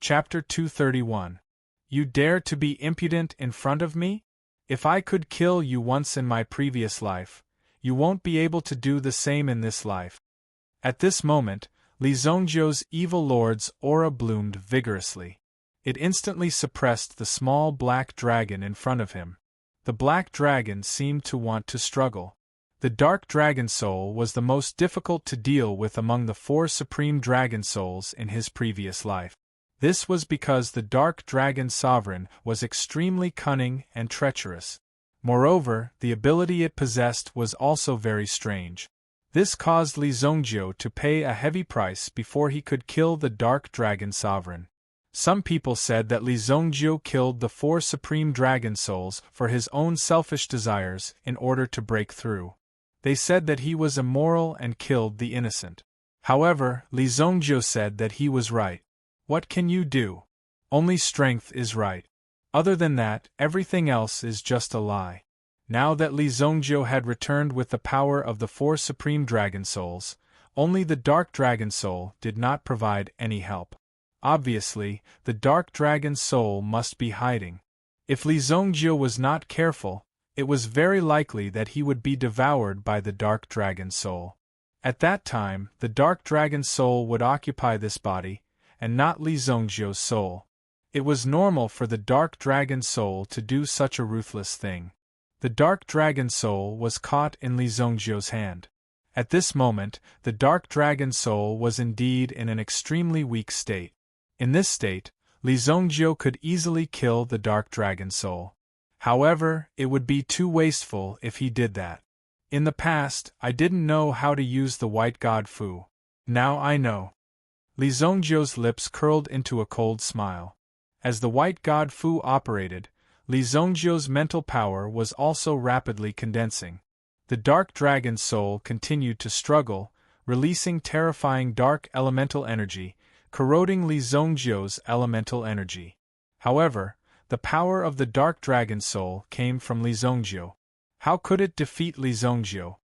Chapter 231. You dare to be impudent in front of me? If I could kill you once in my previous life, you won't be able to do the same in this life. At this moment, Li Zhongzhou's evil lord's aura bloomed vigorously. It instantly suppressed the small black dragon in front of him. The black dragon seemed to want to struggle. The dark dragon soul was the most difficult to deal with among the 4 supreme dragon souls in his previous life. This was because the dark dragon sovereign was extremely cunning and treacherous. Moreover, the ability it possessed was also very strange. This caused Li Zhongzhou to pay a heavy price before he could kill the dark dragon sovereign. Some people said that Li Zhongzhou killed the 4 supreme dragon souls for his own selfish desires in order to break through. They said that he was immoral and killed the innocent. However, Li Zhongzhou said that he was right. What can you do? Only strength is right. Other than that, everything else is just a lie. Now that Li Zhongzhou had returned with the power of the 4 supreme dragon souls, only the dark dragon soul did not provide any help. Obviously, the dark dragon soul must be hiding. If Li Zhongzhou was not careful, it was very likely that he would be devoured by the dark dragon soul. At that time, the dark dragon soul would occupy this body, and not Li Zhongzhou's soul. It was normal for the dark dragon soul to do such a ruthless thing. The dark dragon soul was caught in Li Zhongzhou's hand. At this moment, the dark dragon soul was indeed in an extremely weak state. In this state, Li Zhongzhou could easily kill the dark dragon soul. However, it would be too wasteful if he did that. In the past, I didn't know how to use the white god Fu. Now I know. Li Zhongzhou's lips curled into a cold smile. As the white god Fu operated, Li Zhongzhou's mental power was also rapidly condensing. The dark dragon soul continued to struggle, releasing terrifying dark elemental energy, corroding Li Zhongzhou's elemental energy. However, the power of the dark dragon soul came from Li Zhongzhou. How could it defeat Li Zhongzhou?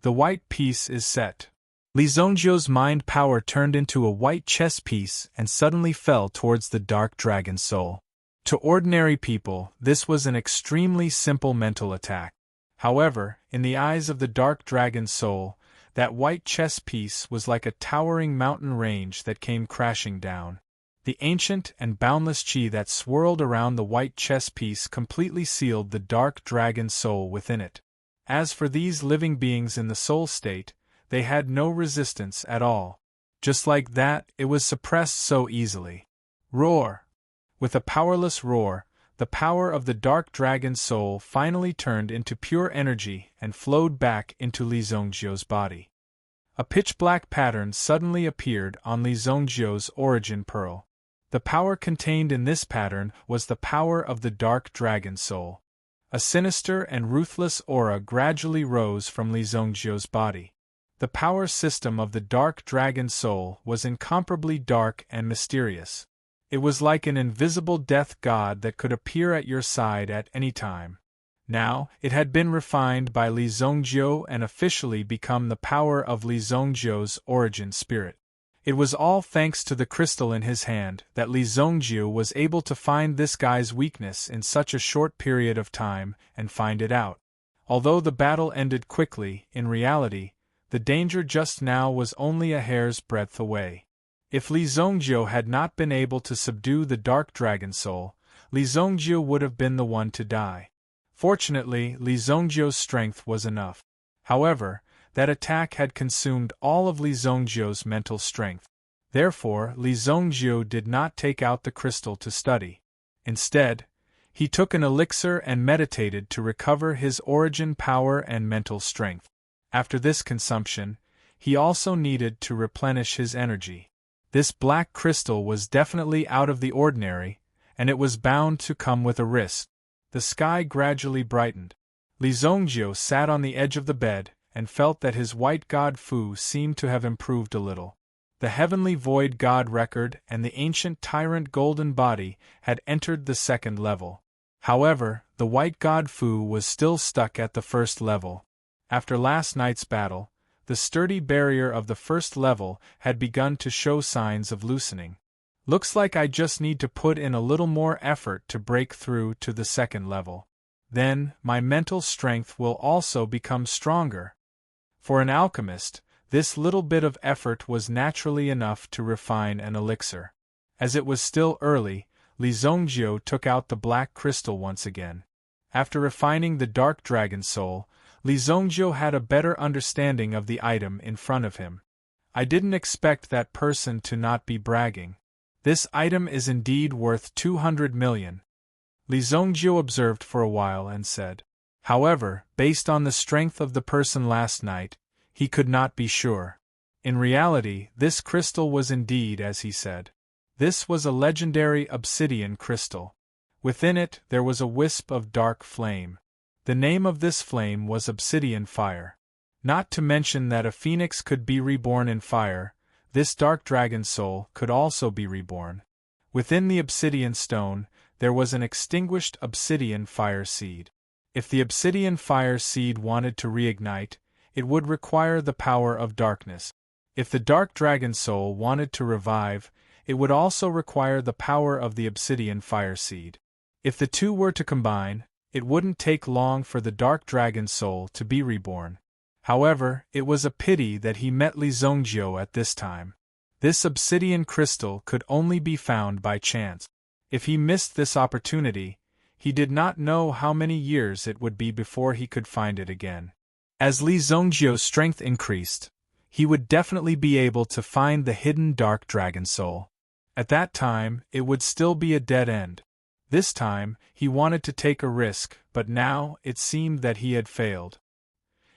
The white piece is set. Li Zhongzhou's mind power turned into a white chess piece and suddenly fell towards the dark dragon soul. To ordinary people, this was an extremely simple mental attack. However, in the eyes of the dark dragon soul, that white chess piece was like a towering mountain range that came crashing down. The ancient and boundless qi that swirled around the white chess piece completely sealed the dark dragon soul within it. As for these living beings in the soul state, they had no resistance at all. Just like that, it was suppressed so easily. Roar! With a powerless roar, the power of the dark dragon soul finally turned into pure energy and flowed back into Li Zhongzhou's body. A pitch-black pattern suddenly appeared on Li Zhongzhou's origin pearl. The power contained in this pattern was the power of the dark dragon soul. A sinister and ruthless aura gradually rose from Li Zhongzhou's body. The power system of the dark dragon soul was incomparably dark and mysterious. It was like an invisible death god that could appear at your side at any time. Now, it had been refined by Li Zhongzhou and officially become the power of Li Zhongzhou's origin spirit. It was all thanks to the crystal in his hand that Li Zhongzhou was able to find this guy's weakness in such a short period of time and find it out. Although the battle ended quickly, in reality, the danger just now was only a hair's breadth away. If Li Zhongzhou had not been able to subdue the dark dragon soul, Li Zhongzhou would have been the one to die. Fortunately, Li Zhongzhou's strength was enough. However, that attack had consumed all of Li Zhongzhou's mental strength. Therefore, Li Zhongzhou did not take out the crystal to study. Instead, he took an elixir and meditated to recover his origin power and mental strength. After this consumption, he also needed to replenish his energy. This black crystal was definitely out of the ordinary, and it was bound to come with a risk. The sky gradually brightened. Li Zhongzhou sat on the edge of the bed and felt that his white god Fu seemed to have improved a little. The heavenly void god record and the ancient tyrant golden body had entered the second level. However, the white god Fu was still stuck at the first level. After last night's battle, the sturdy barrier of the first level had begun to show signs of loosening. Looks like I just need to put in a little more effort to break through to the second level. Then, my mental strength will also become stronger. For an alchemist, this little bit of effort was naturally enough to refine an elixir. As it was still early, Li Zhongjiu took out the black crystal once again. After refining the dark dragon soul, Li Zhongjiu had a better understanding of the item in front of him. I didn't expect that person to not be bragging. This item is indeed worth 200 million. Li Zhongjiu observed for a while and said. However, based on the strength of the person last night, he could not be sure. In reality, this crystal was indeed as he said. This was a legendary obsidian crystal. Within it there was a wisp of dark flame. The name of this flame was obsidian fire. Not to mention that a phoenix could be reborn in fire, this dark dragon soul could also be reborn. Within the obsidian stone, there was an extinguished obsidian fire seed. If the obsidian fire seed wanted to reignite, it would require the power of darkness. If the dark dragon soul wanted to revive, it would also require the power of the obsidian fire seed. If the two were to combine, it wouldn't take long for the dark dragon soul to be reborn. However, it was a pity that he met Li Zhongjiu at this time. This obsidian crystal could only be found by chance. If he missed this opportunity, he did not know how many years it would be before he could find it again. As Li Zhongjiu's strength increased, he would definitely be able to find the hidden dark dragon soul. At that time, it would still be a dead end. This time, he wanted to take a risk, but now it seemed that he had failed.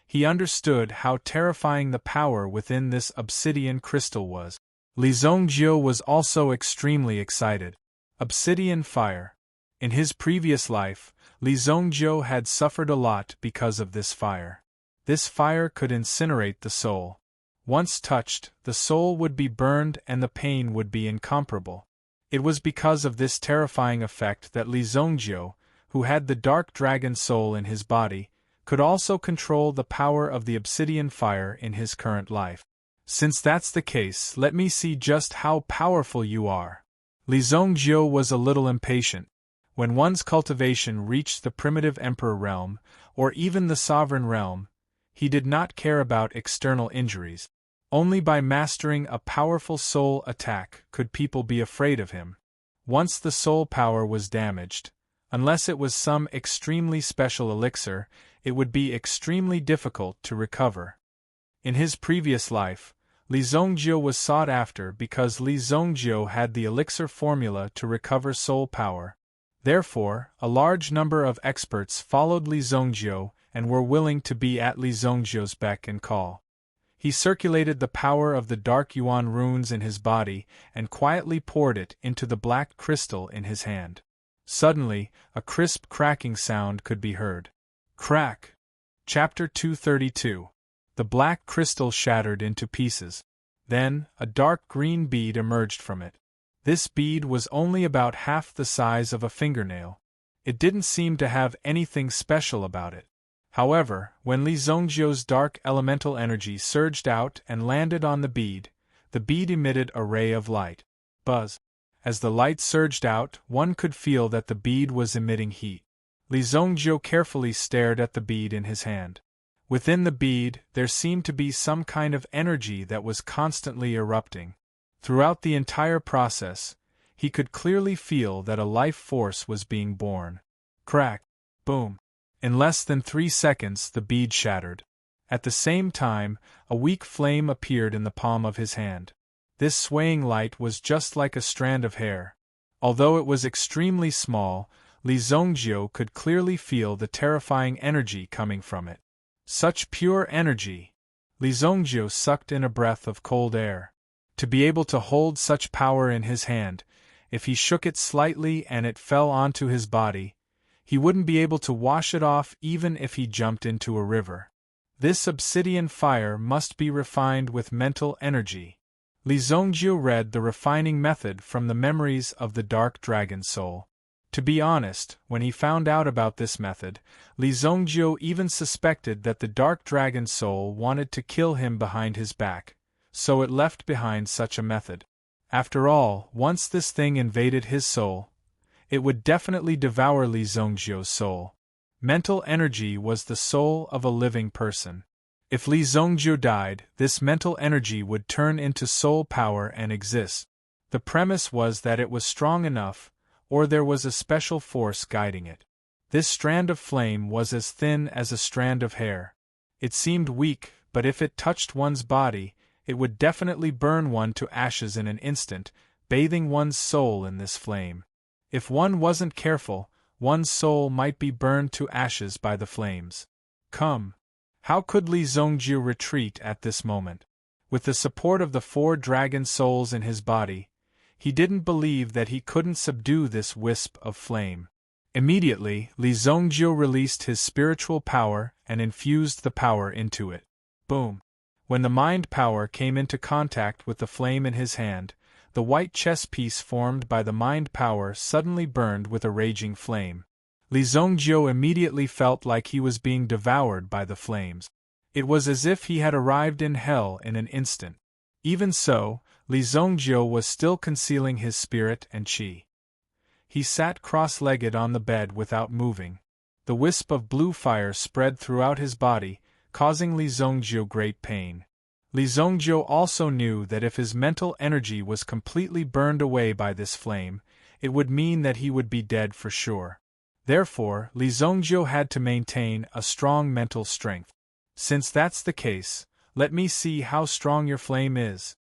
He understood how terrifying the power within this obsidian crystal was. Li Zhongjiu was also extremely excited. Obsidian fire. In his previous life, Li Zhongjiu had suffered a lot because of this fire. This fire could incinerate the soul. Once touched, the soul would be burned and the pain would be incomparable. It was because of this terrifying effect that Li Zhongjiu, who had the dark dragon soul in his body, could also control the power of the obsidian fire in his current life. Since that's the case, let me see just how powerful you are. Li Zhongjiu was a little impatient. When one's cultivation reached the primitive emperor realm, or even the sovereign realm, he did not care about external injuries. Only by mastering a powerful soul attack could people be afraid of him. Once the soul power was damaged, unless it was some extremely special elixir, it would be extremely difficult to recover. In his previous life, Li Zhongjiu was sought after because Li Zhongjiu had the elixir formula to recover soul power. Therefore, a large number of experts followed Li Zhongjiu and were willing to be at Li Zhongjiu's beck and call. He circulated the power of the dark yuan runes in his body and quietly poured it into the black crystal in his hand. Suddenly, a crisp cracking sound could be heard. Crack! Chapter 232. The black crystal shattered into pieces. Then, a dark green bead emerged from it. This bead was only about half the size of a fingernail. It didn't seem to have anything special about it. However, when Li Zhongjiu's dark elemental energy surged out and landed on the bead emitted a ray of light. Buzz. As the light surged out, one could feel that the bead was emitting heat. Li Zhongjiu carefully stared at the bead in his hand. Within the bead, there seemed to be some kind of energy that was constantly erupting. Throughout the entire process, he could clearly feel that a life force was being born. Crack! Boom! In less than 3 seconds the bead shattered. At the same time, a weak flame appeared in the palm of his hand. This swaying light was just like a strand of hair. Although it was extremely small, Li Zhongjiu could clearly feel the terrifying energy coming from it. Such pure energy! Li Zhongjiu sucked in a breath of cold air. To be able to hold such power in his hand, if he shook it slightly and it fell onto his body, he wouldn't be able to wash it off even if he jumped into a river. This obsidian fire must be refined with mental energy. Li Zhongjiu read the refining method from the memories of the dark dragon soul. To be honest, when he found out about this method, Li Zhongjiu even suspected that the dark dragon soul wanted to kill him behind his back, so it left behind such a method. After all, once this thing invaded his soul, it would definitely devour Li Zongjiu's soul. Mental energy was the soul of a living person. If Li Zongjiu died, this mental energy would turn into soul power and exist. The premise was that it was strong enough, or there was a special force guiding it. This strand of flame was as thin as a strand of hair. It seemed weak, but if it touched one's body, it would definitely burn one to ashes in an instant, bathing one's soul in this flame. If one wasn't careful, one's soul might be burned to ashes by the flames. Come! How could Li Zongjiu retreat at this moment? With the support of the 4 dragon souls in his body, he didn't believe that he couldn't subdue this wisp of flame. Immediately, Li Zongjiu released his spiritual power and infused the power into it. Boom! When the mind power came into contact with the flame in his hand, the white chess piece formed by the mind power suddenly burned with a raging flame. Li Zongjiu immediately felt like he was being devoured by the flames. It was as if he had arrived in hell in an instant. Even so, Li Zongjiu was still concealing his spirit and qi. He sat cross-legged on the bed without moving. The wisp of blue fire spread throughout his body, causing Li Zongjiu great pain. Li Zongjiu also knew that if his mental energy was completely burned away by this flame, it would mean that he would be dead for sure. Therefore, Li Zongjiu had to maintain a strong mental strength. Since that's the case, let me see how strong your flame is.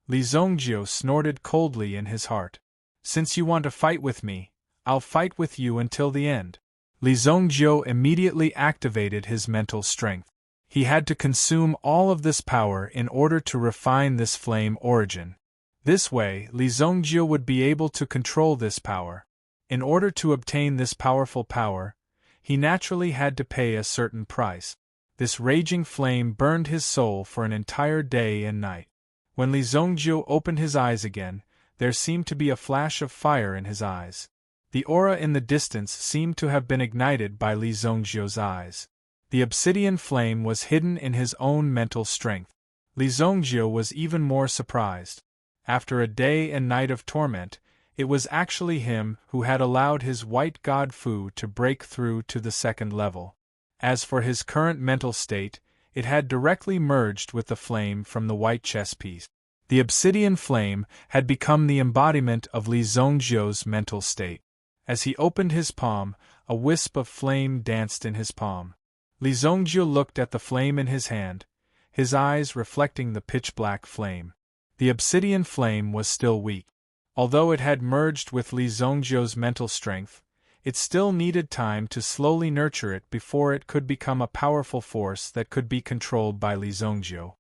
Li Zongjiu snorted coldly in his heart. Since you want to fight with me, I'll fight with you until the end. Li Zongjiu immediately activated his mental strength. He had to consume all of this power in order to refine this flame origin. This way, Li Zongjiu would be able to control this power. In order to obtain this powerful power, he naturally had to pay a certain price. This raging flame burned his soul for an entire day and night. When Li Zongjiu opened his eyes again, there seemed to be a flash of fire in his eyes. The aura in the distance seemed to have been ignited by Li Zongjiu's eyes. The obsidian flame was hidden in his own mental strength. Li Zongjiu was even more surprised. After a day and night of torment, it was actually him who had allowed his white god Fu to break through to the 2nd level. As for his current mental state, it had directly merged with the flame from the white chess piece. The obsidian flame had become the embodiment of Li Zongjiu's mental state. As he opened his palm, a wisp of flame danced in his palm. Li Zongjiu looked at the flame in his hand, his eyes reflecting the pitch-black flame. The obsidian flame was still weak. Although it had merged with Li Zongjiu's mental strength, it still needed time to slowly nurture it before it could become a powerful force that could be controlled by Li Zongjiu.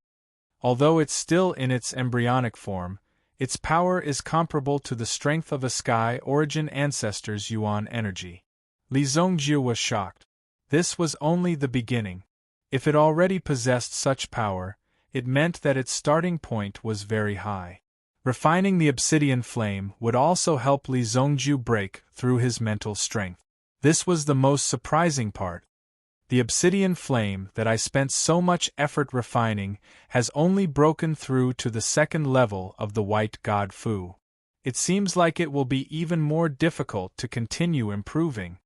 Although it's still in its embryonic form, its power is comparable to the strength of a sky origin ancestor's yuan energy. Li Zongjiu was shocked. This was only the beginning. If it already possessed such power, it meant that its starting point was very high. Refining the obsidian flame would also help Li Zongjiu break through his mental strength. This was the most surprising part. The obsidian flame that I spent so much effort refining has only broken through to the 2nd level of the white god Fu. It seems like it will be even more difficult to continue improving.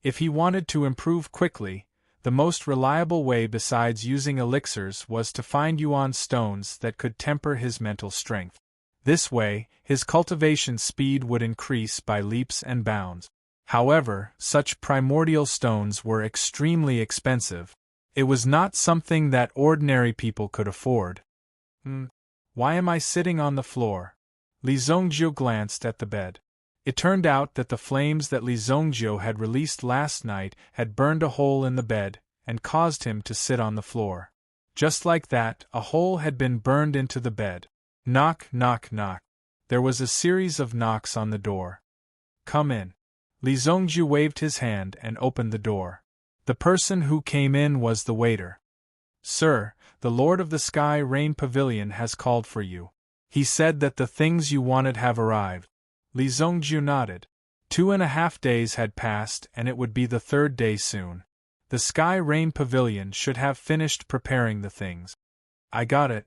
If he wanted to improve quickly, the most reliable way besides using elixirs was to find yuan stones that could temper his mental strength. This way, his cultivation speed would increase by leaps and bounds. However, such primordial stones were extremely expensive. It was not something that ordinary people could afford. Why am I sitting on the floor? Li Zongjiu glanced at the bed. It turned out that the flames that Li Zongjiu had released last night had burned a hole in the bed and caused him to sit on the floor. Just like that, a hole had been burned into the bed. Knock, knock, knock. There was a series of knocks on the door. Come in. Li Zongjiu waved his hand and opened the door. The person who came in was the waiter. Sir, the Lord of the Sky Rain Pavilion has called for you. He said that the things you wanted have arrived. Li Zongjiu nodded. 2.5 days had passed and it would be the 3rd day soon. The Sky Rain Pavilion should have finished preparing the things. I got it.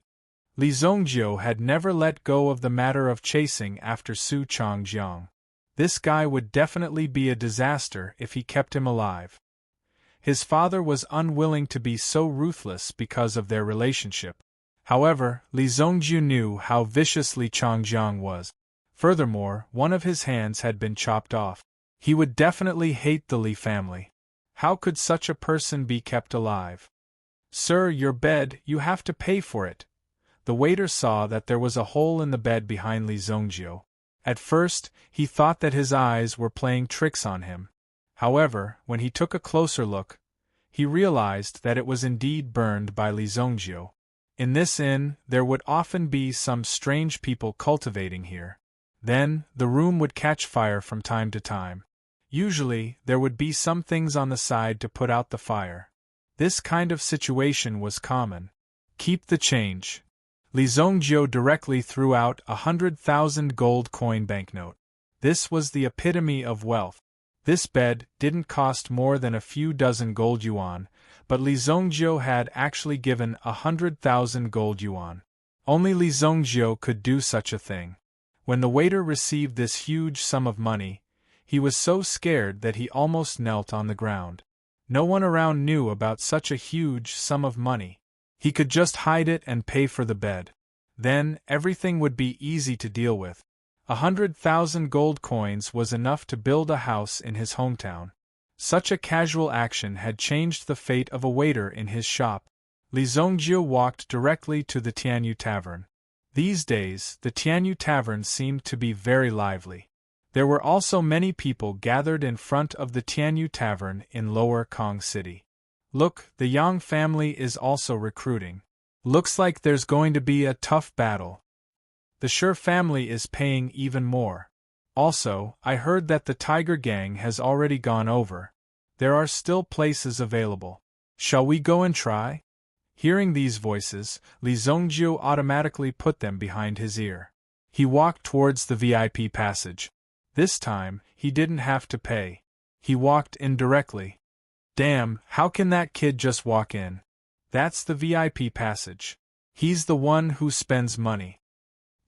Li Zhongjiu had never let go of the matter of chasing after Su Changjiang. This guy would definitely be a disaster if he kept him alive. His father was unwilling to be so ruthless because of their relationship. However, Li Zhongjiu knew how vicious Li Changjiang was. Furthermore, one of his hands had been chopped off. He would definitely hate the Li family. How could such a person be kept alive? Sir, your bed, you have to pay for it. The waiter saw that there was a hole in the bed behind Li Zhongjiu. At first, he thought that his eyes were playing tricks on him. However, when he took a closer look, he realized that it was indeed burned by Li Zhongjiu. In this inn, there would often be some strange people cultivating here. Then, the room would catch fire from time to time. Usually, there would be some things on the side to put out the fire. This kind of situation was common. Keep the change. Li Zhongjiu directly threw out 100,000 gold coin banknote. This was the epitome of wealth. This bed didn't cost more than a few dozen gold yuan, but Li Zhongjiu had actually given 100,000 gold yuan. Only Li Zhongjiu could do such a thing. When the waiter received this huge sum of money, he was so scared that he almost knelt on the ground. No one around knew about such a huge sum of money. He could just hide it and pay for the bed. Then, everything would be easy to deal with. 100,000 gold coins was enough to build a house in his hometown. Such a casual action had changed the fate of a waiter in his shop. Li Zhongjiu walked directly to the Tianyu Tavern. These days, the Tianyu Tavern seemed to be very lively. There were also many people gathered in front of the Tianyu Tavern in Lower Kong City. Look, the Yang family is also recruiting. Looks like there's going to be a tough battle. The Shi family is paying even more. Also, I heard that the Tiger Gang has already gone over. There are still places available. Shall we go and try? Hearing these voices, Li Zhongjiu automatically put them behind his ear. He walked towards the VIP passage. This time, he didn't have to pay. He walked in directly. Damn, how can that kid just walk in? That's the VIP passage. He's the one who spends money.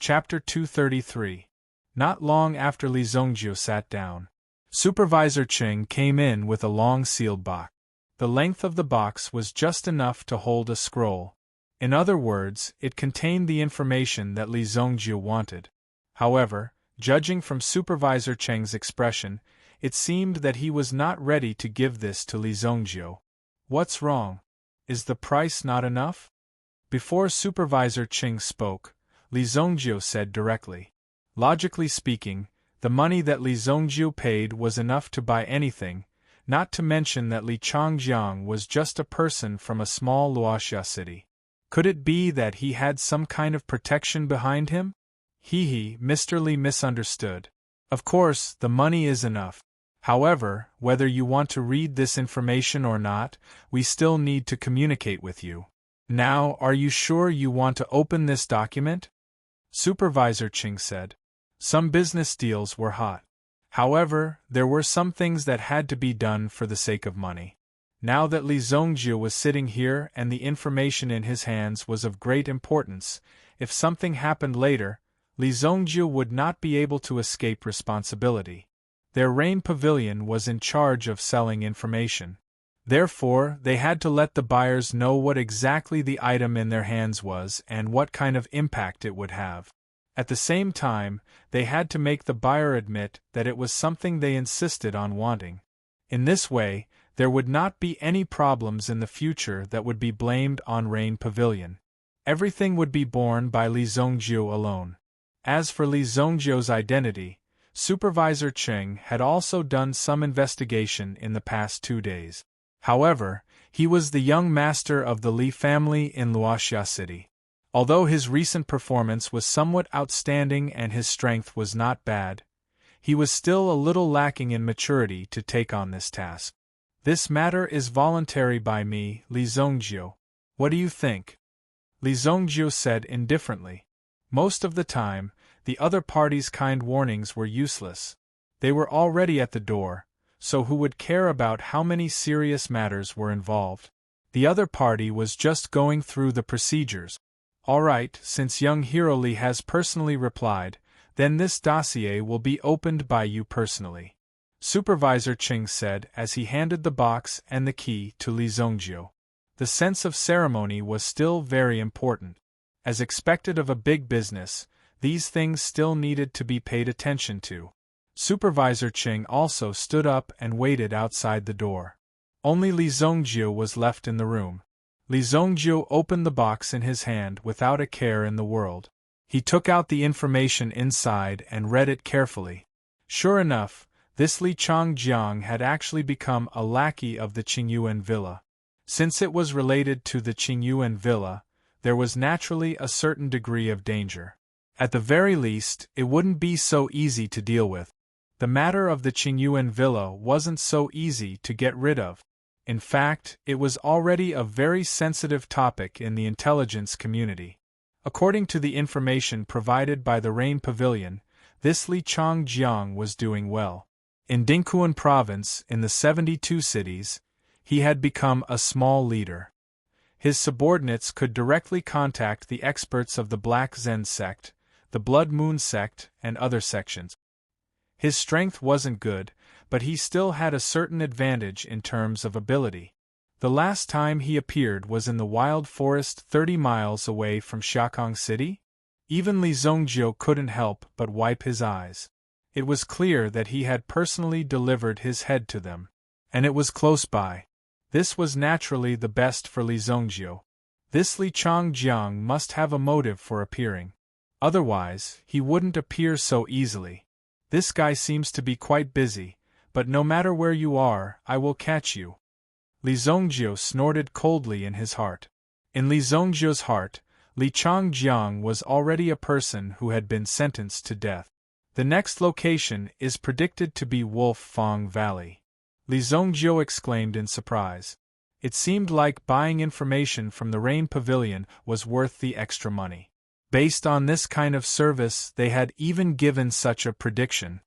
Chapter 233. Not long after Li Zhongjiu sat down, Supervisor Cheng came in with a long sealed box. The length of the box was just enough to hold a scroll. In other words, it contained the information that Li Zhongjiu wanted. However, judging from Supervisor Cheng's expression, it seemed that he was not ready to give this to Li Zhongjiu. What's wrong? Is the price not enough? Before Supervisor Cheng spoke, Li Zhongjiu said directly. Logically speaking, the money that Li Zhongjiu paid was enough to buy anything, not to mention that Li Changjiang was just a person from a small Luoxia city. Could it be that he had some kind of protection behind him? Mr. Li misunderstood. Of course, the money is enough. However, whether you want to read this information or not, we still need to communicate with you. Now, are you sure you want to open this document? Supervisor Cheng said. Some business deals were hot. However, there were some things that had to be done for the sake of money. Now that Li Zhongjiu was sitting here and the information in his hands was of great importance, if something happened later, Li Zhongjiu would not be able to escape responsibility. Their Rain Pavilion was in charge of selling information. Therefore, they had to let the buyers know what exactly the item in their hands was and what kind of impact it would have. At the same time, they had to make the buyer admit that it was something they insisted on wanting. In this way, there would not be any problems in the future that would be blamed on Rain Pavilion. Everything would be borne by Li Zhongjiu alone. As for Li Zhongjiu's identity, Supervisor Cheng had also done some investigation in the past 2 days. However, he was the young master of the Li family in Luoxia City. Although his recent performance was somewhat outstanding and his strength was not bad, he was still a little lacking in maturity to take on this task. This matter is voluntary by me, Li Zhongjiu. What do you think? Li Zhongjiu said indifferently. Most of the time, the other party's kind warnings were useless. They were already at the door, so who would care about how many serious matters were involved? The other party was just going through the procedures. All right, since young Hiroli has personally replied, then this dossier will be opened by you personally. Supervisor Ching said as he handed the box and the key to Li Zhongjie. The sense of ceremony was still very important. As expected of a big business, these things still needed to be paid attention to. Supervisor Ching also stood up and waited outside the door. Only Li Zhongjie was left in the room. Li Zhongjie opened the box in his hand without a care in the world. He took out the information inside and read it carefully. Sure enough, this Li Changjiang had actually become a lackey of the Qingyuan villa. Since it was related to the Qingyuan villa, there was naturally a certain degree of danger. At the very least, it wouldn't be so easy to deal with. The matter of the Qingyuan villa wasn't so easy to get rid of. In fact, it was already a very sensitive topic in the intelligence community. According to the information provided by the Rain Pavilion, this Li Changjiang was doing well. In Dingkuan province, in the 72 cities, he had become a small leader. His subordinates could directly contact the experts of the Black Zen sect, the Blood Moon sect, and other sections. His strength wasn't good, but he still had a certain advantage in terms of ability. The last time he appeared was in the wild forest 30 miles away from Xiaokong City. Even Li Zhongjie couldn't help but wipe his eyes. It was clear that he had personally delivered his head to them. And it was close by. This was naturally the best for Li Zhongjie. This Li Changjiang must have a motive for appearing. Otherwise, he wouldn't appear so easily. This guy seems to be quite busy, but no matter where you are, I will catch you. Li Zhongjie snorted coldly in his heart. In Li Zhongjie's heart, Li Changjiang was already a person who had been sentenced to death. The next location is predicted to be Wolf Fong Valley. Li Zhongjie exclaimed in surprise. It seemed like buying information from the Rain Pavilion was worth the extra money. Based on this kind of service, they had even given such a prediction.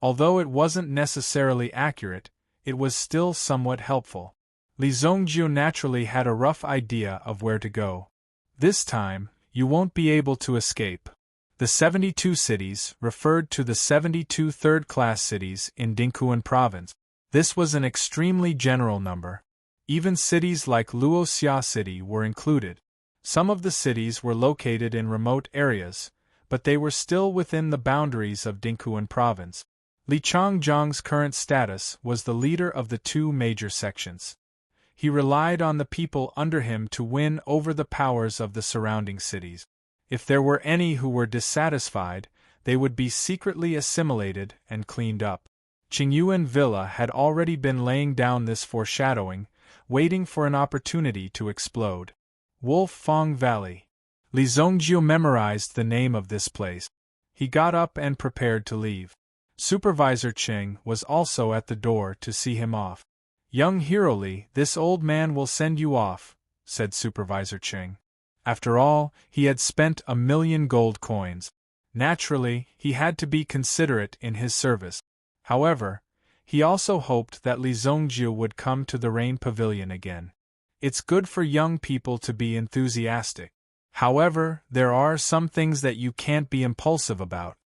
Although it wasn't necessarily accurate, it was still somewhat helpful. Li Zhongjie naturally had a rough idea of where to go. This time, you won't be able to escape. The 72 cities referred to the 72 third-class cities in Dingkuan province. This was an extremely general number. Even cities like Luoxia City were included. Some of the cities were located in remote areas, but they were still within the boundaries of Dingkuan province. Li Changjiang's current status was the leader of the two major sections. He relied on the people under him to win over the powers of the surrounding cities. If there were any who were dissatisfied, they would be secretly assimilated and cleaned up. Qingyuan Villa had already been laying down this foreshadowing, waiting for an opportunity to explode. Wolf Fong Valley. Li Zhongjie memorized the name of this place. He got up and prepared to leave. Supervisor Ching was also at the door to see him off. Young Hiroli, this old man will send you off, said Supervisor Ching. After all, he had spent 1,000,000 gold coins. Naturally, he had to be considerate in his service. However, he also hoped that Li Zhongjie would come to the Rain Pavilion again. It's good for young people to be enthusiastic. However, there are some things that you can't be impulsive about.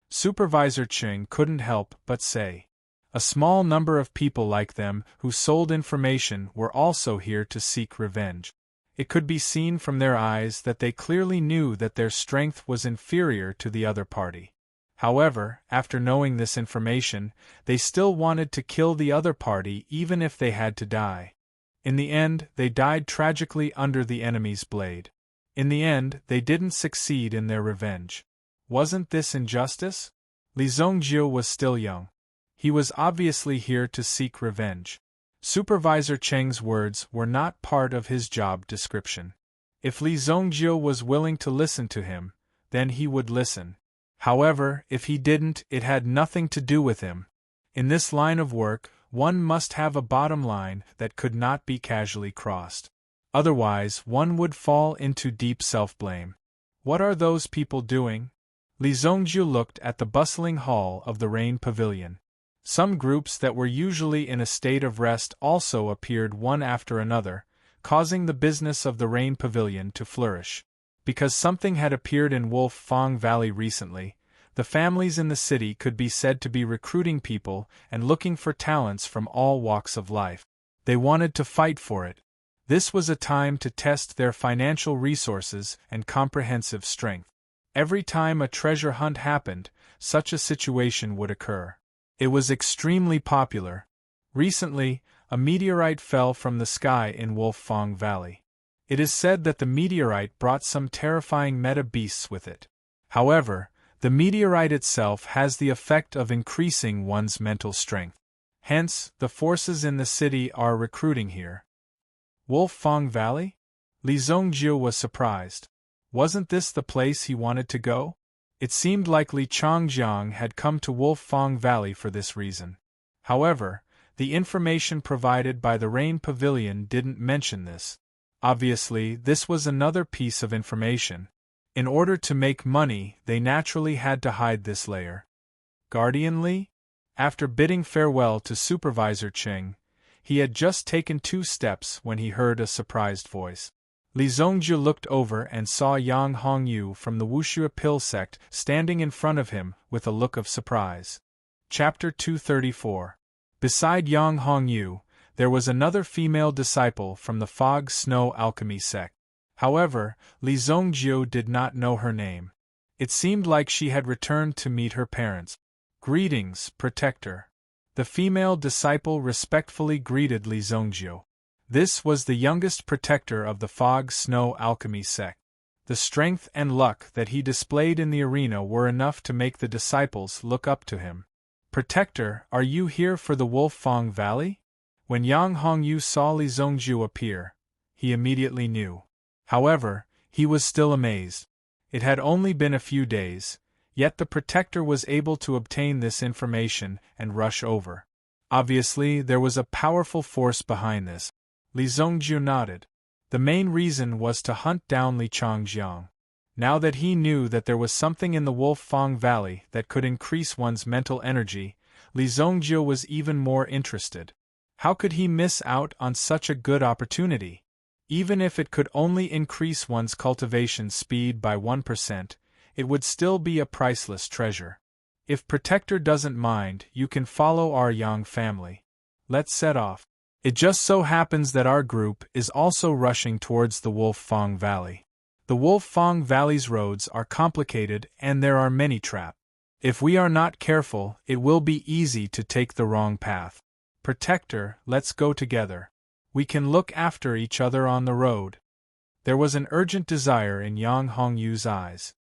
Supervisor Ching couldn't help but say. A small number of people like them who sold information were also here to seek revenge. It could be seen from their eyes that they clearly knew that their strength was inferior to the other party. However, after knowing this information, they still wanted to kill the other party even if they had to die. In the end, they died tragically under the enemy's blade. In the end, they didn't succeed in their revenge. Wasn't this injustice? Li Zhongjie was still young. He was obviously here to seek revenge. Supervisor Cheng's words were not part of his job description. If Li Zhongjie was willing to listen to him, then he would listen. However, if he didn't, it had nothing to do with him. In this line of work, one must have a bottom line that could not be casually crossed. Otherwise, one would fall into deep self-blame. What are those people doing? Li Zhongjie looked at the bustling hall of the Rain Pavilion. Some groups that were usually in a state of rest also appeared one after another, causing the business of the Rain Pavilion to flourish. Because something had appeared in Wolf Fong Valley recently, the families in the city could be said to be recruiting people and looking for talents from all walks of life. They wanted to fight for it. This was a time to test their financial resources and comprehensive strength. Every time a treasure hunt happened, such a situation would occur. It was extremely popular. Recently, a meteorite fell from the sky in Wolf Fong Valley. It is said that the meteorite brought some terrifying meta beasts with it. However, the meteorite itself has the effect of increasing one's mental strength. Hence, the forces in the city are recruiting here. Wolf Fong Valley? Li Zongjiu was surprised. Wasn't this the place he wanted to go? It seemed like Li Changjiang had come to Wolf Fong Valley for this reason. However, the information provided by the Rain Pavilion didn't mention this. Obviously, this was another piece of information. In order to make money, they naturally had to hide this layer. Guardian Li? After bidding farewell to Supervisor Cheng, he had just taken 2 steps when he heard a surprised voice. Li Zongjiu looked over and saw Yang Hongyu from the Wuxia Pill sect standing in front of him with a look of surprise. Chapter 234. Beside Yang Hongyu, there was another female disciple from the Fog Snow Alchemy sect. However, Li Zongjiu did not know her name. It seemed like she had returned to meet her parents. Greetings, Protector. The female disciple respectfully greeted Li Zongjiu. This was the youngest protector of the Fog Snow Alchemy sect. The strength and luck that he displayed in the arena were enough to make the disciples look up to him. Protector, are you here for the Wolf Fong Valley? When Yang Hongyu saw Li Zongjiu appear, he immediately knew. However, he was still amazed. It had only been a few days, yet the Protector was able to obtain this information and rush over. Obviously, there was a powerful force behind this. Li Zongjiu nodded. The main reason was to hunt down Li Changjiang. Now that he knew that there was something in the Wolf Fong Valley that could increase one's mental energy, Li Zongjiu was even more interested. How could he miss out on such a good opportunity? Even if it could only increase one's cultivation speed by 1%, it would still be a priceless treasure. If Protector doesn't mind, you can follow our Yang family. Let's set off. It just so happens that our group is also rushing towards the Wolf Fong Valley. The Wolf Fong Valley's roads are complicated and there are many traps. If we are not careful, it will be easy to take the wrong path. Protector, let's go together. We can look after each other on the road. There was an urgent desire in Yang Hongyu's eyes.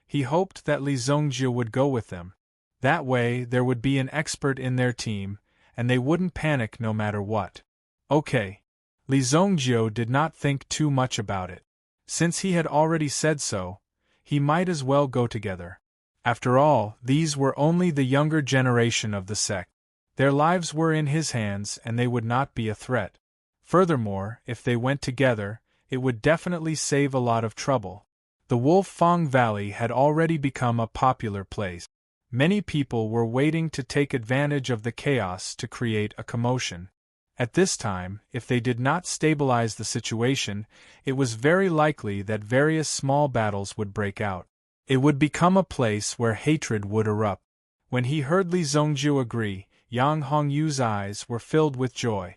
He hoped that Li Zongjiu would go with them. That way, there would be an expert in their team, and they wouldn't panic no matter what. Okay. Li Zongjiu did not think too much about it. Since he had already said so, he might as well go together. After all, these were only the younger generation of the sect. Their lives were in his hands and they would not be a threat. Furthermore, if they went together, it would definitely save a lot of trouble. The Wolf Fong Valley had already become a popular place. Many people were waiting to take advantage of the chaos to create a commotion. At this time, if they did not stabilize the situation, it was very likely that various small battles would break out. It would become a place where hatred would erupt. When he heard Li Zongjiu agree, Yang Hongyu's eyes were filled with joy.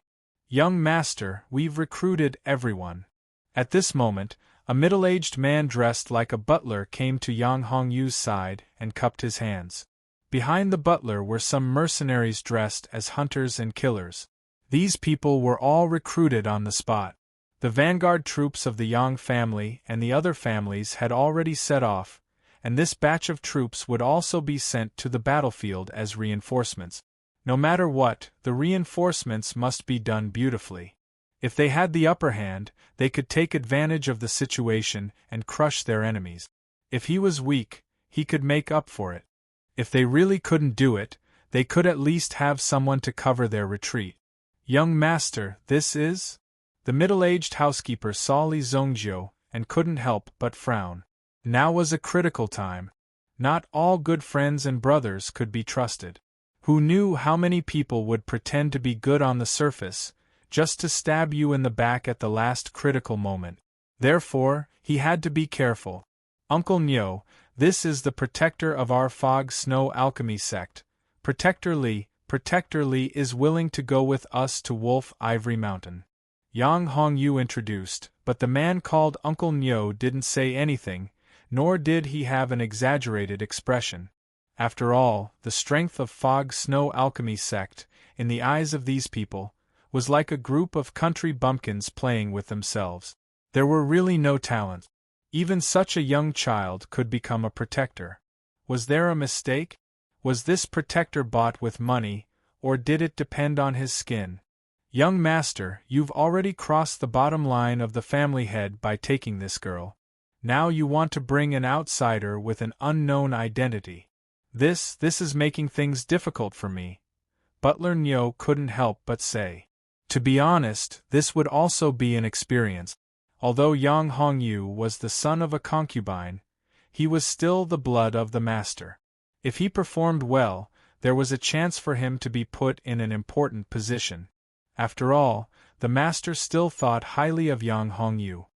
Young master, we've recruited everyone. At this moment, a middle-aged man dressed like a butler came to Yang Hongyu's side and cupped his hands. Behind the butler were some mercenaries dressed as hunters and killers. These people were all recruited on the spot. The vanguard troops of the Yang family and the other families had already set off, and this batch of troops would also be sent to the battlefield as reinforcements. No matter what, the reinforcements must be done beautifully. If they had the upper hand, they could take advantage of the situation and crush their enemies. If he was weak, he could make up for it. If they really couldn't do it, they could at least have someone to cover their retreat. Young master, this is? The middle-aged housekeeper saw Li Zongjiu and couldn't help but frown. Now was a critical time. Not all good friends and brothers could be trusted. Who knew how many people would pretend to be good on the surface, just to stab you in the back at the last critical moment? Therefore, he had to be careful. Uncle Nyo, this is the protector of our fog snow alchemy sect. Protector Lee is willing to go with us to Wolf Ivory Mountain. Yang Hongyu introduced, but the man called Uncle Nyo didn't say anything, nor did he have an exaggerated expression. After all, the strength of Fog Snow Alchemy sect, in the eyes of these people, was like a group of country bumpkins playing with themselves. There were really no talent. Even such a young child could become a protector. Was there a mistake? Was this protector bought with money, or did it depend on his skin? Young master, you've already crossed the bottom line of the family head by taking this girl. Now you want to bring an outsider with an unknown identity. This is making things difficult for me. Butler Nyo couldn't help but say. To be honest, this would also be an experience. Although Yang Hongyu was the son of a concubine, he was still the blood of the master. If he performed well, there was a chance for him to be put in an important position. After all, the master still thought highly of Yang Hongyu.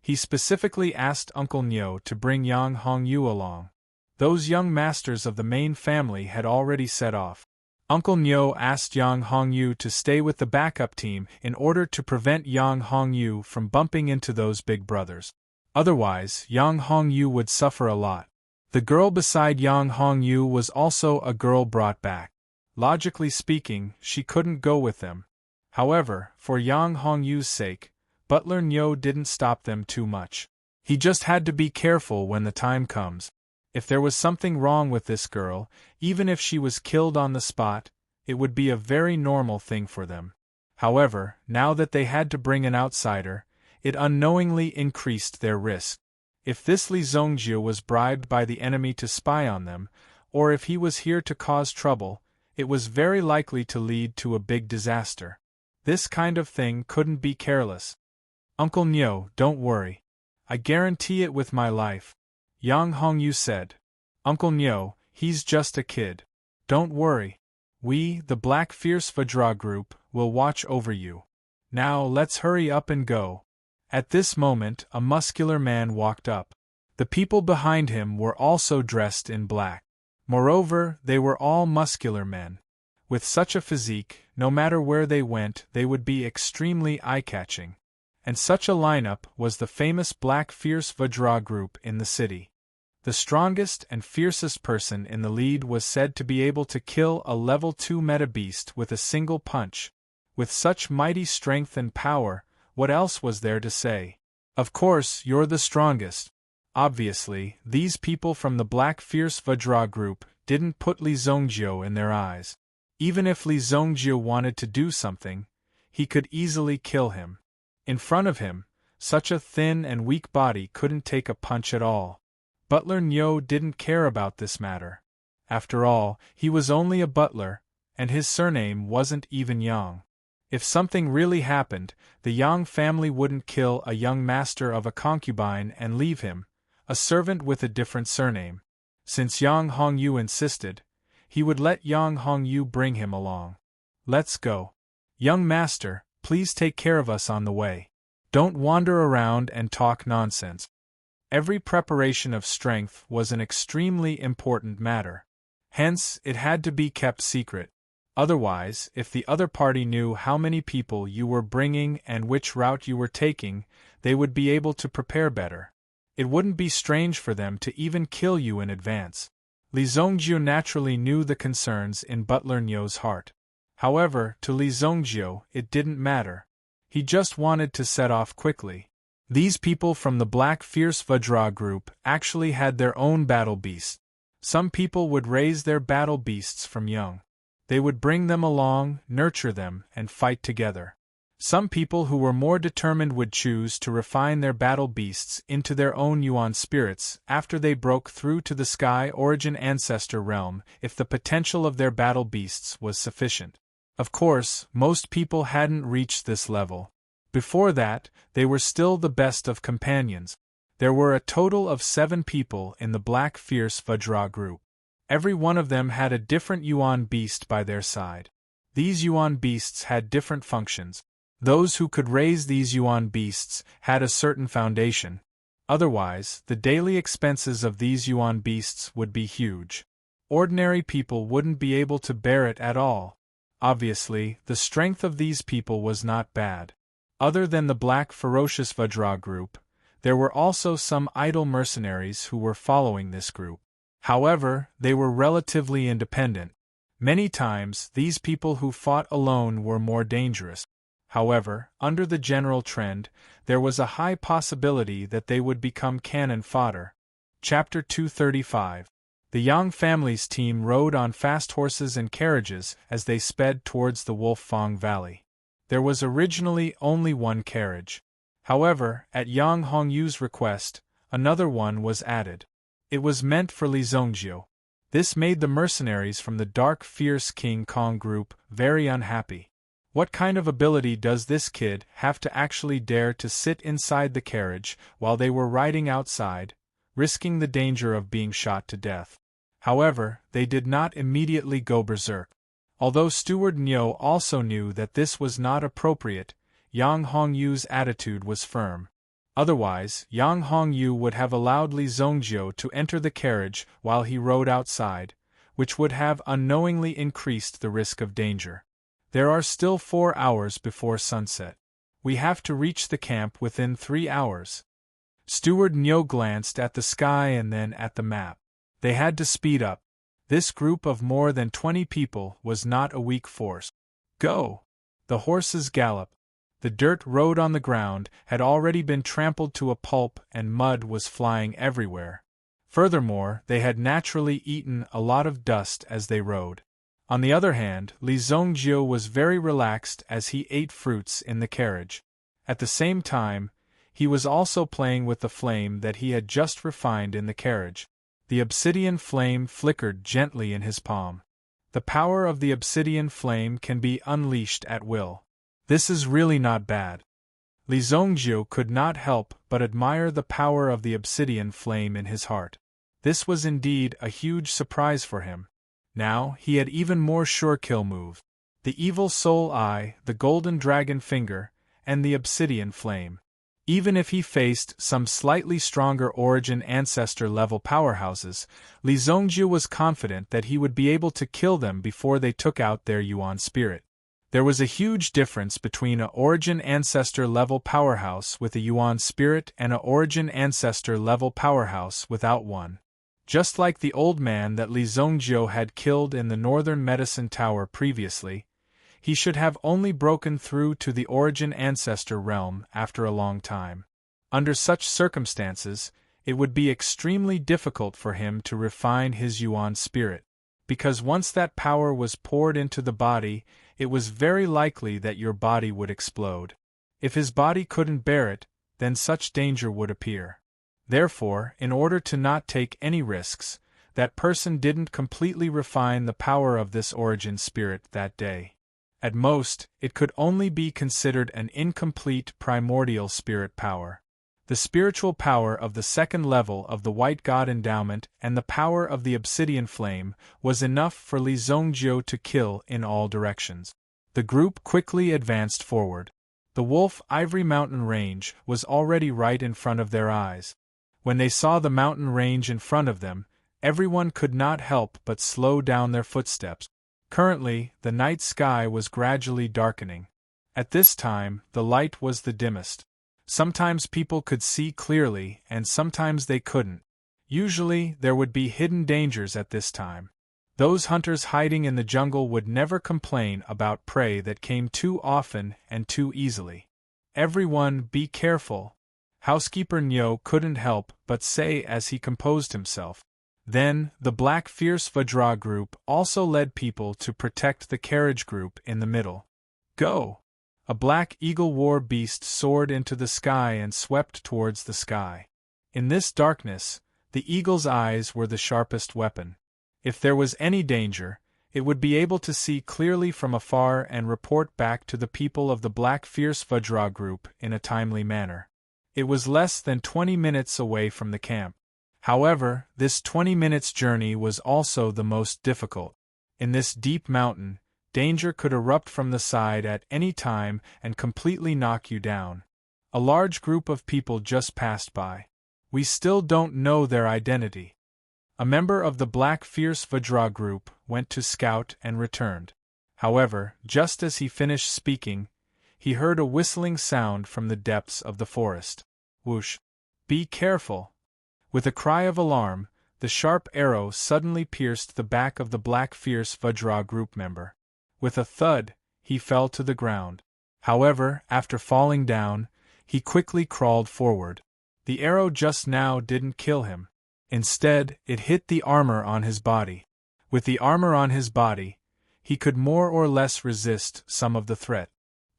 He specifically asked Uncle Nyo to bring Yang Hongyu along. Those young masters of the main family had already set off. Uncle Nyo asked Yang Hongyu to stay with the backup team in order to prevent Yang Hongyu from bumping into those big brothers. Otherwise, Yang Hongyu would suffer a lot. The girl beside Yang Hongyu was also a girl brought back. Logically speaking, she couldn't go with them. However, for Yang Hongyu's sake, Butler Nyo didn't stop them too much. He just had to be careful when the time comes. If there was something wrong with this girl, even if she was killed on the spot, it would be a very normal thing for them. However, now that they had to bring an outsider, it unknowingly increased their risk. If this Li Zongjie was bribed by the enemy to spy on them, or if he was here to cause trouble, it was very likely to lead to a big disaster. This kind of thing couldn't be careless. Uncle Nyo, don't worry. I guarantee it with my life. Yang Hongyu said. Uncle Nyo, he's just a kid. Don't worry. We, the Black Fierce Vajra group, will watch over you. Now let's hurry up and go. At this moment, a muscular man walked up. The people behind him were also dressed in black. Moreover, they were all muscular men. With such a physique, no matter where they went, they would be extremely eye-catching. And such a lineup was the famous Black Fierce Vajra group in the city. The strongest and fiercest person in the lead was said to be able to kill a level 2 meta beast with a single punch. With such mighty strength and power, what else was there to say? Of course, you're the strongest. Obviously, these people from the Black Fierce Vajra group didn't put Li Zongjie in their eyes. Even if Li Zongjie wanted to do something, he could easily kill him. In front of him, such a thin and weak body couldn't take a punch at all. Butler Nyo didn't care about this matter. After all, he was only a butler, and his surname wasn't even Yang. If something really happened, the Yang family wouldn't kill a young master of a concubine and leave him, a servant with a different surname. Since Yang Hongyu insisted, he would let Yang Hongyu bring him along. Let's go. Young master, please take care of us on the way. Don't wander around and talk nonsense. Every preparation of strength was an extremely important matter. Hence, it had to be kept secret. Otherwise, if the other party knew how many people you were bringing and which route you were taking, they would be able to prepare better. It wouldn't be strange for them to even kill you in advance. Li Zongjie naturally knew the concerns in Butler Nyo's heart. However, to Li Zongjie, it didn't matter. He just wanted to set off quickly. These people from the Black Fierce Vajra group actually had their own battle beasts. Some people would raise their battle beasts from young. They would bring them along, nurture them, and fight together. Some people who were more determined would choose to refine their battle beasts into their own Yuan spirits after they broke through to the Sky Origin Ancestor realm if the potential of their battle beasts was sufficient. Of course, most people hadn't reached this level. Before that, they were still the best of companions. There were a total of 7 people in the Black Fierce Vajra group. Every one of them had a different Yuan beast by their side. These Yuan beasts had different functions. Those who could raise these yuan beasts had a certain foundation. Otherwise, the daily expenses of these yuan beasts would be huge. Ordinary people wouldn't be able to bear it at all. Obviously, the strength of these people was not bad. Other than the black ferocious Vajra group, there were also some idle mercenaries who were following this group. However, they were relatively independent. Many times, these people who fought alone were more dangerous. However, under the general trend, there was a high possibility that they would become cannon fodder. Chapter 235. The Yang family's team rode on fast horses and carriages as they sped towards the Wolf-Fang Valley. There was originally only one carriage. However, at Yang Hongyu's request, another one was added. It was meant for Li Zongjiu. This made the mercenaries from the dark fierce King Kong group very unhappy. What kind of ability does this kid have to actually dare to sit inside the carriage while they were riding outside, risking the danger of being shot to death? However, they did not immediately go berserk. Although Steward Niu also knew that this was not appropriate, Yang Hongyu's attitude was firm. Otherwise, Yang Hongyu would have allowed Li Zongjiu to enter the carriage while he rode outside, which would have unknowingly increased the risk of danger. There are still 4 hours before sunset. We have to reach the camp within 3 hours. Steward Niu glanced at the sky and then at the map. They had to speed up. This group of more than 20 people was not a weak force. Go! The horses galloped. The dirt road on the ground had already been trampled to a pulp and mud was flying everywhere. Furthermore, they had naturally eaten a lot of dust as they rode. On the other hand, Li Zongjiu was very relaxed as he ate fruits in the carriage. At the same time, he was also playing with the flame that he had just refined in the carriage. The obsidian flame flickered gently in his palm. The power of the obsidian flame can be unleashed at will. This is really not bad. Li Zongjiu could not help but admire the power of the obsidian flame in his heart. This was indeed a huge surprise for him. Now he had even more sure kill move. The evil soul eye, the golden dragon finger, and the obsidian flame. Even if he faced some slightly stronger origin ancestor level powerhouses, Li Zongjiu was confident that he would be able to kill them before they took out their yuan spirit. There was a huge difference between a origin ancestor level powerhouse with a yuan spirit and a origin ancestor level powerhouse without one. Just like the old man that Li Zongjiu had killed in the northern medicine tower previously, he should have only broken through to the origin ancestor realm after a long time. Under such circumstances, it would be extremely difficult for him to refine his yuan spirit, because once that power was poured into the body, it was very likely that your body would explode. If his body couldn't bear it, then such danger would appear. Therefore, in order to not take any risks, that person didn't completely refine the power of this origin spirit that day. At most, it could only be considered an incomplete primordial spirit power. The spiritual power of the second level of the White God Endowment and the power of the Obsidian Flame was enough for Li Zongjiu to kill in all directions. The group quickly advanced forward. The Wolf Ivory Mountain Range was already right in front of their eyes. When they saw the mountain range in front of them, everyone could not help but slow down their footsteps. Currently, the night sky was gradually darkening. At this time, the light was the dimmest. Sometimes people could see clearly and sometimes they couldn't. Usually, there would be hidden dangers at this time. Those hunters hiding in the jungle would never complain about prey that came too often and too easily. Everyone be careful. Housekeeper Niu couldn't help but say as he composed himself. Then, the Black Fierce Vajra group also led people to protect the carriage group in the middle. Go! A black eagle war beast soared into the sky and swept towards the sky. In this darkness, the eagle's eyes were the sharpest weapon. If there was any danger, it would be able to see clearly from afar and report back to the people of the Black Fierce Vajra group in a timely manner. It was less than 20 minutes away from the camp. However, this 20 minutes journey was also the most difficult. In this deep mountain, Danger could erupt from the side at any time and completely knock you down. A large group of people just passed by. We still don't know their identity. A member of the Black Fierce Vajra group went to scout and returned. However, just as he finished speaking, he heard a whistling sound from the depths of the forest. Whoosh! Be careful! With a cry of alarm, the sharp arrow suddenly pierced the back of the Black Fierce Vajra group member. With a thud, he fell to the ground. However, after falling down, he quickly crawled forward. The arrow just now didn't kill him. Instead, it hit the armor on his body. With the armor on his body, he could more or less resist some of the threat.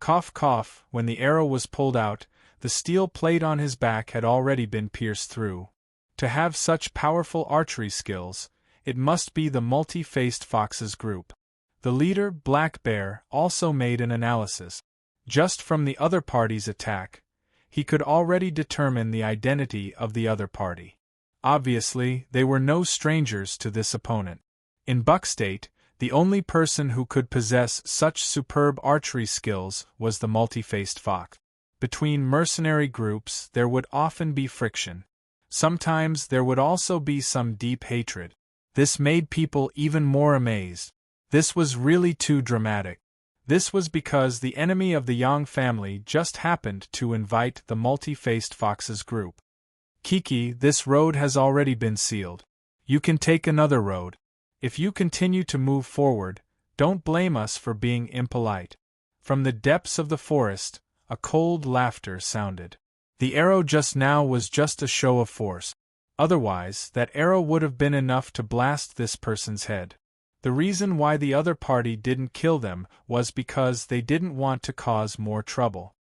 Cough cough, when the arrow was pulled out, the steel plate on his back had already been pierced through. To have such powerful archery skills, it must be the multi-faced foxes group. The leader, Black Bear, also made an analysis. Just from the other party's attack, he could already determine the identity of the other party. Obviously, they were no strangers to this opponent. In Buck State, the only person who could possess such superb archery skills was the multi-faced fox. Between mercenary groups there would often be friction. Sometimes there would also be some deep hatred. This made people even more amazed. This was really too dramatic. This was because the enemy of the Yang family just happened to invite the multi-faced foxes group. Kiki, this road has already been sealed. You can take another road. If you continue to move forward, don't blame us for being impolite. From the depths of the forest, a cold laughter sounded. The arrow just now was just a show of force. Otherwise, that arrow would have been enough to blast this person's head. The reason why the other party didn't kill them was because they didn't want to cause more trouble.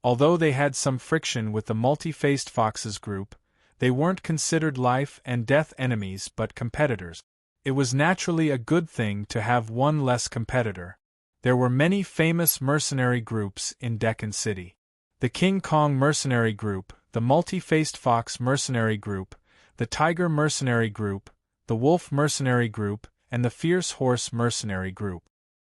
Although they had some friction with the multi-faced foxes group, they weren't considered life and death enemies but competitors. It was naturally a good thing to have one less competitor. There were many famous mercenary groups in Deccan City. The King Kong mercenary group, the multi-faced fox mercenary group, the tiger mercenary group, the wolf mercenary group, and the fierce horse mercenary group.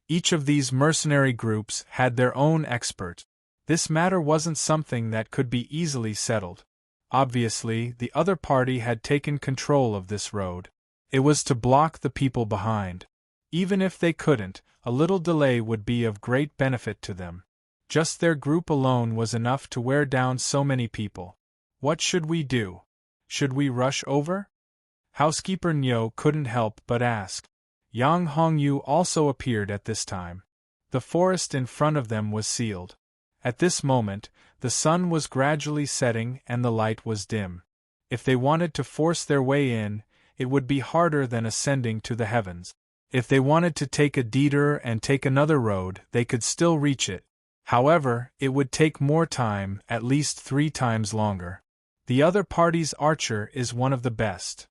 Each of these mercenary groups had their own expert. This matter wasn't something that could be easily settled. Obviously, the other party had taken control of this road. It was to block the people behind. Even if they couldn't, a little delay would be of great benefit to them. Just their group alone was enough to wear down so many people. What should we do? Should we rush over? Housekeeper Nyo couldn't help but ask. Yang Hongyu also appeared at this time. The forest in front of them was sealed. At this moment, the sun was gradually setting and the light was dim. If they wanted to force their way in, it would be harder than ascending to the heavens. If they wanted to take a detour and take another road, they could still reach it. However, it would take more time, at least 3 times longer. The other party's archer is one of the best.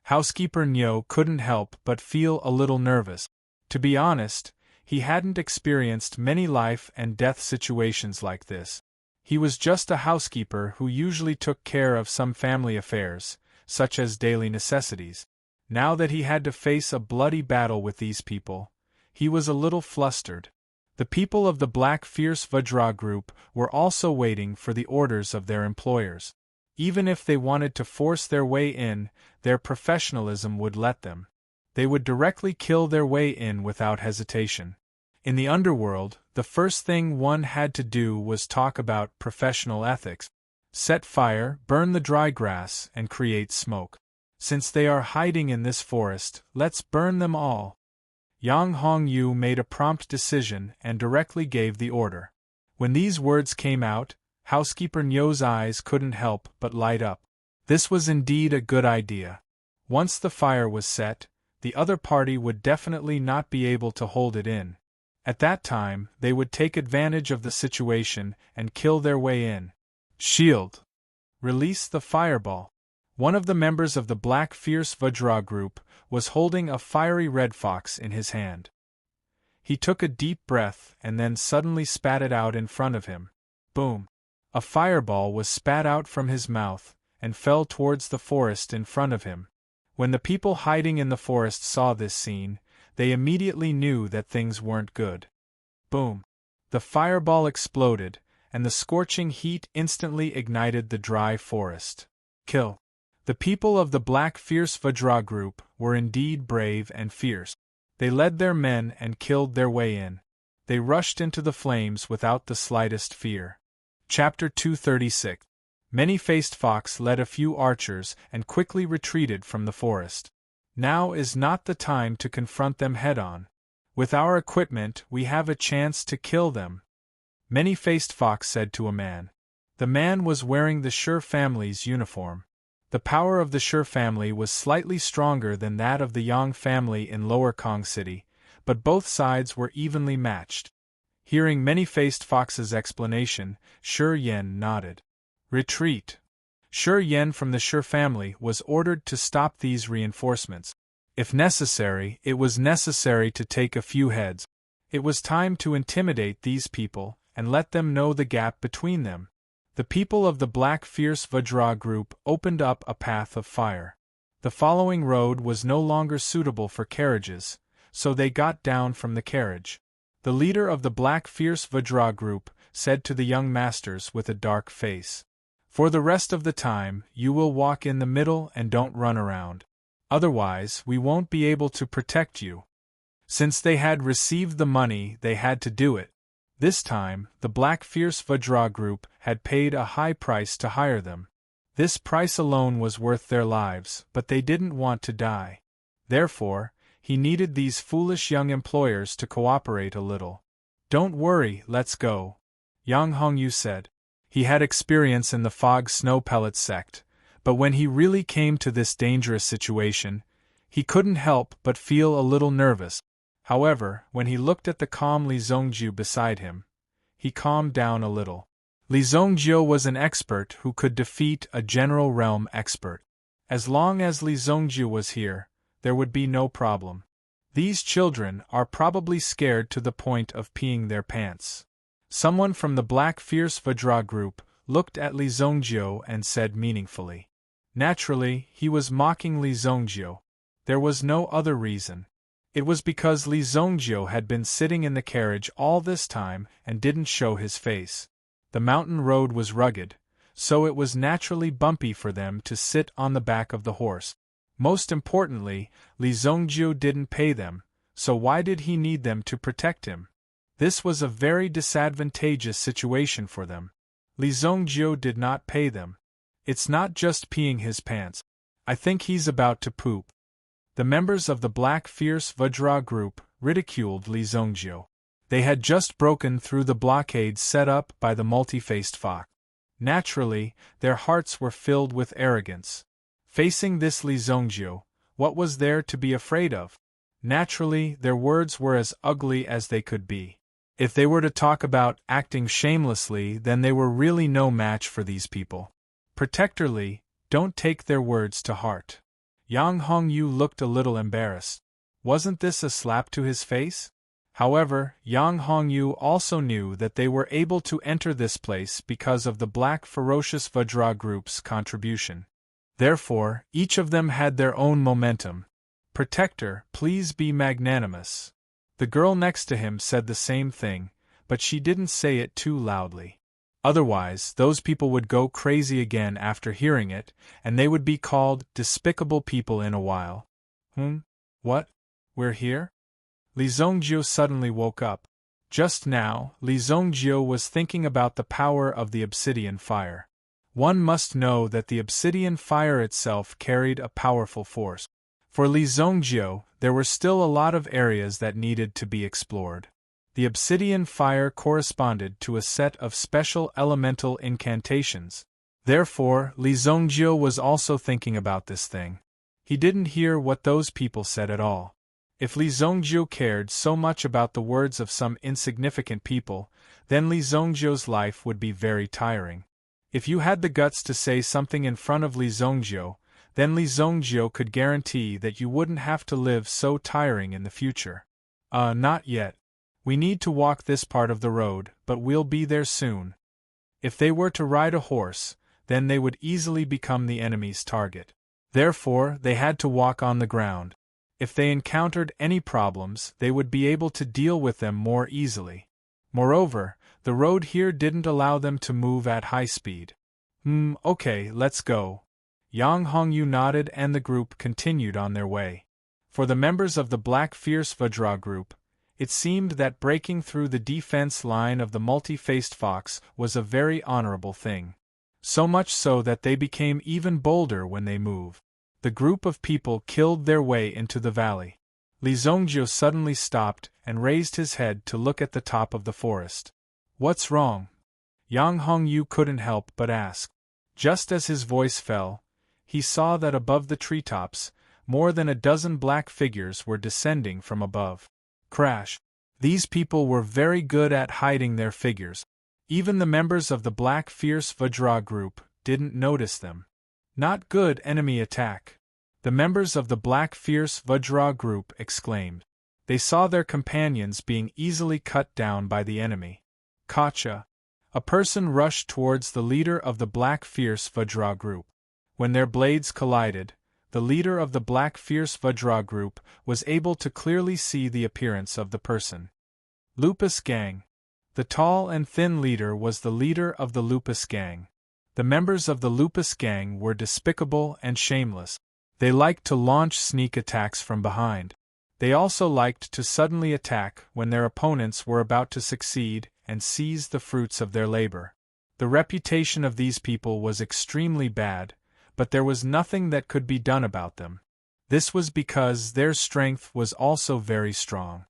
Housekeeper Nyo couldn't help but feel a little nervous. To be honest, he hadn't experienced many life and death situations like this. He was just a housekeeper who usually took care of some family affairs, such as daily necessities. Now that he had to face a bloody battle with these people, he was a little flustered. The people of the Black Fierce Vajra group were also waiting for the orders of their employers. Even if they wanted to force their way in, their professionalism would let them. They would directly kill their way in without hesitation. In the underworld, the first thing one had to do was talk about professional ethics. Set fire, burn the dry grass, and create smoke. Since they are hiding in this forest, let's burn them all. Yang Hongyu made a prompt decision and directly gave the order. When these words came out, Housekeeper Nyo's eyes couldn't help but light up. This was indeed a good idea. Once the fire was set, the other party would definitely not be able to hold it in. At that time, they would take advantage of the situation and kill their way in. Shield! Release the fireball. One of the members of the Black Fierce Vajra group was holding a fiery red fox in his hand. He took a deep breath and then suddenly spat it out in front of him. Boom! A fireball was spat out from his mouth and fell towards the forest in front of him. When the people hiding in the forest saw this scene, they immediately knew that things weren't good. Boom! The fireball exploded, and the scorching heat instantly ignited the dry forest. Kill! The people of the Black Fierce Vajra group were indeed brave and fierce. They led their men and killed their way in. They rushed into the flames without the slightest fear. Chapter 236. Many-Faced Fox led a few archers and quickly retreated from the forest. Now is not the time to confront them head-on. With our equipment, we have a chance to kill them, Many-Faced Fox said to a man. The man was wearing the Sure family's uniform. The power of the Sure family was slightly stronger than that of the Yang family in Lower Kong City, but both sides were evenly matched. Hearing Many-Faced Fox's explanation, Sure Yen nodded. Retreat. Sure Yen from the Sure family was ordered to stop these reinforcements. If necessary, it was necessary to take a few heads. It was time to intimidate these people and let them know the gap between them. The people of the Black Fierce Vajra group opened up a path of fire. The following road was no longer suitable for carriages, so they got down from the carriage. The leader of the Black Fierce Vajra group said to the young masters with a dark face, "For the rest of the time, you will walk in the middle and don't run around. Otherwise, we won't be able to protect you." Since they had received the money, they had to do it. This time, the Black Fierce Vajra group had paid a high price to hire them. This price alone was worth their lives, but they didn't want to die. Therefore, he needed these foolish young employers to cooperate a little. "Don't worry, let's go," Yang Hongyu said. He had experience in the Fog Snow Pellet sect, but when he really came to this dangerous situation, he couldn't help but feel a little nervous. However, when he looked at the calm Li Zongjiu beside him, he calmed down a little. Li Zongjiu was an expert who could defeat a general realm expert. As long as Li Zongjiu was here, there would be no problem. These children are probably scared to the point of peeing their pants. Someone from the Black Fierce Vajra group looked at Li Zongjiu and said meaningfully. Naturally, he was mocking Li Zongjiu. There was no other reason. It was because Li Zongjiu had been sitting in the carriage all this time and didn't show his face. The mountain road was rugged, so it was naturally bumpy for them to sit on the back of the horse. Most importantly, Li Zongjiu didn't pay them, so why did he need them to protect him? This was a very disadvantageous situation for them. Li Zongjiu did not pay them. It's not just peeing his pants. I think he's about to poop. The members of the Black Fierce Vajra group ridiculed Li Zongjiu. They had just broken through the blockade set up by the multi-faced fox. Naturally, their hearts were filled with arrogance. Facing this Li Zongjiu, what was there to be afraid of? Naturally, their words were as ugly as they could be. If they were to talk about acting shamelessly, then they were really no match for these people. Protector Li, don't take their words to heart. Yang Hongyu looked a little embarrassed. Wasn't this a slap to his face? However, Yang Hongyu also knew that they were able to enter this place because of the Black Ferocious Vajra group's contribution. Therefore, each of them had their own momentum. "Protector, please be magnanimous." The girl next to him said the same thing, but she didn't say it too loudly. Otherwise, those people would go crazy again after hearing it, and they would be called despicable people in a while. What? We're here? Li Zongjiu suddenly woke up. Just now, Li Zongjiu was thinking about the power of the obsidian fire. One must know that the obsidian fire itself carried a powerful force. For Li Zongjiu, there were still a lot of areas that needed to be explored. The obsidian fire corresponded to a set of special elemental incantations. Therefore, Li Zongjiu was also thinking about this thing. He didn't hear what those people said at all. If Li Zongjiu cared so much about the words of some insignificant people, then Li Zongjiu's life would be very tiring. If you had the guts to say something in front of Li Zongjiu, then Li Zongjiu could guarantee that you wouldn't have to live so tiring in the future. Not yet. We need to walk this part of the road, but we'll be there soon. If they were to ride a horse, then they would easily become the enemy's target. Therefore, they had to walk on the ground. If they encountered any problems, they would be able to deal with them more easily. Moreover, the road here didn't allow them to move at high speed. Okay, let's go. Yang Hongyu nodded and the group continued on their way. For the members of the Black Fierce Vajra group, it seemed that breaking through the defense line of the multi-faced fox was a very honorable thing. So much so that they became even bolder when they moved. The group of people killed their way into the valley. Li Zhongjiu suddenly stopped and raised his head to look at the top of the forest. What's wrong? Yang Hongyu couldn't help but ask. Just as his voice fell, he saw that above the treetops, more than a dozen black figures were descending from above. Crash! These people were very good at hiding their figures. Even the members of the Black Fierce Vajra group didn't notice them. Not good enemy attack. The members of the Black Fierce Vajra group exclaimed. They saw their companions being easily cut down by the enemy. Gotcha! A person rushed towards the leader of the Black Fierce Vajra group. When their blades collided, the leader of the Black Fierce Vajra group was able to clearly see the appearance of the person. Lupus Gang. The tall and thin leader was the leader of the Lupus Gang. The members of the Lupus Gang were despicable and shameless. They liked to launch sneak attacks from behind. They also liked to suddenly attack when their opponents were about to succeed and seize the fruits of their labor. The reputation of these people was extremely bad, but there was nothing that could be done about them. This was because their strength was also very strong.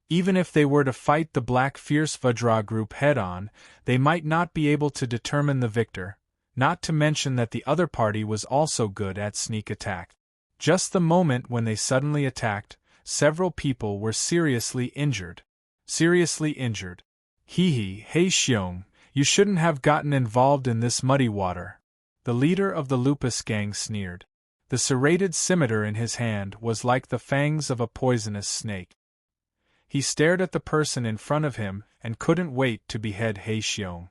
Even if they were to fight the Black Fierce Vajra group head-on, they might not be able to determine the victor, not to mention that the other party was also good at sneak attack. Just the moment when they suddenly attacked, several people were seriously injured. Seriously injured. Hee hey Xiong, you shouldn't have gotten involved in this muddy water. The leader of the Lupus Gang sneered. The serrated scimitar in his hand was like the fangs of a poisonous snake. He stared at the person in front of him and couldn't wait to behead He Xiong.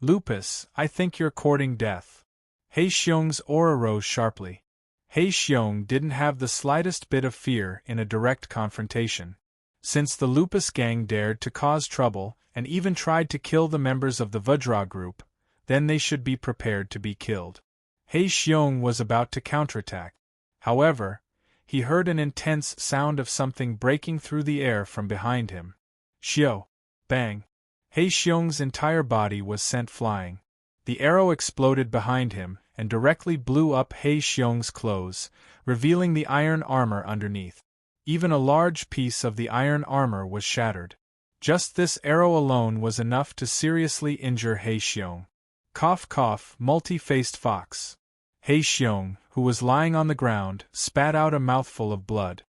Lupus, I think you're courting death. He Xiong's aura rose sharply. He Xiong didn't have the slightest bit of fear in a direct confrontation. Since the Lupus Gang dared to cause trouble and even tried to kill the members of the Vajra group, then they should be prepared to be killed. He Xiong was about to counterattack. However, he heard an intense sound of something breaking through the air from behind him. Xiao! Bang! He Xiong's entire body was sent flying. The arrow exploded behind him and directly blew up He Xiong's clothes, revealing the iron armor underneath. Even a large piece of the iron armor was shattered. Just this arrow alone was enough to seriously injure He Xiong. Cough cough, multi-faced fox. He Xiong, who was lying on the ground, spat out a mouthful of blood.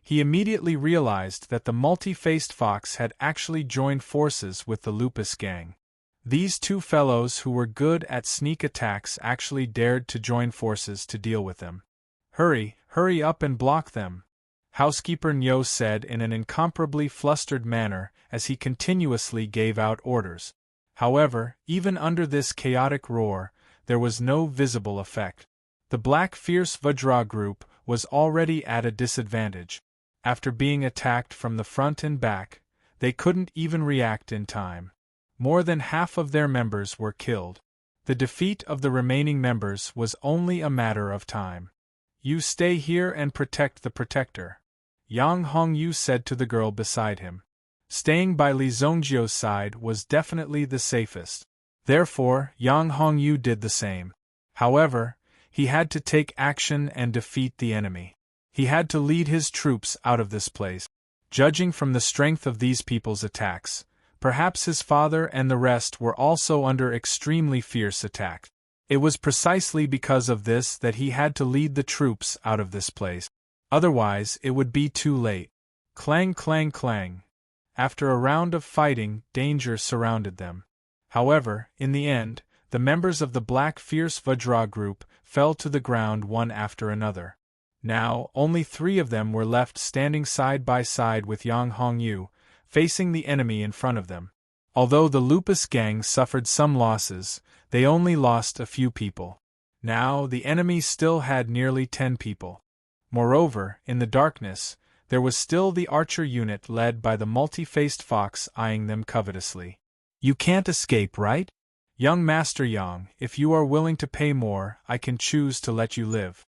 He immediately realized that the multi-faced fox had actually joined forces with the Lupus Gang. These two fellows who were good at sneak attacks actually dared to join forces to deal with them. Hurry up and block them, Housekeeper Nyo said in an incomparably flustered manner as he continuously gave out orders. However, even under this chaotic roar, there was no visible effect. The Black Fierce Vajra group was already at a disadvantage. After being attacked from the front and back, they couldn't even react in time. More than half of their members were killed. The defeat of the remaining members was only a matter of time. You stay here and protect the protector, Yang Hongyu said to the girl beside him. Staying by Li Zhongjiu's side was definitely the safest. Therefore, Yang Hongyu did the same. However, he had to take action and defeat the enemy. He had to lead his troops out of this place. Judging from the strength of these people's attacks, perhaps his father and the rest were also under extremely fierce attack. It was precisely because of this that he had to lead the troops out of this place. Otherwise, it would be too late. Clang clang clang. After a round of fighting, danger surrounded them. However, in the end, the members of the Black Fierce Vajra group fell to the ground one after another. Now, only 3 of them were left standing side by side with Yang Hongyu, facing the enemy in front of them. Although the Lupus Gang suffered some losses, they only lost a few people. Now, the enemy still had nearly 10 people. Moreover, in the darkness, there was still the archer unit led by the multi-faced fox eyeing them covetously. You can't escape, right? Young Master Yang, if you are willing to pay more, I can choose to let you live.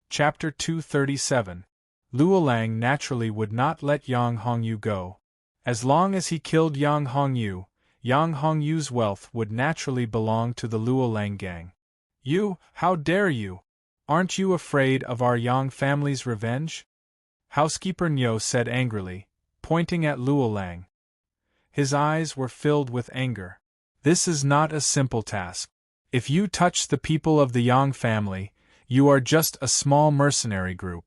Chapter 237. Luo Lang naturally would not let Yang Hongyu go. As long as he killed Yang Hongyu's wealth would naturally belong to the Luo Lang gang. You, how dare you? Aren't you afraid of our Yang family's revenge? Housekeeper Nyo said angrily, pointing at Luo Lang. His eyes were filled with anger. This is not a simple task. If you touch the people of the Yang family, you are just a small mercenary group.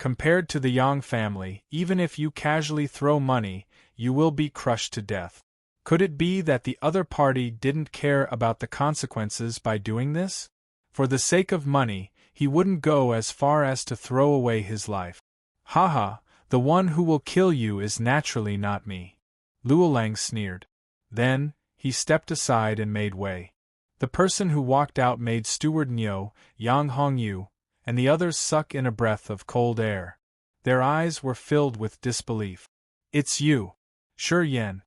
Compared to the Yang family, even if you casually throw money, you will be crushed to death. Could it be that the other party didn't care about the consequences by doing this? For the sake of money, he wouldn't go as far as to throw away his life. Haha, the one who will kill you is naturally not me. Luo Lang sneered. Then, he stepped aside and made way. The person who walked out made Steward Nyo, Yang Hongyu, and the others suck in a breath of cold air. Their eyes were filled with disbelief. It's you. Shi Yan.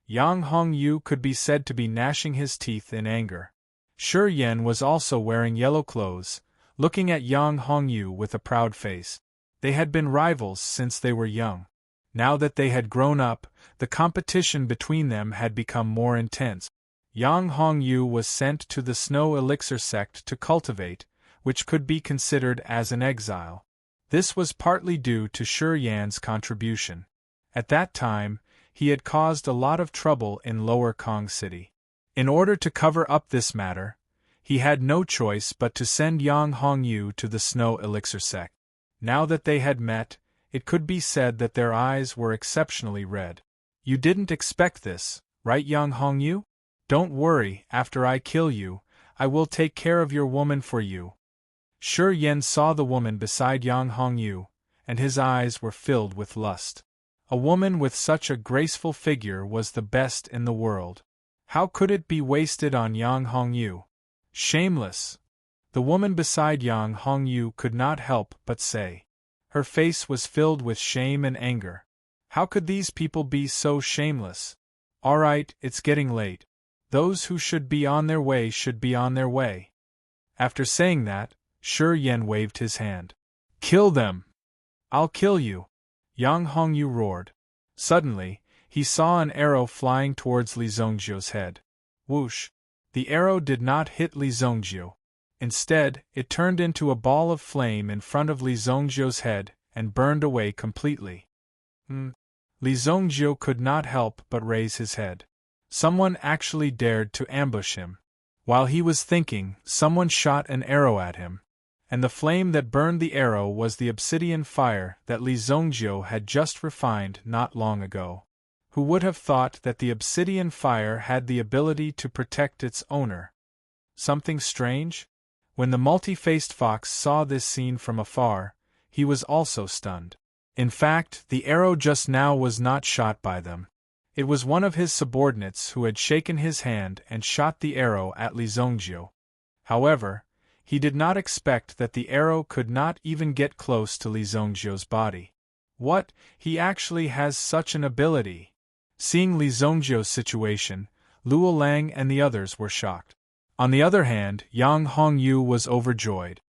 Yang Hongyu could be said to be gnashing his teeth in anger. Shi Yan was also wearing yellow clothes, looking at Yang Hongyu with a proud face. They had been rivals since they were young. Now that they had grown up, the competition between them had become more intense. Yang Hongyu was sent to the Snow Elixir sect to cultivate, which could be considered as an exile. This was partly due to Shi Yan's contribution. At that time, he had caused a lot of trouble in Lower Kong City. In order to cover up this matter, he had no choice but to send Yang Hongyu to the Snow Elixir sect. Now that they had met, it could be said that their eyes were exceptionally red. You didn't expect this, right, Yang Hongyu? Don't worry, after I kill you, I will take care of your woman for you. Shi Yan saw the woman beside Yang Hongyu, and his eyes were filled with lust. A woman with such a graceful figure was the best in the world. How could it be wasted on Yang Hongyu? Shameless! The woman beside Yang Hongyu could not help but say. Her face was filled with shame and anger. How could these people be so shameless? All right, it's getting late. Those who should be on their way should be on their way. After saying that, Shi Yan waved his hand. Kill them! I'll kill you! Yang Hongyu roared. Suddenly, he saw an arrow flying towards Li Zhongzhou's head. Whoosh! The arrow did not hit Li Zhongzhou. Instead, it turned into a ball of flame in front of Li Zhongzhou's head and burned away completely. Li Zhongzhou could not help but raise his head. Someone actually dared to ambush him. While he was thinking, someone shot an arrow at him. And the flame that burned the arrow was the obsidian fire that Li Zhongzhou had just refined not long ago. Who would have thought that the obsidian fire had the ability to protect its owner? Something strange? When the multi-faced fox saw this scene from afar, he was also stunned. In fact, the arrow just now was not shot by them. It was one of his subordinates who had shaken his hand and shot the arrow at Li Zhongzhou. However, he did not expect that the arrow could not even get close to Li Zhongzhou's body. What? He actually has such an ability? Seeing Li Zhongzhou's situation, Luo Lang and the others were shocked. On the other hand, Yang Hongyu was overjoyed.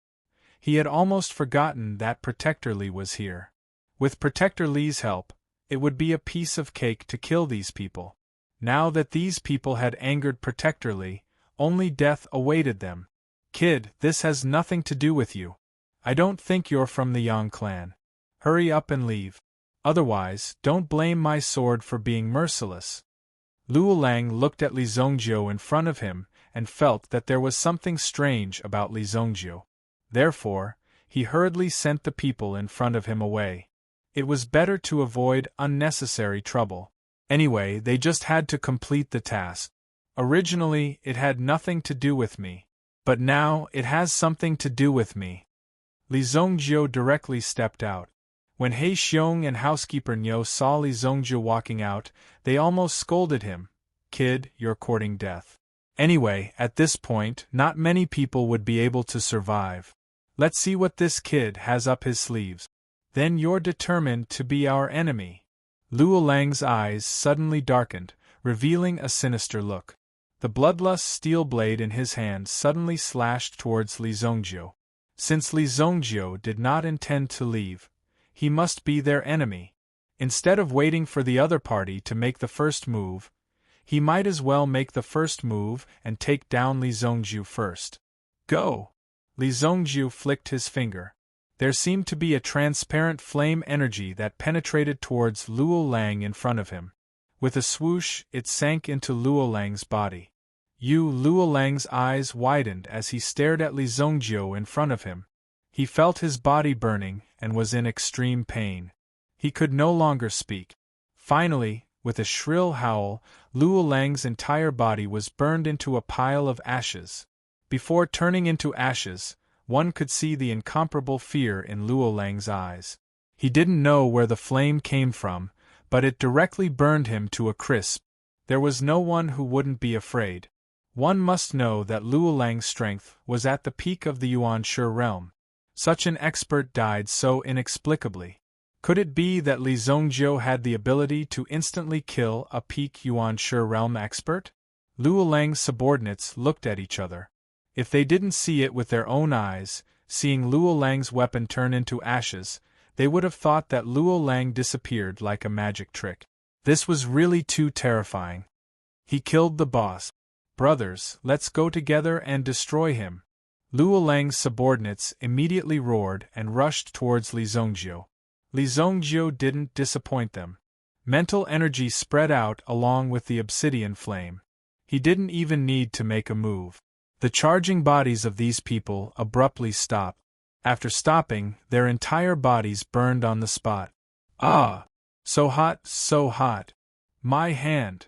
He had almost forgotten that Protector Li was here. With Protector Li's help, it would be a piece of cake to kill these people. Now that these people had angered Protector Li, only death awaited them. Kid, this has nothing to do with you. I don't think you're from the Yang clan. Hurry up and leave. Otherwise, don't blame my sword for being merciless. Luo Lang looked at Li Zhongzhou in front of him and felt that there was something strange about Li Zhongzhou. Therefore, he hurriedly sent the people in front of him away. It was better to avoid unnecessary trouble. Anyway, they just had to complete the task. Originally, it had nothing to do with me. But now, it has something to do with me. Li Zhongzhou directly stepped out. When He Xiong and housekeeper Nyo saw Li Zhongzhou walking out, they almost scolded him. Kid, you're courting death. Anyway, at this point, not many people would be able to survive. Let's see what this kid has up his sleeves. Then you're determined to be our enemy. Luo Lang's eyes suddenly darkened, revealing a sinister look. The bloodlust steel blade in his hand suddenly slashed towards Li Zhongjiu. Since Li Zhongjiu did not intend to leave, he must be their enemy. Instead of waiting for the other party to make the first move, he might as well make the first move and take down Li Zhongjiu first. Go! Li Zhongjiu flicked his finger. There seemed to be a transparent flame energy that penetrated towards Luo Lang in front of him. With a swoosh, it sank into Luo Lang's body. Luo Lang's eyes widened as he stared at Li Zhongjiu in front of him. He felt his body burning and was in extreme pain. He could no longer speak. Finally, with a shrill howl, Luo Lang's entire body was burned into a pile of ashes. Before turning into ashes, one could see the incomparable fear in Luo Lang's eyes. He didn't know where the flame came from, but it directly burned him to a crisp. There was no one who wouldn't be afraid. One must know that Luo Lang's strength was at the peak of the Yuan-Shi realm. Such an expert died so inexplicably. Could it be that Li Zhongjiu had the ability to instantly kill a peak Yuan-Shi realm expert? Luo Lang's subordinates looked at each other. If they didn't see it with their own eyes, seeing Luo Lang's weapon turn into ashes, they would have thought that Luo Lang disappeared like a magic trick. This was really too terrifying. He killed the boss. Brothers, let's go together and destroy him. Luo Lang's subordinates immediately roared and rushed towards Li Zhongjiu. Li Zhongjiu didn't disappoint them. Mental energy spread out along with the obsidian flame. He didn't even need to make a move. The charging bodies of these people abruptly stopped. After stopping, their entire bodies burned on the spot. Ah! So hot, so hot. My hand!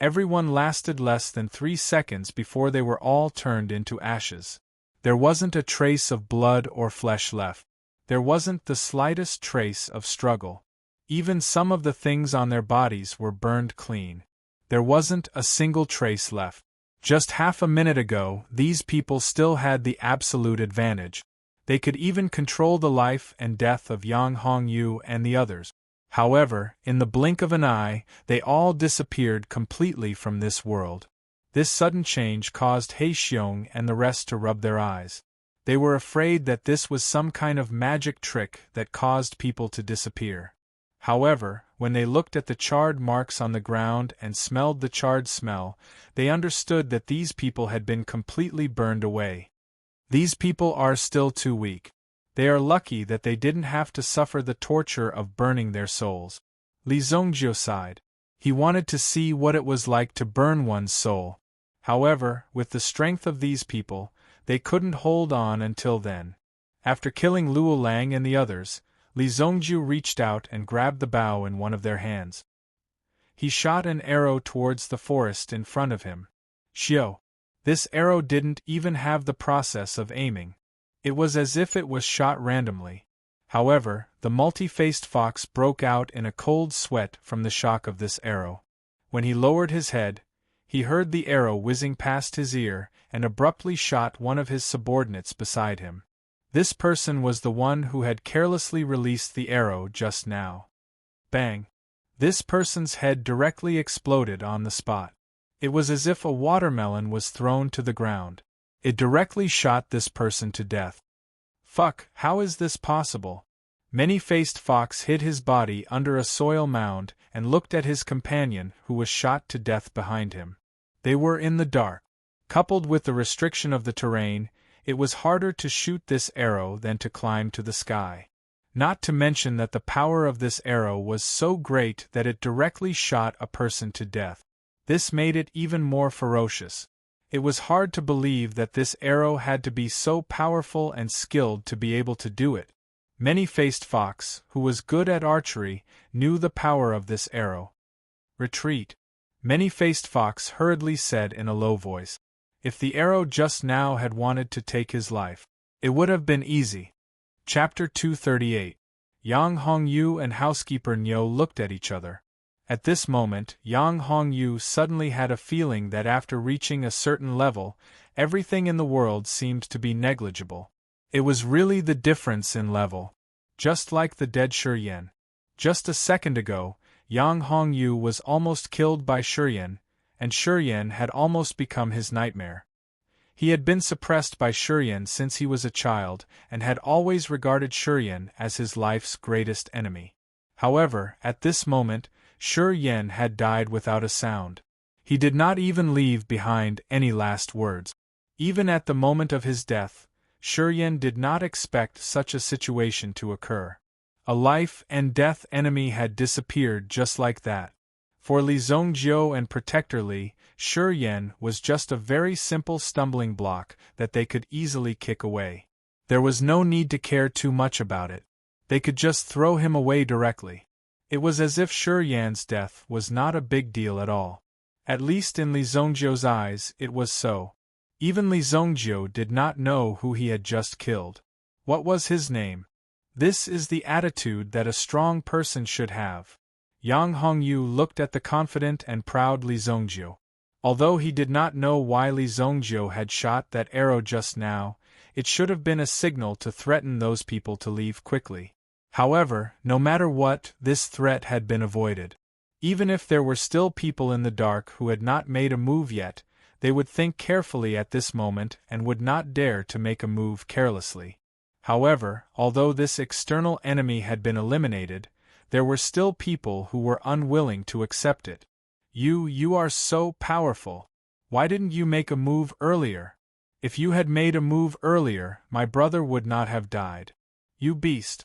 Everyone lasted less than 3 seconds before they were all turned into ashes. There wasn't a trace of blood or flesh left. There wasn't the slightest trace of struggle. Even some of the things on their bodies were burned clean. There wasn't a single trace left. Just half a minute ago, these people still had the absolute advantage. They could even control the life and death of Yang Hongyu and the others. However, in the blink of an eye, they all disappeared completely from this world. This sudden change caused He Xiong and the rest to rub their eyes. They were afraid that this was some kind of magic trick that caused people to disappear. However, when they looked at the charred marks on the ground and smelled the charred smell, they understood that these people had been completely burned away. These people are still too weak. They are lucky that they didn't have to suffer the torture of burning their souls. Li Zhongjiu sighed. He wanted to see what it was like to burn one's soul. However, with the strength of these people, they couldn't hold on until then. After killing Luo Lang and the others, Li Zhongjiu reached out and grabbed the bow in one of their hands. He shot an arrow towards the forest in front of him. Xiao! This arrow didn't even have the process of aiming. It was as if it was shot randomly. However, the multi-faced fox broke out in a cold sweat from the shock of this arrow. When he lowered his head, he heard the arrow whizzing past his ear and abruptly shot one of his subordinates beside him. This person was the one who had carelessly released the arrow just now. Bang! This person's head directly exploded on the spot. It was as if a watermelon was thrown to the ground. It directly shot this person to death. Fuck, how is this possible? Many-faced fox hid his body under a soil mound and looked at his companion who was shot to death behind him. They were in the dark. Coupled with the restriction of the terrain, it was harder to shoot this arrow than to climb to the sky. Not to mention that the power of this arrow was so great that it directly shot a person to death. This made it even more ferocious. It was hard to believe that this arrow had to be so powerful and skilled to be able to do it. Many-faced fox, who was good at archery, knew the power of this arrow. Retreat. Many-faced fox hurriedly said in a low voice. If the arrow just now had wanted to take his life, it would have been easy. Chapter 238. Yang Hongyu and housekeeper Niu looked at each other. At this moment, Yang Hongyu suddenly had a feeling that after reaching a certain level, everything in the world seemed to be negligible. It was really the difference in level. Just like the dead Shuryen. Just a second ago, Yang Hongyu was almost killed by Shuryen, and Shuryen had almost become his nightmare. He had been suppressed by Shuryen since he was a child, and had always regarded Shuryen as his life's greatest enemy. However, at this moment, Shuryen had died without a sound. He did not even leave behind any last words. Even at the moment of his death, Shuryen did not expect such a situation to occur. A life-and-death enemy had disappeared just like that. For Li Zongjiu and Protector Li, Shuryen was just a very simple stumbling block that they could easily kick away. There was no need to care too much about it. They could just throw him away directly. It was as if Shuryen's death was not a big deal at all. At least in Li Zongjiu's eyes, it was so. Even Li Zongjiu did not know who he had just killed. What was his name? This is the attitude that a strong person should have. Yang Hongyu looked at the confident and proud Li Zongjiu. Although he did not know why Li Zongjiu had shot that arrow just now, it should have been a signal to threaten those people to leave quickly. However, no matter what, this threat had been avoided. Even if there were still people in the dark who had not made a move yet, they would think carefully at this moment and would not dare to make a move carelessly. However, although this external enemy had been eliminated, there were still people who were unwilling to accept it. You are so powerful. Why didn't you make a move earlier? If you had made a move earlier, my brother would not have died. You beast.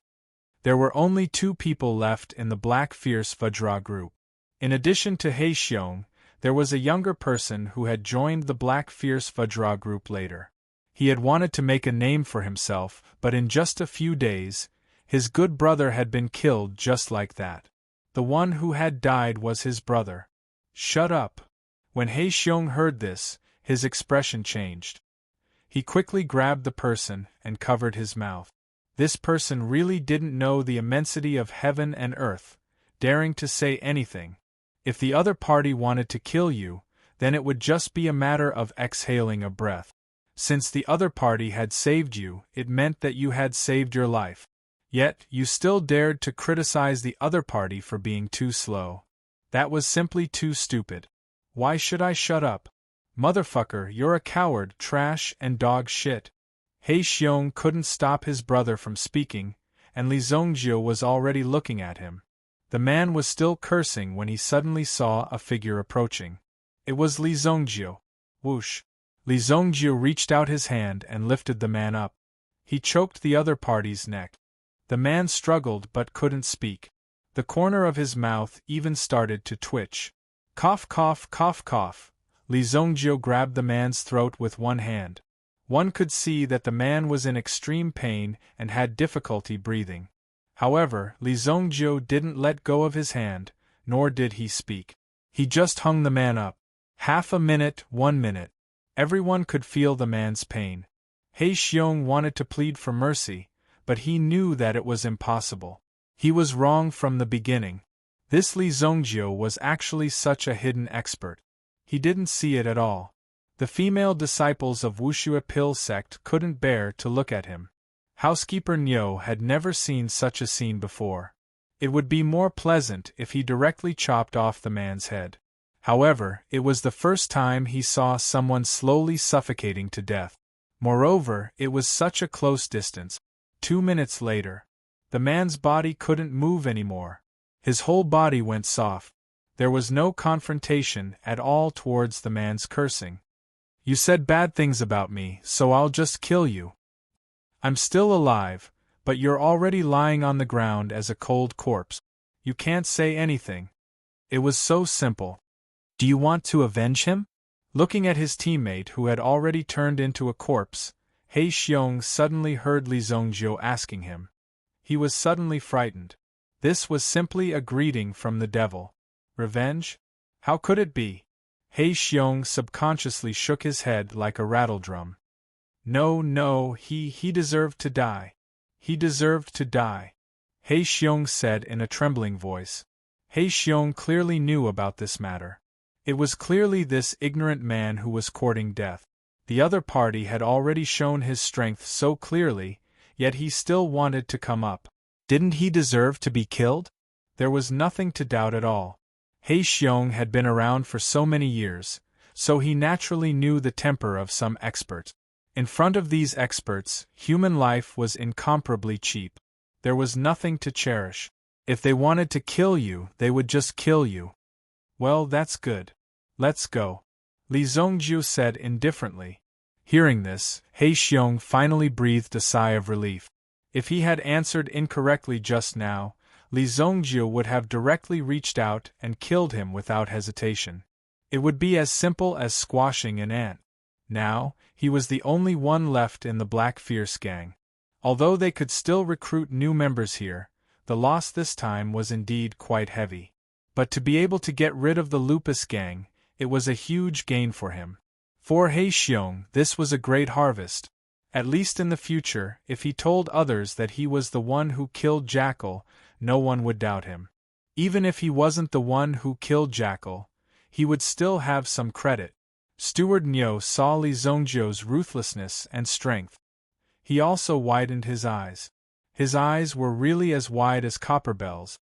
There were only 2 people left in the Black Fierce Vajra group. In addition to He Xiong, there was a younger person who had joined the Black Fierce Vajra group later. He had wanted to make a name for himself, but in just a few days, his good brother had been killed just like that. The one who had died was his brother. Shut up. When He Xiong heard this, his expression changed. He quickly grabbed the person and covered his mouth. This person really didn't know the immensity of heaven and earth, daring to say anything. If the other party wanted to kill you, then it would just be a matter of exhaling a breath. Since the other party had saved you, it meant that you had saved your life. Yet, you still dared to criticize the other party for being too slow. That was simply too stupid. Why should I shut up? Motherfucker, you're a coward, trash, and dog shit. He Xiong couldn't stop his brother from speaking, and Li Zongjiu was already looking at him. The man was still cursing when he suddenly saw a figure approaching. It was Li Zongjiu. Whoosh! Li Zongjiu reached out his hand and lifted the man up. He choked the other party's neck. The man struggled but couldn't speak. The corner of his mouth even started to twitch. Cough, cough, cough, cough. Li Zongjiu grabbed the man's throat with one hand. One could see that the man was in extreme pain and had difficulty breathing. However, Li Zongjiu didn't let go of his hand, nor did he speak. He just hung the man up. Half a minute, 1 minute. Everyone could feel the man's pain. He Xiong wanted to plead for mercy, but he knew that it was impossible. He was wrong from the beginning. This Li Zongjiu was actually such a hidden expert. He didn't see it at all. The female disciples of Wuxue Pill sect couldn't bear to look at him. Housekeeper Niu had never seen such a scene before. It would be more pleasant if he directly chopped off the man's head. However, it was the first time he saw someone slowly suffocating to death. Moreover, it was such a close distance. 2 minutes later, the man's body couldn't move anymore. His whole body went soft. There was no confrontation at all towards the man's cursing. You said bad things about me, so I'll just kill you. I'm still alive, but you're already lying on the ground as a cold corpse. You can't say anything. It was so simple. Do you want to avenge him? Looking at his teammate who had already turned into a corpse, He Xiong suddenly heard Li Zongjiu asking him. He was suddenly frightened. This was simply a greeting from the devil. Revenge? How could it be? He Xiong subconsciously shook his head like a rattledrum. No, he deserved to die. He deserved to die. He Xiong said in a trembling voice. He Xiong clearly knew about this matter. It was clearly this ignorant man who was courting death. The other party had already shown his strength so clearly yet he still wanted to come up. Didn't he deserve to be killed? There was nothing to doubt at all. He Xiong had been around for so many years, so he naturally knew the temper of some expert. In front of these experts, human life was incomparably cheap. There was nothing to cherish. If they wanted to kill you, they would just kill you. Well, that's good. Let's go, Li Zongjiu said indifferently. Hearing this, He Xiong finally breathed a sigh of relief. If he had answered incorrectly just now, Li Zongjiu would have directly reached out and killed him without hesitation. It would be as simple as squashing an ant. Now, he was the only one left in the Black Fierce gang. Although they could still recruit new members here, the loss this time was indeed quite heavy. But to be able to get rid of the Lupus gang, it was a huge gain for him. For He Xiong, this was a great harvest. At least in the future, if he told others that he was the one who killed Jackal, no one would doubt him. Even if he wasn't the one who killed Jackal, he would still have some credit. Steward Niu saw Li Zongjiu's ruthlessness and strength. He also widened his eyes. His eyes were really as wide as copper bells.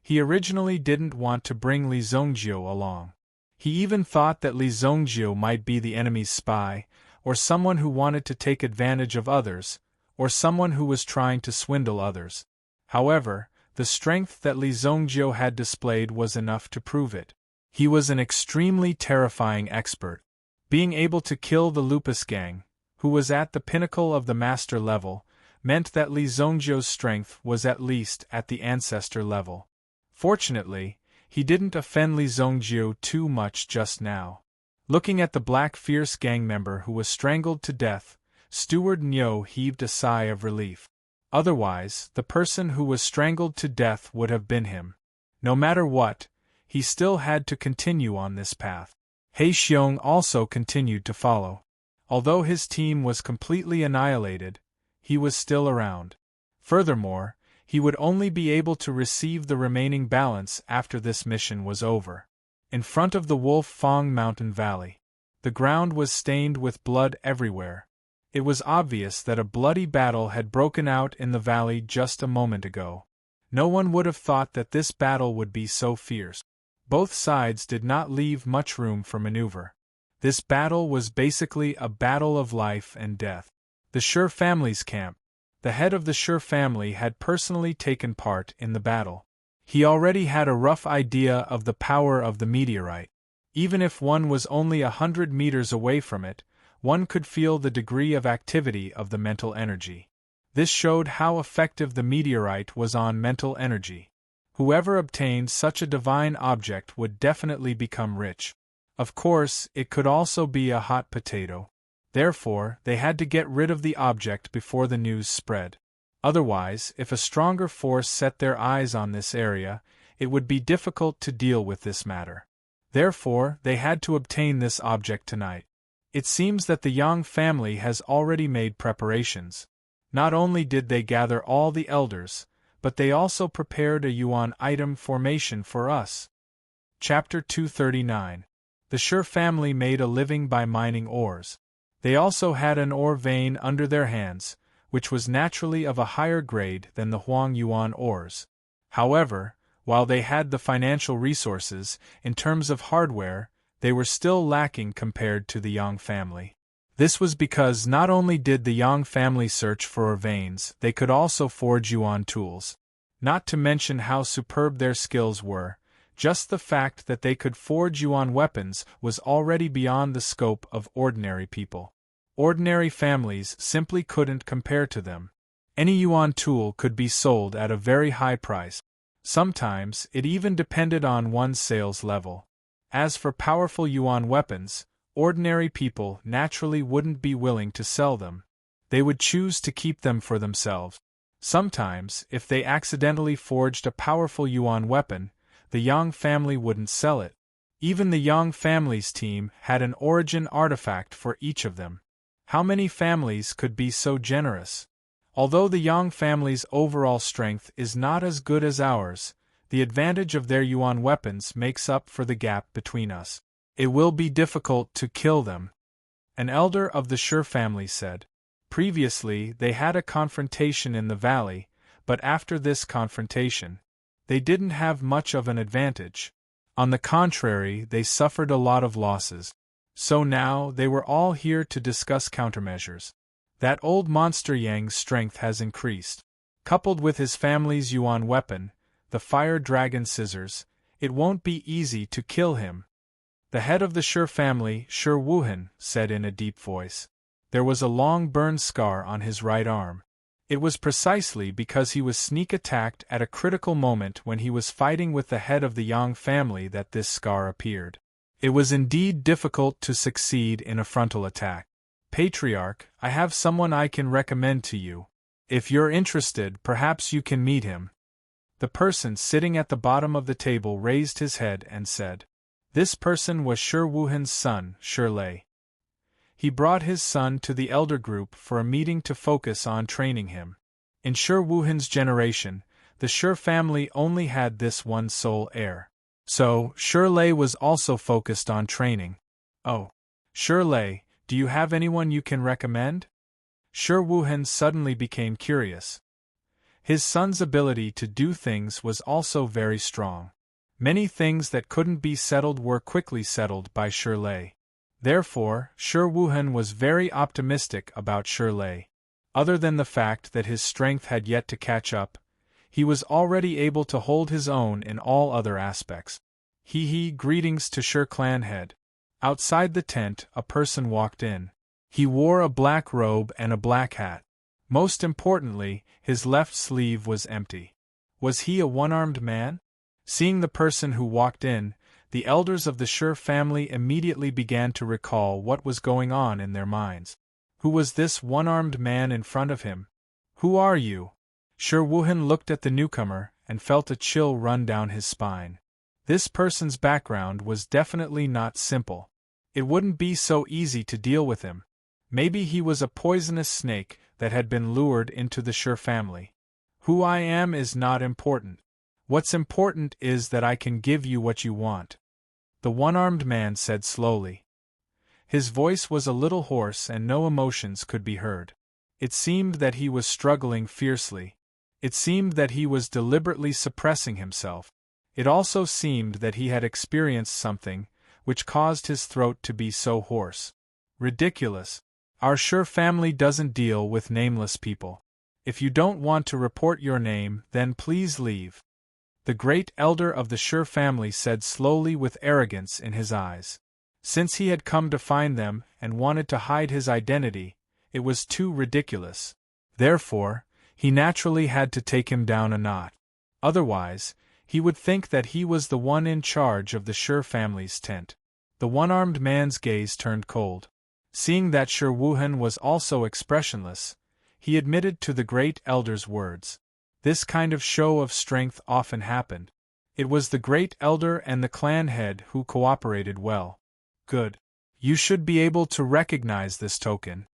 He originally didn't want to bring Li Zongjiu along. He even thought that Li Zongjiu might be the enemy's spy, or someone who wanted to take advantage of others, or someone who was trying to swindle others. However, the strength that Li Zongjiu had displayed was enough to prove it. He was an extremely terrifying expert. Being able to kill the Lupus gang, who was at the pinnacle of the master level, meant that Li Zongjiu's strength was at least at the ancestor level. Fortunately, he didn't offend Li Zongjiu too much just now. Looking at the Black Fierce gang member who was strangled to death, Steward Niu heaved a sigh of relief. Otherwise, the person who was strangled to death would have been him. No matter what, he still had to continue on this path. He Xiong also continued to follow. Although his team was completely annihilated, he was still around. Furthermore, he would only be able to receive the remaining balance after this mission was over. In front of the Wolf Fong Mountain Valley, the ground was stained with blood everywhere. It was obvious that a bloody battle had broken out in the valley just a moment ago. No one would have thought that this battle would be so fierce. Both sides did not leave much room for maneuver. This battle was basically a battle of life and death. The Shi family's camp. The head of the Shi family had personally taken part in the battle. He already had a rough idea of the power of the meteorite. Even if one was only 100 meters away from it, one could feel the degree of activity of the mental energy. This showed how effective the meteorite was on mental energy. Whoever obtained such a divine object would definitely become rich. Of course, it could also be a hot potato. Therefore, they had to get rid of the object before the news spread. Otherwise, if a stronger force set their eyes on this area, it would be difficult to deal with this matter. Therefore, they had to obtain this object tonight. It seems that the Yang family has already made preparations. Not only did they gather all the elders, but they also prepared a yuan item formation for us. Chapter 239. The Shi family made a living by mining ores. They also had an ore vein under their hands, which was naturally of a higher grade than the Huang Yuan ores. However, while they had the financial resources, in terms of hardware, they were still lacking compared to the Yang family. This was because not only did the Yang family search for ore veins, they could also forge yuan tools. Not to mention how superb their skills were, just the fact that they could forge yuan weapons was already beyond the scope of ordinary people. Ordinary families simply couldn't compare to them. Any yuan tool could be sold at a very high price. Sometimes, it even depended on one's sales level. As for powerful yuan weapons, ordinary people naturally wouldn't be willing to sell them. They would choose to keep them for themselves. Sometimes, if they accidentally forged a powerful yuan weapon, the Yang family wouldn't sell it. Even the Yang family's team had an origin artifact for each of them. How many families could be so generous? Although the Yang family's overall strength is not as good as ours, the advantage of their yuan weapons makes up for the gap between us. It will be difficult to kill them, an elder of the Shi family said. Previously, they had a confrontation in the valley, but after this confrontation, they didn't have much of an advantage. On the contrary, they suffered a lot of losses. So now, they were all here to discuss countermeasures. That old monster Yang's strength has increased. Coupled with his family's Yuan weapon, the Fire Dragon Scissors, it won't be easy to kill him. The head of the Shi family, Shi Wuhan, said in a deep voice. There was a long burn scar on his right arm. It was precisely because he was sneak attacked at a critical moment when he was fighting with the head of the Yang family that this scar appeared. It was indeed difficult to succeed in a frontal attack. Patriarch, I have someone I can recommend to you. If you're interested, perhaps you can meet him. The person sitting at the bottom of the table raised his head and said. This person was Shi Wuhan's son, Shi Lei. He brought his son to the elder group for a meeting to focus on training him. In Shi Wuhan's generation, the Shi family only had this one sole heir. So, Shi Lei was also focused on training. Oh. Shi Lei, do you have anyone you can recommend? Shi Wuhan suddenly became curious. His son's ability to do things was also very strong. Many things that couldn't be settled were quickly settled by Shi Lei. Therefore, Shi Wuhan was very optimistic about Shi Lei. Other than the fact that his strength had yet to catch up, he was already able to hold his own in all other aspects. Greetings to Shi clan head. Outside the tent, a person walked in. He wore a black robe and a black hat. Most importantly, his left sleeve was empty. Was he a one-armed man? Seeing the person who walked in, the elders of the Shi family immediately began to recall what was going on in their minds. Who was this one-armed man in front of him? Who are you? Shi Wuhan looked at the newcomer and felt a chill run down his spine. This person's background was definitely not simple. It wouldn't be so easy to deal with him. Maybe he was a poisonous snake that had been lured into the Shi family. Who I am is not important. What's important is that I can give you what you want. The one-armed man said slowly. His voice was a little hoarse and no emotions could be heard. It seemed that he was struggling fiercely. It seemed that he was deliberately suppressing himself. It also seemed that he had experienced something which caused his throat to be so hoarse. Ridiculous. Our Shi family doesn't deal with nameless people. If you don't want to report your name, then please leave. The great elder of the Shi family said slowly with arrogance in his eyes. Since he had come to find them and wanted to hide his identity, it was too ridiculous. Therefore, he naturally had to take him down a notch. Otherwise, he would think that he was the one in charge of the Shi family's tent. The one-armed man's gaze turned cold. Seeing that Shi Wuhan was also expressionless, he admitted to the great elder's words. This kind of show of strength often happened. It was the great elder and the clan head who cooperated well. Good. You should be able to recognize this token.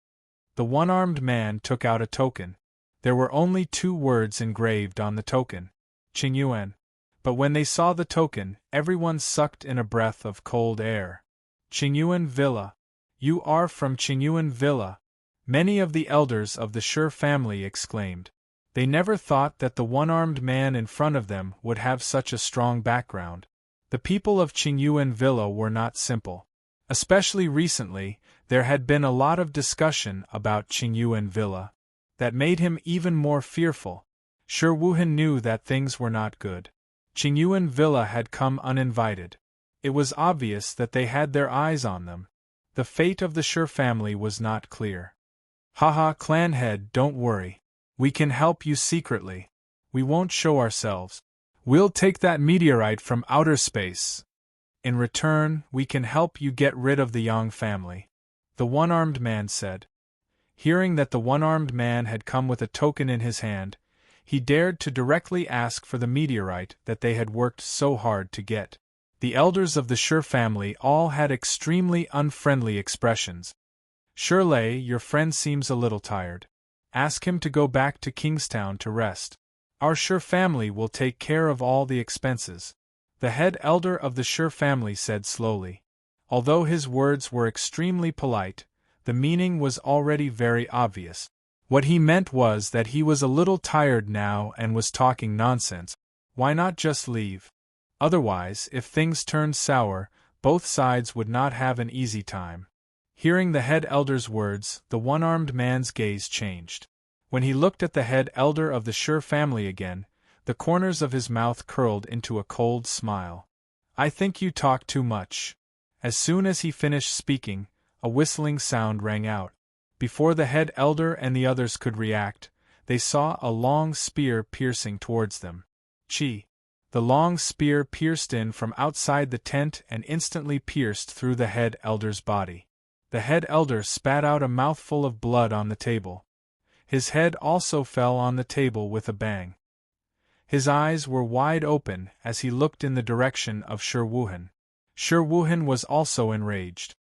The one-armed man took out a token. There were only 2 words engraved on the token. Qingyuan. But when they saw the token, everyone sucked in a breath of cold air. Qingyuan Villa. You are from Qingyuan Villa. Many of the elders of the Shi family exclaimed. They never thought that the one-armed man in front of them would have such a strong background. The people of Qingyuan Villa were not simple. Especially recently, there had been a lot of discussion about Qingyuan Villa. That made him even more fearful. Shi Wuhan knew that things were not good. Qingyuan Villa had come uninvited. It was obvious that they had their eyes on them. The fate of the Shi family was not clear. Haha, clan head, don't worry. We can help you secretly. We won't show ourselves. We'll take that meteorite from outer space. In return, we can help you get rid of the Yang family. The one-armed man said. Hearing that the one-armed man had come with a token in his hand, he dared to directly ask for the meteorite that they had worked so hard to get. The elders of the Shi family all had extremely unfriendly expressions. Shi Lei, your friend seems a little tired. Ask him to go back to Kingstown to rest. Our Shi family will take care of all the expenses. The head elder of the Shi family said slowly. Although his words were extremely polite, The meaning was already very obvious. What he meant was that he was a little tired now and was talking nonsense. Why not just leave? Otherwise, if things turned sour, both sides would not have an easy time. Hearing the head elder's words, the one-armed man's gaze changed. When he looked at the head elder of the Sure family again, the corners of his mouth curled into a cold smile. I think you talk too much. As soon as he finished speaking, a whistling sound rang out. Before the head elder and the others could react, they saw a long spear piercing towards them. Chi! The long spear pierced in from outside the tent and instantly pierced through the head elder's body. The head elder spat out a mouthful of blood on the table. His head also fell on the table with a bang. His eyes were wide open as he looked in the direction of Sure Wuhan. Sure Wuhan was also enraged.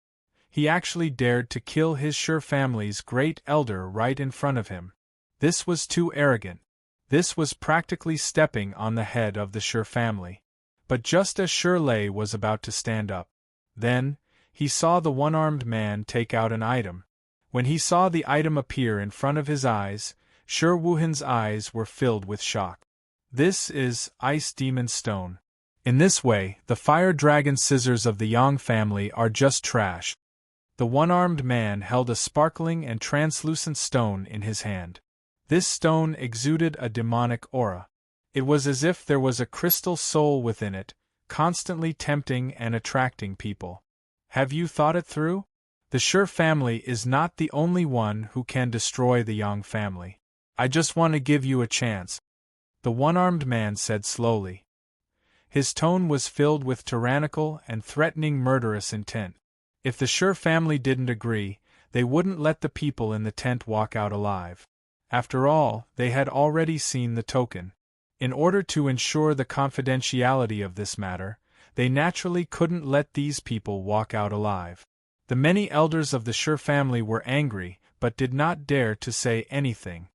He actually dared to kill his Sure family's great elder right in front of him. This was too arrogant. This was practically stepping on the head of the Sure family. But just as Sure Lei was about to stand up, then, he saw the one-armed man take out an item. When he saw the item appear in front of his eyes, Sure Wuhan's eyes were filled with shock. This is Ice Demon Stone. In this way, the fire dragon scissors of the Yang family are just trash. The one-armed man held a sparkling and translucent stone in his hand. This stone exuded a demonic aura. It was as if there was a crystal soul within it, constantly tempting and attracting people. Have you thought it through? The Sure family is not the only one who can destroy the Yang family. I just want to give you a chance. The one-armed man said slowly. His tone was filled with tyrannical and threatening murderous intent. If the Sure family didn't agree, they wouldn't let the people in the tent walk out alive. After all, they had already seen the token. In order to ensure the confidentiality of this matter, they naturally couldn't let these people walk out alive. The many elders of the Sure family were angry, but did not dare to say anything.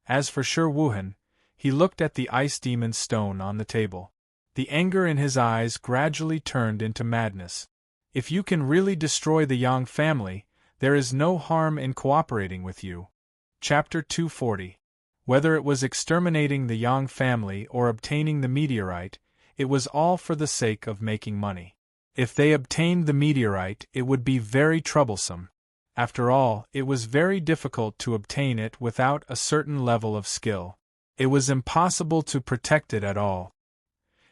As for Sure Wuhan, he looked at the ice demon stone on the table. The anger in his eyes gradually turned into madness. If you can really destroy the Yang family, there is no harm in cooperating with you. Chapter 240. Whether it was exterminating the Yang family or obtaining the meteorite, it was all for the sake of making money. If they obtained the meteorite, it would be very troublesome. After all, it was very difficult to obtain it without a certain level of skill. It was impossible to protect it at all.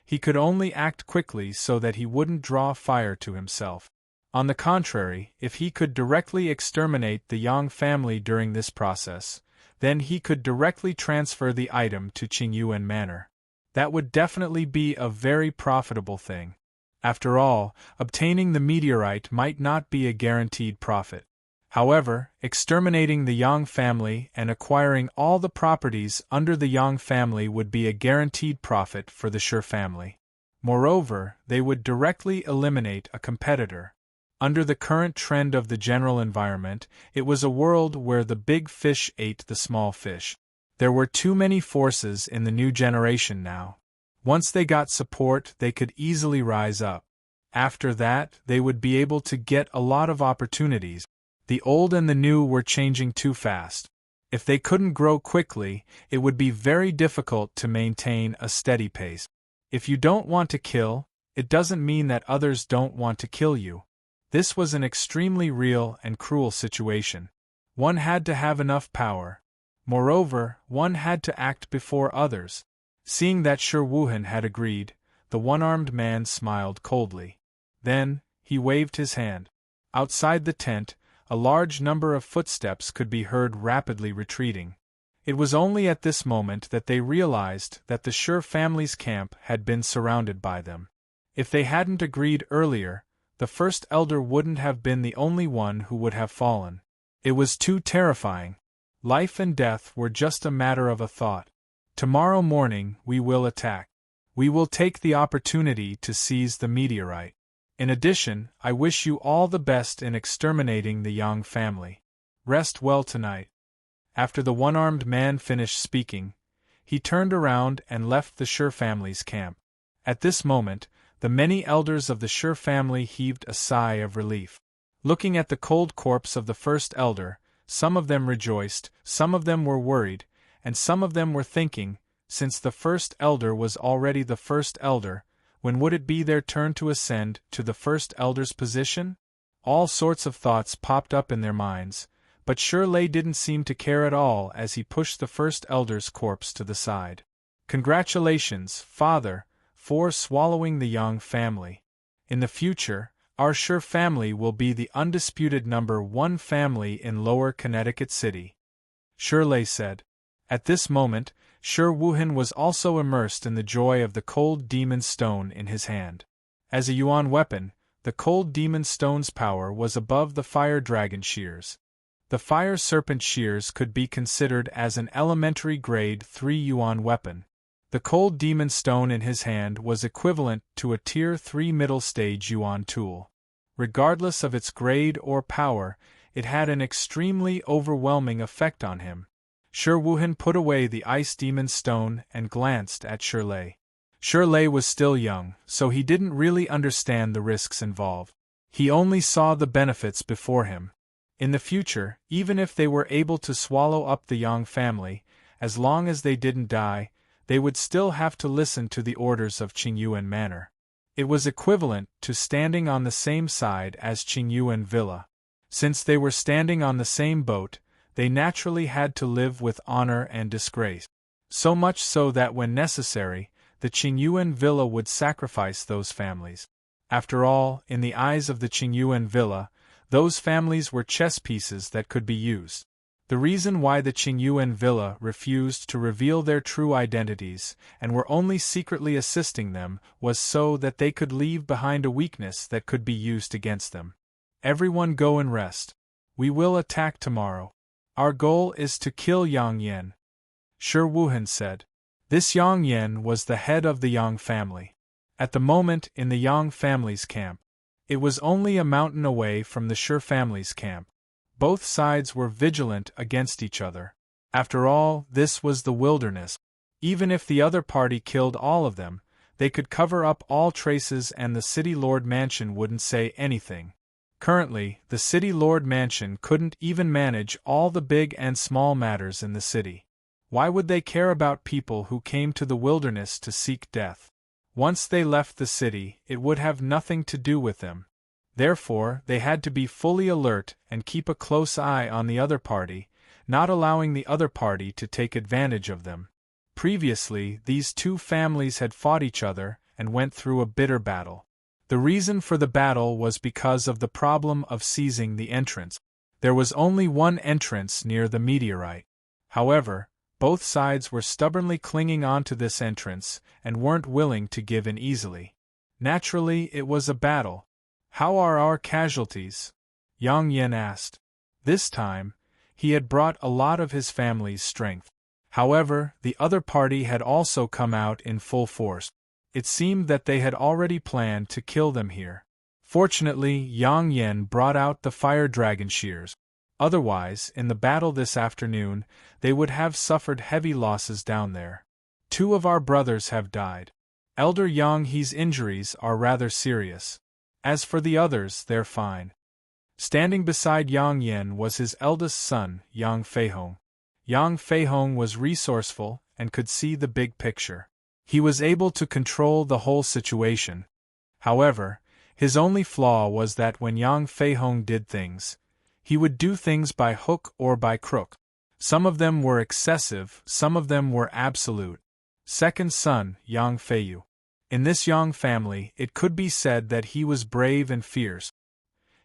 He could only act quickly so that he wouldn't draw fire to himself. On the contrary, if he could directly exterminate the Yang family during this process, then he could directly transfer the item to Qingyuan Manor. That would definitely be a very profitable thing. After all, obtaining the meteorite might not be a guaranteed profit. However, exterminating the Yang family and acquiring all the properties under the Yang family would be a guaranteed profit for the Sure family. Moreover, they would directly eliminate a competitor. Under the current trend of the general environment, it was a world where the big fish ate the small fish. There were too many forces in the new generation now. Once they got support, they could easily rise up. After that, they would be able to get a lot of opportunities. The old and the new were changing too fast. If they couldn't grow quickly, it would be very difficult to maintain a steady pace. If you don't want to kill, it doesn't mean that others don't want to kill you. This was an extremely real and cruel situation. One had to have enough power. Moreover, one had to act before others. Seeing that Sure Wuhan had agreed, the one-armed man smiled coldly. Then, he waved his hand. Outside the tent, a large number of footsteps could be heard rapidly retreating. It was only at this moment that they realized that the Sure family's camp had been surrounded by them. If they hadn't agreed earlier, the first elder wouldn't have been the only one who would have fallen. It was too terrifying. Life and death were just a matter of a thought. Tomorrow morning we will attack. We will take the opportunity to seize the meteorite. In addition, I wish you all the best in exterminating the Yang family. Rest well tonight. After the one-armed man finished speaking, he turned around and left the Sure family's camp. At this moment, the many elders of the Sure family heaved a sigh of relief. Looking at the cold corpse of the first elder, some of them rejoiced, some of them were worried, and some of them were thinking, since the first elder was already the first elder, when would it be their turn to ascend to the first elder's position? All sorts of thoughts popped up in their minds, but Shirley didn't seem to care at all as he pushed the first elder's corpse to the side. "Congratulations, Father, for swallowing the Young family. In the future, our Shir family will be the undisputed #1 family in Lower Connecticut City," Shirley said. At this moment, Shir Wuhan was also immersed in the joy of the cold demon stone in his hand. As a yuan weapon, the cold demon stone's power was above the fire dragon shears. The fire serpent shears could be considered as an elementary grade 3 yuan weapon. The cold demon stone in his hand was equivalent to a tier 3 middle stage yuan tool. Regardless of its grade or power, it had an extremely overwhelming effect on him. Shir Wuhan put away the ice demon stone and glanced at Shirley. Shirley was still young, so he didn't really understand the risks involved. He only saw the benefits before him. In the future, even if they were able to swallow up the Yang family, as long as they didn't die, they would still have to listen to the orders of Qingyuan Manor. It was equivalent to standing on the same side as Qingyuan Villa. Since they were standing on the same boat, they naturally had to live with honor and disgrace. So much so that when necessary, the Qingyuan Villa would sacrifice those families. After all, in the eyes of the Qingyuan Villa, those families were chess pieces that could be used. The reason why the Qingyuan Villa refused to reveal their true identities and were only secretly assisting them was so that they could leave behind a weakness that could be used against them. "Everyone go and rest. We will attack tomorrow. Our goal is to kill Yang Yan," Shir Wuhan said. This Yang Yan was the head of the Yang family. At the moment in the Yang family's camp. It was only a mountain away from the Shir family's camp. Both sides were vigilant against each other. After all, this was the wilderness. Even if the other party killed all of them, they could cover up all traces and the City Lord Mansion wouldn't say anything. Currently, the City Lord Mansion couldn't even manage all the big and small matters in the city. Why would they care about people who came to the wilderness to seek death? Once they left the city, it would have nothing to do with them. Therefore, they had to be fully alert and keep a close eye on the other party, not allowing the other party to take advantage of them. Previously, these two families had fought each other and went through a bitter battle. The reason for the battle was because of the problem of seizing the entrance. There was only one entrance near the meteorite. However, both sides were stubbornly clinging on to this entrance and weren't willing to give in easily. Naturally, it was a battle. "How are our casualties?" Yang Yan asked. This time, he had brought a lot of his family's strength. However, the other party had also come out in full force. It seemed that they had already planned to kill them here. Fortunately, Yang Yan brought out the fire dragon shears. Otherwise, in the battle this afternoon, they would have suffered heavy losses down there. "2 of our brothers have died. Elder Yang He's injuries are rather serious. As for the others, they're fine." Standing beside Yang Yan was his eldest son, Yang Feihong. Yang Feihong was resourceful and could see the big picture. He was able to control the whole situation. However, his only flaw was that when Yang Feihong did things, he would do things by hook or by crook. Some of them were excessive, some of them were absolute. Second son, Yang Feiyu. In this Yang family, it could be said that he was brave and fierce.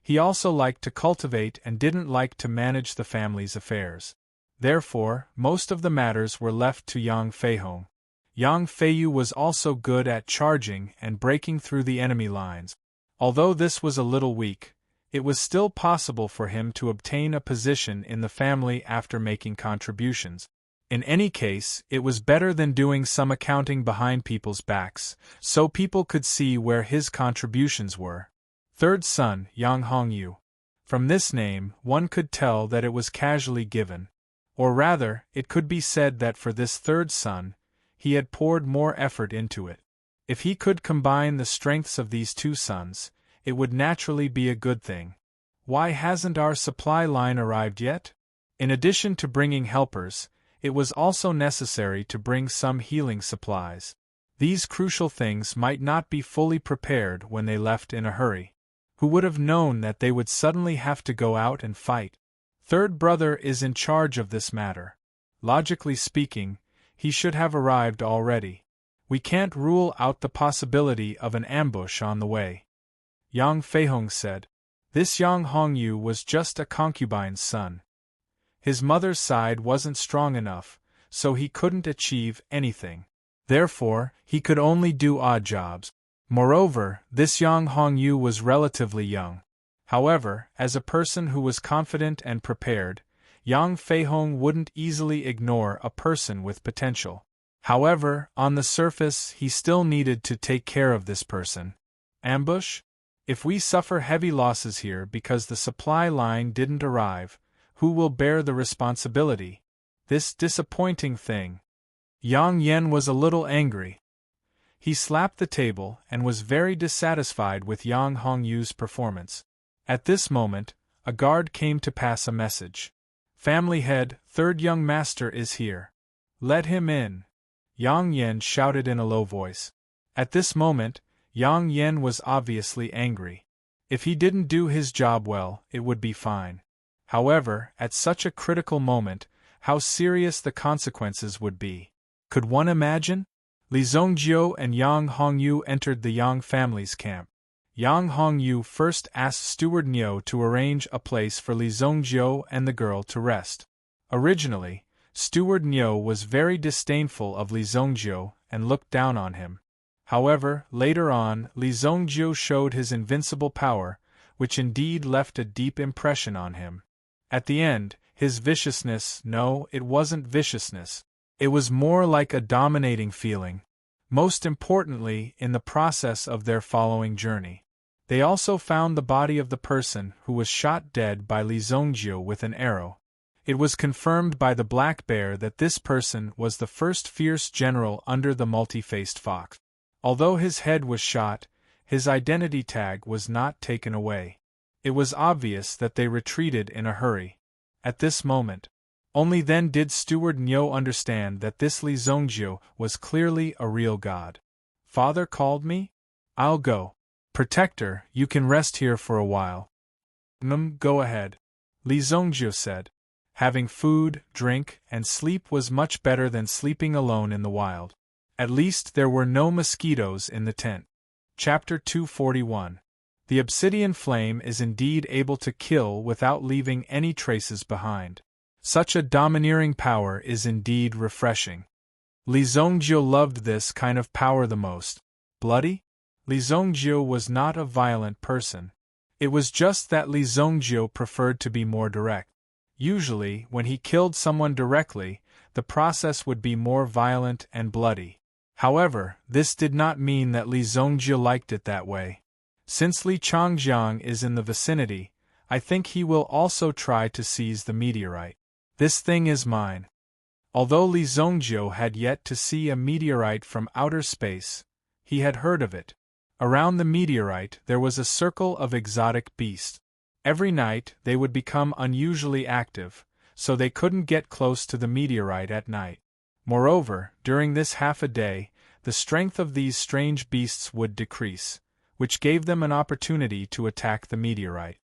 He also liked to cultivate and didn't like to manage the family's affairs. Therefore, most of the matters were left to Yang Feihong. Yang Feiyu was also good at charging and breaking through the enemy lines. Although this was a little weak, it was still possible for him to obtain a position in the family after making contributions. In any case, it was better than doing some accounting behind people's backs, so people could see where his contributions were. Third son, Yang Hongyu. From this name, one could tell that it was casually given. Or rather, it could be said that for this third son, he had poured more effort into it. If he could combine the strengths of these two sons, it would naturally be a good thing. Why hasn't our supply line arrived yet? In addition to bringing helpers, it was also necessary to bring some healing supplies. These crucial things might not be fully prepared when they left in a hurry. Who would have known that they would suddenly have to go out and fight? Third brother is in charge of this matter. Logically speaking, he should have arrived already. We can't rule out the possibility of an ambush on the way. Yang Feihong said. This Yang Hongyu was just a concubine's son. His mother's side wasn't strong enough, so he couldn't achieve anything. Therefore, he could only do odd jobs. Moreover, this Yang Hongyu was relatively young. However, as a person who was confident and prepared, Yang Feihong wouldn't easily ignore a person with potential. However, on the surface, he still needed to take care of this person. Ambush? If we suffer heavy losses here because the supply line didn't arrive, who will bear the responsibility? This disappointing thing. Yang Yen was a little angry. He slapped the table and was very dissatisfied with Yang Hongyu's performance. At this moment, a guard came to pass a message. Family head, third young master is here. Let him in. Yang Yen shouted in a low voice. At this moment, Yang Yen was obviously angry. If he didn't do his job well, it would be fine. However, at such a critical moment, how serious the consequences would be. Could one imagine? Li Zongjiu and Yang Hongyu entered the Yang family's camp. Yang Hongyu first asked Steward Niu to arrange a place for Li Zongjiu and the girl to rest. Originally, Steward Niu was very disdainful of Li Zongjiu and looked down on him. However, later on, Li Zongjiu showed his invincible power, which indeed left a deep impression on him. At the end, his viciousness, no, it wasn't viciousness. It was more like a dominating feeling. Most importantly, in the process of their following journey, they also found the body of the person who was shot dead by Li Zongjiu with an arrow. It was confirmed by the Black Bear that this person was the first fierce general under the multi-faced fox. Although his head was shot, his identity tag was not taken away. It was obvious that they retreated in a hurry. At this moment, only then did Steward Niu understand that this Li Zongjiu was clearly a real god. Father called me? I'll go. Protector, you can rest here for a while. Go ahead. Li Zongjiu said. Having food, drink, and sleep was much better than sleeping alone in the wild. At least there were no mosquitoes in the tent. Chapter 241. The obsidian flame is indeed able to kill without leaving any traces behind. Such a domineering power is indeed refreshing. Li Zongjiu loved this kind of power the most. Bloody? Li Zongjiu was not a violent person. It was just that Li Zongjiu preferred to be more direct. Usually, when he killed someone directly, the process would be more violent and bloody. However, this did not mean that Li Zongjiu liked it that way. Since Li Changjiang is in the vicinity, I think he will also try to seize the meteorite. This thing is mine. Although Li Zongjiu had yet to see a meteorite from outer space, he had heard of it. Around the meteorite there was a circle of exotic beasts. Every night they would become unusually active, so they couldn't get close to the meteorite at night. Moreover, during this half a day, the strength of these strange beasts would decrease, which gave them an opportunity to attack the meteorite.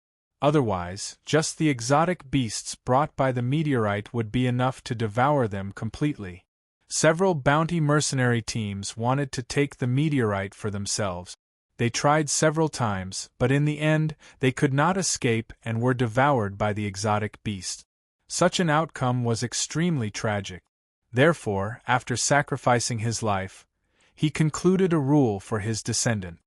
Otherwise, just the exotic beasts brought by the meteorite would be enough to devour them completely. Several bounty mercenary teams wanted to take the meteorite for themselves. They tried several times, but in the end, they could not escape and were devoured by the exotic beast. Such an outcome was extremely tragic. Therefore, after sacrificing his life, he concluded a rule for his descendant.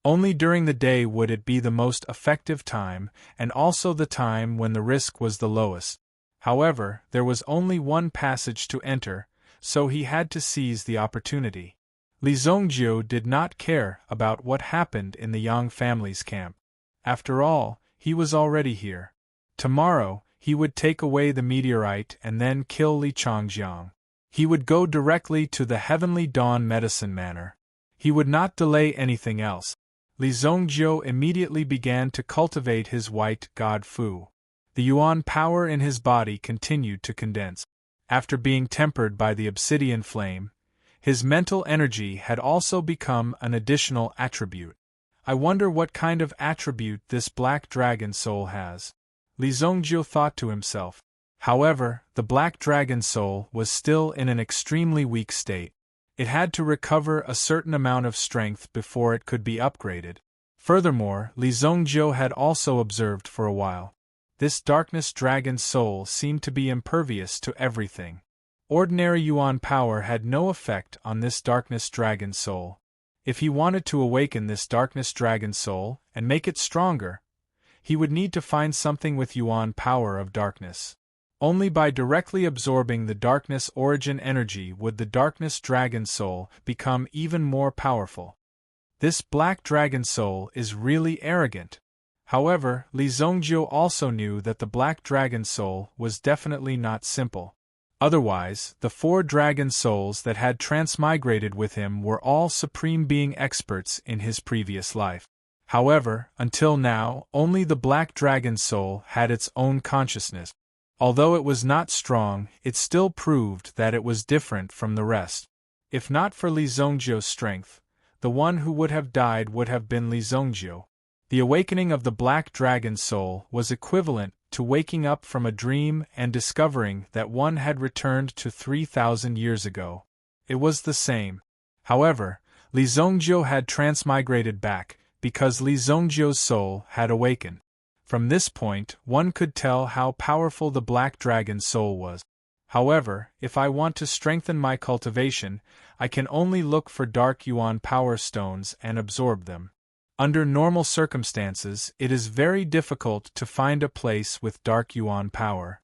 Only during the day would it be the most effective time, and also the time when the risk was the lowest. However, there was only one passage to enter, so he had to seize the opportunity. Li Zongjiu did not care about what happened in the Yang family's camp. After all, he was already here. Tomorrow, he would take away the meteorite and then kill Li Changjiang. He would go directly to the Heavenly Dawn Medicine Manor. He would not delay anything else. Li Zongjiu immediately began to cultivate his white god Fu. The yuan power in his body continued to condense. After being tempered by the obsidian flame, his mental energy had also become an additional attribute. I wonder what kind of attribute this black dragon soul has. Li Zongjiu thought to himself. However, the black dragon soul was still in an extremely weak state. It had to recover a certain amount of strength before it could be upgraded. Furthermore, Li Zongjiu had also observed for a while. This darkness dragon soul seemed to be impervious to everything. Ordinary yuan power had no effect on this darkness dragon soul. If he wanted to awaken this darkness dragon soul and make it stronger, he would need to find something with yuan power of darkness. Only by directly absorbing the darkness origin energy would the darkness dragon soul become even more powerful. This black dragon soul is really arrogant. However, Li Zongjiu also knew that the black dragon soul was definitely not simple. Otherwise, the 4 dragon souls that had transmigrated with him were all supreme being experts in his previous life. However, until now, only the black dragon soul had its own consciousness. Although it was not strong, it still proved that it was different from the rest. If not for Li Zongjiu's strength, the one who would have died would have been Li Zongjiu. The awakening of the black dragon soul was equivalent to waking up from a dream and discovering that one had returned to 3,000 years ago. It was the same. However, Li Zongjiu had transmigrated back, because Li Zongjiu's soul had awakened. From this point, one could tell how powerful the black dragon soul was. However, if I want to strengthen my cultivation, I can only look for dark yuan power stones and absorb them. Under normal circumstances, it is very difficult to find a place with dark yuan power.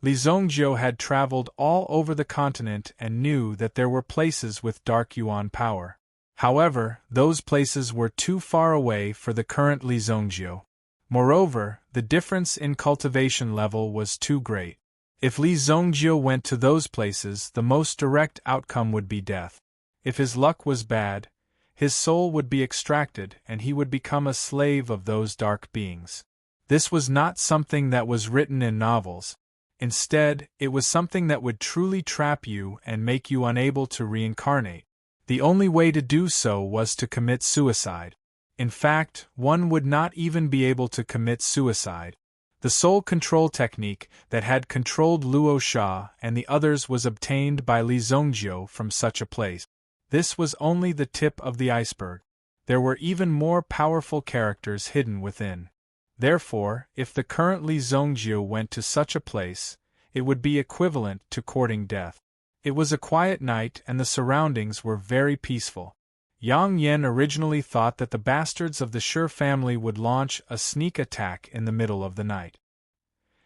Li Zongjiu had traveled all over the continent and knew that there were places with dark yuan power. However, those places were too far away for the current Li Zongjiu. Moreover, the difference in cultivation level was too great. If Li Zongjiu went to those places, the most direct outcome would be death. If his luck was bad, his soul would be extracted and he would become a slave of those dark beings. This was not something that was written in novels. Instead, it was something that would truly trap you and make you unable to reincarnate. The only way to do so was to commit suicide. In fact, one would not even be able to commit suicide. The soul control technique that had controlled Luo Sha and the others was obtained by Li Zongjiu from such a place. This was only the tip of the iceberg. There were even more powerful characters hidden within. Therefore, if the current Li Zongjiu went to such a place, it would be equivalent to courting death. It was a quiet night and the surroundings were very peaceful. Yang Yan originally thought that the bastards of the Shi family would launch a sneak attack in the middle of the night.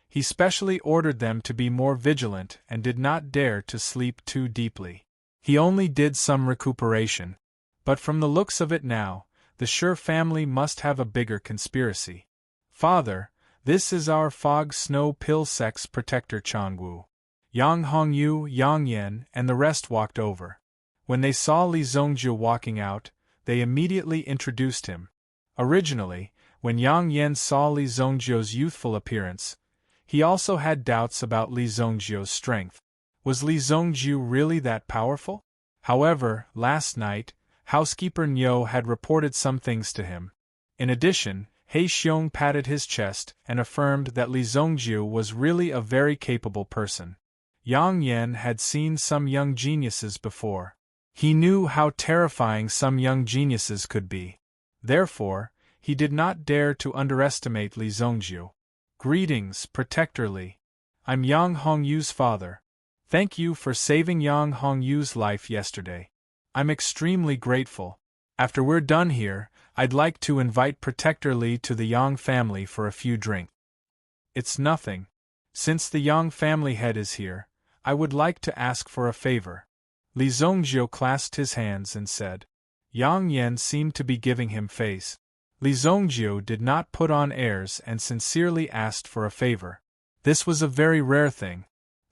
He specially ordered them to be more vigilant and did not dare to sleep too deeply. He only did some recuperation. But from the looks of it now, the Shi family must have a bigger conspiracy. Father, this is our fog snow pill sex protector Changwu. Yang Hongyu, Yang Yan, and the rest walked over. When they saw Li Zongjiu walking out, they immediately introduced him. Originally, when Yang Yan saw Li Zongjiu's youthful appearance, he also had doubts about Li Zongjiu's strength. Was Li Zongjiu really that powerful? However, last night, housekeeper Niu had reported some things to him. In addition, He Xiong patted his chest and affirmed that Li Zongjiu was really a very capable person. Yang Yan had seen some young geniuses before. He knew how terrifying some young geniuses could be. Therefore, he did not dare to underestimate Li Zongjiu. Greetings, Protector Li. I'm Yang Hongyu's father. Thank you for saving Yang Hongyu's life yesterday. I'm extremely grateful. After we're done here, I'd like to invite Protector Li to the Yang family for a few drinks. It's nothing. Since the Yang family head is here, I would like to ask for a favor. Li Zongjiu clasped his hands and said. Yang Yan seemed to be giving him face. Li Zongjiu did not put on airs and sincerely asked for a favor. This was a very rare thing.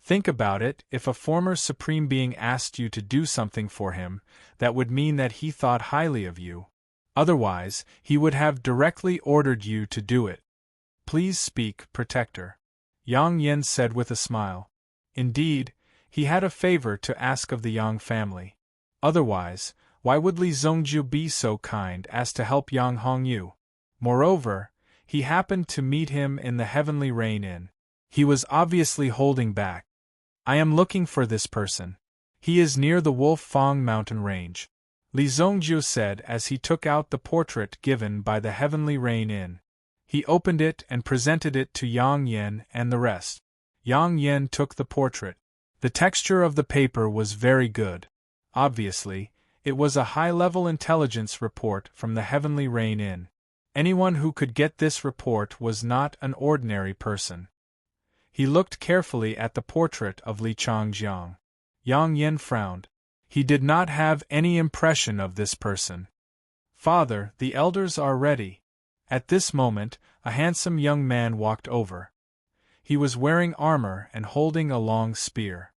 Think about it, if a former supreme being asked you to do something for him, that would mean that he thought highly of you. Otherwise, he would have directly ordered you to do it. Please speak, Protector, Yang Yen said with a smile. Indeed, he had a favor to ask of the Yang family. Otherwise, why would Li Zongjiu be so kind as to help Yang Hongyu? Moreover, he happened to meet him in the Heavenly Rain Inn. He was obviously holding back. I am looking for this person. He is near the Wolf Fang mountain range, Li Zongjiu said as he took out the portrait given by the Heavenly Rain Inn. He opened it and presented it to Yang Yen and the rest. Yang Yen took the portrait. The texture of the paper was very good. Obviously, it was a high-level intelligence report from the Heavenly Rain Inn. Anyone who could get this report was not an ordinary person. He looked carefully at the portrait of Li Changjiang. Yang Yen frowned. He did not have any impression of this person. Father, the elders are ready. At this moment, a handsome young man walked over. He was wearing armor and holding a long spear.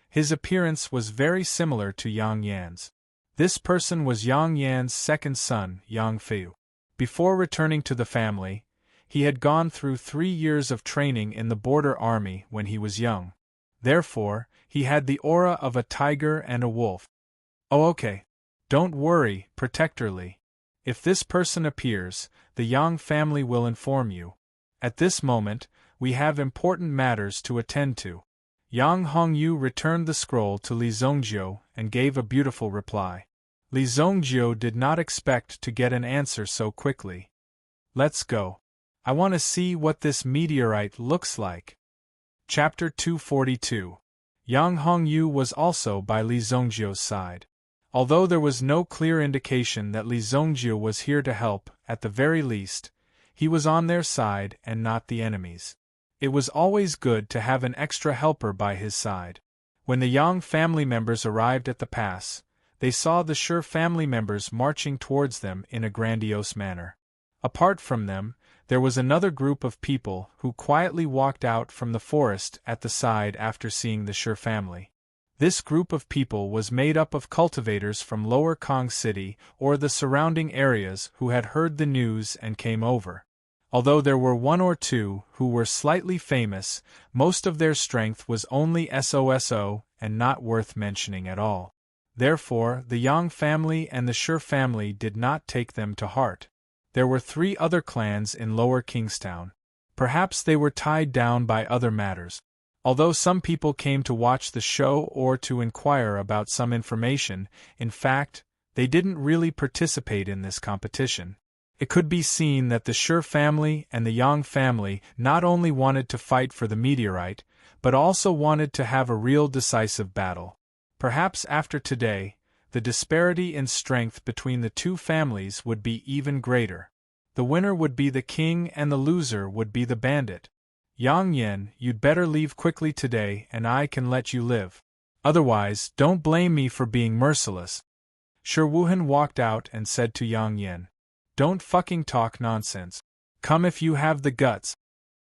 His appearance was very similar to Yang Yan's. This person was Yang Yan's second son, Yang Feiyu. Before returning to the family, he had gone through 3 years of training in the border army when he was young. Therefore, he had the aura of a tiger and a wolf. Oh, okay. Don't worry, Protector Li. If this person appears, the Yang family will inform you. At this moment, we have important matters to attend to. Yang Hongyu returned the scroll to Li Zongjiu and gave a beautiful reply. Li Zongjiu did not expect to get an answer so quickly. Let's go. I want to see what this meteorite looks like. Chapter 242. Yang Hongyu was also by Li Zongjiu's side. Although there was no clear indication that Li Zongjiu was here to help, at the very least, he was on their side and not the enemy's. It was always good to have an extra helper by his side. When the Yang family members arrived at the pass, they saw the Shi family members marching towards them in a grandiose manner. Apart from them, there was another group of people who quietly walked out from the forest at the side after seeing the Shi family. This group of people was made up of cultivators from Lower Kong City or the surrounding areas who had heard the news and came over. Although there were 1 or 2 who were slightly famous, most of their strength was only SOSO and not worth mentioning at all. Therefore, the Yang family and the Shi family did not take them to heart. There were 3 other clans in Lower Kingstown. Perhaps they were tied down by other matters. Although some people came to watch the show or to inquire about some information, in fact, they didn't really participate in this competition. It could be seen that the Shi family and the Yang family not only wanted to fight for the meteorite, but also wanted to have a real decisive battle. Perhaps after today, the disparity in strength between the 2 families would be even greater. The winner would be the king and the loser would be the bandit. Yang Yen, you'd better leave quickly today and I can let you live. Otherwise, don't blame me for being merciless. Shi Wuhan walked out and said to Yang Yen, "Don't fucking talk nonsense. Come if you have the guts."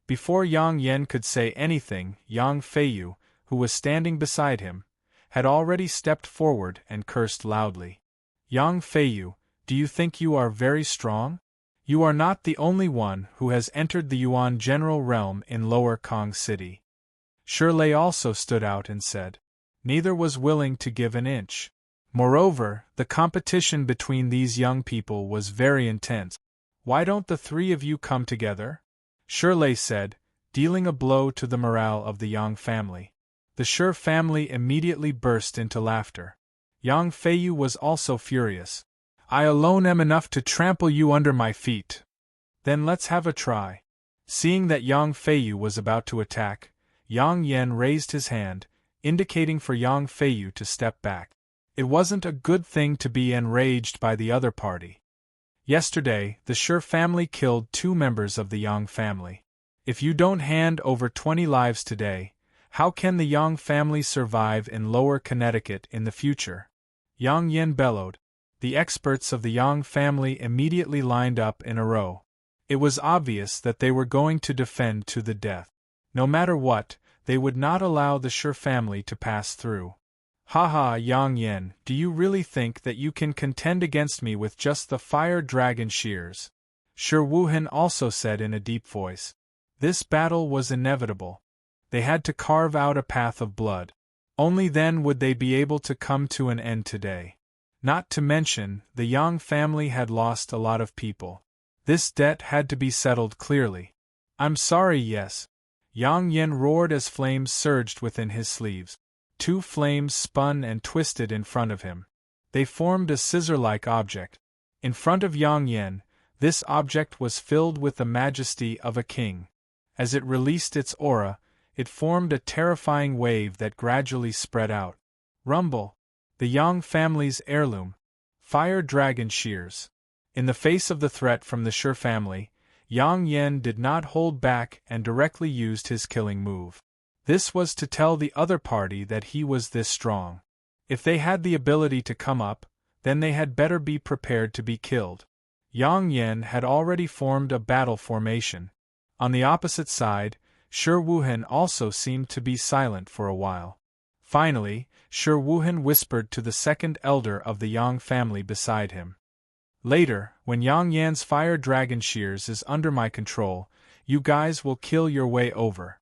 Before Yang Yen could say anything, Yang Feiyu, who was standing beside him, had already stepped forward and cursed loudly. Yang Feiyu, do you think you are very strong? You are not the only one who has entered the Yuan general realm in Lower Kong City. Shi Lei also stood out and said. Neither was willing to give an inch. Moreover, the competition between these young people was very intense. Why don't the 3 of you come together? Shi Lei said, dealing a blow to the morale of the Yang family. The Shi family immediately burst into laughter. Yang Feiyu was also furious. I alone am enough to trample you under my feet. Then let's have a try. Seeing that Yang Feiyu was about to attack, Yang Yen raised his hand, indicating for Yang Feiyu to step back. It wasn't a good thing to be enraged by the other party. Yesterday, the Shi family killed 2 members of the Yang family. If you don't hand over 20 lives today, how can the Yang family survive in Lower Connecticut in the future? Yang Yen bellowed. The experts of the Yang family immediately lined up in a row. It was obvious that they were going to defend to the death. No matter what, they would not allow the Shi family to pass through. Haha, Yang Yen, do you really think that you can contend against me with just the fire dragon shears? Shi Wuhan also said in a deep voice. This battle was inevitable. They had to carve out a path of blood. Only then would they be able to come to an end today. Not to mention, the Yang family had lost a lot of people. This debt had to be settled clearly. I'm sorry, yes. Yang Yen roared as flames surged within his sleeves. 2 flames spun and twisted in front of him. They formed a scissor-like object. In front of Yang Yen, this object was filled with the majesty of a king. As it released its aura, it formed a terrifying wave that gradually spread out. Rumble! The Yang family's heirloom. Fire dragon shears. In the face of the threat from the Shi family, Yang Yen did not hold back and directly used his killing move. This was to tell the other party that he was this strong. If they had the ability to come up, then they had better be prepared to be killed. Yang Yen had already formed a battle formation. On the opposite side, Shi Wuhan also seemed to be silent for a while. Finally, Shi Wuhan whispered to the second elder of the Yang family beside him. Later, when Yang Yan's fire dragon shears is under my control, you guys will kill your way over.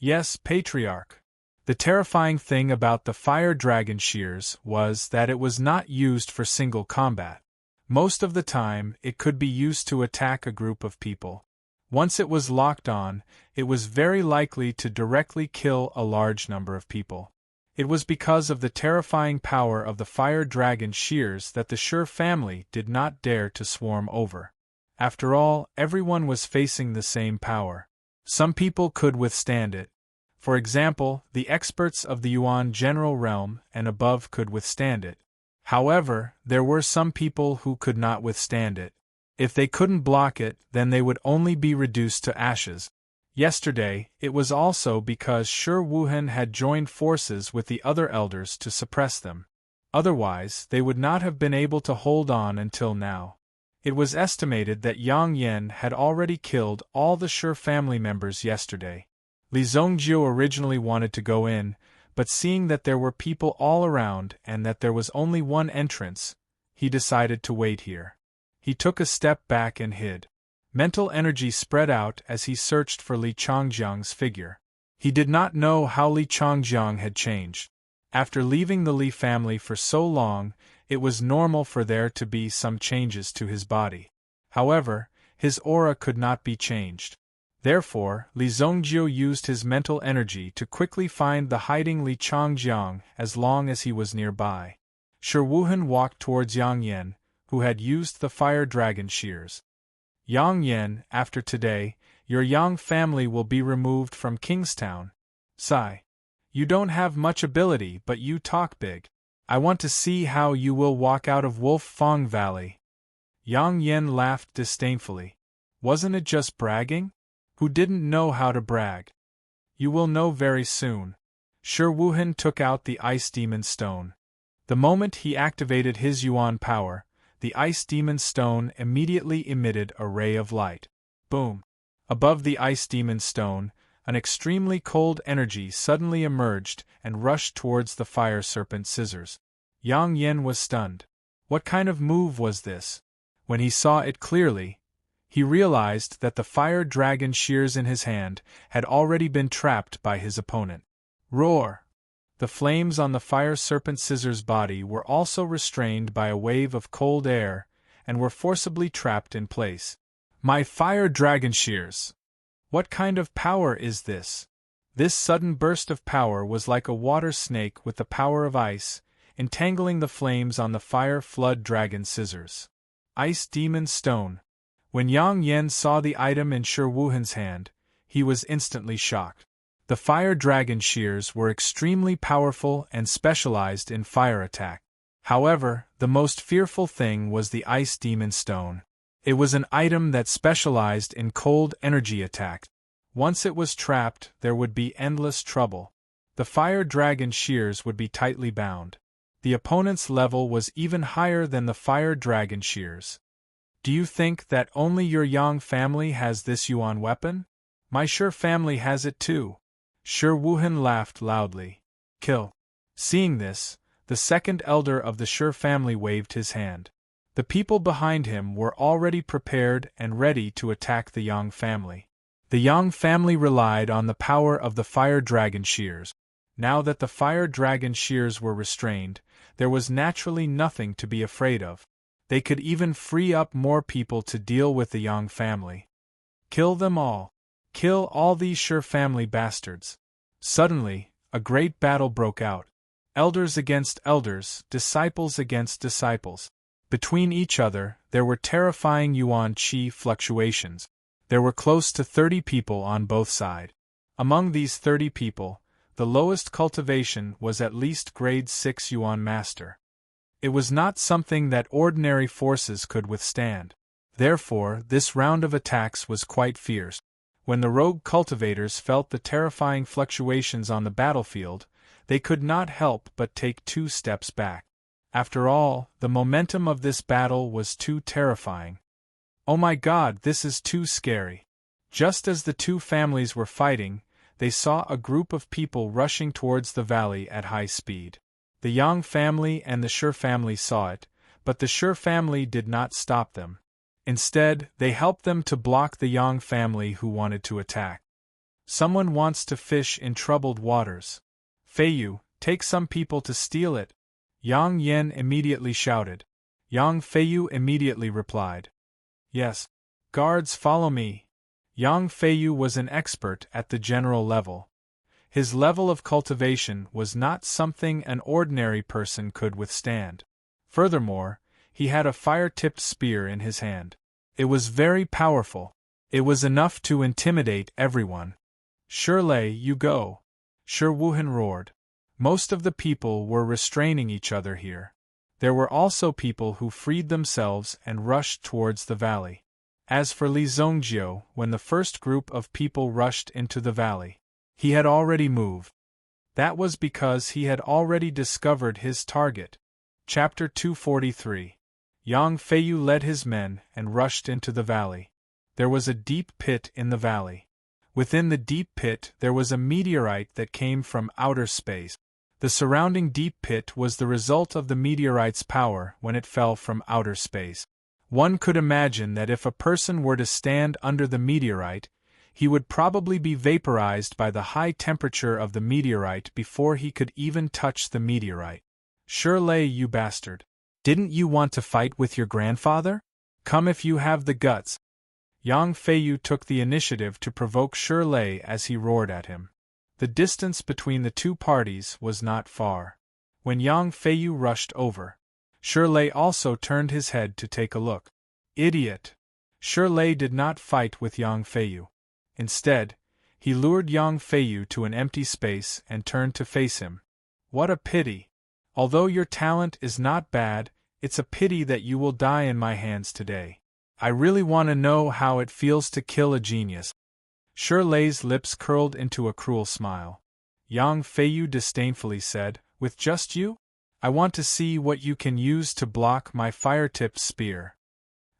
Yes, Patriarch. The terrifying thing about the fire dragon shears was that it was not used for single combat. Most of the time, it could be used to attack a group of people. Once it was locked on, it was very likely to directly kill a large number of people. It was because of the terrifying power of the fire dragon shears that the Shi family did not dare to swarm over. After all, everyone was facing the same power. Some people could withstand it. For example, the experts of the Yuan general realm and above could withstand it. However, there were some people who could not withstand it. If they couldn't block it, then they would only be reduced to ashes. Yesterday, it was also because Shi Wuhan had joined forces with the other elders to suppress them. Otherwise, they would not have been able to hold on until now. It was estimated that Yang Yen had already killed all the Shi family members yesterday. Li Zongjiu originally wanted to go in, but seeing that there were people all around and that there was only one entrance, he decided to wait here. He took a step back and hid. Mental energy spread out as he searched for Li Changjiang's figure. He did not know how Li Changjiang had changed. After leaving the Li family for so long, it was normal for there to be some changes to his body. However, his aura could not be changed. Therefore, Li Zongjiu used his mental energy to quickly find the hiding Li Changjiang as long as he was nearby. Shi Wuhan walked towards Yang Yen, who had used the fire dragon shears. Yang Yen, after today, your Yang family will be removed from Kingstown. Sigh. You don't have much ability, but you talk big. I want to see how you will walk out of Wolf Fong Valley. Yang Yen laughed disdainfully. Wasn't it just bragging? Who didn't know how to brag? You will know very soon. Shi Wuhan took out the Ice Demon Stone. The moment he activated his Yuan power, the Ice Demon Stone immediately emitted a ray of light. Boom! Above the Ice Demon Stone, an extremely cold energy suddenly emerged and rushed towards the Fire Serpent scissors. Yang Yen was stunned. What kind of move was this? When he saw it clearly, he realized that the fire dragon shears in his hand had already been trapped by his opponent. Roar! The flames on the Fire Serpent scissors' body were also restrained by a wave of cold air and were forcibly trapped in place. My fire dragon shears! What kind of power is this? This sudden burst of power was like a water snake with the power of ice, entangling the flames on the fire flood dragon scissors. Ice Demon Stone. When Yang Yen saw the item in Shi Wuhan's hand, he was instantly shocked. The fire dragon shears were extremely powerful and specialized in fire attack. However, the most fearful thing was the Ice Demon Stone. It was an item that specialized in cold energy attack. Once it was trapped, there would be endless trouble. The fire dragon shears would be tightly bound. The opponent's level was even higher than the fire dragon shears. Do you think that only your Yang family has this Yuan weapon? My Shi family has it too. Shi Wuhan laughed loudly. Kill. Seeing this, The second elder of the Sure family waved his hand. The people behind him were already prepared and ready to attack the Yang family. The Yang family relied on the power of the fire dragon shears. Now that the fire dragon shears were restrained, there was naturally nothing to be afraid of. They could even free up more people to deal with the Yang family. Kill them all. Kill all these Sure family bastards. Suddenly, a great battle broke out. Elders against elders, disciples against disciples. Between each other, there were terrifying yuan qi fluctuations. There were close to 30 people on both sides. Among these 30 people, the lowest cultivation was at least grade 6 yuan master. It was not something that ordinary forces could withstand. Therefore, this round of attacks was quite fierce. When the rogue cultivators felt the terrifying fluctuations on the battlefield, they could not help but take 2 steps back. After all, the momentum of this battle was too terrifying. Oh my God, this is too scary. Just as the 2 families were fighting, they saw a group of people rushing towards the valley at high speed. The Yang family and the Sure family saw it, but the Sure family did not stop them. Instead, they helped them to block the Yang family who wanted to attack. Someone wants to fish in troubled waters. Feiyu, take some people to steal it. Yang Yen immediately shouted. Yang Feiyu immediately replied. Yes. Guards, follow me. Yang Feiyu was an expert at the general level. His level of cultivation was not something an ordinary person could withstand. Furthermore, he had a fire-tipped spear in his hand. It was very powerful. It was enough to intimidate everyone. Sure Lei, you go. Sure Wuhan roared. Most of the people were restraining each other here. There were also people who freed themselves and rushed towards the valley. As for Li Zongjiu, when the first group of people rushed into the valley, he had already moved. That was because he had already discovered his target. Chapter 243. Yang Feiyu led his men and rushed into the valley. There was a deep pit in the valley. Within the deep pit there was a meteorite that came from outer space. The surrounding deep pit was the result of the meteorite's power when it fell from outer space. One could imagine that if a person were to stand under the meteorite, he would probably be vaporized by the high temperature of the meteorite before he could even touch the meteorite. Sure Lei, you bastard. Didn't you want to fight with your grandfather? Come if you have the guts. Yang Feiyu took the initiative to provoke Sure Lei as he roared at him. The distance between the 2 parties was not far. When Yang Feiyu rushed over, Sure Lei also turned his head to take a look. Idiot! Sure Lei did not fight with Yang Feiyu. Instead, he lured Yang Feiyu to an empty space and turned to face him. What a pity! Although your talent is not bad, it's a pity that you will die in my hands today. I really want to know how it feels to kill a genius. Sure Lei's lips curled into a cruel smile. Yang Feiyu disdainfully said, with just you? I want to see what you can use to block my fire-tipped spear.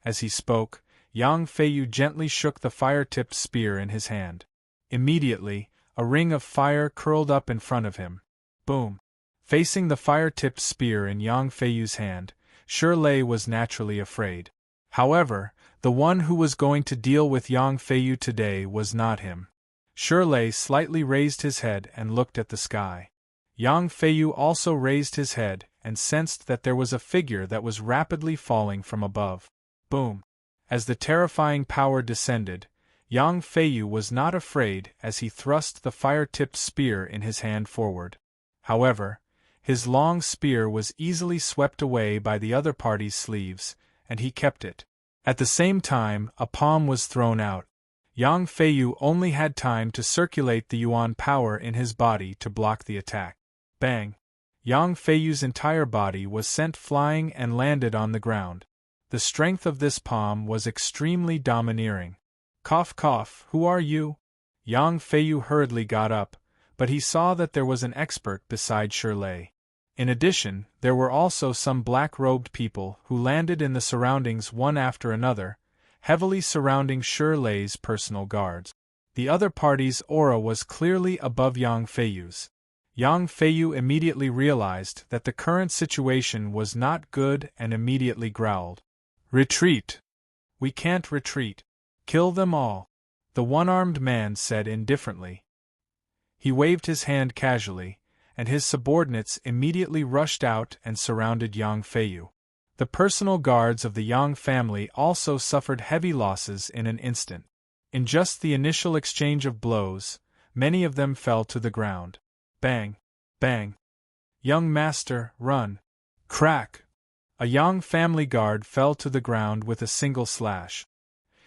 As he spoke, Yang Feiyu gently shook the fire-tipped spear in his hand. Immediately, a ring of fire curled up in front of him. Boom! Facing the fire-tipped spear in Yang Feiyu's hand, Sure Lei was naturally afraid. However, the one who was going to deal with Yang Feiyu today was not him. Sure Lei slightly raised his head and looked at the sky. Yang Feiyu also raised his head and sensed that there was a figure that was rapidly falling from above. Boom! As the terrifying power descended, Yang Feiyu was not afraid as he thrust the fire-tipped spear in his hand forward. However, his long spear was easily swept away by the other party's sleeves, and he kept it. At the same time, a palm was thrown out. Yang Feiyu only had time to circulate the yuan power in his body to block the attack. Bang! Yang Feiyu's entire body was sent flying and landed on the ground. The strength of this palm was extremely domineering. Cough cough, who are you? Yang Feiyu hurriedly got up, but he saw that there was an expert beside Sure Lei. In addition, there were also some black-robed people who landed in the surroundings one after another, heavily surrounding Sure Lei's personal guards. The other party's aura was clearly above Yang Feiyu's. Yang Feiyu immediately realized that the current situation was not good and immediately growled. Retreat! We can't retreat. Kill them all, the one-armed man said indifferently. He waved his hand casually, and his subordinates immediately rushed out and surrounded Yang Feiyu. The personal guards of the Yang family also suffered heavy losses in an instant. In just the initial exchange of blows, many of them fell to the ground. Bang! Bang! Young master, run! Crack! A Yang family guard fell to the ground with a single slash.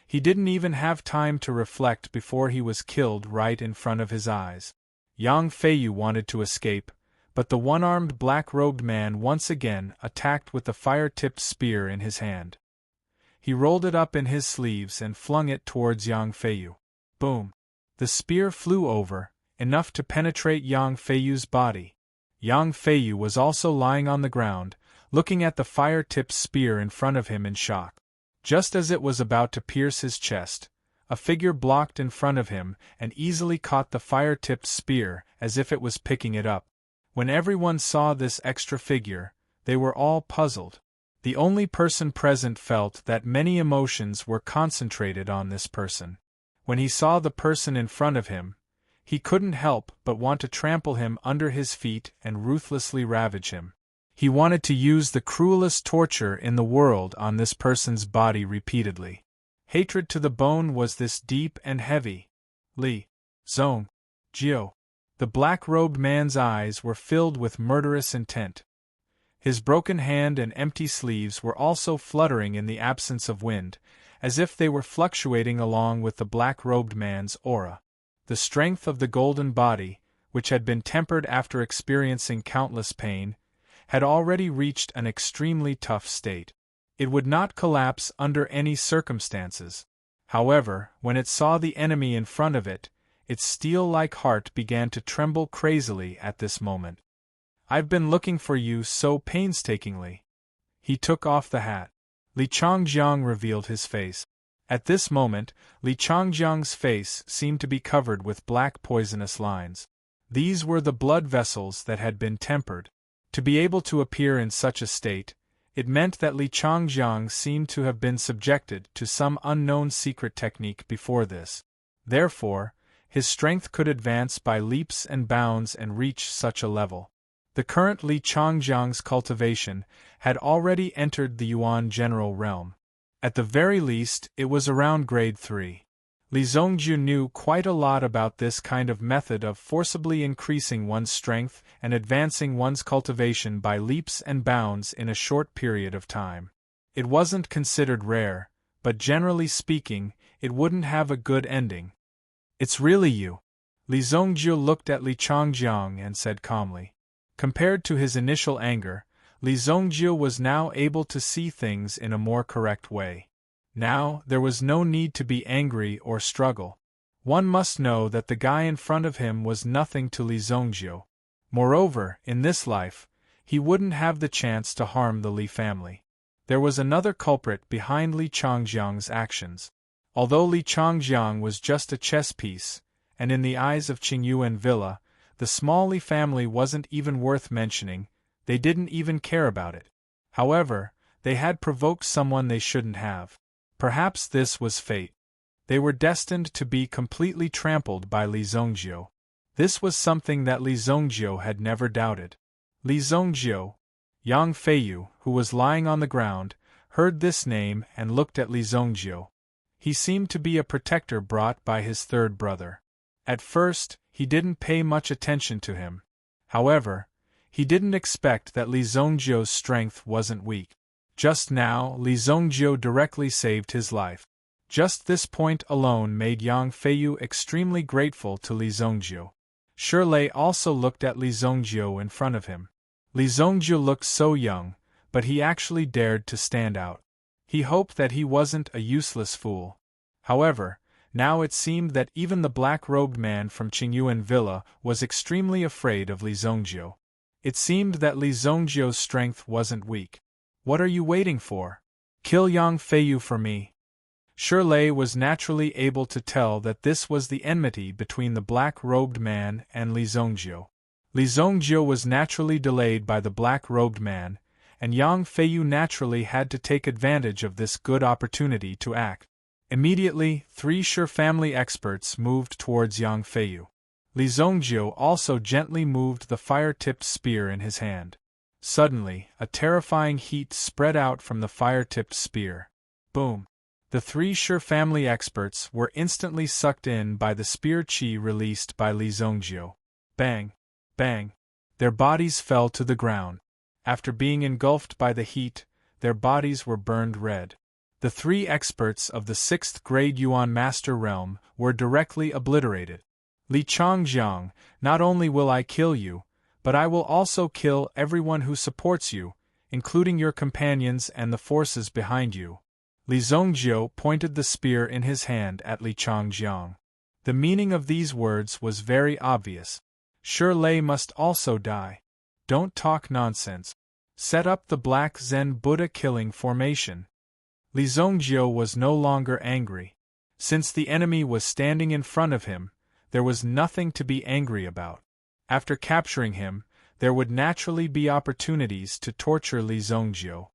He didn't even have time to reflect before he was killed right in front of his eyes. Yang Feiyu wanted to escape, but the one-armed black-robed man once again attacked with the fire-tipped spear in his hand. He rolled it up in his sleeves and flung it towards Yang Feiyu. Boom! The spear flew over, enough to penetrate Yang Feiyu's body. Yang Feiyu was also lying on the ground, looking at the fire-tipped spear in front of him in shock. Just as it was about to pierce his chest, a figure blocked in front of him and easily caught the fire-tipped spear as if it was picking it up. When everyone saw this extra figure, they were all puzzled. The only person present felt that many emotions were concentrated on this person. When he saw the person in front of him, he couldn't help but want to trample him under his feet and ruthlessly ravage him. He wanted to use the cruelest torture in the world on this person's body repeatedly. Hatred to the bone was this deep and heavy. Li Zong Jiu. The black-robed man's eyes were filled with murderous intent. His broken hand and empty sleeves were also fluttering in the absence of wind, as if they were fluctuating along with the black-robed man's aura. The strength of the golden body, which had been tempered after experiencing countless pain, had already reached an extremely tough state. It would not collapse under any circumstances. However, when it saw the enemy in front of it, its steel-like heart began to tremble crazily at this moment. I've been looking for you so painstakingly. He took off the hat. Li Changjiang revealed his face. At this moment, Li Changjiang's face seemed to be covered with black poisonous lines. These were the blood vessels that had been tempered. To be able to appear in such a state, it meant that Li Changjiang seemed to have been subjected to some unknown secret technique before this. Therefore, his strength could advance by leaps and bounds and reach such a level. The current Li Changjiang's cultivation had already entered the Yuan general realm. At the very least, it was around grade 3. Li Zongjiu knew quite a lot about this kind of method of forcibly increasing one's strength and advancing one's cultivation by leaps and bounds in a short period of time. It wasn't considered rare, but generally speaking, it wouldn't have a good ending. It's really you. Li Zongjiu looked at Li Changjiang and said calmly. Compared to his initial anger, Li Zongjiu was now able to see things in a more correct way. Now, there was no need to be angry or struggle. One must know that the guy in front of him was nothing to Li Zongjiu. Moreover, in this life, he wouldn't have the chance to harm the Li family. There was another culprit behind Li Changjiang's actions. Although Li Changjiang was just a chess piece, and in the eyes of Qingyuan Villa, the small Li family wasn't even worth mentioning, they didn't even care about it. However, they had provoked someone they shouldn't have. Perhaps this was fate. They were destined to be completely trampled by Li Zongjiu. This was something that Li Zongjiu had never doubted. Li Zongjiu, Yang Feiyu, who was lying on the ground, heard this name and looked at Li Zongjiu. He seemed to be a protector brought by his third brother. At first, he didn't pay much attention to him. However, he didn't expect that Li Zongjiu's strength wasn't weak. Just now, Li Zongjiu directly saved his life. Just this point alone made Yang Feiyu extremely grateful to Li Zongjiu. Shirlei also looked at Li Zongjiu in front of him. Li Zongjiu looked so young, but he actually dared to stand out. He hoped that he wasn't a useless fool. However, now it seemed that even the black-robed man from Qingyuan Villa was extremely afraid of Li Zongjiu. It seemed that Li Zongjiu's strength wasn't weak. What are you waiting for? Kill Yang Feiyu for me. Shirlei was naturally able to tell that this was the enmity between the black-robed man and Li Zongjiu. Li Zongjiu was naturally delayed by the black-robed man, and Yang Feiyu naturally had to take advantage of this good opportunity to act. Immediately, 3 Shi family experts moved towards Yang Feiyu. Li Zongjiu also gently moved the fire-tipped spear in his hand. Suddenly, a terrifying heat spread out from the fire-tipped spear. Boom! The 3 Shi family experts were instantly sucked in by the spear qi released by Li Zongjiu. Bang! Bang! Their bodies fell to the ground. After being engulfed by the heat, their bodies were burned red. The 3 experts of the 6th grade Yuan Master Realm were directly obliterated. Li Changjiang, not only will I kill you, but I will also kill everyone who supports you, including your companions and the forces behind you. Li Zongjiu pointed the spear in his hand at Li Changjiang. The meaning of these words was very obvious. Shi Lei must also die. Don't talk nonsense. Set up the Black Zen Buddha killing formation. Li Zongjiu was no longer angry. Since the enemy was standing in front of him, there was nothing to be angry about. After capturing him, there would naturally be opportunities to torture Li Zongjiu.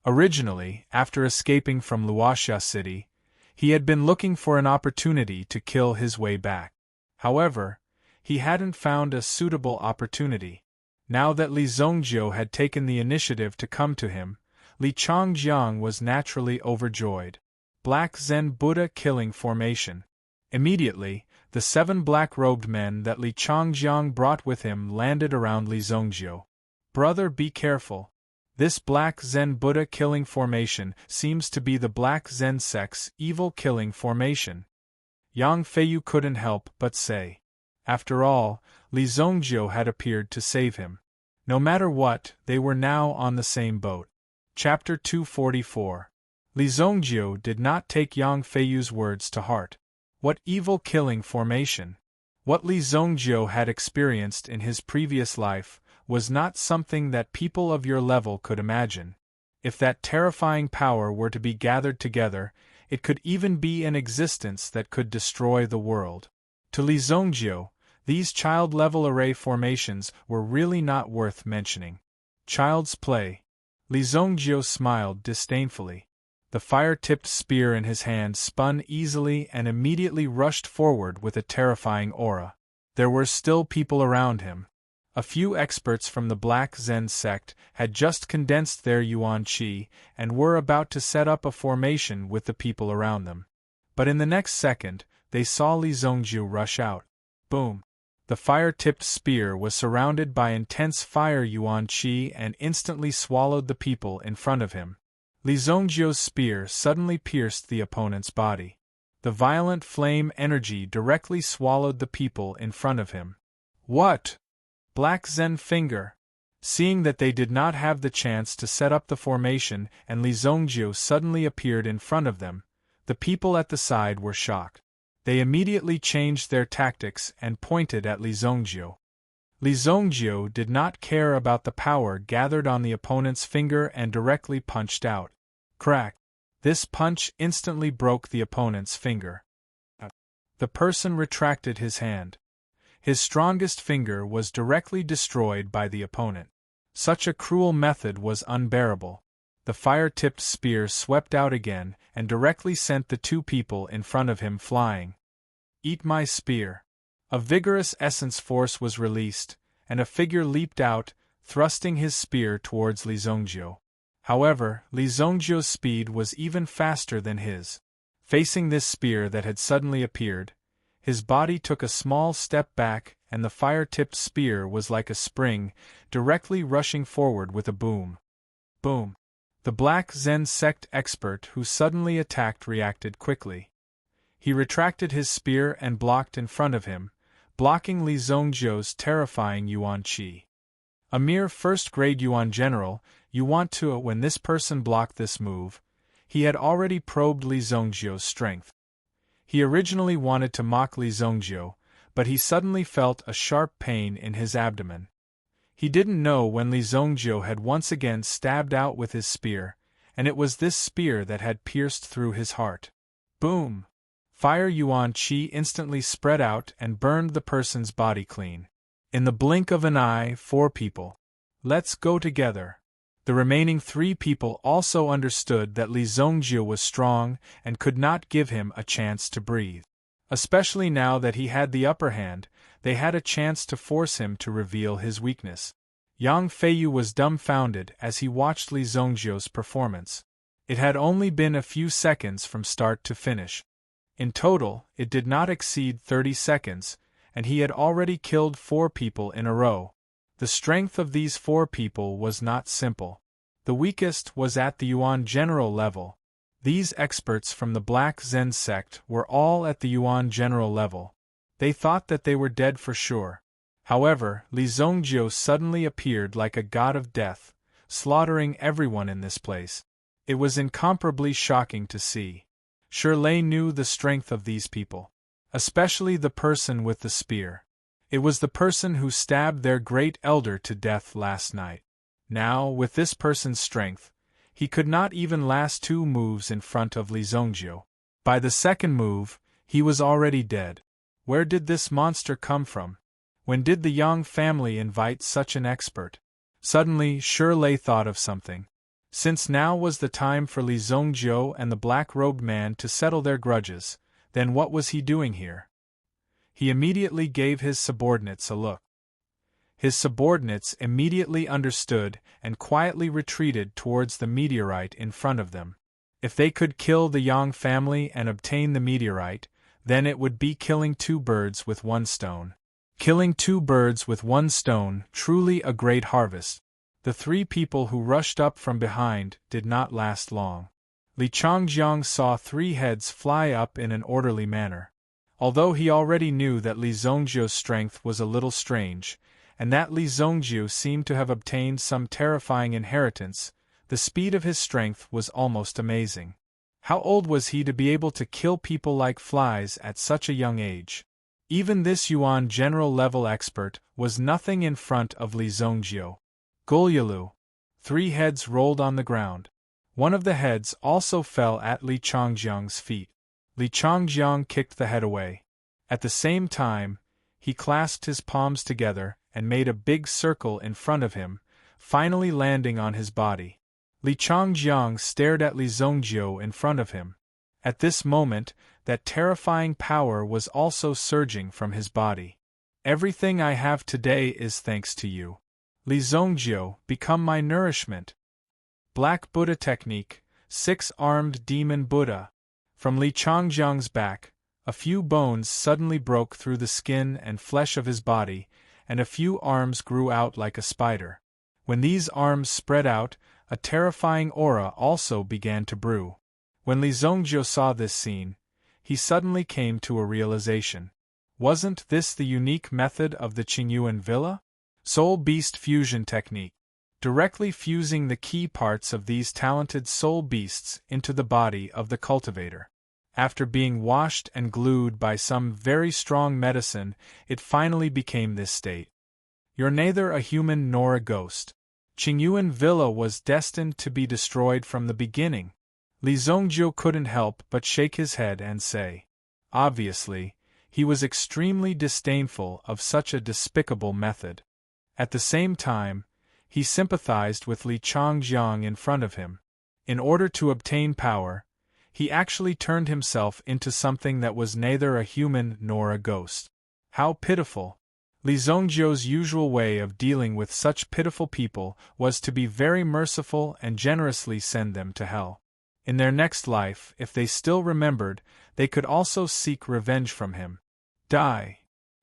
Originally, after escaping from Luoxia City, he had been looking for an opportunity to kill his way back. However, he hadn't found a suitable opportunity. Now that Li Zongjiu had taken the initiative to come to him, Li Changjiang was naturally overjoyed. Black Zen Buddha killing formation. Immediately, the 7 black-robed men that Li Changjiang brought with him landed around Li Zongjiu. Brother, be careful. This Black Zen Buddha killing formation seems to be the Black Zen sect's evil killing formation. Yang Feiyu couldn't help but say. After all, Li Zongjiu had appeared to save him. No matter what, they were now on the same boat. Chapter 244. Li Zongjiu did not take Yang Feiyu's words to heart. What evil killing formation! What Li Zongjiu had experienced in his previous life was not something that people of your level could imagine. If that terrifying power were to be gathered together, it could even be an existence that could destroy the world. To Li Zongjiu, these child-level array formations were really not worth mentioning. Child's play. Li Zongjiu smiled disdainfully. The fire-tipped spear in his hand spun easily and immediately rushed forward with a terrifying aura. There were still people around him. A few experts from the Black Zen sect had just condensed their Yuan Qi and were about to set up a formation with the people around them. But in the next second, they saw Li Zongjiu rush out. Boom! The fire-tipped spear was surrounded by intense fire Yuan Qi and instantly swallowed the people in front of him. Li Zongjiu's spear suddenly pierced the opponent's body. The violent flame energy directly swallowed the people in front of him. What? Black Zen finger! Seeing that they did not have the chance to set up the formation and Li Zongjiu suddenly appeared in front of them, the people at the side were shocked. They immediately changed their tactics and pointed at Li Zongjiu. Li Zongjiu did not care about the power gathered on the opponent's finger and directly punched out. Crack! This punch instantly broke the opponent's finger. The person retracted his hand. His strongest finger was directly destroyed by the opponent. Such a cruel method was unbearable. The fire-tipped spear swept out again and directly sent the 2 people in front of him flying. Eat my spear! A vigorous essence force was released, and a figure leaped out, thrusting his spear towards Li Zongjiu. However, Li Zongjiu's speed was even faster than his. Facing this spear that had suddenly appeared, his body took a small step back and the fire-tipped spear was like a spring, directly rushing forward with a boom. Boom! The Black Zen sect expert who suddenly attacked reacted quickly. He retracted his spear and blocked in front of him, blocking Li Zongjiu's terrifying Yuan Qi. A mere first-grade Yuan general, when this person blocked this move, he had already probed Li Zongjiu's strength. He originally wanted to mock Li Zongjiu, but he suddenly felt a sharp pain in his abdomen. He didn't know when Li Zongjiu had once again stabbed out with his spear, and it was this spear that had pierced through his heart. Boom! Fire Yuan Qi instantly spread out and burned the person's body clean. In the blink of an eye, 4 people. Let's go together. The remaining 3 people also understood that Li Zongjiu was strong and could not give him a chance to breathe. Especially now that he had the upper hand, they had a chance to force him to reveal his weakness. Yang Feiyu was dumbfounded as he watched Li Zongjiu's performance. It had only been a few seconds from start to finish. In total, it did not exceed 30 seconds, and he had already killed 4 people in a row. The strength of these 4 people was not simple. The weakest was at the Yuan general level. These experts from the Black Zen sect were all at the Yuan general level. They thought that they were dead for sure. However, Li Zongjiu suddenly appeared like a god of death, slaughtering everyone in this place. It was incomparably shocking to see. Shirley knew the strength of these people, especially the person with the spear. It was the person who stabbed their great elder to death last night. Now, with this person's strength, he could not even last 2 moves in front of Li Zongjiu. By the second move, he was already dead. Where did this monster come from? When did the Yang family invite such an expert? Suddenly, Shirley thought of something. Since now was the time for Li Zongjiu and the black-robed man to settle their grudges, then what was he doing here? He immediately gave his subordinates a look. His subordinates immediately understood and quietly retreated towards the meteorite in front of them. If they could kill the Yang family and obtain the meteorite, then it would be killing 2 birds with 1 stone. Killing 2 birds with 1 stone, truly a great harvest. The 3 people who rushed up from behind did not last long. Li Changjiang saw 3 heads fly up in an orderly manner. Although he already knew that Li Zongjiu's strength was a little strange, and that Li Zongjiu seemed to have obtained some terrifying inheritance, the speed of his strength was almost amazing. How old was he to be able to kill people like flies at such a young age? Even this Yuan general-level expert was nothing in front of Li Zongjiu. Gulyalu. 3 heads rolled on the ground. One of the heads also fell at Li Changjiang's feet. Li Changjiang kicked the head away. At the same time, he clasped his palms together and made a big circle in front of him, finally landing on his body. Li Changjiang stared at Li Zongjiu in front of him. At this moment, that terrifying power was also surging from his body. Everything I have today is thanks to you. Li Zongjiu, become my nourishment. Black Buddha Technique, 6-armed Demon Buddha. From Li Changjiang's back, a few bones suddenly broke through the skin and flesh of his body, and a few arms grew out like a spider. When these arms spread out, a terrifying aura also began to brew. When Li Zongjiu saw this scene, he suddenly came to a realization. Wasn't this the unique method of the Qingyuan Villa? Soul-beast fusion technique. Directly fusing the key parts of these talented soul beasts into the body of the cultivator. After being washed and glued by some very strong medicine, it finally became this state. You're neither a human nor a ghost. Qingyuan Villa was destined to be destroyed from the beginning. Li Zongjiu couldn't help but shake his head and say. Obviously, he was extremely disdainful of such a despicable method. At the same time, he sympathized with Li Changjiang in front of him. In order to obtain power, he actually turned himself into something that was neither a human nor a ghost. How pitiful! Li Zongjiu's usual way of dealing with such pitiful people was to be very merciful and generously send them to hell. In their next life, if they still remembered, they could also seek revenge from him. Die!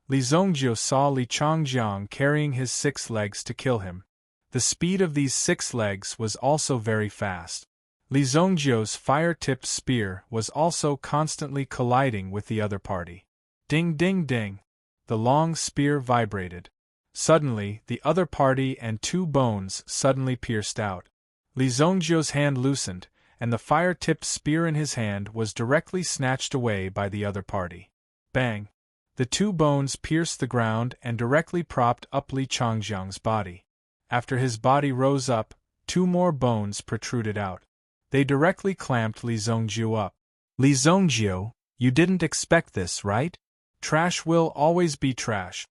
Li Zongjiu saw Li Changjiang carrying his 6 legs to kill him. The speed of these 6 legs was also very fast. Li Zongjiu's fire-tipped spear was also constantly colliding with the other party. Ding ding ding! The long spear vibrated. Suddenly, the other party and 2 bones suddenly pierced out. Li Zongjiu's hand loosened, and the fire-tipped spear in his hand was directly snatched away by the other party. Bang! The 2 bones pierced the ground and directly propped up Li Changjiang's body. After his body rose up, 2 more bones protruded out. They directly clamped Li Zongjiu up. Li Zongjiu, you didn't expect this, right? Trash will always be trash.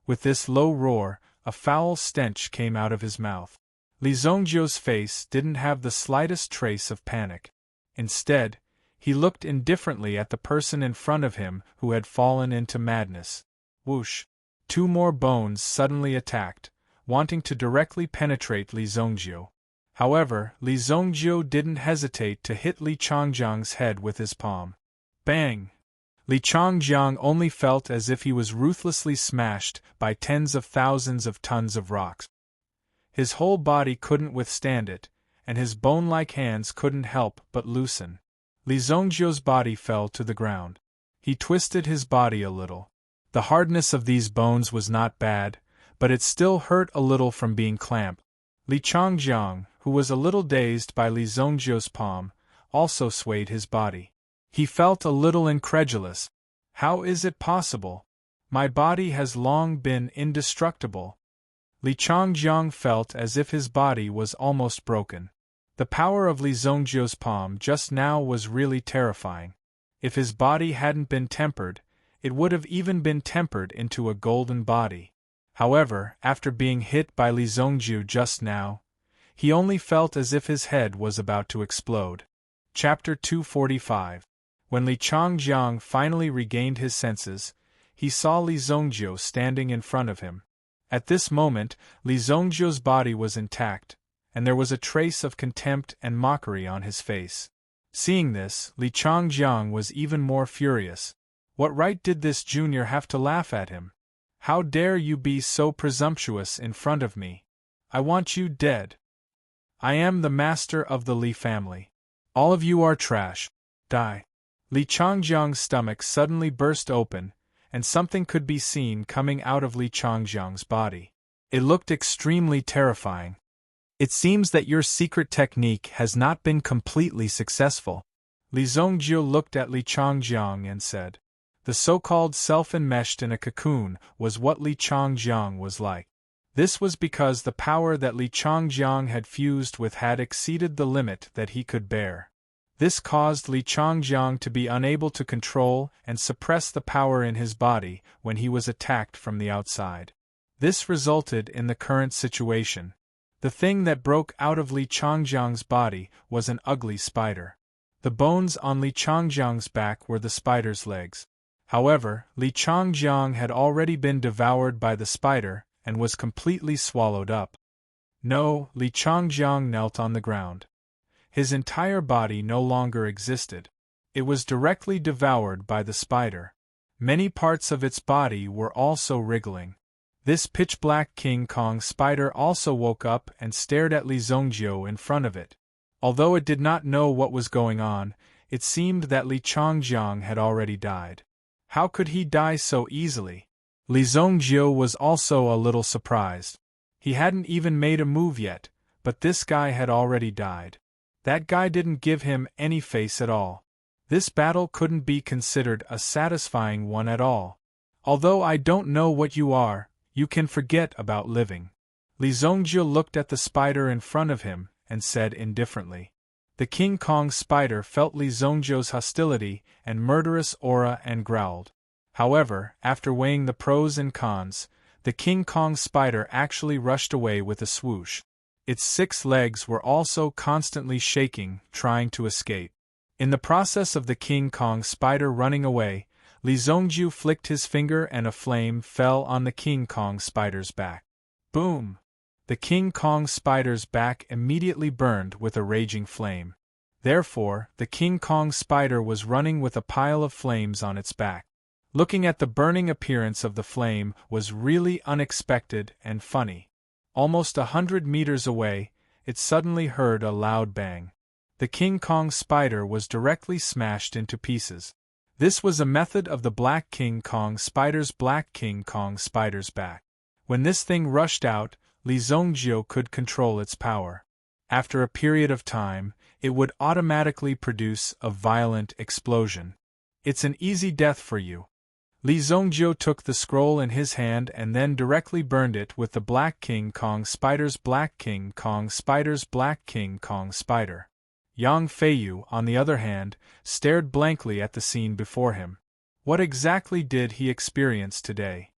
With this low roar, a foul stench came out of his mouth. Li Zhongjiu's face didn't have the slightest trace of panic. Instead, he looked indifferently at the person in front of him who had fallen into madness. Whoosh! 2 more bones suddenly attacked, wanting to directly penetrate Li Zhongjiu. However, Li Zhongjiu didn't hesitate to hit Li Changjiang's head with his palm. Bang! Li Changjiang only felt as if he was ruthlessly smashed by tens of thousands of tons of rocks. His whole body couldn't withstand it, and his bone-like hands couldn't help but loosen. Li Zhongjiu's body fell to the ground. He twisted his body a little. The hardness of these bones was not bad, but it still hurt a little from being clamped. Li Changjiang, who was a little dazed by Li Zhongjiu's palm, also swayed his body. He felt a little incredulous. How is it possible? My body has long been indestructible. Li Changjiang felt as if his body was almost broken. The power of Li Zhongjiu's palm just now was really terrifying. If his body hadn't been tempered, it would have even been tempered into a golden body. However, after being hit by Li Zhongjiu just now, he only felt as if his head was about to explode. Chapter 245. When Li Changjiang finally regained his senses, he saw Li Zhongjiu standing in front of him. At this moment, Li Zhongjiu's body was intact, and there was a trace of contempt and mockery on his face. Seeing this, Li Changjiang was even more furious. What right did this junior have to laugh at him? How dare you be so presumptuous in front of me? I want you dead. I am the master of the Li family. All of you are trash. Die. Li Changjiang's stomach suddenly burst open, and something could be seen coming out of Li Changjiang's body. It looked extremely terrifying. It seems that your secret technique has not been completely successful. Li Zhongjiu looked at Li Changjiang and said. The so-called self-enmeshed in a cocoon was what Li Changjiang was like. This was because the power that Li Changjiang had fused with had exceeded the limit that he could bear. This caused Li Changjiang to be unable to control and suppress the power in his body when he was attacked from the outside. This resulted in the current situation. The thing that broke out of Li Changjiang's body was an ugly spider. The bones on Li Changjiang's back were the spider's legs. However, Li Changjiang had already been devoured by the spider and was completely swallowed up. No, Li Changjiang knelt on the ground. His entire body no longer existed. It was directly devoured by the spider. Many parts of its body were also wriggling. This pitch-black King Kong spider also woke up and stared at Li Zhongjiu in front of it. Although it did not know what was going on, it seemed that Li Changjiang had already died. How could he die so easily? Li Zhongjiu was also a little surprised. He hadn't even made a move yet, but this guy had already died. That guy didn't give him any face at all. This battle couldn't be considered a satisfying one at all. Although I don't know what you are, you can forget about living. Li Zhongjiu looked at the spider in front of him and said indifferently. The King Kong spider felt Li Zhongjiu's hostility and murderous aura and growled. However, after weighing the pros and cons, the King Kong spider actually rushed away with a swoosh. Its 6 legs were also constantly shaking, trying to escape. In the process of the King Kong spider running away, Li Zhongjiu flicked his finger and a flame fell on the King Kong spider's back. Boom! The King Kong spider's back immediately burned with a raging flame. Therefore, the King Kong spider was running with a pile of flames on its back. Looking at the burning appearance of the flame was really unexpected and funny. Almost 100 meters away, it suddenly heard a loud bang. The King Kong spider was directly smashed into pieces. This was a method of the Black King Kong spider's back. When this thing rushed out, Li Zhongjiu could control its power. After a period of time, it would automatically produce a violent explosion. It's an easy death for you. Li Zhongjiu took the scroll in his hand and then directly burned it with the Black King Kong spider's Black King Kong spider. Yang Feiyu, on the other hand, stared blankly at the scene before him. What exactly did he experience today?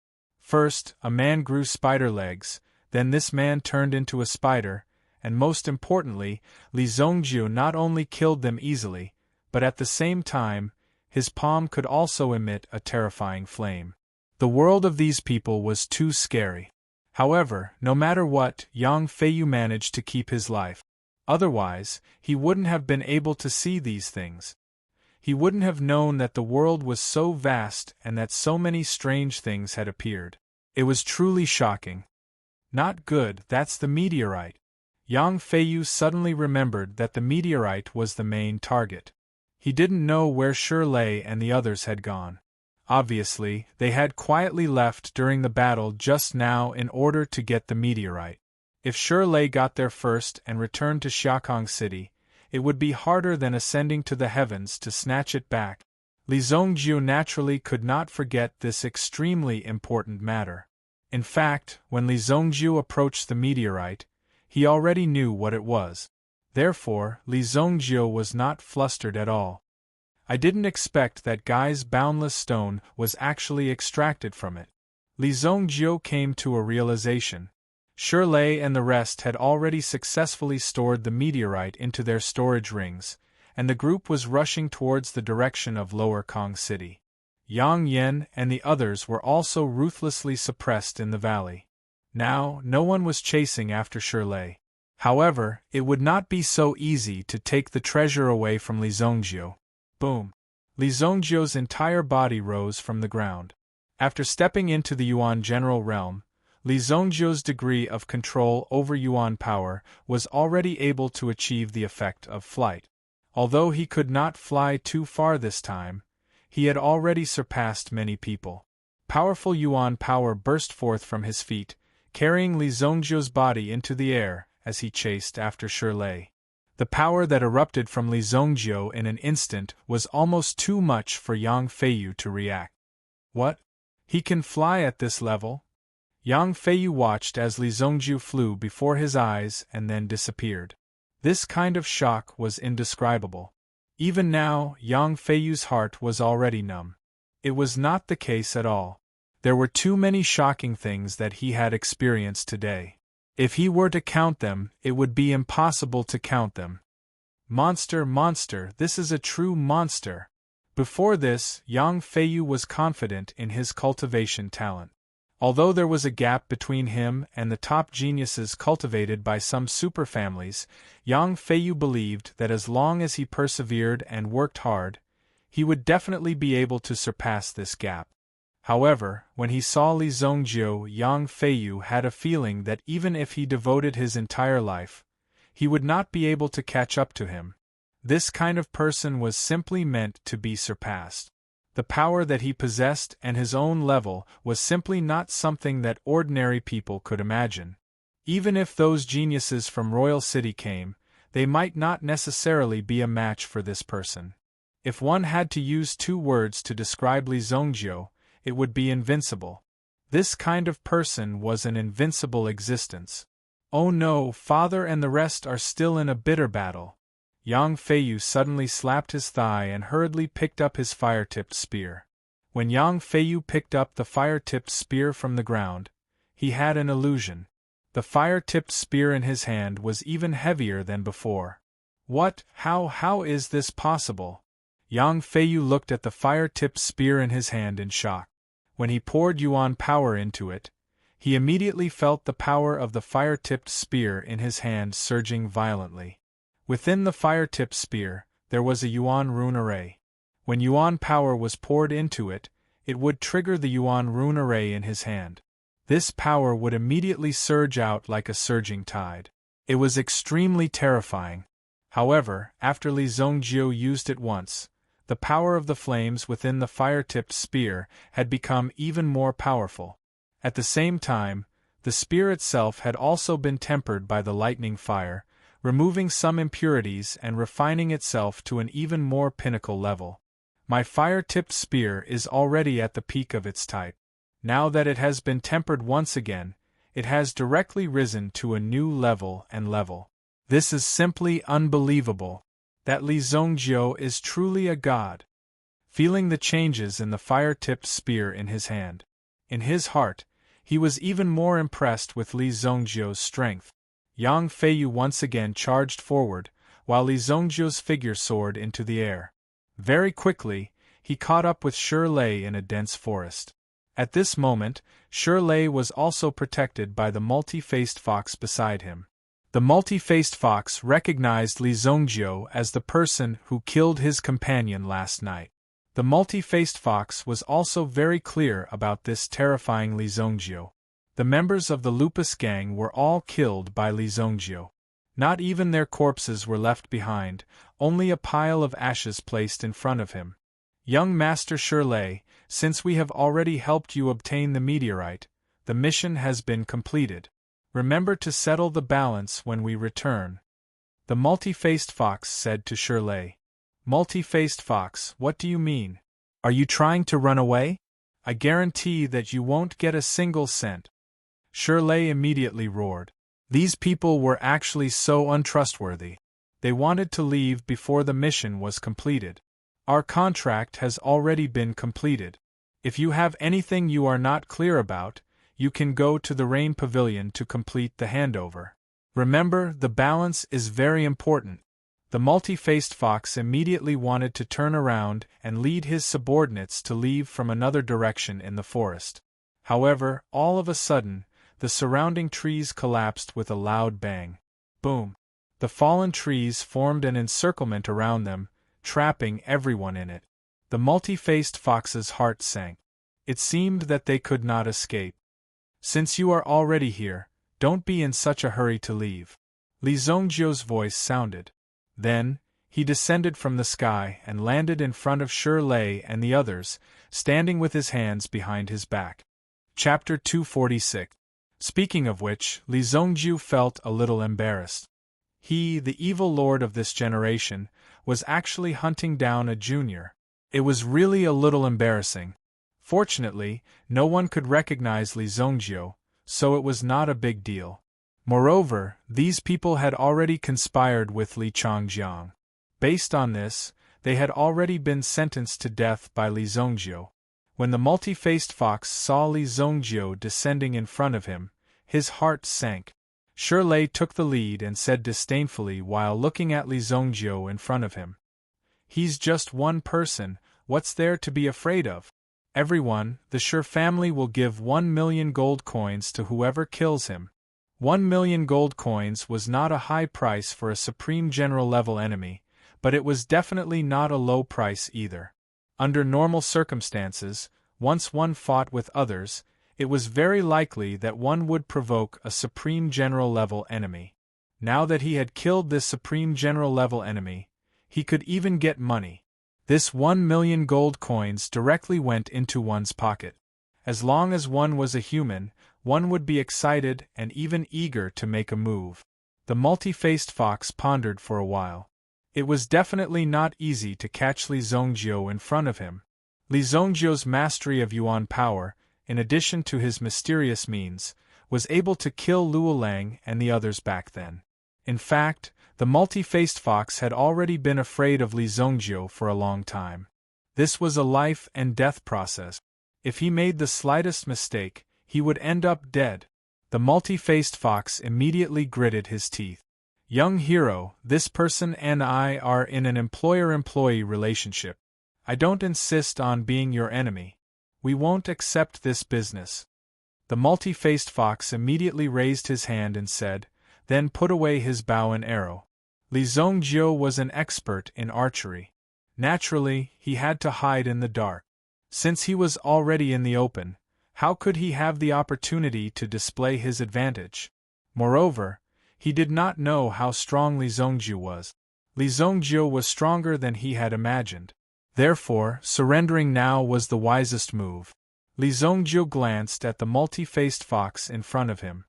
First, a man grew spider legs, then this man turned into a spider, and most importantly, Li Zongjiu not only killed them easily, but at the same time, his palm could also emit a terrifying flame. The world of these people was too scary. However, no matter what, Yang Feiyu managed to keep his life. Otherwise, he wouldn't have been able to see these things. He wouldn't have known that the world was so vast and that so many strange things had appeared. It was truly shocking. Not good, that's the meteorite. Yang Feiyu suddenly remembered that the meteorite was the main target. He didn't know where Shirley and the others had gone. Obviously, they had quietly left during the battle just now in order to get the meteorite. If Shirley got there first and returned to Xiaokong City, it would be harder than ascending to the heavens to snatch it back. Li Zongjiu naturally could not forget this extremely important matter. In fact, when Li Zongjiu approached the meteorite, he already knew what it was. Therefore, Li Zongjiu was not flustered at all. I didn't expect that guy's boundless stone was actually extracted from it. Li Zongjiu came to a realization. Shirley and the rest had already successfully stored the meteorite into their storage rings, and the group was rushing towards the direction of Lower Kong City. Yang Yen and the others were also ruthlessly suppressed in the valley. Now, no one was chasing after Shirley. However, it would not be so easy to take the treasure away from Li Zongjiu. Boom! Li Zongjiu's entire body rose from the ground. After stepping into the Yuan general realm, Li Zongjiu's degree of control over Yuan power was already able to achieve the effect of flight. Although he could not fly too far this time, he had already surpassed many people. Powerful Yuan power burst forth from his feet, carrying Li Zongjiu's body into the air as he chased after Shirley. The power that erupted from Li Zongjiu in an instant was almost too much for Yang Feiyu to react. What? He can fly at this level? Yang Feiyu watched as Li Zongjiu flew before his eyes and then disappeared. This kind of shock was indescribable. Even now, Yang Feiyu's heart was already numb. It was not the case at all. There were too many shocking things that he had experienced today. If he were to count them, it would be impossible to count them. Monster, monster, this is a true monster. Before this, Yang Feiyu was confident in his cultivation talent. Although there was a gap between him and the top geniuses cultivated by some superfamilies, Yang Feiyu believed that as long as he persevered and worked hard, he would definitely be able to surpass this gap. However, when he saw Li Zongjiu, Yang Feiyu had a feeling that even if he devoted his entire life, he would not be able to catch up to him. This kind of person was simply meant to be surpassed. The power that he possessed and his own level was simply not something that ordinary people could imagine. Even if those geniuses from Royal City came, they might not necessarily be a match for this person. If one had to use 2 words to describe Li Zongjiu, it would be invincible. This kind of person was an invincible existence. Oh no, father and the rest are still in a bitter battle. Yang Feiyu suddenly slapped his thigh and hurriedly picked up his fire-tipped spear. When Yang Feiyu picked up the fire-tipped spear from the ground, he had an illusion. The fire-tipped spear in his hand was even heavier than before. What? How is this possible? Yang Feiyu looked at the fire-tipped spear in his hand in shock. When he poured Yuan power into it, he immediately felt the power of the fire-tipped spear in his hand surging violently. Within the fire-tipped spear, there was a Yuan rune array. When Yuan power was poured into it, it would trigger the Yuan rune array in his hand. This power would immediately surge out like a surging tide. It was extremely terrifying. However, after Li Zongjiu used it once, the power of the flames within the fire-tipped spear had become even more powerful. At the same time, the spear itself had also been tempered by the lightning fire, removing some impurities and refining itself to an even more pinnacle level. My fire-tipped spear is already at the peak of its type. Now that it has been tempered once again, it has directly risen to a new level and level. This is simply unbelievable. That Li Zongjiu is truly a god. Feeling the changes in the fire-tipped spear in his hand, in his heart, He was even more impressed with Li Zhongjiu's strength. Yang Feiyu once again charged forward, while Li Zhongjiu's figure soared into the air. Very quickly, he caught up with Shi Lei in a dense forest. At this moment, Shi Lei was also protected by the multi-faced fox beside him. The multi-faced fox recognized Li Zhongjiu as the person who killed his companion last night. The multi-faced fox was also very clear about this terrifying Li Zhongjiu. The members of the Lupus gang were all killed by Li Zhongjiu. Not even their corpses were left behind, only a pile of ashes placed in front of him. Young Master Shi Lei, since we have already helped you obtain the meteorite, the mission has been completed. Remember to settle the balance when we return. The multi-faced fox said to Shi Lei. Multi-faced fox, what do you mean? Are you trying to run away? I guarantee that you won't get a single cent. Shi Lei immediately roared. These people were actually so untrustworthy. They wanted to leave before the mission was completed. Our contract has already been completed. If you have anything you are not clear about, you can go to the Rain Pavilion to complete the handover. Remember, the balance is very important. The multi-faced fox immediately wanted to turn around and lead his subordinates to leave from another direction in the forest. However, all of a sudden, the surrounding trees collapsed with a loud bang. Boom! The fallen trees formed an encirclement around them, trapping everyone in it. The multi-faced fox's heart sank. It seemed that they could not escape. Since you are already here, don't be in such a hurry to leave. Li Zhongjiu's voice sounded. Then, he descended from the sky and landed in front of Shi Lei and the others, standing with his hands behind his back. Chapter 246. Speaking of which, Li Zhongjiu felt a little embarrassed. He, the evil lord of this generation, was actually hunting down a junior. It was really a little embarrassing. Fortunately, no one could recognize Li Zhongjiu, so it was not a big deal. Moreover, these people had already conspired with Li Changjiang. Based on this, they had already been sentenced to death by Li Zhongjiu. When the multi-faced fox saw Li Zhongjiu descending in front of him, his heart sank. Shi Lei took the lead and said disdainfully while looking at Li Zhongjiu in front of him. He's just one person, what's there to be afraid of? Everyone, the Shi family will give 1 million gold coins to whoever kills him. 1 million gold coins was not a high price for a Supreme General level enemy, but it was definitely not a low price either. Under normal circumstances, once one fought with others, it was very likely that one would provoke a Supreme General level enemy. Now that he had killed this Supreme General level enemy, he could even get money. This 1 million gold coins directly went into one's pocket. As long as one was a human, one would be excited and even eager to make a move. The multi-faced fox pondered for a while. It was definitely not easy to catch Li Zhongjiu in front of him. Li Zhongjiu's mastery of Yuan power, in addition to his mysterious means, was able to kill Luo Lang and the others back then. In fact, the multi-faced fox had already been afraid of Li Zhongjiu for a long time. This was a life and death process. If he made the slightest mistake, he would end up dead. The multi-faced fox immediately gritted his teeth. Young hero, this person and I are in an employer-employee relationship. I don't insist on being your enemy. We won't accept this business. The multi-faced fox immediately raised his hand and said, then put away his bow and arrow. Li Zhongjiu was an expert in archery. Naturally, he had to hide in the dark. Since he was already in the open, how could he have the opportunity to display his advantage? Moreover, he did not know how strong Li Zhongjiu was. Li Zhongjiu was stronger than he had imagined. Therefore, surrendering now was the wisest move. Li Zhongjiu glanced at the multi-faced fox in front of him.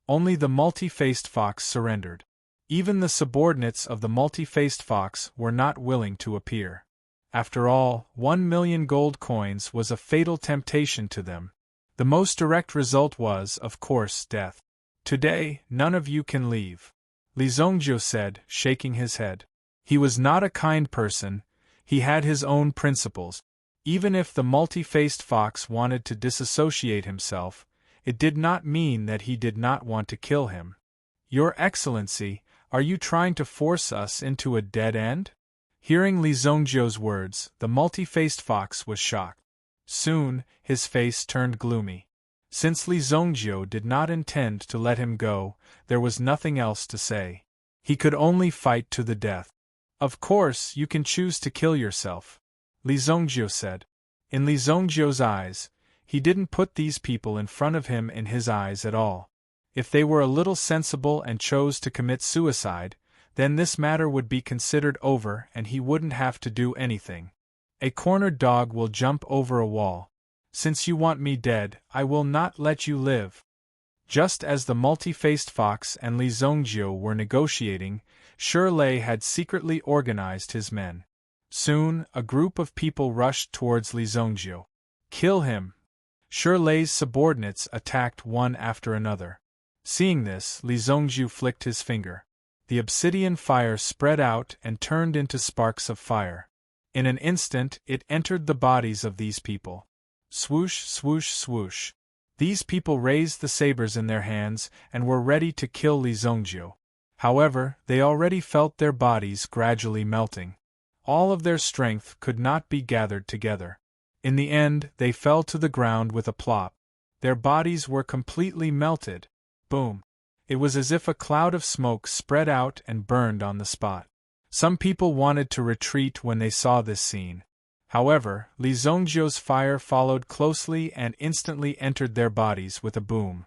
Only the multi-faced fox surrendered. Even the subordinates of the multi-faced fox were not willing to appear. After all, 1 million gold coins was a fatal temptation to them. The most direct result was, of course, death. Today, none of you can leave, Li Zhongjiu said, shaking his head. He was not a kind person, he had his own principles. Even if the multi-faced fox wanted to disassociate himself, it did not mean that he did not want to kill him. "Your Excellency, are you trying to force us into a dead end?" Hearing Li Zongjiu's words, the multi-faced fox was shocked. Soon, his face turned gloomy. Since Li Zongjiu did not intend to let him go, there was nothing else to say. He could only fight to the death. "Of course, you can choose to kill yourself," Li Zongjiu said. In Li Zongjiu's eyes, he didn't put these people in front of him in his eyes at all. If they were a little sensible and chose to commit suicide, then this matter would be considered over and he wouldn't have to do anything. A cornered dog will jump over a wall. Since you want me dead, I will not let you live. Just as the multi-faced fox and Li Zongjiu were negotiating, Shirley had secretly organized his men. Soon, a group of people rushed towards Li Zongjiu. "Kill him!" Shirley's subordinates attacked one after another. Seeing this, Li Zongjiu flicked his finger. The obsidian fire spread out and turned into sparks of fire. In an instant, it entered the bodies of these people. Swoosh, swoosh, swoosh. These people raised the sabers in their hands and were ready to kill Li Zongjiu. However, they already felt their bodies gradually melting. All of their strength could not be gathered together. In the end, they fell to the ground with a plop. Their bodies were completely melted. Boom. It was as if a cloud of smoke spread out and burned on the spot. Some people wanted to retreat when they saw this scene. However, Li Zongjiu's fire followed closely and instantly entered their bodies with a boom.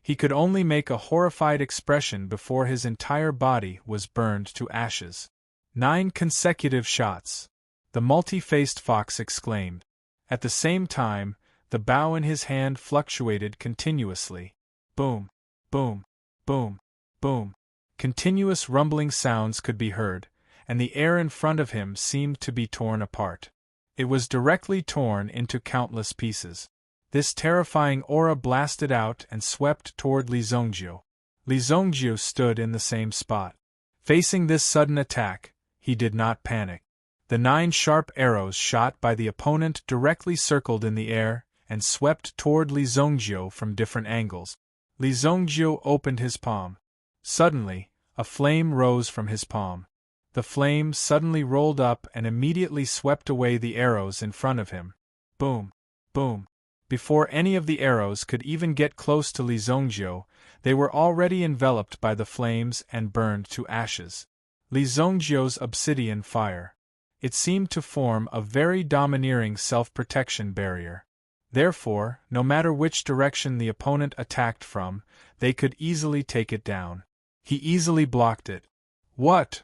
He could only make a horrified expression before his entire body was burned to ashes. 9 consecutive shots. The multi-faced fox exclaimed. At the same time, the bow in his hand fluctuated continuously. Boom, boom, boom, boom. Continuous rumbling sounds could be heard, and the air in front of him seemed to be torn apart. It was directly torn into countless pieces. This terrifying aura blasted out and swept toward Li Zongjiu. Li Zongjiu stood in the same spot. Facing this sudden attack, he did not panic. The 9 sharp arrows shot by the opponent directly circled in the air and swept toward Li Zongjiu from different angles. Li Zongjiu opened his palm. Suddenly, a flame rose from his palm. The flame suddenly rolled up and immediately swept away the arrows in front of him. Boom, boom. Before any of the arrows could even get close to Li Zongjiu, they were already enveloped by the flames and burned to ashes. Li Zongjiu's obsidian fire. It seemed to form a very domineering self-protection barrier. Therefore, no matter which direction the opponent attacked from, they could easily take it down. He easily blocked it. What?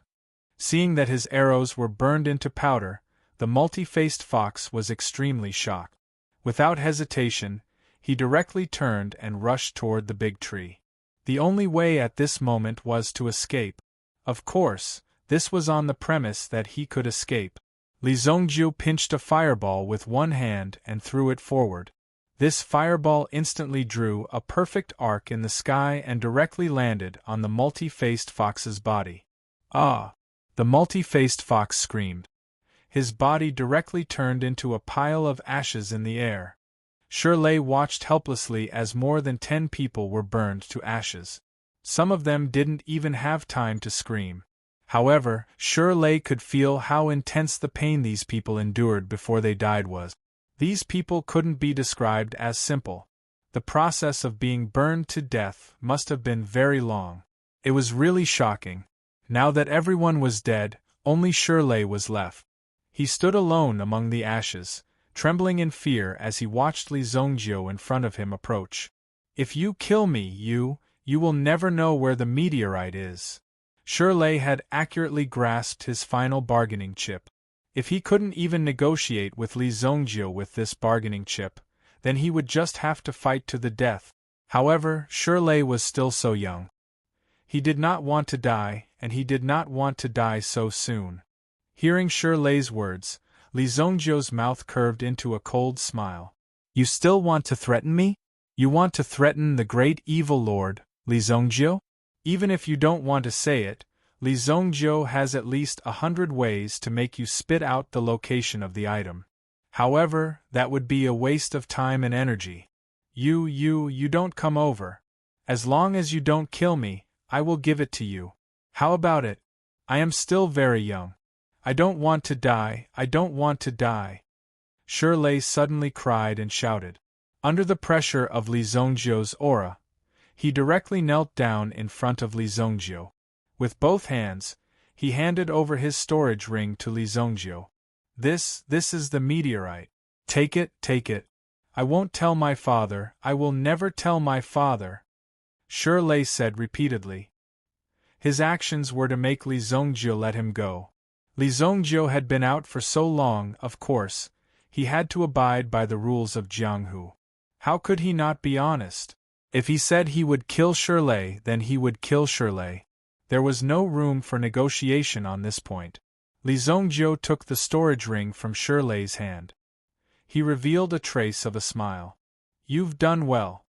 Seeing that his arrows were burned into powder, the multi-faced fox was extremely shocked. Without hesitation, he directly turned and rushed toward the big tree. The only way at this moment was to escape. Of course, this was on the premise that he could escape. Li Zongjiu pinched a fireball with one hand and threw it forward. This fireball instantly drew a perfect arc in the sky and directly landed on the multi-faced fox's body. Ah! The multi-faced fox screamed. His body directly turned into a pile of ashes in the air. Shirley watched helplessly as more than 10 people were burned to ashes. Some of them didn't even have time to scream. However, Shirley could feel how intense the pain these people endured before they died was. These people couldn't be described as simple. The process of being burned to death must have been very long. It was really shocking. Now that everyone was dead, only Shirley was left. He stood alone among the ashes, trembling in fear as he watched Li Zongjiu in front of him approach. "If you kill me, you will never know where the meteorite is." Shirley had accurately grasped his final bargaining chip. If he couldn't even negotiate with Li Zongjiu with this bargaining chip, then he would just have to fight to the death. However, Shirley was still so young. He did not want to die, and he did not want to die so soon. Hearing Shirley's words, Li Zongjiu's mouth curved into a cold smile. "You still want to threaten me? You want to threaten the great evil lord, Li Zongjiu? Even if you don't want to say it, Li Zongjiu has at least 100 ways to make you spit out the location of the item. However, that would be a waste of time and energy. You don't come over. As long as you don't kill me, I will give it to you. How about it? I am still very young. I don't want to die, I don't want to die. Shirley suddenly cried and shouted. Under the pressure of Li Zhongzhou's aura, he directly knelt down in front of Li Zhongzhou. With both hands, he handed over his storage ring to Li Zhongzhou. This is the meteorite. Take it, take it. I won't tell my father, I will never tell my father, Shirley said repeatedly. His actions were to make Li Zhongzhou let him go. Li Zhongzhou had been out for so long, of course, he had to abide by the rules of Jianghu. How could he not be honest? If he said he would kill Shirley, then he would kill Shirley. There was no room for negotiation on this point. Li Zhongzhou took the storage ring from Shirley's hand. He revealed a trace of a smile. You've done well.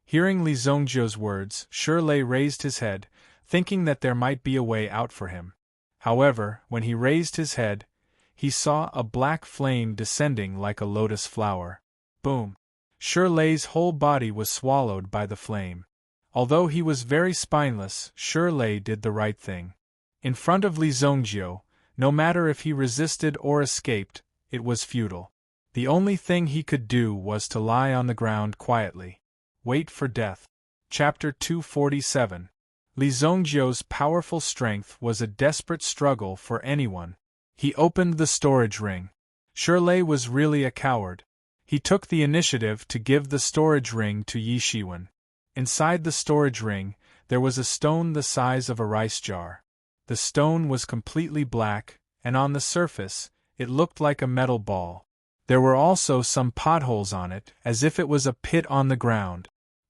Hearing Li Zhongzhou's words, Shirley raised his head, thinking that there might be a way out for him. However, when he raised his head, he saw a black flame descending like a lotus flower. Boom! Shirley's whole body was swallowed by the flame. Although he was very spineless, Shirley did the right thing. In front of Li Zhongzhou, no matter if he resisted or escaped, it was futile. The only thing he could do was to lie on the ground quietly. Wait for death. Chapter 247. Li Zhongzhou's powerful strength was a desperate struggle for anyone. He opened the storage ring. Shirley was really a coward. He took the initiative to give the storage ring to Yi Shiwen. Inside the storage ring, there was a stone the size of a rice jar. The stone was completely black, and on the surface, it looked like a metal ball. There were also some potholes on it, as if it was a pit on the ground.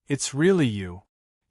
It's really you.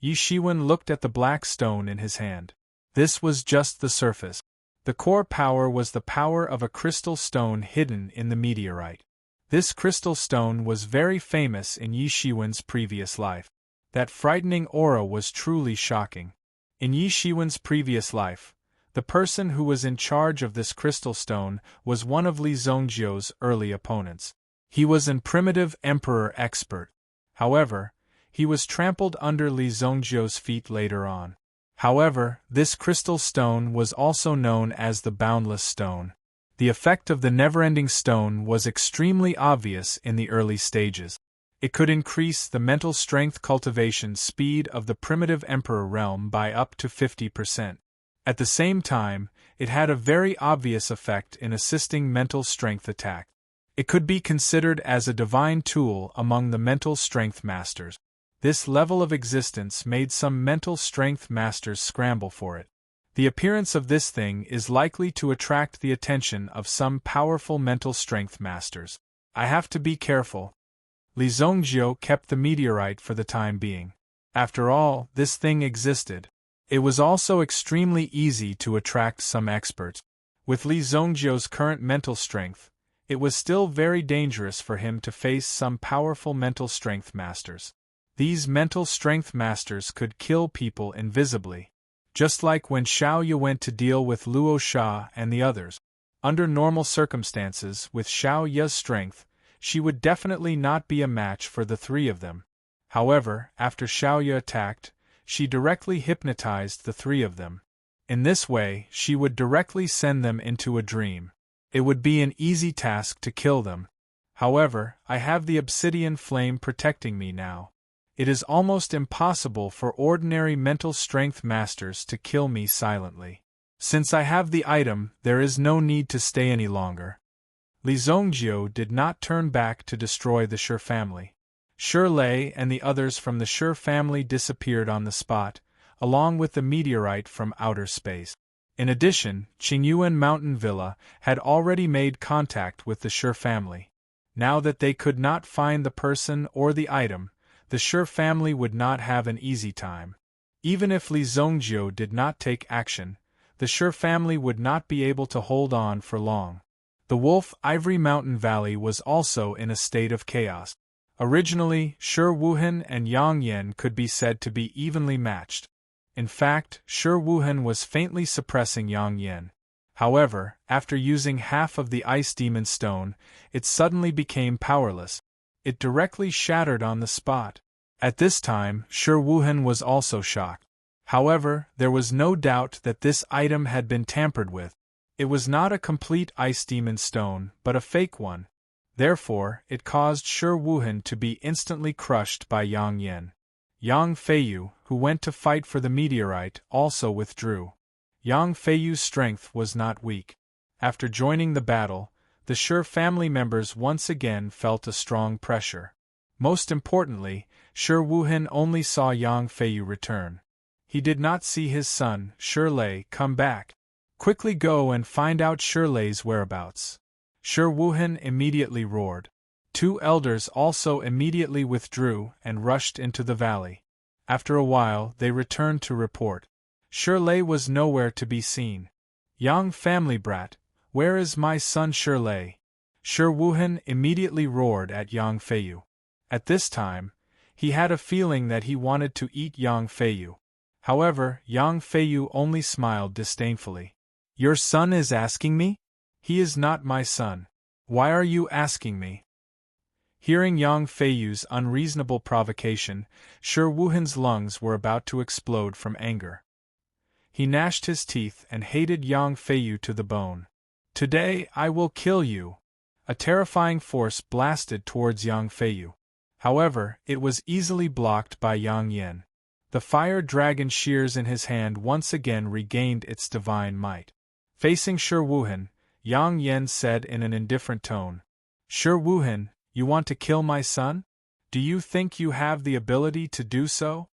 Yi Shiwen looked at the black stone in his hand. This was just the surface. The core power was the power of a crystal stone hidden in the meteorite. This crystal stone was very famous in Yi Shiwen's previous life. That frightening aura was truly shocking. In Yi Shiwen's previous life, the person who was in charge of this crystal stone was one of Li Zhongzhou's early opponents. He was an primitive emperor expert. However, he was trampled under Li Zhongzhou's feet later on. However, this crystal stone was also known as the Boundless Stone. The effect of the never-ending stone was extremely obvious in the early stages. It could increase the mental strength cultivation speed of the primitive emperor realm by up to 50%. At the same time, it had a very obvious effect in assisting mental strength attack. It could be considered as a divine tool among the mental strength masters. This level of existence made some mental strength masters scramble for it. The appearance of this thing is likely to attract the attention of some powerful mental strength masters. I have to be careful. Li Zhongzhou kept the meteorite for the time being. After all, this thing existed. It was also extremely easy to attract some experts. With Li Zhongzhou's current mental strength, it was still very dangerous for him to face some powerful mental strength masters. These mental strength masters could kill people invisibly. Just like when Xiao Ye went to deal with Luo Sha and the others. Under normal circumstances, with Xiao Ye's strength, she would definitely not be a match for the three of them. However, after Xiao Ye attacked, she directly hypnotized the three of them. In this way, she would directly send them into a dream. It would be an easy task to kill them. However, I have the obsidian flame protecting me now. It is almost impossible for ordinary mental strength masters to kill me silently. Since I have the item, there is no need to stay any longer. Li Zhongzhou did not turn back to destroy the Shi family. Shirley and the others from the Shi family disappeared on the spot, along with the meteorite from outer space. In addition, Qingyuan Mountain Villa had already made contact with the Shi family. Now that they could not find the person or the item, the Shi family would not have an easy time. Even if Li Zhongzhou did not take action, the Shi family would not be able to hold on for long. The Wolf Ivory Mountain Valley was also in a state of chaos. Originally, Shi Wuhan and Yang Yan could be said to be evenly matched. In fact, Shi Wuhan was faintly suppressing Yang Yan. However, after using half of the Ice Demon Stone, it suddenly became powerless. It directly shattered on the spot. At this time, Shi Wuhan was also shocked. However, there was no doubt that this item had been tampered with. It was not a complete ice demon stone, but a fake one. Therefore, it caused Shi Wuhan to be instantly crushed by Yang Yan. Yang Feiyu, who went to fight for the meteorite, also withdrew. Yang Feiyu's strength was not weak. After joining the battle, the Shi family members once again felt a strong pressure. Most importantly, Shi Wuhan only saw Yang Feiyu return. He did not see his son, Shirlei, come back. Quickly go and find out Shirlei's whereabouts. Shi Wuhan immediately roared. Two elders also immediately withdrew and rushed into the valley. After a while, they returned to report. Shirlei was nowhere to be seen. Yang family brat, where is my son Shirlei? Shi Wuhan immediately roared at Yang Feiyu. At this time, he had a feeling that he wanted to eat Yang Feiyu. However, Yang Feiyu only smiled disdainfully. Your son is asking me? He is not my son. Why are you asking me? Hearing Yang Feiyu's unreasonable provocation, Shi Wuhan's lungs were about to explode from anger. He gnashed his teeth and hated Yang Feiyu to the bone. Today I will kill you! A terrifying force blasted towards Yang Feiyu. However, it was easily blocked by Yang Yan. The fire dragon shears in his hand once again regained its divine might. Facing Shi Wuhan, Yang Yan said in an indifferent tone, Shi Wuhan, you want to kill my son? Do you think you have the ability to do so?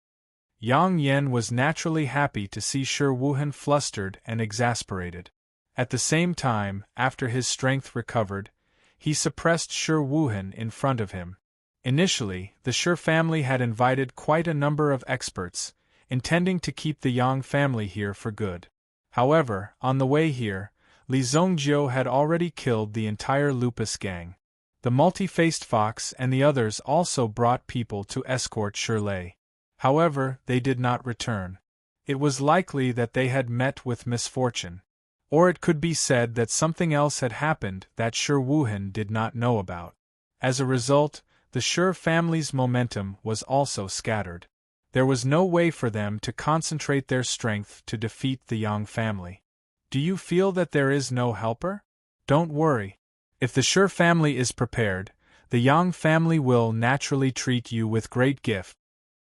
Yang Yan was naturally happy to see Shi Wuhan flustered and exasperated. At the same time, after his strength recovered, he suppressed Shi Wuhan in front of him. Initially, the Shi family had invited quite a number of experts, intending to keep the Yang family here for good. However, on the way here, Li Zongjiu had already killed the entire Lupus gang. The multi-faced fox and the others also brought people to escort Shirlei. However, they did not return. It was likely that they had met with misfortune. Or it could be said that something else had happened that Shi Wuhan did not know about. As a result, the Shi family's momentum was also scattered. There was no way for them to concentrate their strength to defeat the Yang family. Do you feel that there is no helper? Don't worry. If the Shi family is prepared, the Yang family will naturally treat you with great gift.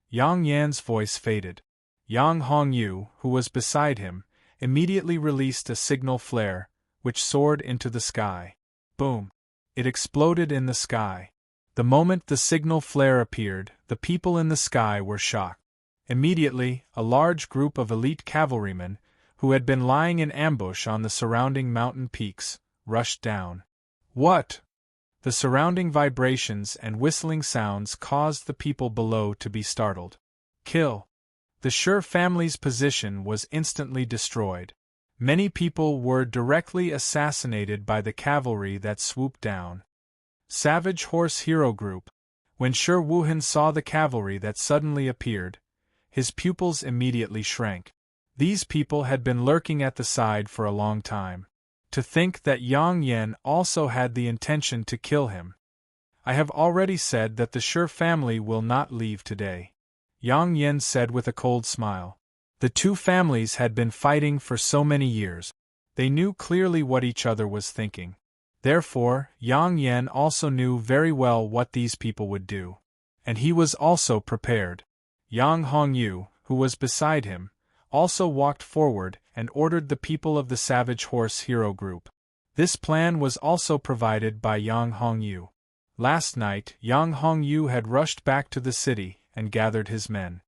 Yang Yan's voice faded. Yang Hongyu, who was beside him, immediately released a signal flare, which soared into the sky. Boom! It exploded in the sky. The moment the signal flare appeared, the people in the sky were shocked. Immediately, a large group of elite cavalrymen, who had been lying in ambush on the surrounding mountain peaks, rushed down. What? The surrounding vibrations and whistling sounds caused the people below to be startled. Kill! The Shi family's position was instantly destroyed. Many people were directly assassinated by the cavalry that swooped down. Savage Horse Hero Group. When Shi Wuhan saw the cavalry that suddenly appeared, his pupils immediately shrank. These people had been lurking at the side for a long time. To think that Yang Yan also had the intention to kill him. I have already said that the Shi family will not leave today. Yang Yan said with a cold smile. The two families had been fighting for so many years. They knew clearly what each other was thinking. Therefore, Yang Yan also knew very well what these people would do. And he was also prepared. Yang Hongyu, who was beside him, also walked forward and ordered the people of the Savage Horse Hero Group. This plan was also provided by Yang Hongyu. Last night, Yang Hongyu had rushed back to the city and gathered his men.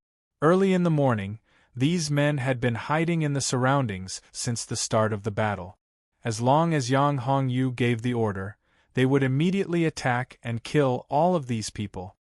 Early in the morning, these men had been hiding in the surroundings since the start of the battle. As long as Yang Hongyu gave the order, they would immediately attack and kill all of these people.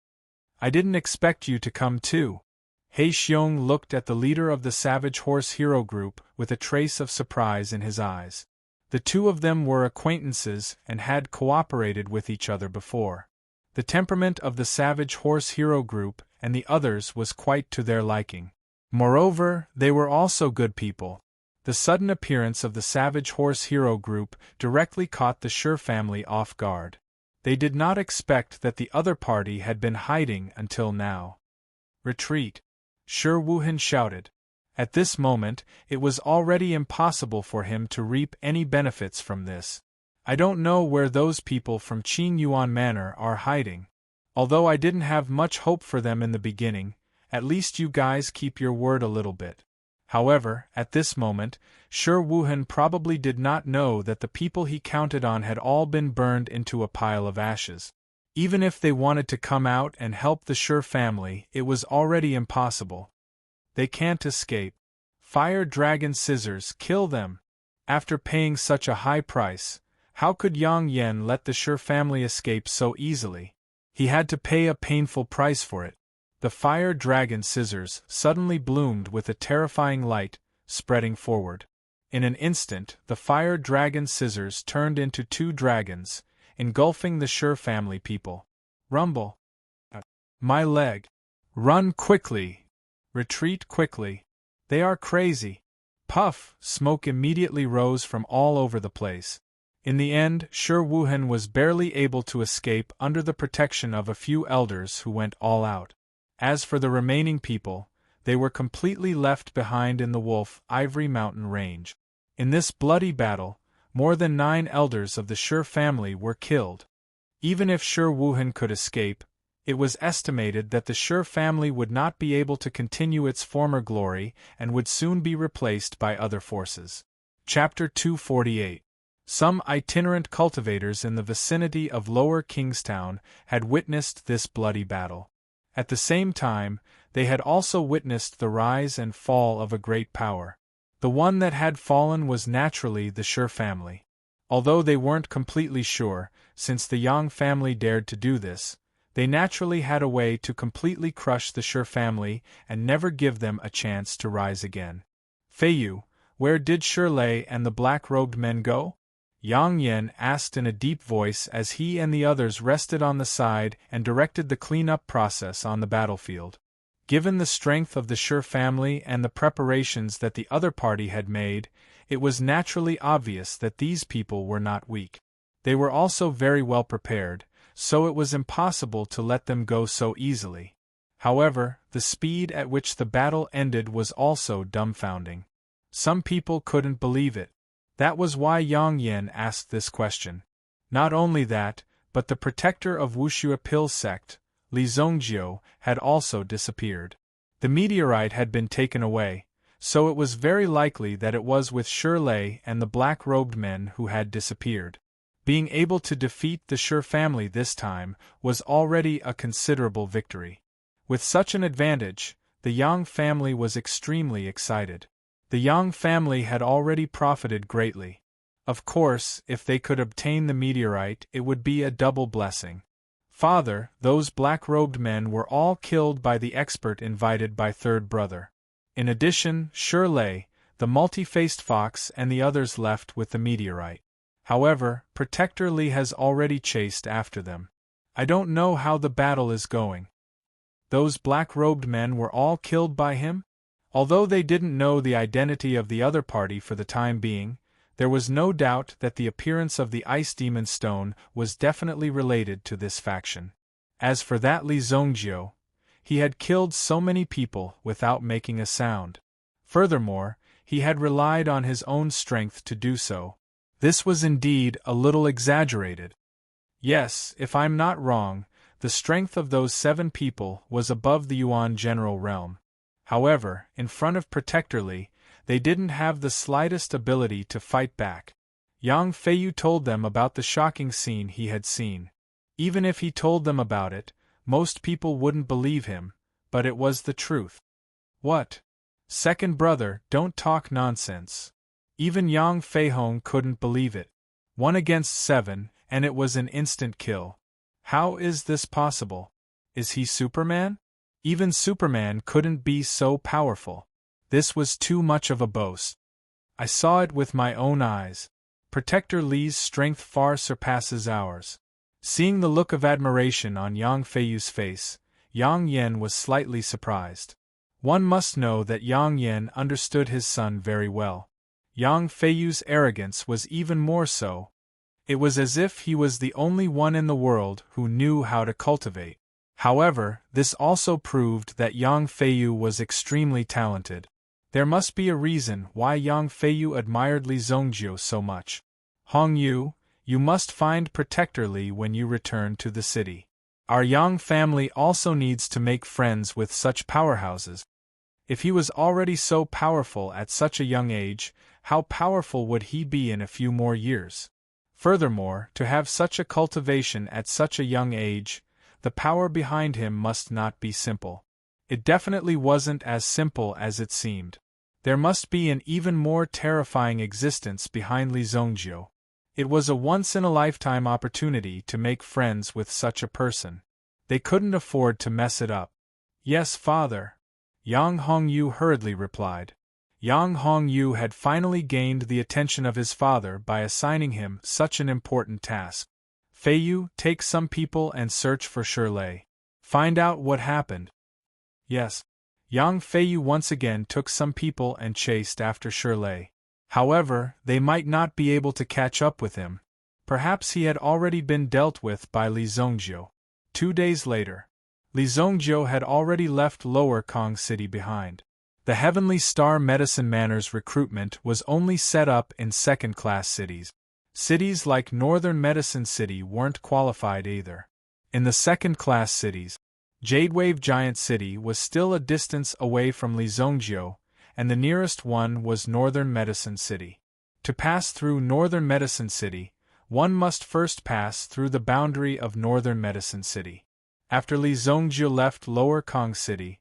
I didn't expect you to come too. He Xiong looked at the leader of the Savage Horse Hero Group with a trace of surprise in his eyes. The two of them were acquaintances and had cooperated with each other before. The temperament of the Savage Horse Hero Group and the others was quite to their liking. Moreover, they were also good people. The sudden appearance of the Savage Horse Hero Group directly caught the Shi family off guard. They did not expect that the other party had been hiding until now. Retreat! Shi Wuhan shouted. At this moment, it was already impossible for him to reap any benefits from this. I don't know where those people from Qing Yuan Manor are hiding. Although I didn't have much hope for them in the beginning, at least you guys keep your word a little bit. However, at this moment, Shi Wuhan probably did not know that the people he counted on had all been burned into a pile of ashes. Even if they wanted to come out and help the Shi family, it was already impossible. They can't escape. Fire Dragon Scissors, kill them! After paying such a high price, how could Yang Yan let the Shi family escape so easily? He had to pay a painful price for it. The Fire Dragon Scissors suddenly bloomed with a terrifying light, spreading forward. In an instant, the Fire Dragon Scissors turned into 2 dragons, engulfing the Shi family people. Rumble! My leg! Run quickly! Retreat quickly! They are crazy! Puff! Smoke immediately rose from all over the place. In the end, Shi Wuhan was barely able to escape under the protection of a few elders who went all out. As for the remaining people, they were completely left behind in the Wolf Ivory Mountain range. In this bloody battle, more than 9 elders of the Shi family were killed. Even if Shi Wuhan could escape, it was estimated that the Shi family would not be able to continue its former glory and would soon be replaced by other forces. Chapter 248. Some itinerant cultivators in the vicinity of Lower Kingstown had witnessed this bloody battle. At the same time, they had also witnessed the rise and fall of a great power. The one that had fallen was naturally the Shi family. Although they weren't completely sure, since the Yang family dared to do this, they naturally had a way to completely crush the Shi family and never give them a chance to rise again. Feiyu, where did Shi Lei and the black-robed men go? Yang Yan asked in a deep voice as he and the others rested on the side and directed the cleanup process on the battlefield. Given the strength of the Shi family and the preparations that the other party had made, it was naturally obvious that these people were not weak. They were also very well prepared, so it was impossible to let them go so easily. However, the speed at which the battle ended was also dumbfounding. Some people couldn't believe it. That was why Yang Yan asked this question. Not only that, but the protector of Wushu Apil sect, Li Zongjiu, had also disappeared. The meteorite had been taken away, so it was very likely that it was with Shi Lei and the black-robed men who had disappeared. Being able to defeat the Shi family this time was already a considerable victory. With such an advantage, the Yang family was extremely excited. The Yang family had already profited greatly. Of course, if they could obtain the meteorite, it would be a double blessing. Father, those black-robed men were all killed by the expert invited by third brother. In addition, Shi Lei, the multi-faced fox and the others left with the meteorite. However, Protector Li has already chased after them. I don't know how the battle is going. Those black-robed men were all killed by him? Although they didn't know the identity of the other party for the time being, there was no doubt that the appearance of the Ice Demon Stone was definitely related to this faction. As for that Li Zongjiu, he had killed so many people without making a sound. Furthermore, he had relied on his own strength to do so. This was indeed a little exaggerated. Yes, if I'm not wrong, the strength of those 7 people was above the Yuan general realm. However, in front of Protector Li, they didn't have the slightest ability to fight back. Yang Feiyu told them about the shocking scene he had seen. Even if he told them about it, most people wouldn't believe him, but it was the truth. What? Second brother, don't talk nonsense. Even Yang Feihong couldn't believe it. 1 against 7, and it was an instant kill. How is this possible? Is he Superman? Even Superman couldn't be so powerful. This was too much of a boast. I saw it with my own eyes. Protector Li's strength far surpasses ours. Seeing the look of admiration on Yang Feiyu's face, Yang Yan was slightly surprised. One must know that Yang Yan understood his son very well. Yang Feiyu's arrogance was even more so. It was as if he was the only one in the world who knew how to cultivate. However, this also proved that Yang Feiyu was extremely talented. There must be a reason why Yang Feiyu admired Li Zhongjiu so much. Hong Yu, you must find Protector Li when you return to the city. Our Yang family also needs to make friends with such powerhouses. If he was already so powerful at such a young age, how powerful would he be in a few more years? Furthermore, to have such a cultivation at such a young age, the power behind him must not be simple. It definitely wasn't as simple as it seemed. There must be an even more terrifying existence behind Li Zhongjiu. It was a once-in-a-lifetime opportunity to make friends with such a person. They couldn't afford to mess it up. Yes, father. Yang Hongyu hurriedly replied. Yang Hongyu had finally gained the attention of his father by assigning him such an important task. Feiyu, take some people and search for Shirley. Find out what happened. Yes. Yang Feiyu once again took some people and chased after Shirley. However, they might not be able to catch up with him. Perhaps he had already been dealt with by Li Zhongjiu. 2 days later, Li Zhongjiu had already left Lower Kong City behind. The Heavenly Star Medicine Manor's recruitment was only set up in second-class cities. Cities like Northern Medicine City weren't qualified either. In the second-class cities, Jadewave Giant City was still a distance away from Li Zhongjiu, and the nearest one was Northern Medicine City. To pass through Northern Medicine City, one must first pass through the boundary of Northern Medicine City. After Li Zhongjiu left Lower Kong City,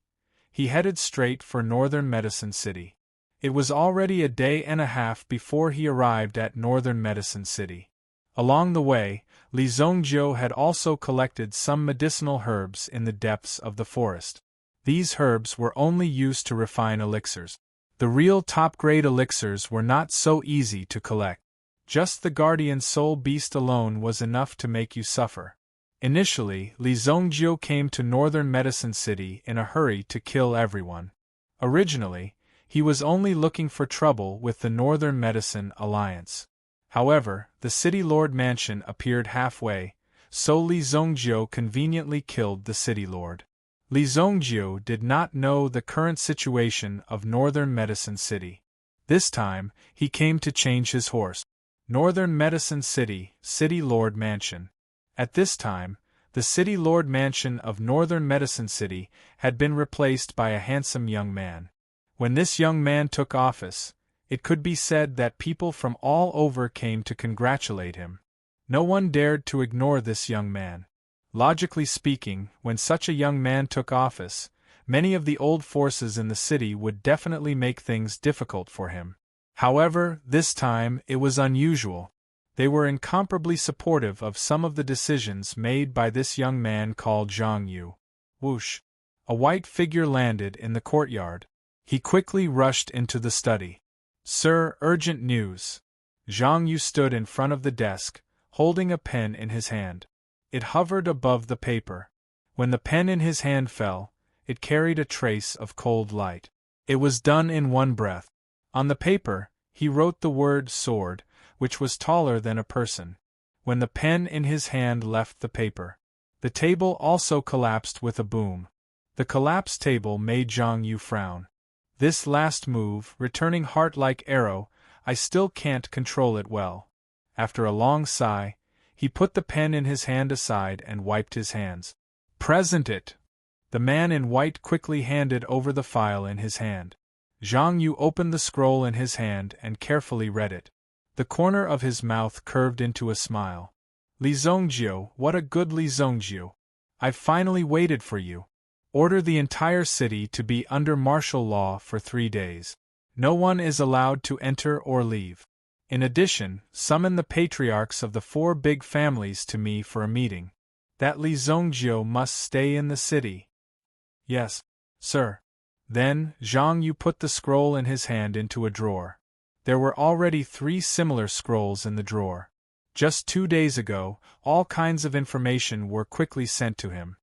he headed straight for Northern Medicine City. It was already a day and a half before he arrived at Northern Medicine City. Along the way, Li Zhongjiu had also collected some medicinal herbs in the depths of the forest. These herbs were only used to refine elixirs. The real top-grade elixirs were not so easy to collect. Just the guardian soul beast alone was enough to make you suffer. Initially, Li Zhongjiu came to Northern Medicine City in a hurry to kill everyone. Originally, he was only looking for trouble with the Northern Medicine Alliance. However, the City Lord Mansion appeared halfway, so Li Zhongjiu conveniently killed the City Lord. Li Zhongjiu did not know the current situation of Northern Medicine City. This time, he came to change his horse. Northern Medicine City, City Lord Mansion. At this time, the City Lord Mansion of Northern Medicine City had been replaced by a handsome young man. When this young man took office, it could be said that people from all over came to congratulate him. No one dared to ignore this young man. Logically speaking, when such a young man took office, many of the old forces in the city would definitely make things difficult for him. However, this time it was unusual. They were incomparably supportive of some of the decisions made by this young man called Zhang Yu. Whoosh! A white figure landed in the courtyard. He quickly rushed into the study. Sir, urgent news. Zhang Yu stood in front of the desk, holding a pen in his hand. It hovered above the paper. When the pen in his hand fell, it carried a trace of cold light. It was done in one breath. On the paper, he wrote the word sword, which was taller than a person. When the pen in his hand left the paper, the table also collapsed with a boom. The collapsed table made Zhang Yu frown. This last move, returning heart like arrow, I still can't control it well. After a long sigh, he put the pen in his hand aside and wiped his hands. Present it. The man in white quickly handed over the file in his hand. Zhang Yu opened the scroll in his hand and carefully read it. The corner of his mouth curved into a smile. Li Zhongjiu, what a good Li Zhongjiu. I've finally waited for you. Order the entire city to be under martial law for 3 days. No one is allowed to enter or leave. In addition, summon the patriarchs of the 4 big families to me for a meeting. That Li Zhongjiu must stay in the city. Yes, sir. Then, Zhang Yu put the scroll in his hand into a drawer. There were already 3 similar scrolls in the drawer. Just 2 days ago, all kinds of information were quickly sent to him.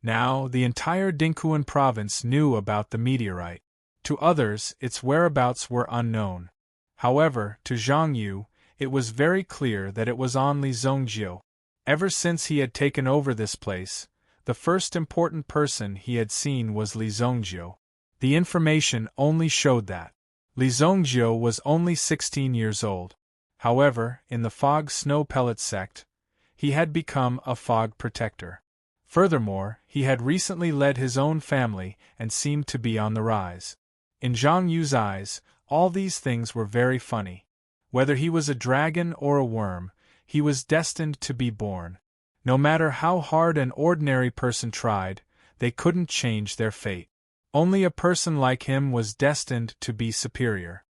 Now, the entire Dinghuan province knew about the meteorite. To others, its whereabouts were unknown. However, to Zhang Yu, it was very clear that it was on Li Zhongjiu. Ever since he had taken over this place, the first important person he had seen was Li Zhongjiu. The information only showed that Li Zhongjiu was only 16 years old. However, in the Fog Snow Pellet sect, he had become a fog protector. Furthermore, he had recently led his own family and seemed to be on the rise. In Zhang Yu's eyes, all these things were very funny. Whether he was a dragon or a worm, he was destined to be born. No matter how hard an ordinary person tried, they couldn't change their fate. Only a person like him was destined to be superior.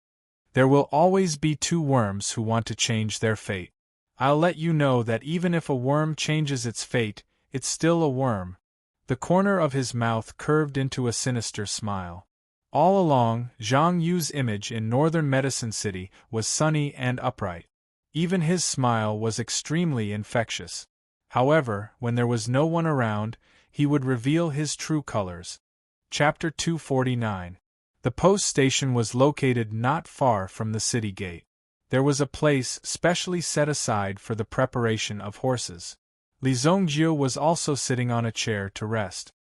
There will always be two worms who want to change their fate. I'll let you know that even if a worm changes its fate, it's still a worm. The corner of his mouth curved into a sinister smile. All along, Zhang Yu's image in northern Medicine City was sunny and upright. Even his smile was extremely infectious. However, when there was no one around, he would reveal his true colors. Chapter 249. The post station was located not far from the city gate. There was a place specially set aside for the preparation of horses. Li Zhongjiu was also sitting on a chair to rest.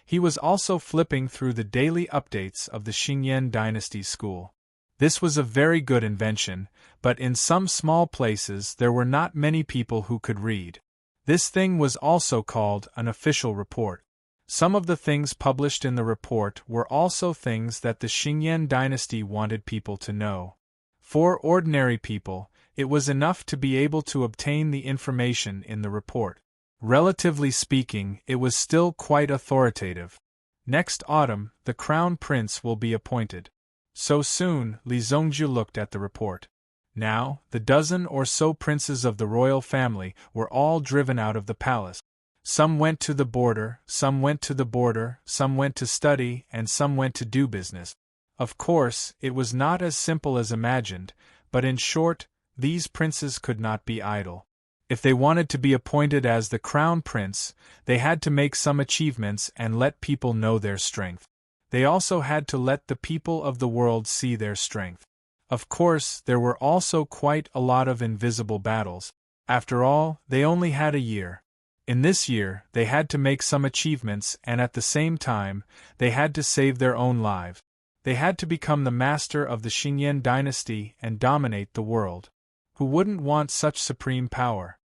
He was also flipping through the daily updates of the Xingyan Dynasty school. This was a very good invention, but in some small places there were not many people who could read. This thing was also called an official report. Some of the things published in the report were also things that the Xingyan Dynasty wanted people to know. For ordinary people, it was enough to be able to obtain the information in the report. Relatively speaking, it was still quite authoritative. Next autumn, the crown prince will be appointed. So soon, Li Zhongjiu looked at the report. Now, the dozen or so princes of the royal family were all driven out of the palace. Some went to the border, some went to the border, some went to study, and some went to do business. Of course, it was not as simple as imagined, but in short, these princes could not be idle. If they wanted to be appointed as the crown prince, they had to make some achievements and let people know their strength. They also had to let the people of the world see their strength. Of course, there were also quite a lot of invisible battles. After all, they only had a year. In this year, they had to make some achievements and at the same time, they had to save their own lives. They had to become the master of the Xingyan dynasty and dominate the world. Who wouldn't want such supreme power?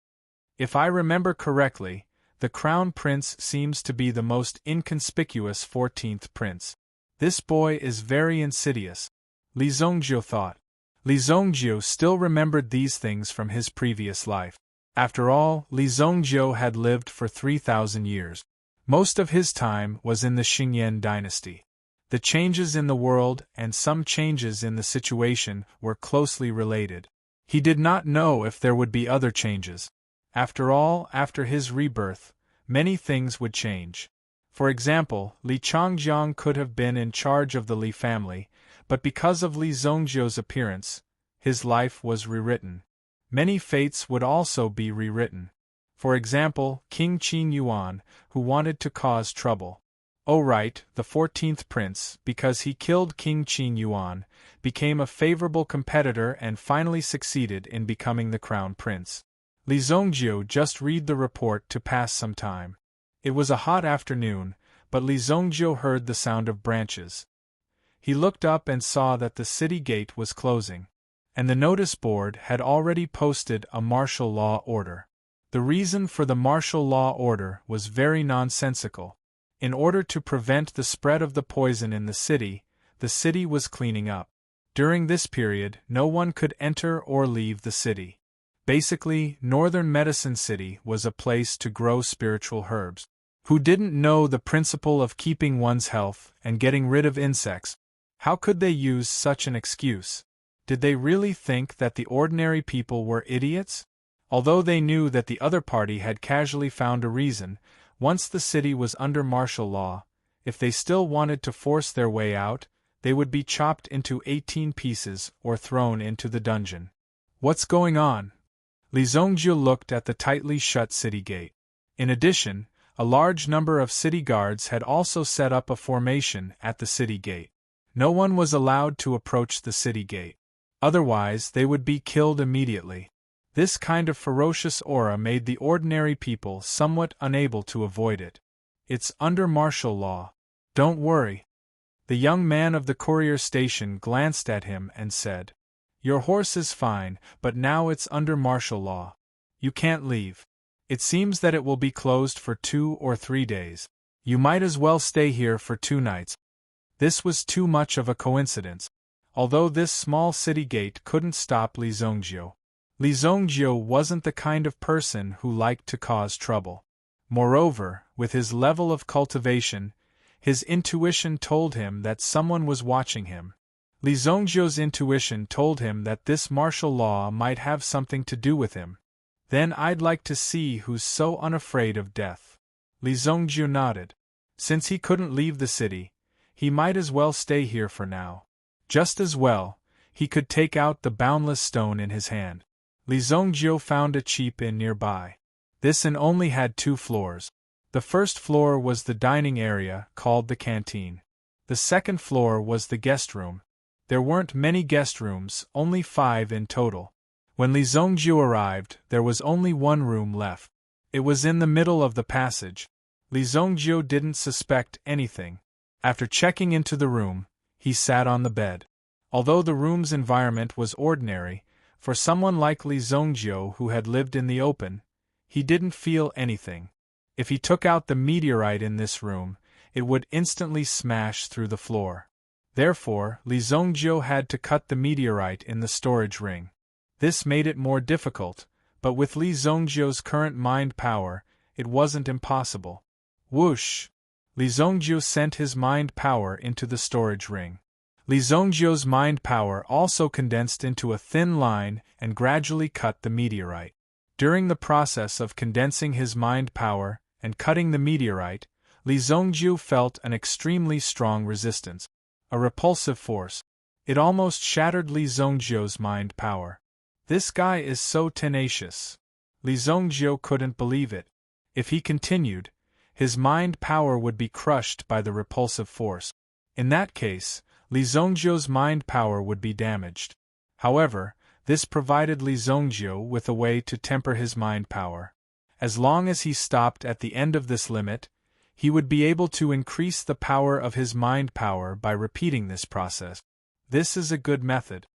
If I remember correctly, the crown prince seems to be the most inconspicuous 14th prince. This boy is very insidious, Li Zhongjiu thought. Li Zhongjiu still remembered these things from his previous life. After all, Li Zhongjiu had lived for 3,000 years. Most of his time was in the Xingyan dynasty. The changes in the world and some changes in the situation were closely related. He did not know if there would be other changes. After all, after his rebirth, many things would change. For example, Li Changjiang could have been in charge of the Li family, but because of Li Zhongjiu's appearance, his life was rewritten. Many fates would also be rewritten. For example, King Qin Yuan, who wanted to cause trouble. Oh right, the 14th prince, because he killed King Qin Yuan, became a favorable competitor and finally succeeded in becoming the crown prince. Li Zhongjiu just read the report to pass some time. It was a hot afternoon, but Li Zhongjiu heard the sound of branches. He looked up and saw that the city gate was closing, and the notice board had already posted a martial law order. The reason for the martial law order was very nonsensical. In order to prevent the spread of the poison in the city was cleaning up. During this period, no one could enter or leave the city. Basically, northern Medicine City was a place to grow spiritual herbs. Who didn't know the principle of keeping one's health and getting rid of insects? How could they use such an excuse? Did they really think that the ordinary people were idiots? Although they knew that the other party had casually found a reason, once the city was under martial law, if they still wanted to force their way out, they would be chopped into 18 pieces or thrown into the dungeon. What's going on? Li Zhongjiu looked at the tightly shut city gate. In addition, a large number of city guards had also set up a formation at the city gate. No one was allowed to approach the city gate. Otherwise, they would be killed immediately. This kind of ferocious aura made the ordinary people somewhat unable to avoid it. It's under martial law. Don't worry. The young man of the courier station glanced at him and said, "Your horse is fine, but now it's under martial law. You can't leave. It seems that it will be closed for 2 or 3 days. You might as well stay here for 2 nights. This was too much of a coincidence. Although this small city gate couldn't stop Li Zhongjiu. Li Zhongjiu wasn't the kind of person who liked to cause trouble. Moreover, with his level of cultivation, his intuition told him that someone was watching him. Li Zhongjiu's intuition told him that this martial law might have something to do with him. Then I'd like to see who's so unafraid of death. Li Zhongjiu nodded. Since he couldn't leave the city, he might as well stay here for now. Just as well, he could take out the boundless stone in his hand. Li Zhongjiu found a cheap inn nearby. This inn only had 2 floors. The first floor was the dining area, called the canteen. The second floor was the guest room. There weren't many guest rooms, only 5 in total. When Li Zhongjiu arrived, there was only one room left. It was in the middle of the passage. Li Zhongjiu didn't suspect anything. After checking into the room, he sat on the bed. Although the room's environment was ordinary, for someone like Li Zhongjiu who had lived in the open, he didn't feel anything. If he took out the meteorite in this room, it would instantly smash through the floor. Therefore, Li Zhongjiu had to cut the meteorite in the storage ring. This made it more difficult, but with Li Zhongjiu's current mind power, it wasn't impossible. Whoosh! Li Zhongjiu sent his mind power into the storage ring. Li Zhongjiu's mind power also condensed into a thin line and gradually cut the meteorite. During the process of condensing his mind power and cutting the meteorite, Li Zhongjiu felt an extremely strong resistance, a repulsive force. It almost shattered Li Zhongjiu's mind power. This guy is so tenacious. Li Zhongjiu couldn't believe it. If he continued, his mind power would be crushed by the repulsive force. In that case, Li Zhongjiu's mind power would be damaged. However, this provided Li Zhongjiu with a way to temper his mind power. As long as he stopped at the end of this limit, he would be able to increase the power of his mind power by repeating this process. This is a good method.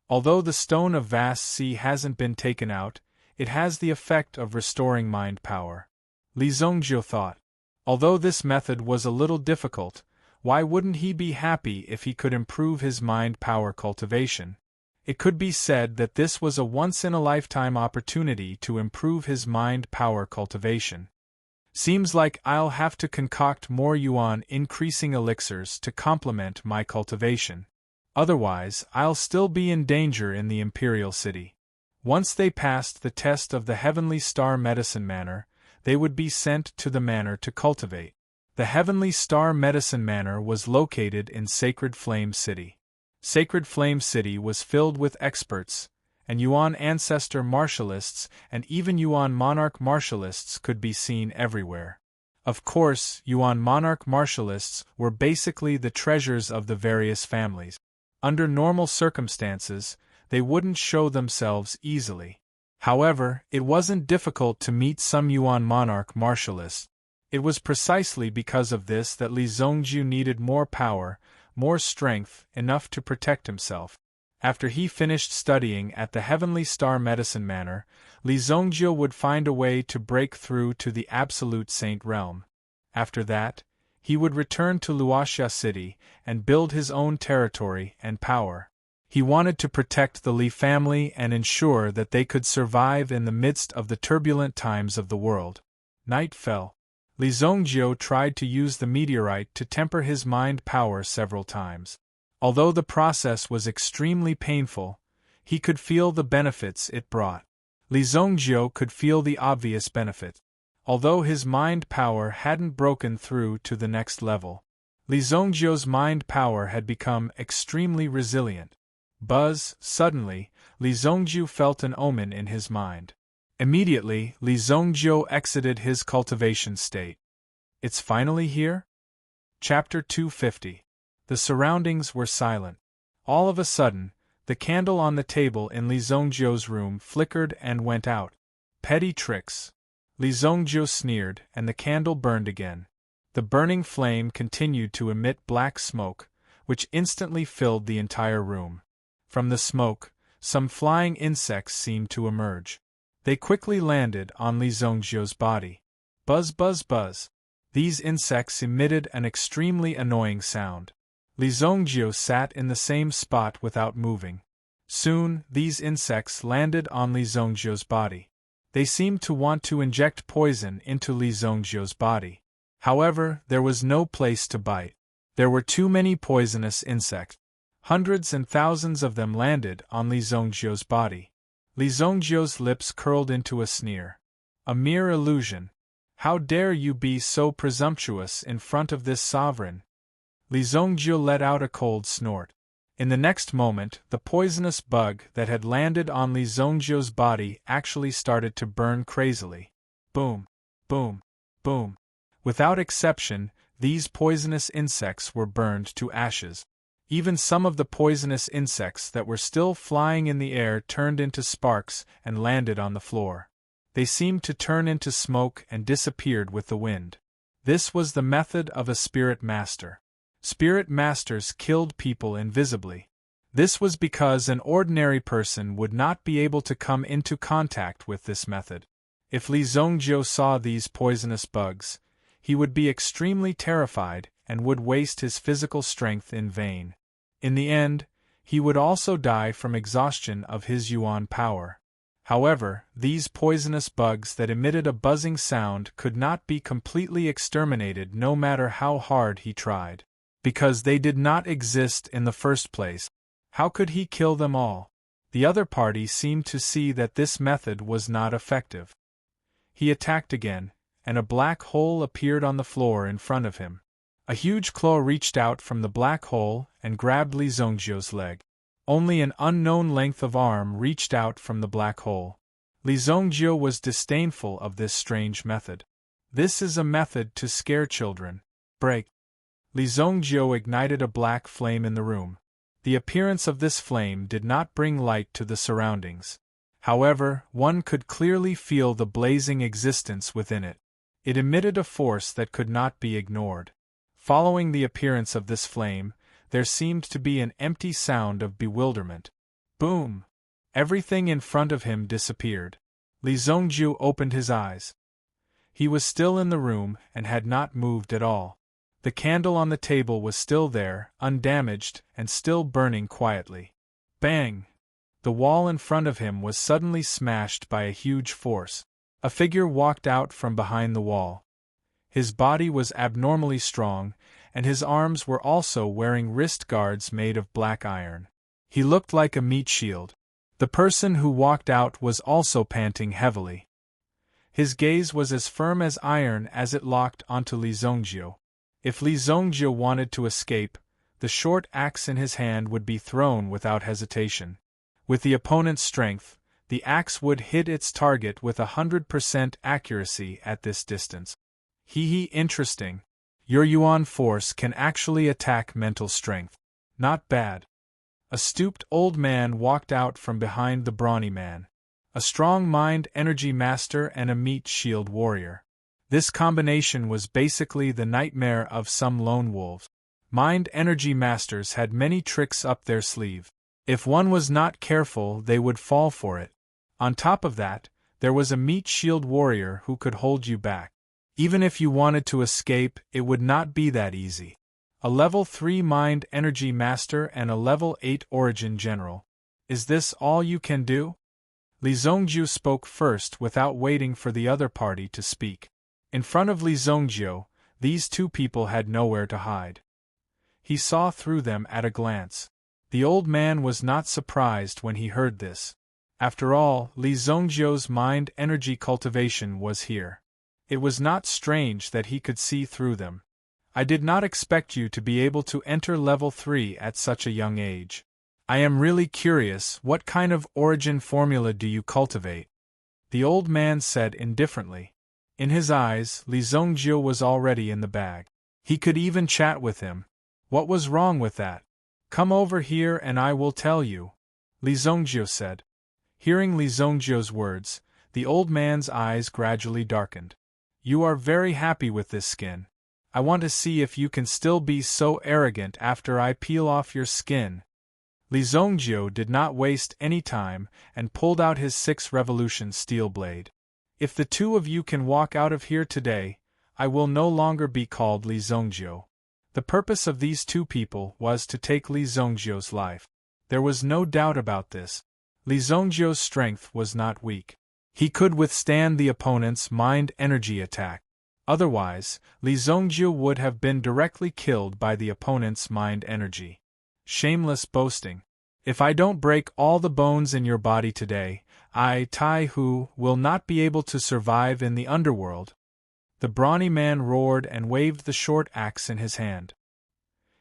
Although the Stone of Vast Sea hasn't been taken out, it has the effect of restoring mind power. Li Zhongjiu thought. Although this method was a little difficult, why wouldn't he be happy if he could improve his mind power cultivation? It could be said that this was a once-in-a-lifetime opportunity to improve his mind power cultivation. Seems like I'll have to concoct more yuan-increasing elixirs to complement my cultivation. Otherwise, I'll still be in danger in the Imperial City. Once they passed the test of the Heavenly Star Medicine Manor, they would be sent to the manor to cultivate. The Heavenly Star Medicine Manor was located in Sacred Flame City. Sacred Flame City was filled with experts, and Yuan ancestor martialists and even Yuan monarch martialists could be seen everywhere. Of course, Yuan monarch martialists were basically the treasures of the various families. Under normal circumstances, they wouldn't show themselves easily. However, it wasn't difficult to meet some Yuan monarch martialists. It was precisely because of this that Li Zhongjiu needed more power, more strength, enough to protect himself. After he finished studying at the Heavenly Star Medicine Manor, Li Zhongjiu would find a way to break through to the Absolute Saint Realm. After that, he would return to Luoxia City and build his own territory and power. He wanted to protect the Li family and ensure that they could survive in the midst of the turbulent times of the world. Night fell. Li Zhongjiu tried to use the meteorite to temper his mind power several times. Although the process was extremely painful, he could feel the benefits it brought. Li Zhongjiu could feel the obvious benefit. Although his mind power hadn't broken through to the next level, Li Zhongjiu's mind power had become extremely resilient. Suddenly, Li Zhongjiu felt an omen in his mind. Immediately, Li Zhongjiu exited his cultivation state. It's finally here? Chapter 250. The surroundings were silent. All of a sudden, The candle on the table in Li Zhongjio's room flickered and went out. Petty tricks. Li Zhongjiu sneered, and the candle burned again. The burning flame continued to emit black smoke, which instantly filled the entire room. From the smoke, some flying insects seemed to emerge. They quickly landed on Li Zhongjio's body. Buzz, buzz, buzz. These insects emitted an extremely annoying sound. Li Zhongjio sat in the same spot without moving. Soon, these insects landed on Li Zhongjio's body. They seemed to want to inject poison into Li Zhongjio's body. However, there was no place to bite. There were too many poisonous insects. Hundreds and thousands of them landed on Li Zhongjio's body. Li Zhongjio's lips curled into a sneer. A mere illusion. How dare you be so presumptuous in front of this sovereign? Li Zhongjio let out a cold snort. In the next moment, the poisonous bug that had landed on Li Zhongjio's body actually started to burn crazily. Boom, boom, boom. Without exception, these poisonous insects were burned to ashes. Even some of the poisonous insects that were still flying in the air turned into sparks and landed on the floor. They seemed to turn into smoke and disappeared with the wind. This was the method of a spirit master. Spirit masters killed people invisibly. This was because an ordinary person would not be able to come into contact with this method. If Li Zhongjio saw these poisonous bugs, he would be extremely terrified and would waste his physical strength in vain. In the end, he would also die from exhaustion of his yuan power. However, these poisonous bugs that emitted a buzzing sound could not be completely exterminated no matter how hard he tried. Because they did not exist in the first place. How could he kill them all? The other party seemed to see that this method was not effective. He attacked again, and a black hole appeared on the floor in front of him. A huge claw reached out from the black hole and grabbed Li Zhongjio's leg. Only an unknown length of arm reached out from the black hole. Li Zhongjio was disdainful of this strange method. This is a method to scare children. Break. Li Zhongjio ignited a black flame in the room. The appearance of this flame did not bring light to the surroundings. However, one could clearly feel the blazing existence within it. It emitted a force that could not be ignored. Following the appearance of this flame, there seemed to be an empty sound of bewilderment. Boom! Everything in front of him disappeared. Li Zhongjio opened his eyes. He was still in the room and had not moved at all. The candle on the table was still there, undamaged, and still burning quietly. Bang! The wall in front of him was suddenly smashed by a huge force. A figure walked out from behind the wall. His body was abnormally strong, and his arms were also wearing wrist guards made of black iron. He looked like a meat shield. The person who walked out was also panting heavily. His gaze was as firm as iron as it locked onto Li Zhongjio. If Li Zhongjio wanted to escape, the short axe in his hand would be thrown without hesitation. With the opponent's strength, the axe would hit its target with 100% accuracy at this distance. Interesting. Your yuan force can actually attack mental strength. Not bad. A stooped old man walked out from behind the brawny man. A strong mind energy master and a meat shield warrior. This combination was basically the nightmare of some lone wolves. Mind energy masters had many tricks up their sleeve. If one was not careful, they would fall for it. On top of that, there was a meat shield warrior who could hold you back. Even if you wanted to escape, it would not be that easy. A level 3 mind energy master and a level 8 origin general. Is this all you can do? Li Zhongjio spoke first without waiting for the other party to speak. In front of Li Zhongjio, these two people had nowhere to hide. He saw through them at a glance. The old man was not surprised when he heard this. After all, Li Zhongjio's mind energy cultivation was here. It was not strange that he could see through them. I did not expect you to be able to enter level 3 at such a young age. I am really curious, what kind of origin formula do you cultivate? The old man said indifferently. In his eyes, Li Zhongjio was already in the bag. He could even chat with him. What was wrong with that? Come over here and I will tell you. Li Zongjio said. Hearing Li Zongjio's words, the old man's eyes gradually darkened. You are very happy with this skin. I want to see if you can still be so arrogant after I peel off your skin. Li Zongjio did not waste any time and pulled out his 6-revolution steel blade. If the two of you can walk out of here today, I will no longer be called Li Zongjio. The purpose of these two people was to take Li Zongjio's life. There was no doubt about this. Li Zongjio's strength was not weak. He could withstand the opponent's mind-energy attack. Otherwise, Li Zongjio would have been directly killed by the opponent's mind-energy. Shameless boasting. If I don't break all the bones in your body today, I, Tai Hu, will not be able to survive in the underworld. The brawny man roared and waved the short axe in his hand.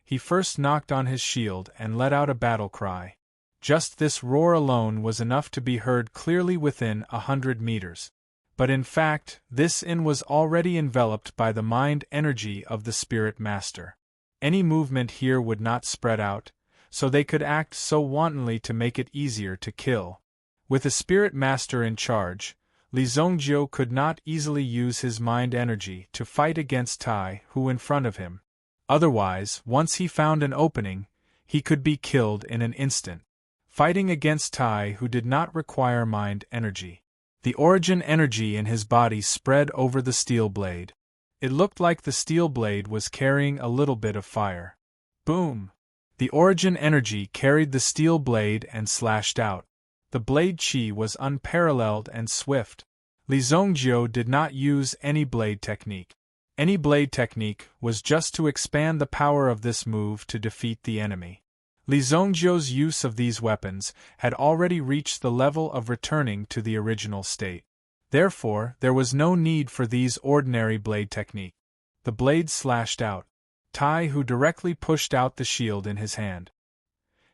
He first knocked on his shield and let out a battle cry. Just this roar alone was enough to be heard clearly within 100 meters. But in fact, this inn was already enveloped by the mind energy of the spirit master. Any movement here would not spread out, so they could act so wantonly to make it easier to kill. With a spirit master in charge, Li Zongjio could not easily use his mind energy to fight against Tai Hu in front of him. Otherwise, once he found an opening, he could be killed in an instant. Fighting against Tai Hu did not require mind energy. The origin energy in his body spread over the steel blade. It looked like the steel blade was carrying a little bit of fire. Boom! The origin energy carried the steel blade and slashed out. The blade chi was unparalleled and swift. Li Zongjio did not use any blade technique. Any blade technique was just to expand the power of this move to defeat the enemy. Li Zongjio's use of these weapons had already reached the level of returning to the original state. Therefore, there was no need for these ordinary blade technique. The blade slashed out. Tai Hu directly pushed out the shield in his hand.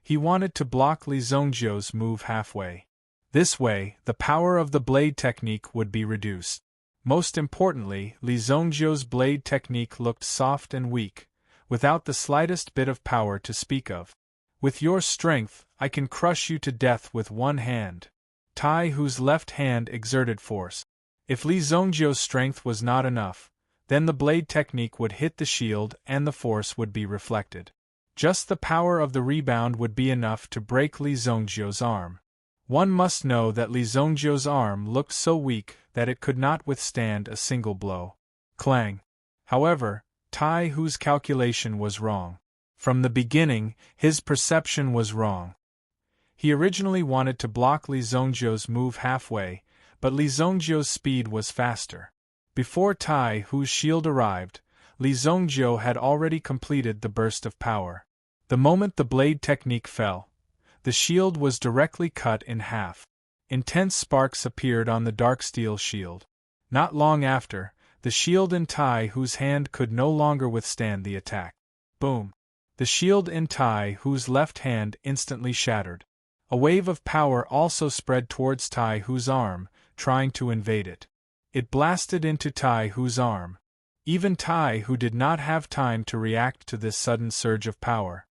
He wanted to block Li Zongjio's move halfway. This way, the power of the blade technique would be reduced. Most importantly, Li Zongjio's blade technique looked soft and weak, without the slightest bit of power to speak of. With your strength, I can crush you to death with one hand. Tai Hu's left hand exerted force. If Li Zongjio's strength was not enough, then the blade technique would hit the shield and the force would be reflected. Just the power of the rebound would be enough to break Li Zongjio's arm. One must know that Li Zongjio's arm looked so weak that it could not withstand a single blow. Clang! However, Tai Hu's calculation was wrong. From the beginning, his perception was wrong. He originally wanted to block Li Zongjio's move halfway, but Li Zongjio's speed was faster. Before Tai Hu's shield arrived, Li Zongjio had already completed the burst of power. The moment the blade technique fell, the shield was directly cut in half. Intense sparks appeared on the dark steel shield. Not long after, the shield in Tai Hu's hand could no longer withstand the attack. Boom! The shield in Tai Hu's left hand instantly shattered. A wave of power also spread towards Tai Hu's arm, trying to invade it. It blasted into Tai Hu's arm. Even Tai Hu did not have time to react to this sudden surge of power.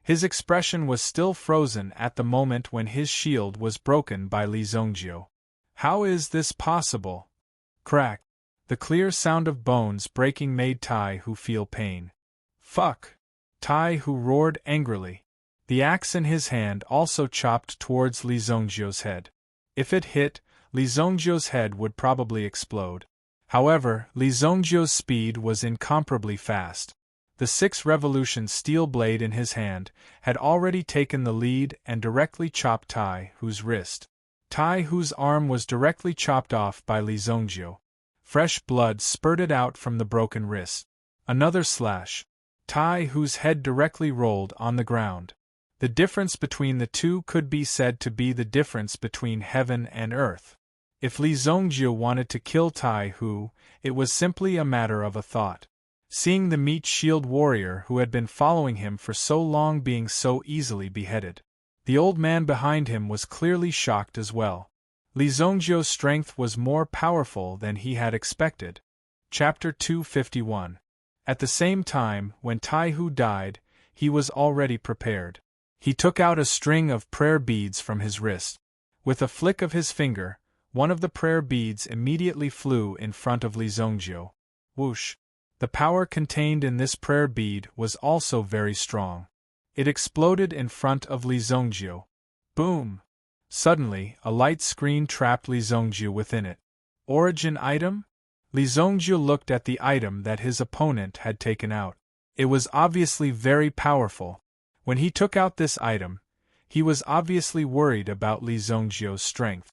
His expression was still frozen at the moment when his shield was broken by Li Zongjio. How is this possible? Crack! The clear sound of bones breaking made Tai Hu feel pain. Fuck! Tai Hu roared angrily. The axe in his hand also chopped towards Li Zongjio's head. If it hit, Li Zongjio's head would probably explode. However, Li Zongjio's speed was incomparably fast. The 6-revolution steel blade in his hand had already taken the lead and directly chopped Tai Hu's wrist. Tai Hu's arm was directly chopped off by Li Zongjio. Fresh blood spurted out from the broken wrist. Another slash. Tai Hu's head directly rolled on the ground. The difference between the two could be said to be the difference between heaven and earth. If Li Zongjio wanted to kill Tai Hu, it was simply a matter of a thought. Seeing the meat shield warrior who had been following him for so long being so easily beheaded, the old man behind him was clearly shocked as well. Li Zongjio's strength was more powerful than he had expected. Chapter 251. At the same time, when Tai Hu died, he was already prepared. He took out a string of prayer beads from his wrist. With a flick of his finger, one of the prayer beads immediately flew in front of Li Zhongjiu. Whoosh! The power contained in this prayer bead was also very strong. It exploded in front of Li Zhongjiu. Boom! Suddenly, a light screen trapped Li Zhongjiu within it. Origin item? Li Zhongjiu looked at the item that his opponent had taken out. It was obviously very powerful. When he took out this item, he was obviously worried about Li Zhongjiu's strength.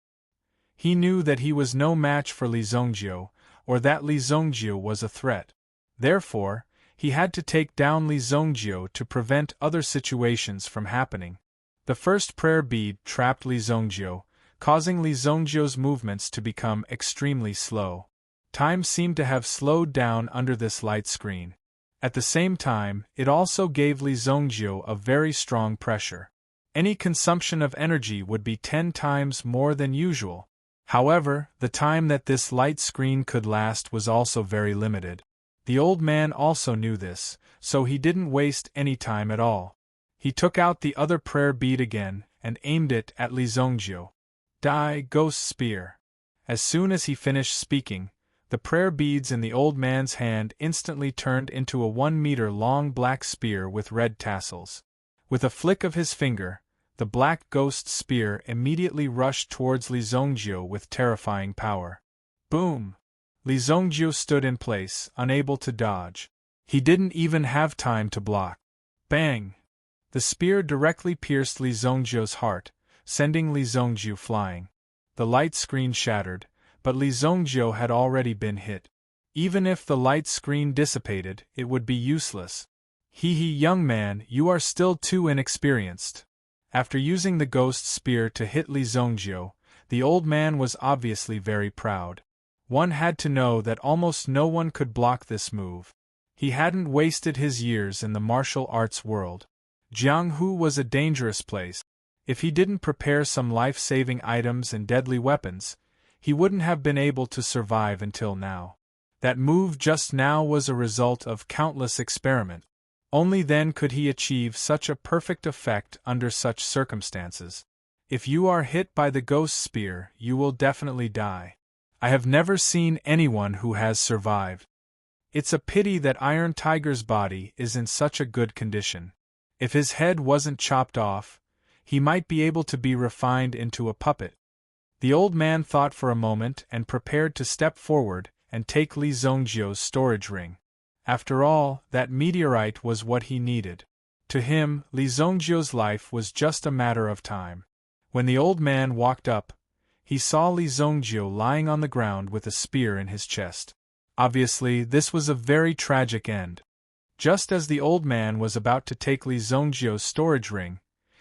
He knew that he was no match for Li Zhongjiu, or that Li Zhongjiu was a threat. Therefore, he had to take down Li Zhongjiu to prevent other situations from happening. The first prayer bead trapped Li Zhongjiu, causing Li Zhongjiu's movements to become extremely slow. Time seemed to have slowed down under this light screen. At the same time, it also gave Li Zhongjiu a very strong pressure. Any consumption of energy would be 10 times more than usual. However, the time that this light screen could last was also very limited. The old man also knew this, so he didn't waste any time at all. He took out the other prayer bead again and aimed it at Li Zhongjiu. Die, ghost spear! As soon as he finished speaking, the prayer beads in the old man's hand instantly turned into a 1-meter-long black spear with red tassels. With a flick of his finger, the black ghost spear immediately rushed towards Li Zhongjiu with terrifying power. Boom! Li Zhongjiu stood in place, unable to dodge. He didn't even have time to block. Bang! The spear directly pierced Li Zhongjiu's heart, sending Li Zhongjiu flying. The light screen shattered, but Li Zhongjiu had already been hit. Even if the light screen dissipated, it would be useless. Young man, you are still too inexperienced. After using the ghost spear to hit Li Zhongjiu, the old man was obviously very proud. One had to know that almost no one could block this move. He hadn't wasted his years in the martial arts world. Jianghu was a dangerous place. If he didn't prepare some life-saving items and deadly weapons, he wouldn't have been able to survive until now. That move just now was a result of countless experiments. Only then could he achieve such a perfect effect under such circumstances. If you are hit by the ghost spear, you will definitely die. I have never seen anyone who has survived. It's a pity that Iron Tiger's body is in such a good condition. If his head wasn't chopped off, he might be able to be refined into a puppet. The old man thought for a moment and prepared to step forward and take Li Zhongjiu's storage ring. After all, that meteorite was what he needed. To him, Li Zhongjiu's life was just a matter of time. When the old man walked up, he saw Li Zhongjiu lying on the ground with a spear in his chest. Obviously, this was a very tragic end. Just as the old man was about to take Li Zhongjiu's storage ring,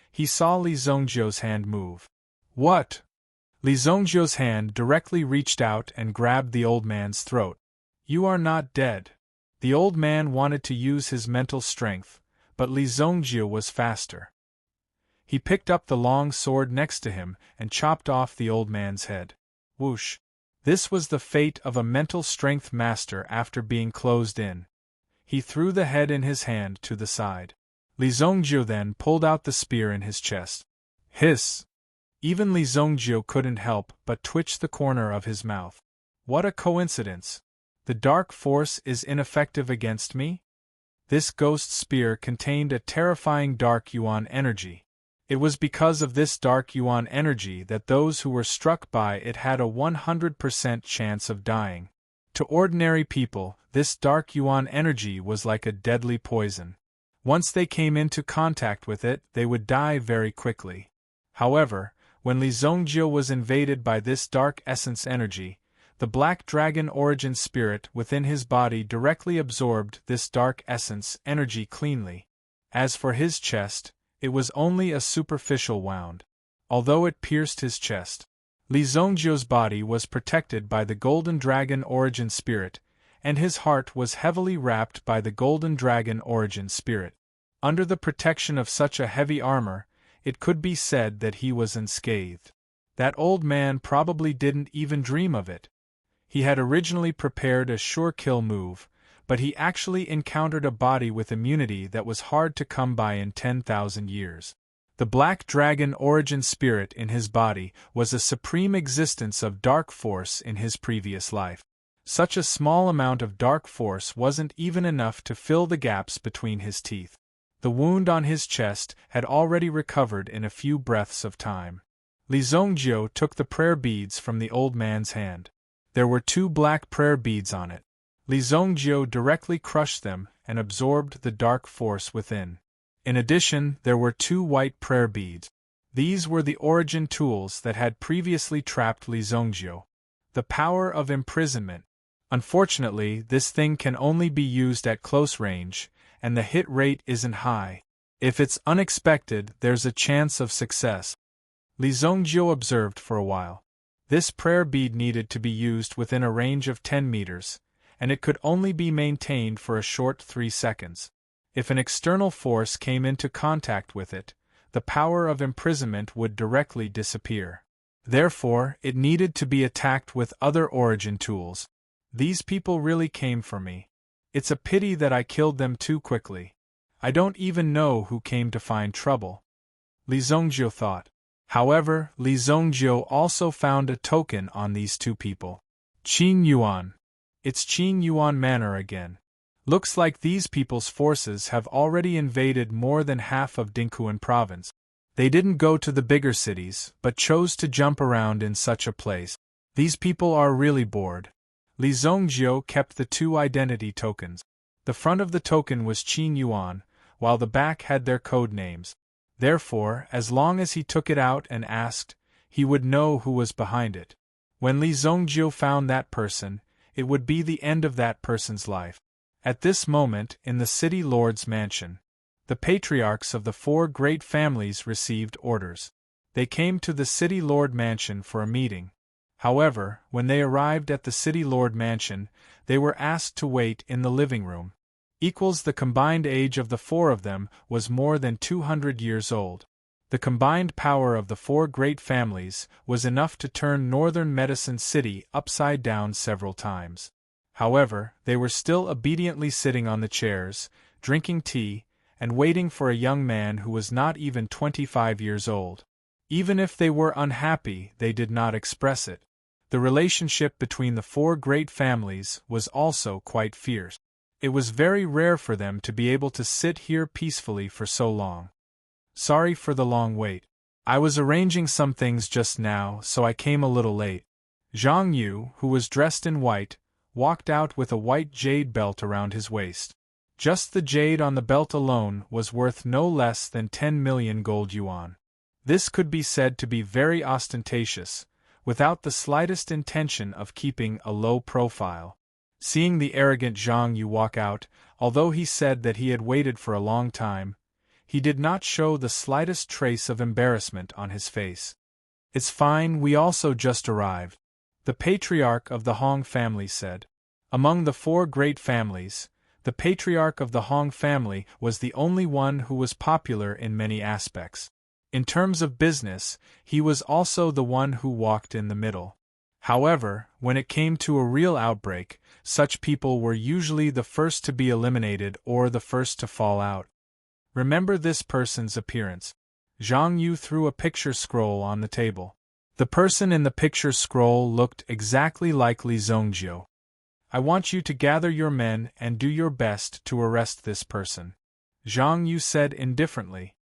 he saw Li Zhongjiu's hand move. What? Li Zhongjiu's hand directly reached out and grabbed the old man's throat. You are not dead. The old man wanted to use his mental strength, but Li Zhongjiu was faster. He picked up the long sword next to him and chopped off the old man's head. Whoosh! This was the fate of a mental strength master after being closed in. He threw the head in his hand to the side. Li Zhongjiu then pulled out the spear in his chest. Hiss! Even Li Zhongjiu couldn't help but twitch the corner of his mouth. What a coincidence! The dark force is ineffective against me? This ghost spear contained a terrifying dark yuan energy. It was because of this dark yuan energy that those who were struck by it had a 100% chance of dying. To ordinary people, this dark yuan energy was like a deadly poison. Once they came into contact with it, they would die very quickly. However, when Li Zhongjiu was invaded by this dark essence energy, the black dragon origin spirit within his body directly absorbed this dark essence energy cleanly. As for his chest, it was only a superficial wound. Although it pierced his chest, Li Zhongjiu's body was protected by the golden dragon origin spirit, and his heart was heavily wrapped by the golden dragon origin spirit. Under the protection of such a heavy armor, it could be said that he was unscathed. That old man probably didn't even dream of it. He had originally prepared a sure kill move, but he actually encountered a body with immunity that was hard to come by in 10,000 years. The black dragon origin spirit in his body was a supreme existence of dark force in his previous life. Such a small amount of dark force wasn't even enough to fill the gaps between his teeth. The wound on his chest had already recovered in a few breaths of time. Li Zongjio took the prayer beads from the old man's hand. There were 2 black prayer beads on it. Li Zongjio directly crushed them and absorbed the dark force within. In addition, there were 2 white prayer beads. These were the origin tools that had previously trapped Li Zongjio. The power of imprisonment. Unfortunately, this thing can only be used at close range, and the hit rate isn't high. If it's unexpected, there's a chance of success. Li Zongjio observed for a while. This prayer bead needed to be used within a range of 10 meters, and it could only be maintained for a short 3 seconds. If an external force came into contact with it, the power of imprisonment would directly disappear. Therefore, it needed to be attacked with other origin tools. These people really came for me. It's a pity that I killed them too quickly. I don't even know who came to find trouble. Li Zongjio thought. However, Li Zongjio also found a token on these 2 people. Qin Yuan. It's Qin Yuan Manor again. Looks like these people's forces have already invaded more than half of Dingquan province. They didn't go to the bigger cities, but chose to jump around in such a place. These people are really bored. Li Zongjio kept the 2 identity tokens. The front of the token was Qin Yuan, while the back had their code names. Therefore, as long as he took it out and asked, he would know who was behind it. When Li Zongjio found that person, it would be the end of that person's life. At this moment, in the city lord's mansion, the patriarchs of the 4 great families received orders. They came to the city lord mansion for a meeting. However, when they arrived at the city lord mansion, they were asked to wait in the living room. The combined age of the 4 of them was more than 200 years old. The combined power of the 4 great families was enough to turn northern Medicine City upside down several times. However, they were still obediently sitting on the chairs, drinking tea, and waiting for a young man who was not even 25 years old. Even if they were unhappy, they did not express it. The relationship between the 4 great families was also quite fierce. It was very rare for them to be able to sit here peacefully for so long. Sorry for the long wait. I was arranging some things just now, so I came a little late. Zhang Yu, who was dressed in white, walked out with a white jade belt around his waist. Just the jade on the belt alone was worth no less than 10 million gold yuan. This could be said to be very ostentatious, without the slightest intention of keeping a low profile. Seeing the arrogant Zhang Yu walk out, although he said that he had waited for a long time, he did not show the slightest trace of embarrassment on his face. It's fine, we also just arrived, the patriarch of the Hong family said. Among the 4 great families, the patriarch of the Hong family was the only one who was popular in many aspects. In terms of business, he was also the one who walked in the middle. However, when it came to a real outbreak, such people were usually the first to be eliminated or the first to fall out. Remember this person's appearance. Zhang Yu threw a picture scroll on the table. The person in the picture scroll looked exactly like Li Zongjio. I want you to gather your men and do your best to arrest this person, Zhang Yu said indifferently.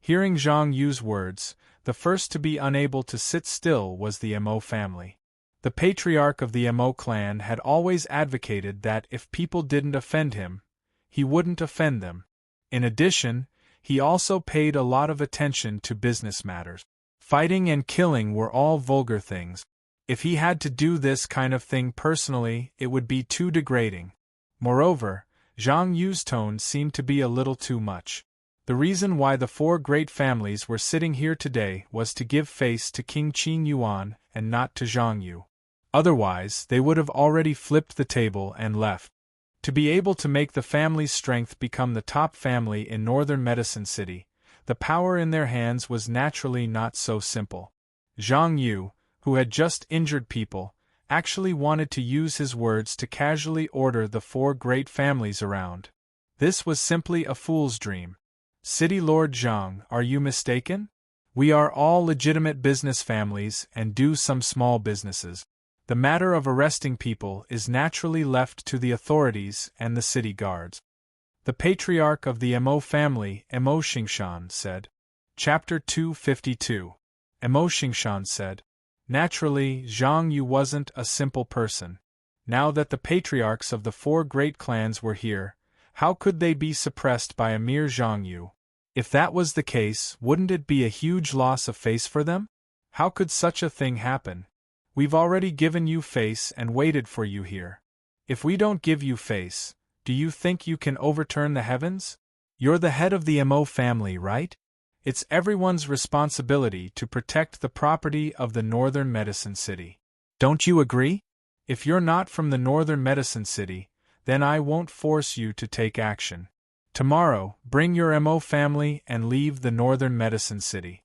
Hearing Zhang Yu's words, the first to be unable to sit still was the Mo family. The patriarch of the Mo clan had always advocated that if people didn't offend him, he wouldn't offend them. In addition, he also paid a lot of attention to business matters. Fighting and killing were all vulgar things. If he had to do this kind of thing personally, it would be too degrading. Moreover, Zhang Yu's tone seemed to be a little too much. The reason why the 4 great families were sitting here today was to give face to King Qin Yuan and not to Zhang Yu. Otherwise, they would have already flipped the table and left. To be able to make the family's strength become the top family in northern Medicine City, the power in their hands was naturally not so simple. Zhang Yu, who had just injured people, actually wanted to use his words to casually order the 4 great families around. This was simply a fool's dream. City Lord Zhang, are you mistaken? We are all legitimate business families and do some small businesses. The matter of arresting people is naturally left to the authorities and the city guards. The patriarch of the Mo family, Mo Xingshan, said. Chapter 252. Mo Xingshan said. Naturally, Zhang Yu wasn't a simple person. Now that the patriarchs of the 4 great clans were here, how could they be suppressed by a mere Zhang Yu? If that was the case, wouldn't it be a huge loss of face for them? How could such a thing happen? We've already given you face and waited for you here. If we don't give you face, do you think you can overturn the heavens? You're the head of the Mo family, right? It's everyone's responsibility to protect the property of the Northern Medicine City. Don't you agree? If you're not from the Northern Medicine City, then I won't force you to take action. Tomorrow, bring your Mo family and leave the Northern Medicine City.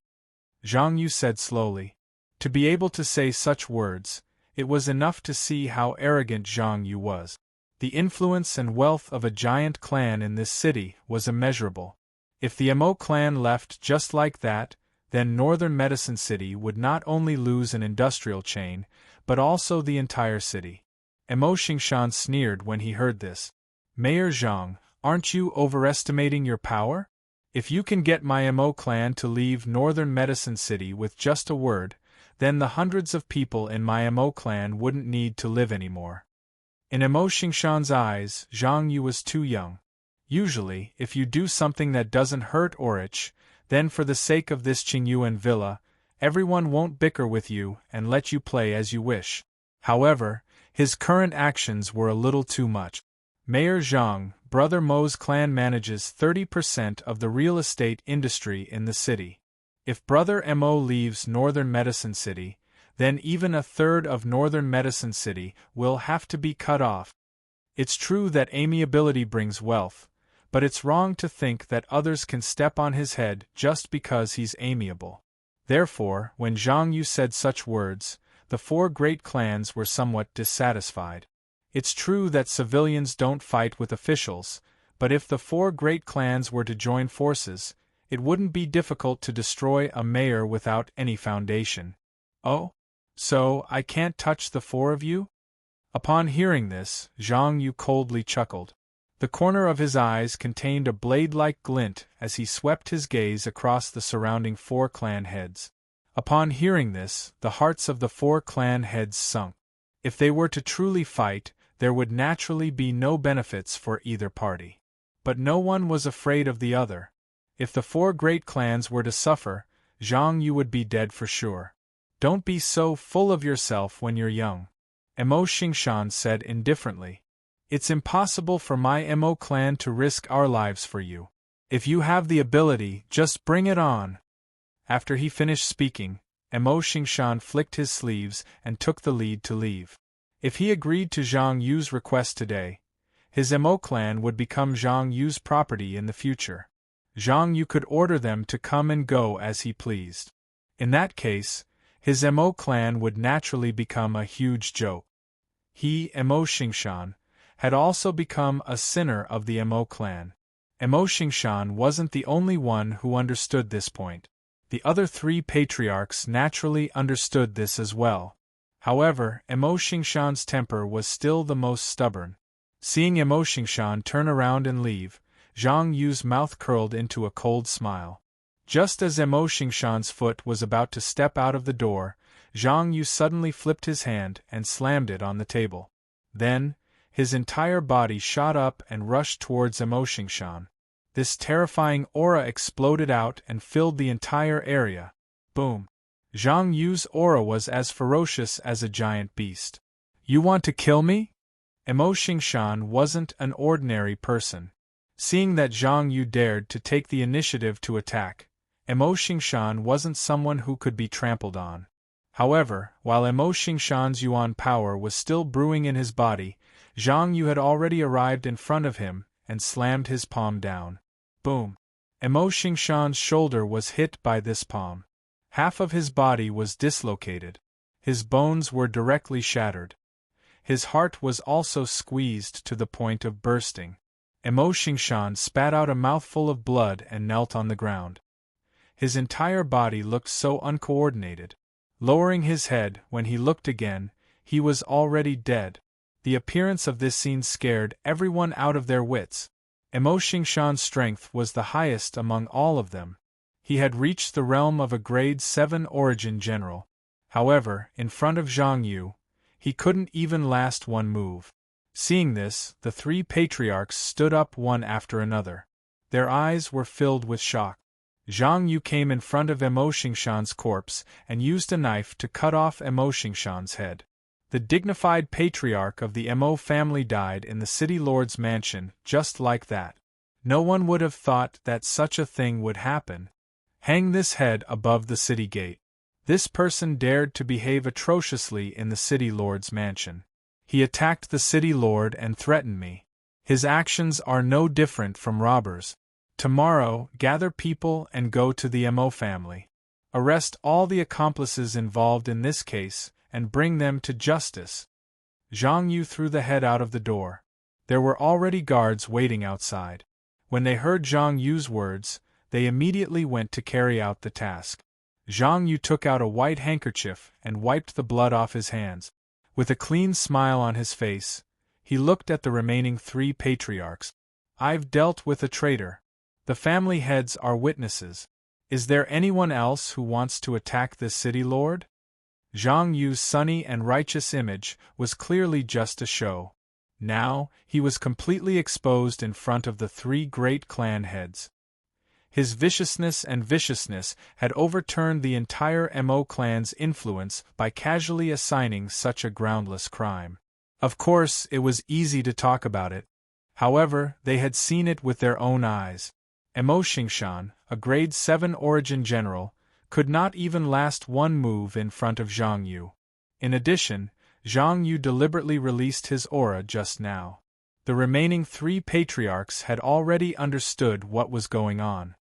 Zhang Yu said slowly. To be able to say such words, it was enough to see how arrogant Zhang Yu was. The influence and wealth of a giant clan in this city was immeasurable. If the Mo clan left just like that, then Northern Medicine City would not only lose an industrial chain, but also the entire city. Mo Xingshan sneered when he heard this. Mayor Zhang, aren't you overestimating your power? If you can get my Mo clan to leave Northern Medicine City with just a word, then the hundreds of people in my Mo clan wouldn't need to live anymore. In Mo Xingshan's eyes, Zhang Yu was too young. Usually, if you do something that doesn't hurt or itch, then for the sake of this Qingyuan villa, everyone won't bicker with you and let you play as you wish. However, his current actions were a little too much. Mayor Zhang, Brother Mo's clan manages 30% of the real estate industry in the city. If Brother Mo leaves Northern Medicine City, then even a third of Northern Medicine City will have to be cut off. It's true that amiability brings wealth, but it's wrong to think that others can step on his head just because he's amiable. Therefore, when Zhang Yu said such words, the 4 great clans were somewhat dissatisfied. It's true that civilians don't fight with officials, but if the 4 great clans were to join forces, it wouldn't be difficult to destroy a mayor without any foundation. Oh? So, I can't touch the 4 of you? Upon hearing this, Zhang Yu coldly chuckled. The corner of his eyes contained a blade-like glint as he swept his gaze across the surrounding 4 clan heads. Upon hearing this, the hearts of the 4 clan heads sunk. If they were to truly fight, there would naturally be no benefits for either party. But no one was afraid of the other. If the 4 great clans were to suffer, Zhang Yu would be dead for sure. Don't be so full of yourself when you're young. Mo Xingshan said indifferently. It's impossible for my Mo clan to risk our lives for you. If you have the ability, just bring it on. After he finished speaking, Mo Xingshan flicked his sleeves and took the lead to leave. If he agreed to Zhang Yu's request today, his Mo clan would become Zhang Yu's property in the future. Zhang Yu could order them to come and go as he pleased. In that case, his Mo clan would naturally become a huge joke. He, Mo Xingshan, had also become a sinner of the Mo clan. Mo Xingshan wasn't the only one who understood this point. The other 3 patriarchs naturally understood this as well. However, Mo Xingshan's temper was still the most stubborn. Seeing Mo Xingshan turn around and leave, Zhang Yu's mouth curled into a cold smile. Just as Mo Xingshan's foot was about to step out of the door, Zhang Yu suddenly flipped his hand and slammed it on the table. Then, his entire body shot up and rushed towards Mo Xingshan. This terrifying aura exploded out and filled the entire area. Boom! Zhang Yu's aura was as ferocious as a giant beast. You want to kill me? Mo Xingshan wasn't an ordinary person. Seeing that Zhang Yu dared to take the initiative to attack, Mo Xingshan wasn't someone who could be trampled on. However, while Mo Xingshan's yuan power was still brewing in his body, Zhang Yu had already arrived in front of him and slammed his palm down. Boom! Mo Xingshan's shoulder was hit by this palm. Half of his body was dislocated. His bones were directly shattered. His heart was also squeezed to the point of bursting. Emo Xingshan spat out a mouthful of blood and knelt on the ground. His entire body looked so uncoordinated. Lowering his head, when he looked again, he was already dead. The appearance of this scene scared everyone out of their wits. Emo Xingshan's strength was the highest among all of them. He had reached the realm of a grade 7 origin general. However, in front of Zhang Yu, he couldn't even last one move. Seeing this, the three patriarchs stood up one after another. Their eyes were filled with shock. Zhang Yu came in front of Emo Xingshan's corpse and used a knife to cut off Emo Xingshan's head. The dignified patriarch of the Emo family died in the city lord's mansion, just like that. No one would have thought that such a thing would happen. Hang this head above the city gate. This person dared to behave atrociously in the city lord's mansion. He attacked the city lord and threatened me. His actions are no different from robbers. Tomorrow, gather people and go to the Emo family. Arrest all the accomplices involved in this case and bring them to justice. Zhang Yu threw the head out of the door. There were already guards waiting outside. When they heard Zhang Yu's words, they immediately went to carry out the task. Zhang Yu took out a white handkerchief and wiped the blood off his hands. With a clean smile on his face, he looked at the remaining three patriarchs. I've dealt with a traitor. The family heads are witnesses. Is there anyone else who wants to attack this city lord? Zhang Yu's sunny and righteous image was clearly just a show. Now, he was completely exposed in front of the three great clan heads. His viciousness had overturned the entire Mo clan's influence by casually assigning such a groundless crime. Of course, it was easy to talk about it. However, they had seen it with their own eyes. Emo Xingshan, a grade 7 origin general, could not even last one move in front of Zhang Yu. In addition, Zhang Yu deliberately released his aura just now. The remaining three patriarchs had already understood what was going on.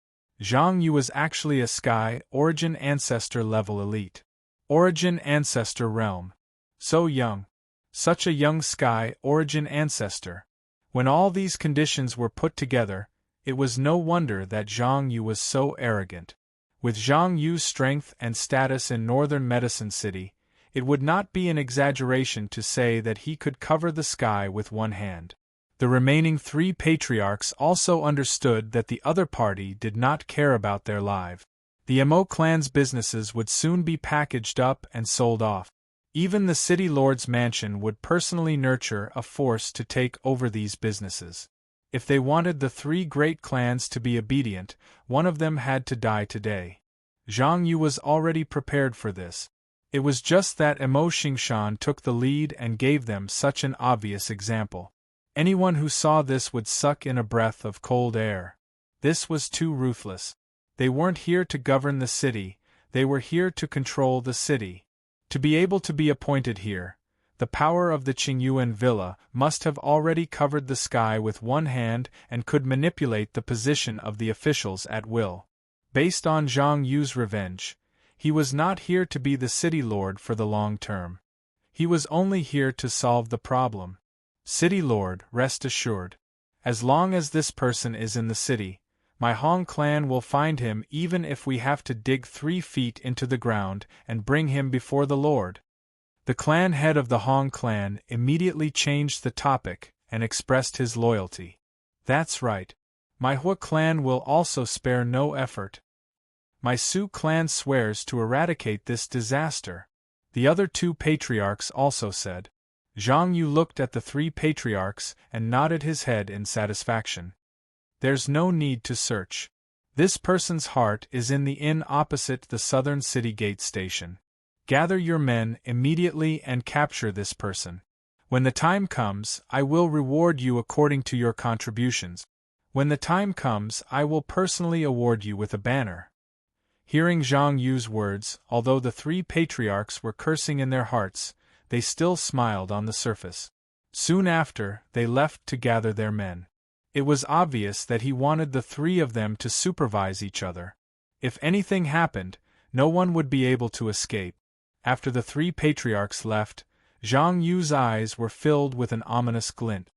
Zhang Yu was actually a Sky Origin Ancestor level elite. Origin Ancestor realm. So young. Such a young Sky Origin Ancestor. When all these conditions were put together, it was no wonder that Zhang Yu was so arrogant. With Zhang Yu's strength and status in Northern Medicine City, it would not be an exaggeration to say that he could cover the sky with one hand. The remaining three patriarchs also understood that the other party did not care about their lives. The Mo clan's businesses would soon be packaged up and sold off. Even the city lord's mansion would personally nurture a force to take over these businesses. If they wanted the three great clans to be obedient, one of them had to die today. Zhang Yu was already prepared for this. It was just that Emo Xingshan took the lead and gave them such an obvious example. Anyone who saw this would suck in a breath of cold air. This was too ruthless. They weren't here to govern the city, they were here to control the city. To be able to be appointed here, the power of the Qingyuan villa must have already covered the sky with one hand and could manipulate the position of the officials at will. Based on Zhang Yu's revenge, he was not here to be the city lord for the long term. He was only here to solve the problem. City lord, rest assured. As long as this person is in the city, my Hong clan will find him even if we have to dig 3 feet into the ground and bring him before the lord. The clan head of the Hong clan immediately changed the topic and expressed his loyalty. That's right. My Hua clan will also spare no effort. My Su clan swears to eradicate this disaster. The other two patriarchs also said. Zhang Yu looked at the three patriarchs and nodded his head in satisfaction. There's no need to search. This person's heart is in the inn opposite the southern city gate station. Gather your men immediately and capture this person. When the time comes, I will reward you according to your contributions. When the time comes, I will personally award you with a banner. Hearing Zhang Yu's words, although the three patriarchs were cursing in their hearts, they still smiled on the surface. Soon after, they left to gather their men. It was obvious that he wanted the three of them to supervise each other. If anything happened, no one would be able to escape. After the three patriarchs left, Zhang Yu's eyes were filled with an ominous glint.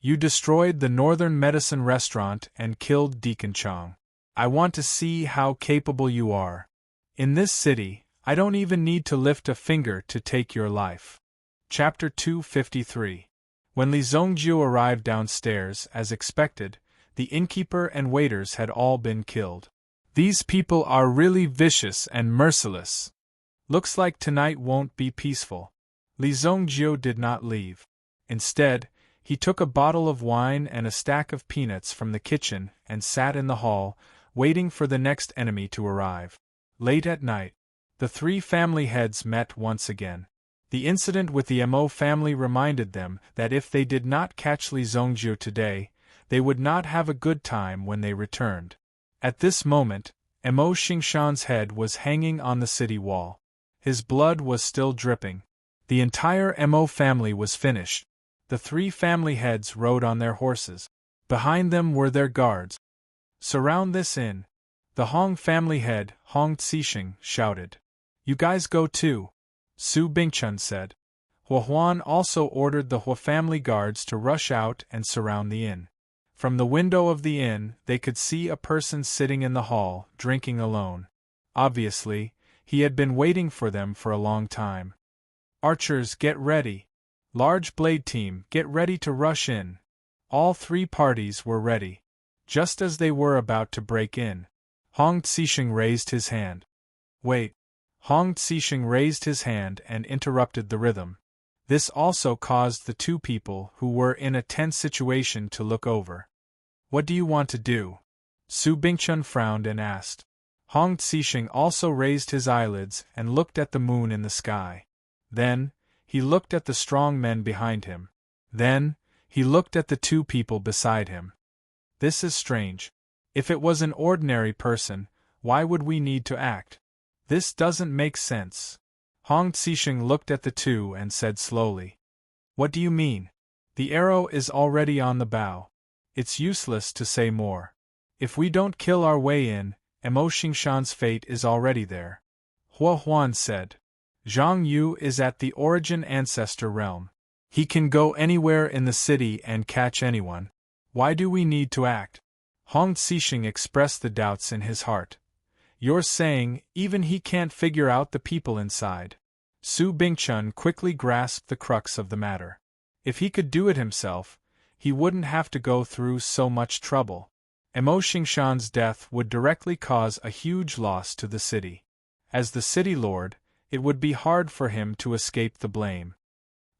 You destroyed the Northern Medicine Restaurant and killed Deacon Chong. I want to see how capable you are. In this city, I don't even need to lift a finger to take your life. Chapter 253. When Li Zongjiu arrived downstairs, as expected, the innkeeper and waiters had all been killed. These people are really vicious and merciless. Looks like tonight won't be peaceful. Li Zongjiu did not leave. Instead, he took a bottle of wine and a stack of peanuts from the kitchen and sat in the hall, waiting for the next enemy to arrive. Late at night, the three family heads met once again. The incident with the Mo family reminded them that if they did not catch Li Zongjiu today, they would not have a good time when they returned. At this moment, Mo Xingshan's head was hanging on the city wall. His blood was still dripping. The entire Mo family was finished. The three family heads rode on their horses. Behind them were their guards. Surround this inn. The Hong family head, Hong Zixing, shouted. You guys go too, Su Bingchun said. Hua Huan also ordered the Hua family guards to rush out and surround the inn. From the window of the inn, they could see a person sitting in the hall, drinking alone. Obviously, he had been waiting for them for a long time. Archers, get ready. Large blade team, get ready to rush in. All three parties were ready. Just as they were about to break in, Hong Zixing raised his hand. Wait. Hong Zixing raised his hand and interrupted the rhythm. This also caused the two people who were in a tense situation to look over. What do you want to do? Su Bingchun frowned and asked. Hong Zixing also raised his eyelids and looked at the moon in the sky. Then, he looked at the strong men behind him. Then, he looked at the two people beside him. This is strange. If it was an ordinary person, why would we need to act? This doesn't make sense. Hong Zixing looked at the two and said slowly. What do you mean? The arrow is already on the bow. It's useless to say more. If we don't kill our way in, Mo Xingshan's fate is already there. Hua Huan said. Zhang Yu is at the origin ancestor realm. He can go anywhere in the city and catch anyone. Why do we need to act? Hong Zixing expressed the doubts in his heart. You're saying, even he can't figure out the people inside. Su Bingchun quickly grasped the crux of the matter. If he could do it himself, he wouldn't have to go through so much trouble. Mo Xingshan's death would directly cause a huge loss to the city. As the city lord, it would be hard for him to escape the blame.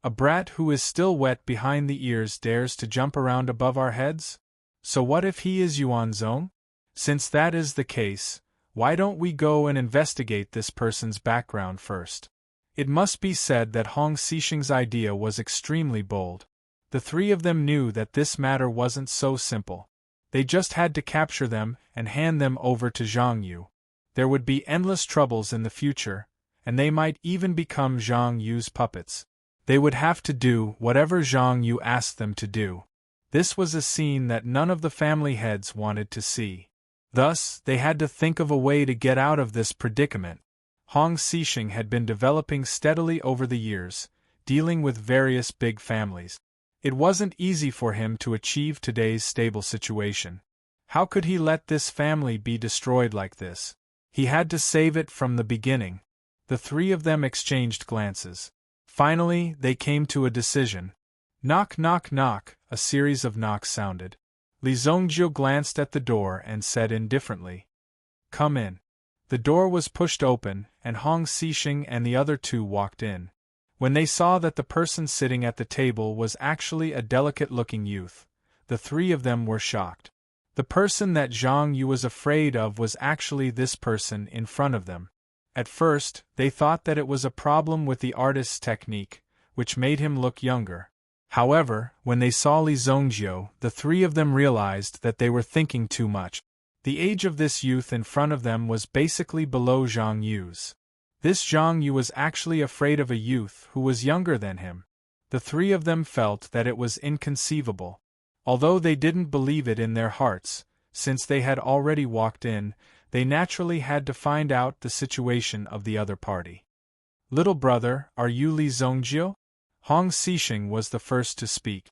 A brat who is still wet behind the ears dares to jump around above our heads? So what if he is Yuan Zong? Since that is the case, why don't we go and investigate this person's background first? It must be said that Hong Zixing's idea was extremely bold. The three of them knew that this matter wasn't so simple. They just had to capture them and hand them over to Zhang Yu. There would be endless troubles in the future, and they might even become Zhang Yu's puppets. They would have to do whatever Zhang Yu asked them to do. This was a scene that none of the family heads wanted to see. Thus, they had to think of a way to get out of this predicament. Hong Zixing had been developing steadily over the years, dealing with various big families. It wasn't easy for him to achieve today's stable situation. How could he let this family be destroyed like this? He had to save it from the beginning. The three of them exchanged glances. Finally, they came to a decision. Knock, knock, knock, a series of knocks sounded. Li Zongjiu glanced at the door and said indifferently, Come in. The door was pushed open, and Hong Zixing and the other two walked in. When they saw that the person sitting at the table was actually a delicate-looking youth, the three of them were shocked. The person that Zhang Yu was afraid of was actually this person in front of them. At first, they thought that it was a problem with the artist's technique, which made him look younger. However, when they saw Li Zongjiu, the three of them realized that they were thinking too much. The age of this youth in front of them was basically below Zhang Yu's. This Zhang Yu was actually afraid of a youth who was younger than him. The three of them felt that it was inconceivable. Although they didn't believe it in their hearts, since they had already walked in, they naturally had to find out the situation of the other party. Little brother, are you Li Zongjiu? Hong Zixing was the first to speak.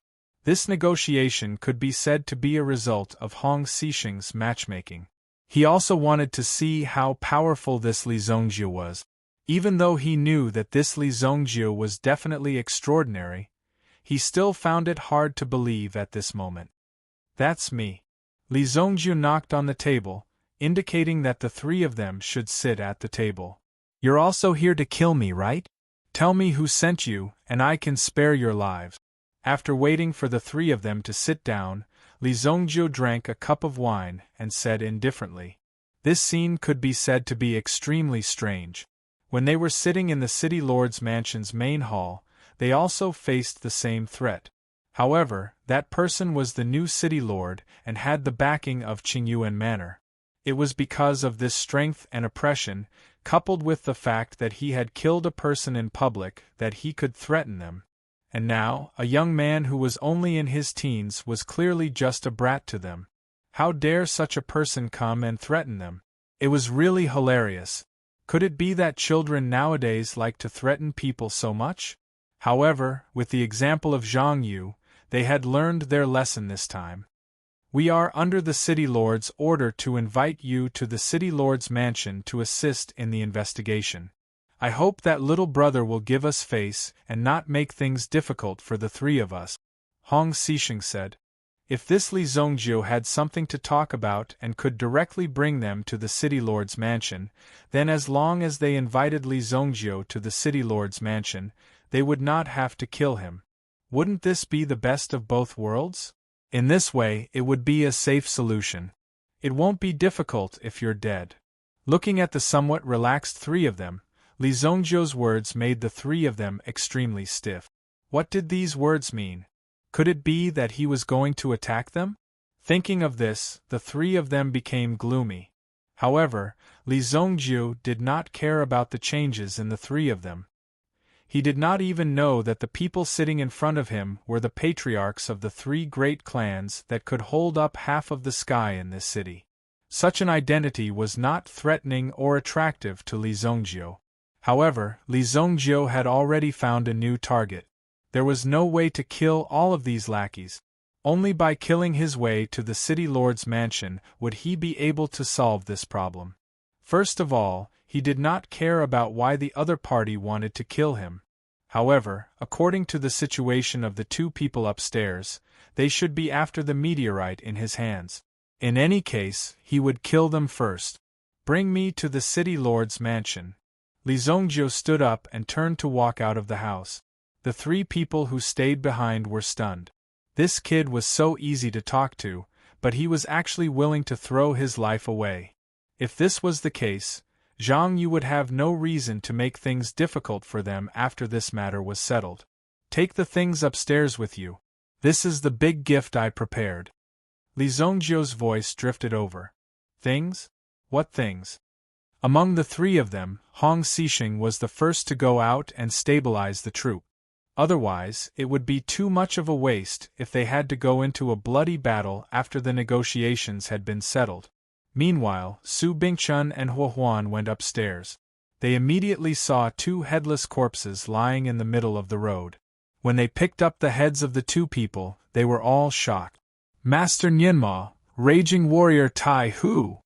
This negotiation could be said to be a result of Hong Xixing's matchmaking. He also wanted to see how powerful this Li Zhongjiu was. Even though he knew that this Li Zhongjiu was definitely extraordinary, he still found it hard to believe at this moment. That's me. Li Zhongjiu knocked on the table, indicating that the three of them should sit at the table. You're also here to kill me, right? Tell me who sent you, and I can spare your lives. After waiting for the three of them to sit down, Li Zhongjiu drank a cup of wine and said indifferently. This scene could be said to be extremely strange. When they were sitting in the city lord's mansion's main hall, they also faced the same threat. However, that person was the new city lord and had the backing of Qingyuan Manor. It was because of this strength and oppression, coupled with the fact that he had killed a person in public, that he could threaten them. And now, a young man who was only in his teens was clearly just a brat to them. How dare such a person come and threaten them? It was really hilarious. Could it be that children nowadays like to threaten people so much? However, with the example of Zhang Yu, they had learned their lesson this time. We are under the city lord's order to invite you to the city lord's mansion to assist in the investigation. I hope that little brother will give us face and not make things difficult for the three of us, Hong Xixing said. If this Li Zhongjiu had something to talk about and could directly bring them to the city lord's mansion, then as long as they invited Li Zhongjiu to the city lord's mansion, they would not have to kill him. Wouldn't this be the best of both worlds? In this way, it would be a safe solution. It won't be difficult if you're dead. Looking at the somewhat relaxed three of them, Li Zhongjiu's words made the three of them extremely stiff. What did these words mean? Could it be that he was going to attack them? Thinking of this, the three of them became gloomy. However, Li Zhongjiu did not care about the changes in the three of them. He did not even know that the people sitting in front of him were the patriarchs of the three great clans that could hold up half of the sky in this city. Such an identity was not threatening or attractive to Li Zhongjiu. However, Li Zhongjiu had already found a new target. There was no way to kill all of these lackeys. Only by killing his way to the city lord's mansion would he be able to solve this problem. First of all, he did not care about why the other party wanted to kill him. However, according to the situation of the two people upstairs, they should be after the meteorite in his hands. In any case, he would kill them first. Bring me to the city lord's mansion. Li Zhongjiu stood up and turned to walk out of the house. The three people who stayed behind were stunned. This kid was so easy to talk to, but he was actually willing to throw his life away. If this was the case, Zhang Yu would have no reason to make things difficult for them after this matter was settled. Take the things upstairs with you. This is the big gift I prepared. Li Zhongjiu's voice drifted over. Things? What things? Among the three of them, Hong Xixing was the first to go out and stabilize the troop. Otherwise, it would be too much of a waste if they had to go into a bloody battle after the negotiations had been settled. Meanwhile, Su Bingchun and Hua Huan went upstairs. They immediately saw two headless corpses lying in the middle of the road. When they picked up the heads of the two people, they were all shocked. Master Nianma, Raging Warrior Tai Hu!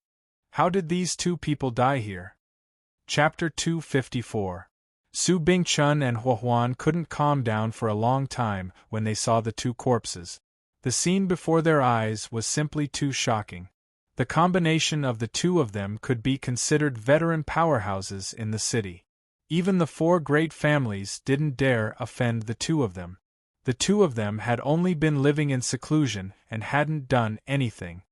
How did these two people die here? Chapter 254. Su Bingchun and Hua Huan couldn't calm down for a long time when they saw the two corpses. The scene before their eyes was simply too shocking. The combination of the two of them could be considered veteran powerhouses in the city. Even the four great families didn't dare offend the two of them. The two of them had only been living in seclusion and hadn't done anything.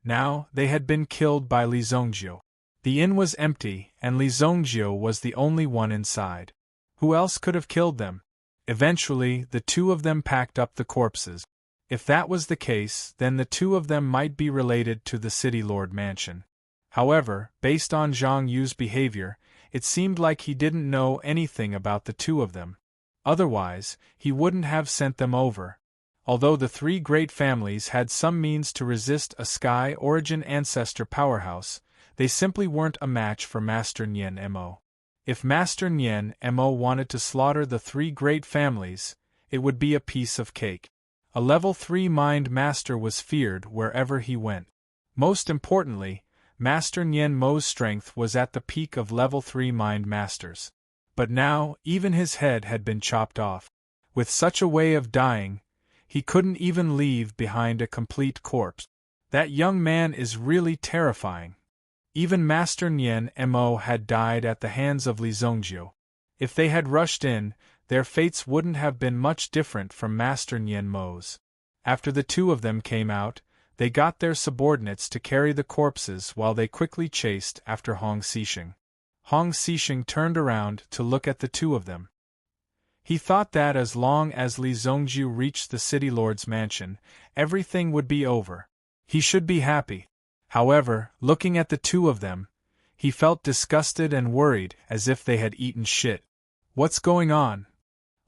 Now, they had been killed by Li Zhongjiu. The inn was empty, and Li Zhongjiu was the only one inside. Who else could have killed them? Eventually, the two of them packed up the corpses. If that was the case, then the two of them might be related to the city lord mansion. However, based on Zhang Yu's behavior, it seemed like he didn't know anything about the two of them. Otherwise, he wouldn't have sent them over. Although the three great families had some means to resist a Sky Origin ancestor powerhouse, they simply weren't a match for Master Nian Mo. If Master Nian Mo wanted to slaughter the three great families, it would be a piece of cake. A level 3 mind master was feared wherever he went. Most importantly, Master Nyen Mo's strength was at the peak of level 3 mind masters. But now, even his head had been chopped off. With such a way of dying, he couldn't even leave behind a complete corpse. That young man is really terrifying. Even Master Nyen Mo had died at the hands of Li Zongjio. If they had rushed in, their fates wouldn't have been much different from Master Nyen Mo's. After the two of them came out, they got their subordinates to carry the corpses while they quickly chased after Hong Xixing. Hong Xixing turned around to look at the two of them. He thought that as long as Li Zongjiu reached the city lord's mansion, everything would be over. He should be happy. However, looking at the two of them, he felt disgusted and worried as if they had eaten shit. What's going on?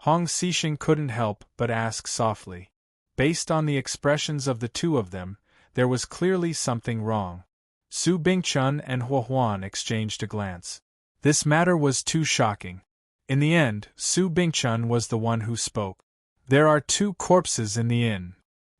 Hong Xixing couldn't help but ask softly. Based on the expressions of the two of them, there was clearly something wrong. Su Bingchun and Hua Huan exchanged a glance. This matter was too shocking. In the end, Su Bingchun was the one who spoke. There are two corpses in the inn.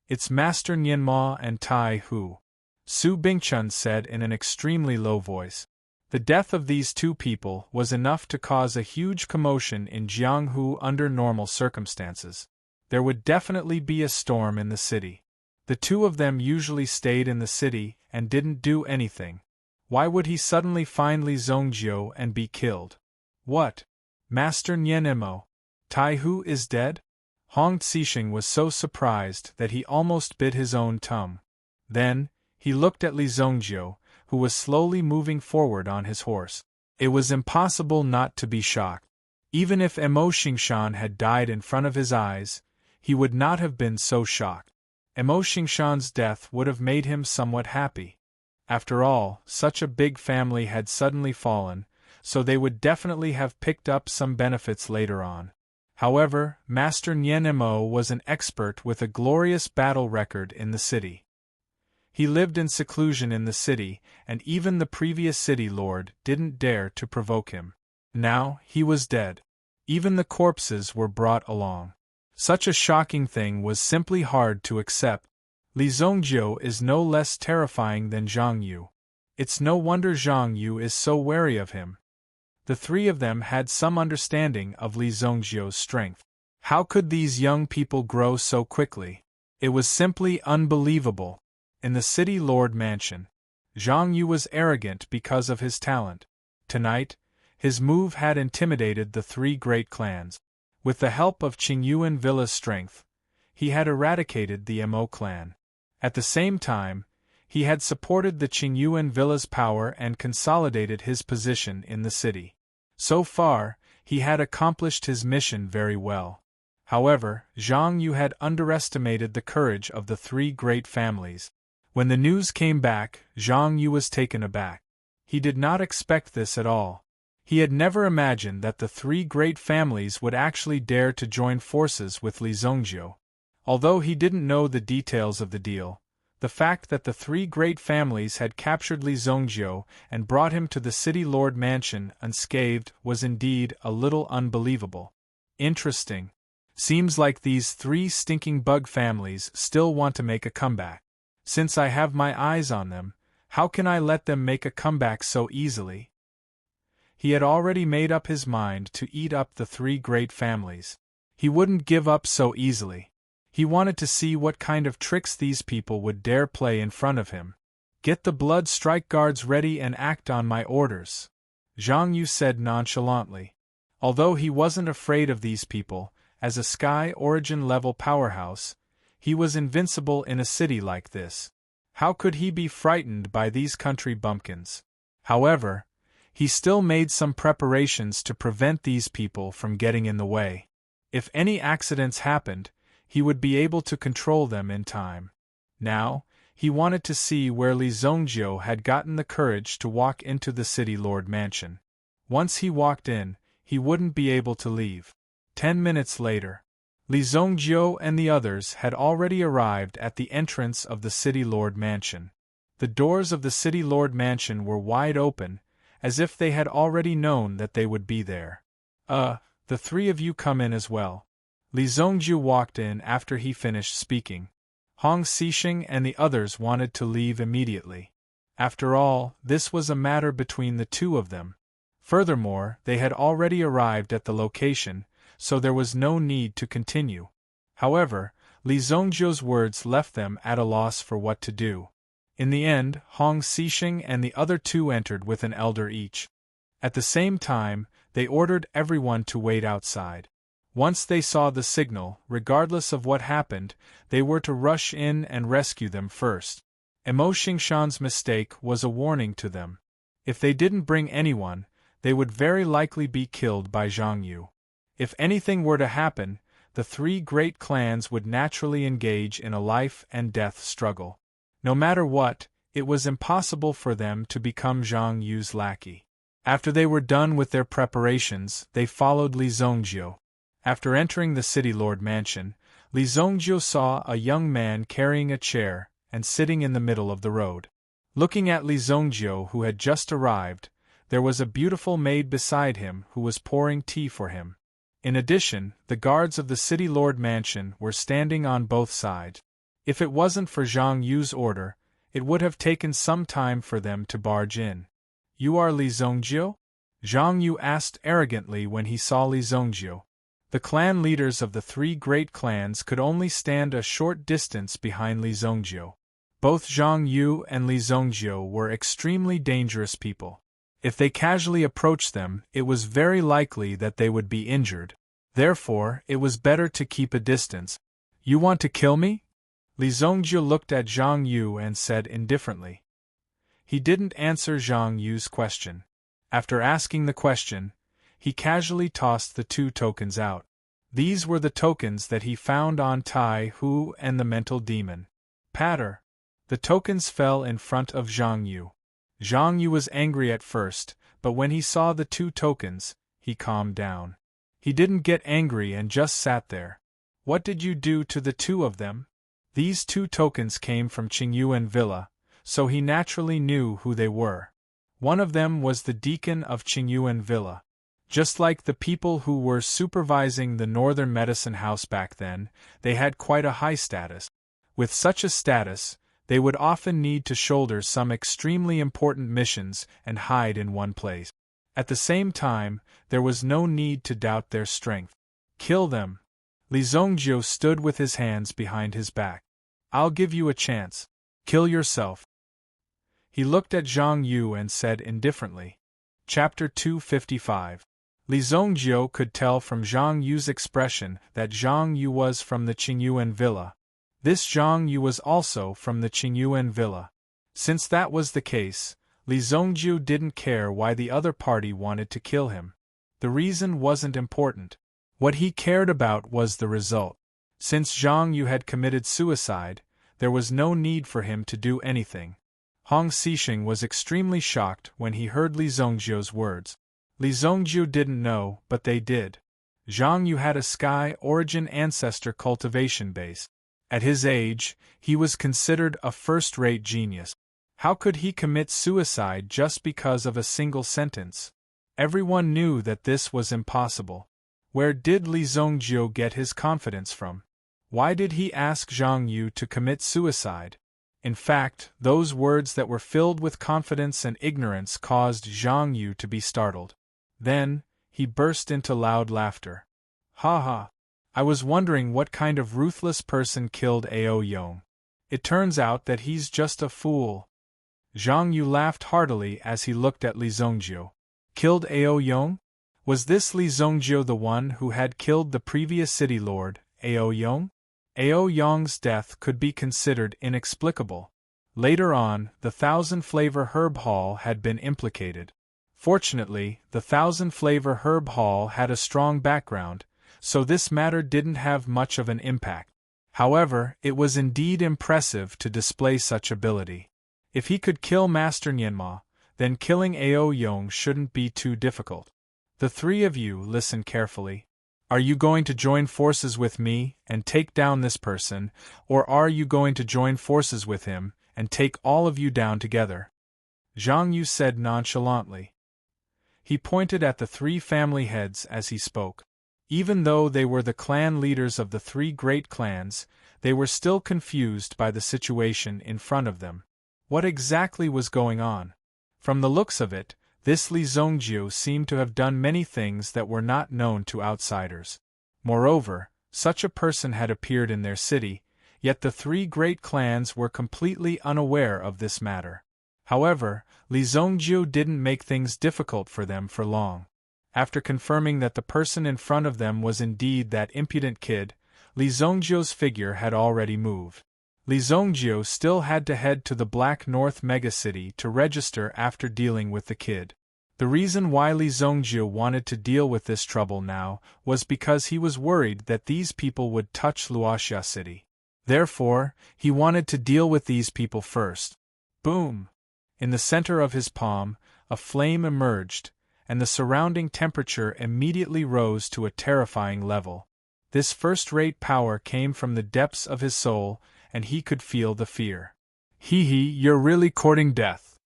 It's Master Nyen Ma and Tai Hu. Su Bingchun said in an extremely low voice. The death of these two people was enough to cause a huge commotion in Jianghu under normal circumstances. There would definitely be a storm in the city. The two of them usually stayed in the city and didn't do anything. Why would he suddenly find Li Zongjiu and be killed? What? Master Nyen Mo? Tai Hu is dead? Hong Xixing was so surprised that he almost bit his own tongue. Then, he looked at Li Zongjiu, who was slowly moving forward on his horse. It was impossible not to be shocked. Even if Mo Xingshan had died in front of his eyes, he would not have been so shocked. Mo Xingshan's death would have made him somewhat happy. After all, such a big family had suddenly fallen, so they would definitely have picked up some benefits later on. However, Master Nyen Mo was an expert with a glorious battle record in the city. He lived in seclusion in the city, and even the previous city lord didn't dare to provoke him. Now, he was dead. Even the corpses were brought along. Such a shocking thing was simply hard to accept. Li Zongjiu is no less terrifying than Zhang Yu. It's no wonder Zhang Yu is so wary of him. The three of them had some understanding of Li Zongjiu's strength. How could these young people grow so quickly? It was simply unbelievable. In the city lord mansion, Zhang Yu was arrogant because of his talent. Tonight, his move had intimidated the three great clans. With the help of Qingyuan Villa's strength, he had eradicated the Mo clan. At the same time, he had supported the Qingyuan Villa's power and consolidated his position in the city. So far, he had accomplished his mission very well. However, Zhang Yu had underestimated the courage of the three great families. When the news came back, Zhang Yu was taken aback. He did not expect this at all. He had never imagined that the three great families would actually dare to join forces with Li Zongjiu. Although he didn't know the details of the deal, the fact that the three great families had captured Li Zongjiu and brought him to the city lord mansion unscathed was indeed a little unbelievable. Interesting. Seems like these three stinking bug families still want to make a comeback. Since I have my eyes on them, how can I let them make a comeback so easily? He had already made up his mind to eat up the three great families. He wouldn't give up so easily. He wanted to see what kind of tricks these people would dare play in front of him. Get the blood strike guards ready and act on my orders, Zhang Yu said nonchalantly. Although he wasn't afraid of these people, as a Sky Origin level powerhouse, he was invincible in a city like this. How could he be frightened by these country bumpkins? However, he still made some preparations to prevent these people from getting in the way. If any accidents happened, he would be able to control them in time. Now, he wanted to see where Li Zongjiu had gotten the courage to walk into the city lord mansion. Once he walked in, he wouldn't be able to leave. 10 minutes later, Li Zongjiu and the others had already arrived at the entrance of the city lord mansion. The doors of the city lord mansion were wide open, as if they had already known that they would be there. The three of you come in as well. Li Zongjiu walked in after he finished speaking. Hong Xixing and the others wanted to leave immediately. After all, this was a matter between the two of them. Furthermore, they had already arrived at the location, so there was no need to continue. However, Li Zongjiu's words left them at a loss for what to do. In the end, Hong Xixing and the other two entered with an elder each. At the same time, they ordered everyone to wait outside. Once they saw the signal, regardless of what happened, they were to rush in and rescue them first. Emo Xingshan's mistake was a warning to them. If they didn't bring anyone, they would very likely be killed by Zhang Yu. If anything were to happen, the three great clans would naturally engage in a life-and-death struggle. No matter what, it was impossible for them to become Zhang Yu's lackey. After they were done with their preparations, they followed Li Zongjiu. After entering the city lord mansion, Li Zongjiu saw a young man carrying a chair and sitting in the middle of the road. Looking at Li Zongjiu, who had just arrived, there was a beautiful maid beside him who was pouring tea for him. In addition, the guards of the city lord mansion were standing on both sides. If it wasn't for Zhang Yu's order, it would have taken some time for them to barge in. "You are Li Zongjiu?" Zhang Yu asked arrogantly when he saw Li Zongjiu. The clan leaders of the three great clans could only stand a short distance behind Li Zongjiu. Both Zhang Yu and Li Zongjiu were extremely dangerous people. If they casually approached them, it was very likely that they would be injured. Therefore, it was better to keep a distance. "You want to kill me?" Li Zongjiu looked at Zhang Yu and said indifferently. He didn't answer Zhang Yu's question. After asking the question, he casually tossed the two tokens out. These were the tokens that he found on Tai Hu and the mental demon. Patter! The tokens fell in front of Zhang Yu. Zhang Yu was angry at first, but when he saw the two tokens, he calmed down. He didn't get angry and just sat there. "What did you do to the two of them?" These two tokens came from Qingyuan Villa, so he naturally knew who they were. One of them was the deacon of Qingyuan Villa. Just like the people who were supervising the Northern Medicine House back then, they had quite a high status. With such a status, they would often need to shoulder some extremely important missions and hide in one place. At the same time, there was no need to doubt their strength. "Kill them." Li Zongjiu stood with his hands behind his back. "I'll give you a chance. Kill yourself." He looked at Zhang Yu and said indifferently. Chapter 255. Li Zongjiu could tell from Zhang Yu's expression that Zhang Yu was from the Qingyuan Villa. This Zhang Yu was also from the Qingyuan Villa. Since that was the case, Li Zongjiu didn't care why the other party wanted to kill him. The reason wasn't important. What he cared about was the result. Since Zhang Yu had committed suicide, there was no need for him to do anything. Hong Xixing was extremely shocked when he heard Li Zongjiu's words. Li Zongjiu didn't know, but they did. Zhang Yu had a Sky Origin ancestor cultivation base. At his age, he was considered a first-rate genius. How could he commit suicide just because of a single sentence? Everyone knew that this was impossible. Where did Li Zongjiu get his confidence from? Why did he ask Zhang Yu to commit suicide? In fact, those words that were filled with confidence and ignorance caused Zhang Yu to be startled. Then, he burst into loud laughter. "Ha ha! I was wondering what kind of ruthless person killed Ao Yong. It turns out that he's just a fool." Zhang Yu laughed heartily as he looked at Li Zongjiu. Killed Ao Yong? Was this Li Zongjiu the one who had killed the previous city lord, Ao Yong? Ao Yong's death could be considered inexplicable. Later on, the Thousand-Flavor Herb Hall had been implicated. Fortunately, the Thousand-Flavor Herb Hall had a strong background, so this matter didn't have much of an impact. However, it was indeed impressive to display such ability. If he could kill Master Nianma, then killing Ao Yong shouldn't be too difficult. "The three of you listen carefully. Are you going to join forces with me and take down this person, or are you going to join forces with him and take all of you down together?" Zhang Yu said nonchalantly. He pointed at the three family heads as he spoke. Even though they were the clan leaders of the three great clans, they were still confused by the situation in front of them. What exactly was going on? From the looks of it, this Li Zongjiu seemed to have done many things that were not known to outsiders. Moreover, such a person had appeared in their city, yet the three great clans were completely unaware of this matter. However, Li Zongjiu didn't make things difficult for them for long. After confirming that the person in front of them was indeed that impudent kid, Li Zongjiu's figure had already moved. Li Zongjiu still had to head to the Black North megacity to register after dealing with the kid. The reason why Li Zongjiu wanted to deal with this trouble now was because he was worried that these people would touch Luoxia City. Therefore, he wanted to deal with these people first. Boom! In the center of his palm, a flame emerged, and the surrounding temperature immediately rose to a terrifying level. This first-rate power came from the depths of his soul, and he could feel the fear. You're really courting death.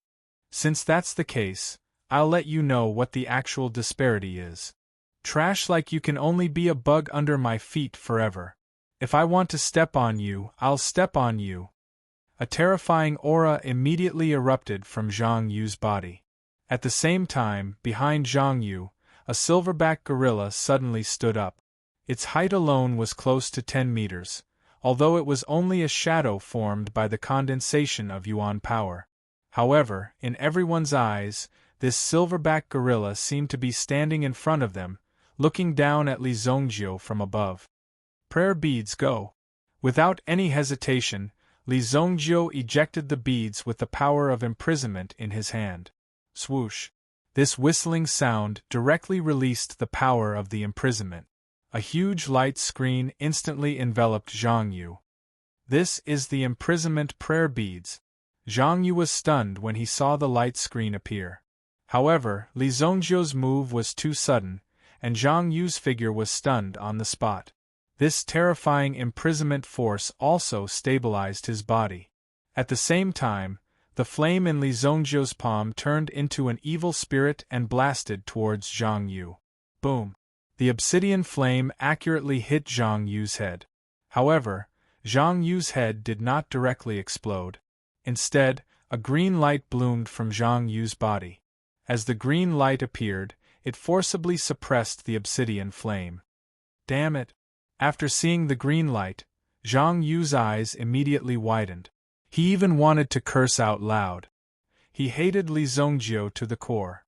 Since that's the case, I'll let you know what the actual disparity is. Trash like you can only be a bug under my feet forever. If I want to step on you, I'll step on you. A terrifying aura immediately erupted from Zhang Yu's body. At the same time, behind Zhang Yu, a silverback gorilla suddenly stood up. Its height alone was close to 10 meters, although it was only a shadow formed by the condensation of yuan power. However, in everyone's eyes, this silverback gorilla seemed to be standing in front of them, looking down at Li Zongjiu from above. Prayer beads go. Without any hesitation, Li Zongjiu ejected the beads with the power of imprisonment in his hand. Swoosh! This whistling sound directly released the power of the imprisonment. A huge light screen instantly enveloped Zhang Yu. This is the imprisonment prayer beads. Zhang Yu was stunned when he saw the light screen appear. However, Li Zongjiu's move was too sudden, and Zhang Yu's figure was stunned on the spot. This terrifying imprisonment force also stabilized his body. At the same time, the flame in Li Zongjiu's palm turned into an evil spirit and blasted towards Zhang Yu. Boom! The obsidian flame accurately hit Zhang Yu's head. However, Zhang Yu's head did not directly explode. Instead, a green light bloomed from Zhang Yu's body. As the green light appeared, it forcibly suppressed the obsidian flame. Damn it! After seeing the green light, Zhang Yu's eyes immediately widened. He even wanted to curse out loud. He hated Li Zongjiu to the core.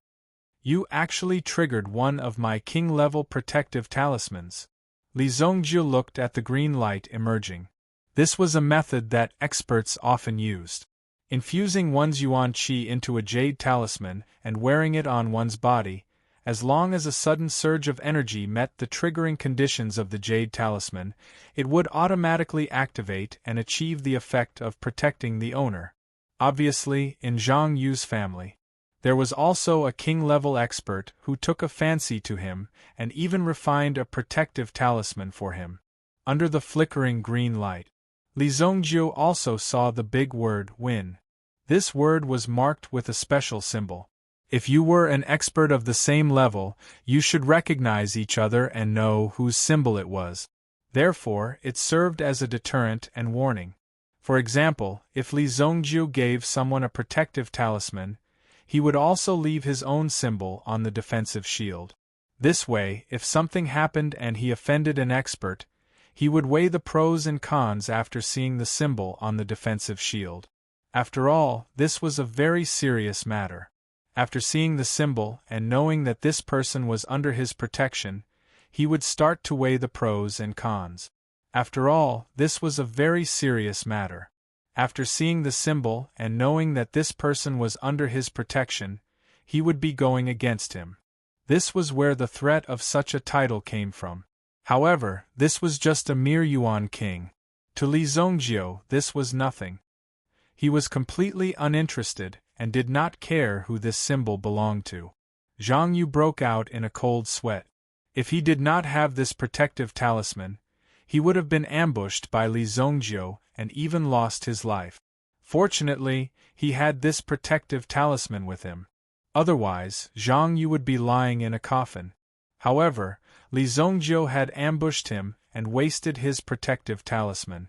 You actually triggered one of my king-level protective talismans. Li Zongjiu looked at the green light emerging. This was a method that experts often used. Infusing one's yuan qi into a jade talisman and wearing it on one's body, as long as a sudden surge of energy met the triggering conditions of the jade talisman, it would automatically activate and achieve the effect of protecting the owner. Obviously, in Zhang Yu's family, there was also a king-level expert who took a fancy to him and even refined a protective talisman for him. Under the flickering green light, Li Zongjiu also saw the big word win. This word was marked with a special symbol. If you were an expert of the same level, you should recognize each other and know whose symbol it was. Therefore, it served as a deterrent and warning. For example, if Li Zongjiu gave someone a protective talisman, he would also leave his own symbol on the defensive shield. This way, if something happened and he offended an expert, he would weigh the pros and cons after seeing the symbol on the defensive shield. After all, this was a very serious matter. After seeing the symbol and knowing that this person was under his protection, he would start to weigh the pros and cons. After all, this was a very serious matter. After seeing the symbol and knowing that this person was under his protection, he would be going against him. This was where the threat of such a title came from. However, this was just a mere yuan king. To Li Zongjiu, this was nothing. He was completely uninterested and did not care who this symbol belonged to. Zhang Yu broke out in a cold sweat. If he did not have this protective talisman, he would have been ambushed by Li Zongjiu and even lost his life. Fortunately, he had this protective talisman with him. Otherwise, Zhang Yu would be lying in a coffin. However, Li Zhongjiu had ambushed him and wasted his protective talisman.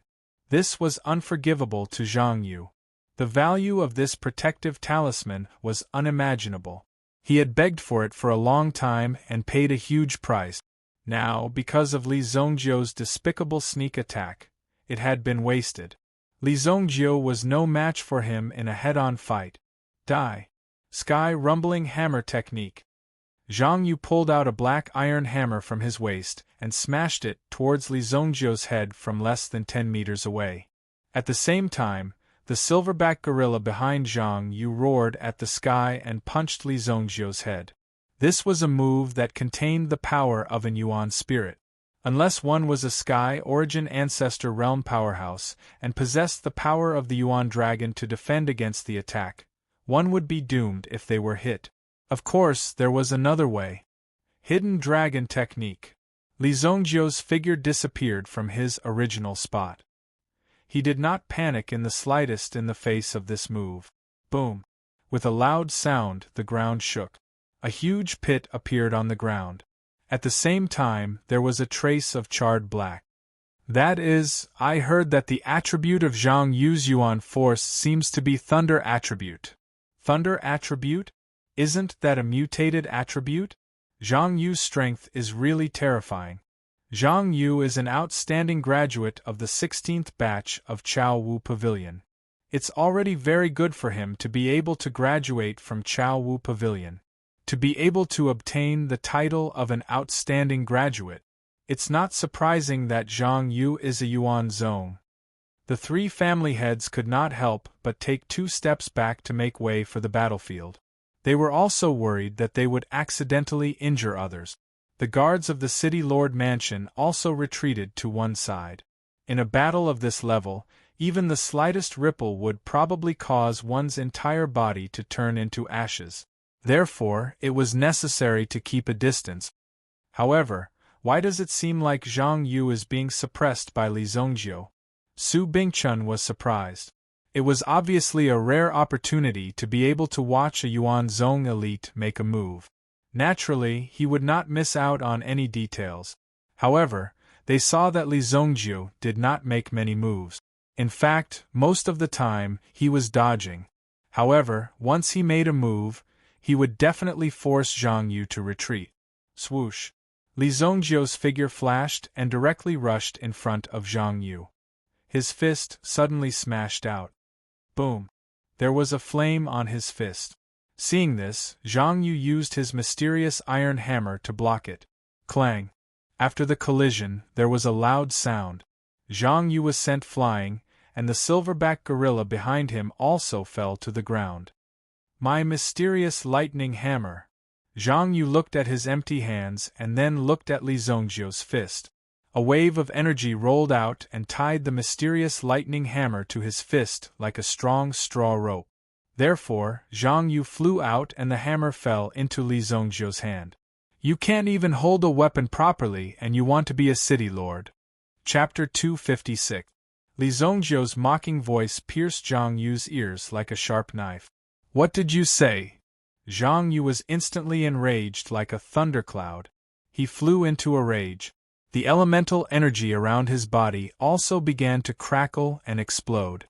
This was unforgivable to Zhang Yu. The value of this protective talisman was unimaginable. He had begged for it for a long time and paid a huge price. Now, because of Li Zhongjiu's despicable sneak attack, it had been wasted. Li Zhongjiu was no match for him in a head-on fight. Die. Sky rumbling hammer technique. Zhang Yu pulled out a black iron hammer from his waist and smashed it towards Li Zhongjiu's head from less than 10 meters away. At the same time, the silverback gorilla behind Zhang Yu roared at the sky and punched Li Zhongjiu's head. This was a move that contained the power of an Yuan spirit. Unless one was a Sky Origin Ancestor Realm powerhouse and possessed the power of the Yuan dragon to defend against the attack, one would be doomed if they were hit. Of course, there was another way. Hidden dragon technique. Li Zhongjiu's figure disappeared from his original spot. He did not panic in the slightest in the face of this move. Boom! With a loud sound, the ground shook. A huge pit appeared on the ground. At the same time, there was a trace of charred black. That is, I heard that the attribute of Zhang Yu's Yuan force seems to be Thunder attribute. Thunder attribute? Isn't that a mutated attribute? Zhang Yu's strength is really terrifying. Zhang Yu is an outstanding graduate of the 16th batch of Chao Wu Pavilion. It's already very good for him to be able to graduate from Chao Wu Pavilion. To be able to obtain the title of an outstanding graduate. It's not surprising that Zhang Yu is a Yuan Zong. The three family heads could not help but take 2 steps back to make way for the battlefield. They were also worried that they would accidentally injure others. The guards of the City Lord Mansion also retreated to one side. In a battle of this level, even the slightest ripple would probably cause one's entire body to turn into ashes. Therefore, it was necessary to keep a distance. However, why does it seem like Zhang Yu is being suppressed by Li Zhongjiu? Su Bingchun was surprised. It was obviously a rare opportunity to be able to watch a Yuan Zong elite make a move. Naturally, he would not miss out on any details. However, they saw that Li Zhongjiu did not make many moves. In fact, most of the time, he was dodging. However, once he made a move, he would definitely force Zhang Yu to retreat. Swoosh! Li Zhongjiu's figure flashed and directly rushed in front of Zhang Yu. His fist suddenly smashed out. Boom! There was a flame on his fist. Seeing this, Zhang Yu used his mysterious iron hammer to block it. Clang! After the collision, there was a loud sound. Zhang Yu was sent flying, and the silverback gorilla behind him also fell to the ground. My mysterious lightning hammer. Zhang Yu looked at his empty hands and then looked at Li Zhongjiu's fist. A wave of energy rolled out and tied the mysterious lightning hammer to his fist like a strong straw rope. Therefore, Zhang Yu flew out and the hammer fell into Li Zhongjiu's hand. You can't even hold a weapon properly and you want to be a city lord. Chapter 256. Li Zhongjiu's mocking voice pierced Zhang Yu's ears like a sharp knife. What did you say? Zhang Yu was instantly enraged like a thundercloud. He flew into a rage. The elemental energy around his body also began to crackle and explode.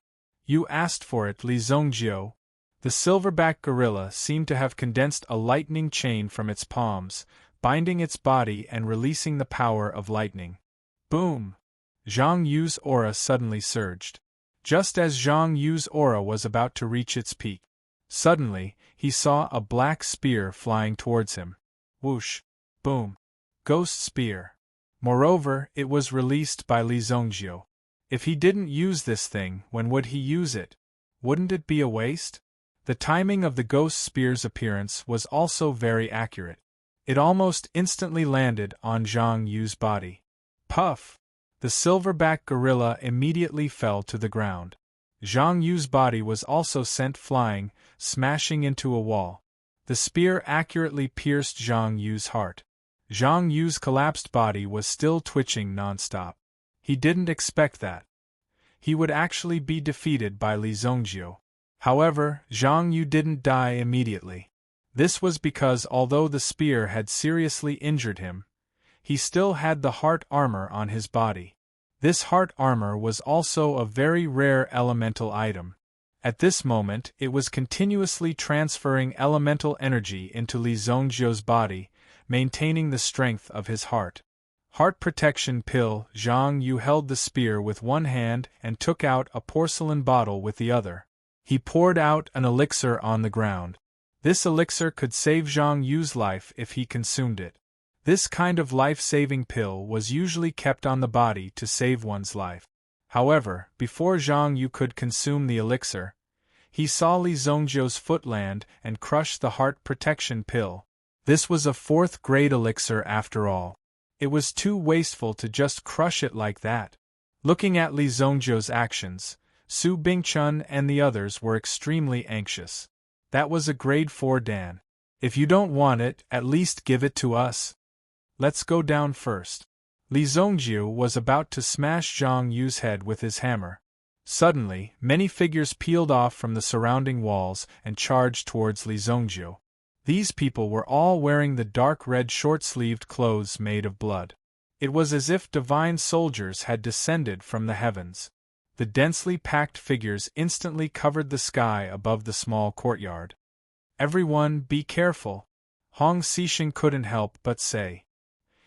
You asked for it, Li Zhongjiu. The silverback gorilla seemed to have condensed a lightning chain from its palms, binding its body and releasing the power of lightning. Boom! Zhang Yu's aura suddenly surged. Just as Zhang Yu's aura was about to reach its peak, suddenly, he saw a black spear flying towards him. Whoosh! Boom! Ghost spear. Moreover, it was released by Li Zhongjiu. If he didn't use this thing, when would he use it? Wouldn't it be a waste? The timing of the ghost spear's appearance was also very accurate. It almost instantly landed on Zhang Yu's body. Puff! The silverback gorilla immediately fell to the ground. Zhang Yu's body was also sent flying, smashing into a wall. The spear accurately pierced Zhang Yu's heart. Zhang Yu's collapsed body was still twitching non-stop. He didn't expect that. He would actually be defeated by Li Zhongjiu. However, Zhang Yu didn't die immediately. This was because although the spear had seriously injured him, he still had the heart armor on his body. This heart armor was also a very rare elemental item. At this moment it was continuously transferring elemental energy into Li Zhongjiu's body, maintaining the strength of his heart. Heart protection pill. Zhang Yu held the spear with one hand and took out a porcelain bottle with the other. He poured out an elixir on the ground. This elixir could save Zhang Yu's life if he consumed it. This kind of life-saving pill was usually kept on the body to save one's life. However, before Zhang Yu could consume the elixir, he saw Li Zhongjiu's foot land and crush the heart protection pill. This was a fourth-grade elixir after all. It was too wasteful to just crush it like that. Looking at Li Zhongjiu's actions, Su Bingchun and the others were extremely anxious. That was a grade 4 Dan. If you don't want it, at least give it to us. Let's go down first. Li Zhongjiu was about to smash Zhang Yu's head with his hammer. Suddenly, many figures peeled off from the surrounding walls and charged towards Li Zhongjiu. These people were all wearing the dark red short-sleeved clothes made of blood. It was as if divine soldiers had descended from the heavens. The densely packed figures instantly covered the sky above the small courtyard. "Everyone, be careful," Hong Xixing couldn't help but say.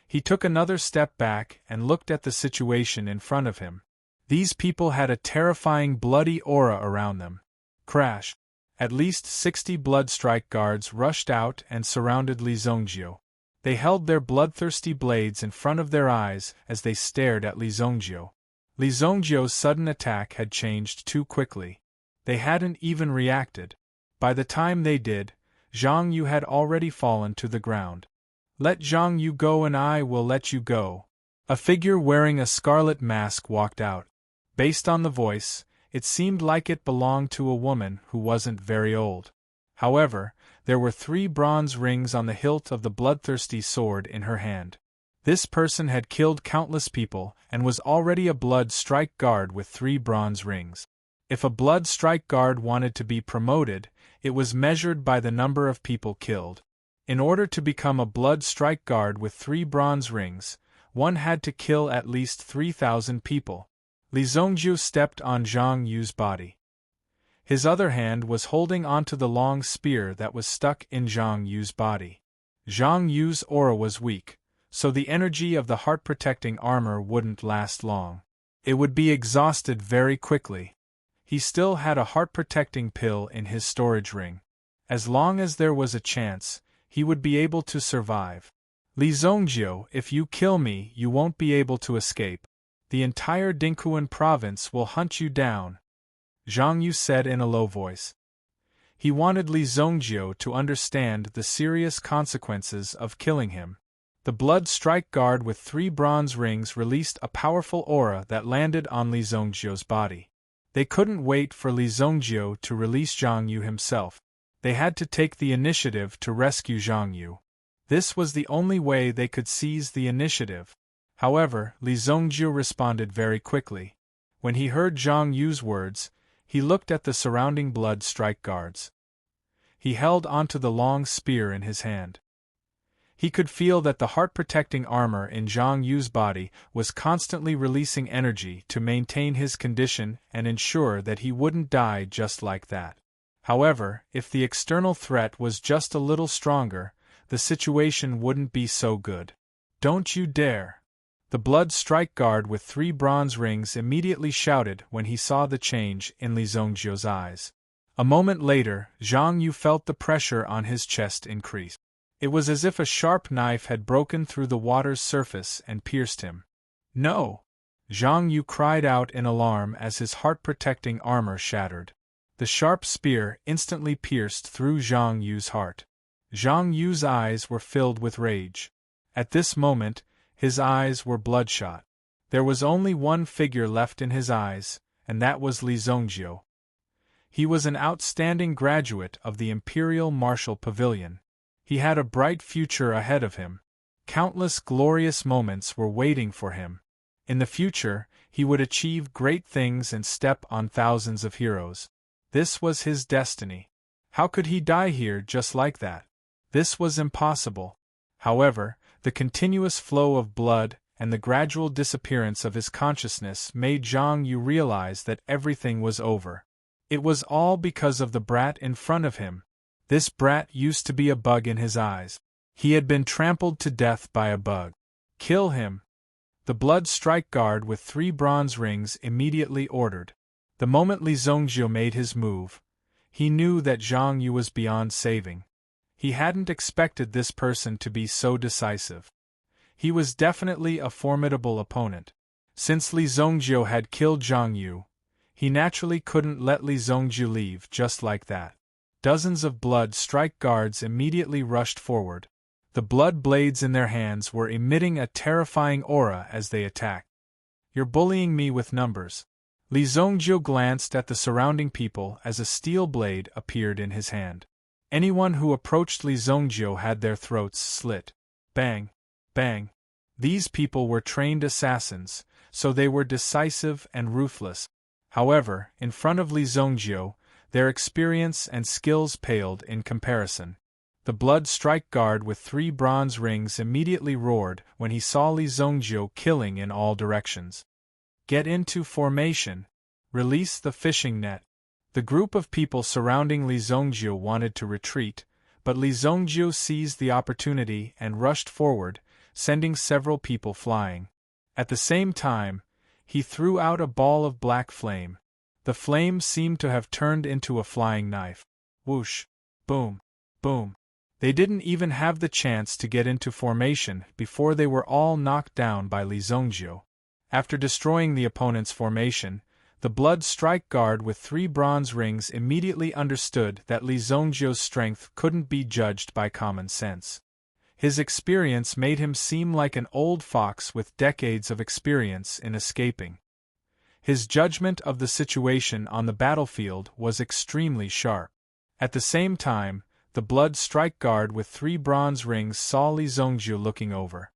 He took another step back and looked at the situation in front of him. These people had a terrifying bloody aura around them. Crash! At least 60 blood strike guards rushed out and surrounded Li Zhongjiu. They held their bloodthirsty blades in front of their eyes as they stared at Li Zhongjiu. Li Zhongjiu's sudden attack had changed too quickly. They hadn't even reacted. By the time they did, Zhang Yu had already fallen to the ground. "Let Zhang Yu go and I will let you go." A figure wearing a scarlet mask walked out. Based on the voice, it seemed like it belonged to a woman who wasn't very old. However, there were 3 bronze rings on the hilt of the bloodthirsty sword in her hand. This person had killed countless people and was already a blood strike guard with 3 bronze rings. If a blood strike guard wanted to be promoted, it was measured by the number of people killed. In order to become a blood strike guard with 3 bronze rings, one had to kill at least 3,000 people. Li Zhongjiu stepped on Zhang Yu's body. His other hand was holding onto the long spear that was stuck in Zhang Yu's body. Zhang Yu's aura was weak, so the energy of the heart-protecting armor wouldn't last long. It would be exhausted very quickly. He still had a heart-protecting pill in his storage ring. As long as there was a chance, he would be able to survive. "Li Zhongjiu, if you kill me, you won't be able to escape. The entire Dingquan province will hunt you down," Zhang Yu said in a low voice. He wanted Li Zhongjiu to understand the serious consequences of killing him. The blood strike guard with 3 bronze rings released a powerful aura that landed on Li Zhongjiu's body. They couldn't wait for Li Zhongjiu to release Zhang Yu himself. They had to take the initiative to rescue Zhang Yu. This was the only way they could seize the initiative. However, Li Zhongjiu responded very quickly. When he heard Zhang Yu's words, he looked at the surrounding blood strike guards. He held onto the long spear in his hand. He could feel that the heart-protecting armor in Zhang Yu's body was constantly releasing energy to maintain his condition and ensure that he wouldn't die just like that. However, if the external threat was just a little stronger, the situation wouldn't be so good. "Don't you dare!" The blood strike guard with 3 bronze rings immediately shouted when he saw the change in Li Zhongjiu's eyes. A moment later, Zhang Yu felt the pressure on his chest increase. It was as if a sharp knife had broken through the water's surface and pierced him. "No!" Zhang Yu cried out in alarm as his heart-protecting armor shattered. The sharp spear instantly pierced through Zhang Yu's heart. Zhang Yu's eyes were filled with rage. At this moment, his eyes were bloodshot. There was only one figure left in his eyes, and that was Li Zhongjiu. He was an outstanding graduate of the Imperial Martial Pavilion. He had a bright future ahead of him. Countless glorious moments were waiting for him. In the future, he would achieve great things and step on thousands of heroes. This was his destiny. How could he die here just like that? This was impossible. However, the continuous flow of blood and the gradual disappearance of his consciousness made Zhang Yu realize that everything was over. It was all because of the brat in front of him. This brat used to be a bug in his eyes. He had been trampled to death by a bug. Kill him! The blood strike guard with 3 bronze rings immediately ordered. The moment Li Zongjiu made his move, he knew that Zhang Yu was beyond saving. He hadn't expected this person to be so decisive. He was definitely a formidable opponent. Since Li Zongjiu had killed Zhang Yu, he naturally couldn't let Li Zongjiu leave just like that. Dozens of blood strike guards immediately rushed forward. The blood blades in their hands were emitting a terrifying aura as they attacked. You're bullying me with numbers. Li Zongjiu glanced at the surrounding people as a steel blade appeared in his hand. Anyone who approached Li Zongjiu had their throats slit. Bang! Bang! These people were trained assassins, so they were decisive and ruthless. However, in front of Li Zongjiu, their experience and skills paled in comparison. The blood strike guard with 3 bronze rings immediately roared when he saw Li Zongjiu killing in all directions. Get into formation. Release the fishing net. The group of people surrounding Li Zongjiu wanted to retreat, but Li Zongjiu seized the opportunity and rushed forward, sending several people flying. At the same time, he threw out a ball of black flame. The flame seemed to have turned into a flying knife. Whoosh! Boom! Boom! They didn't even have the chance to get into formation before they were all knocked down by Li Zongjiu. After destroying the opponent's formation, the blood strike guard with 3 bronze rings immediately understood that Li Zongjiu's strength couldn't be judged by common sense. His experience made him seem like an old fox with decades of experience in escaping. His judgment of the situation on the battlefield was extremely sharp. At the same time, the blood strike guard with 3 bronze rings saw Li Zongjiu looking over.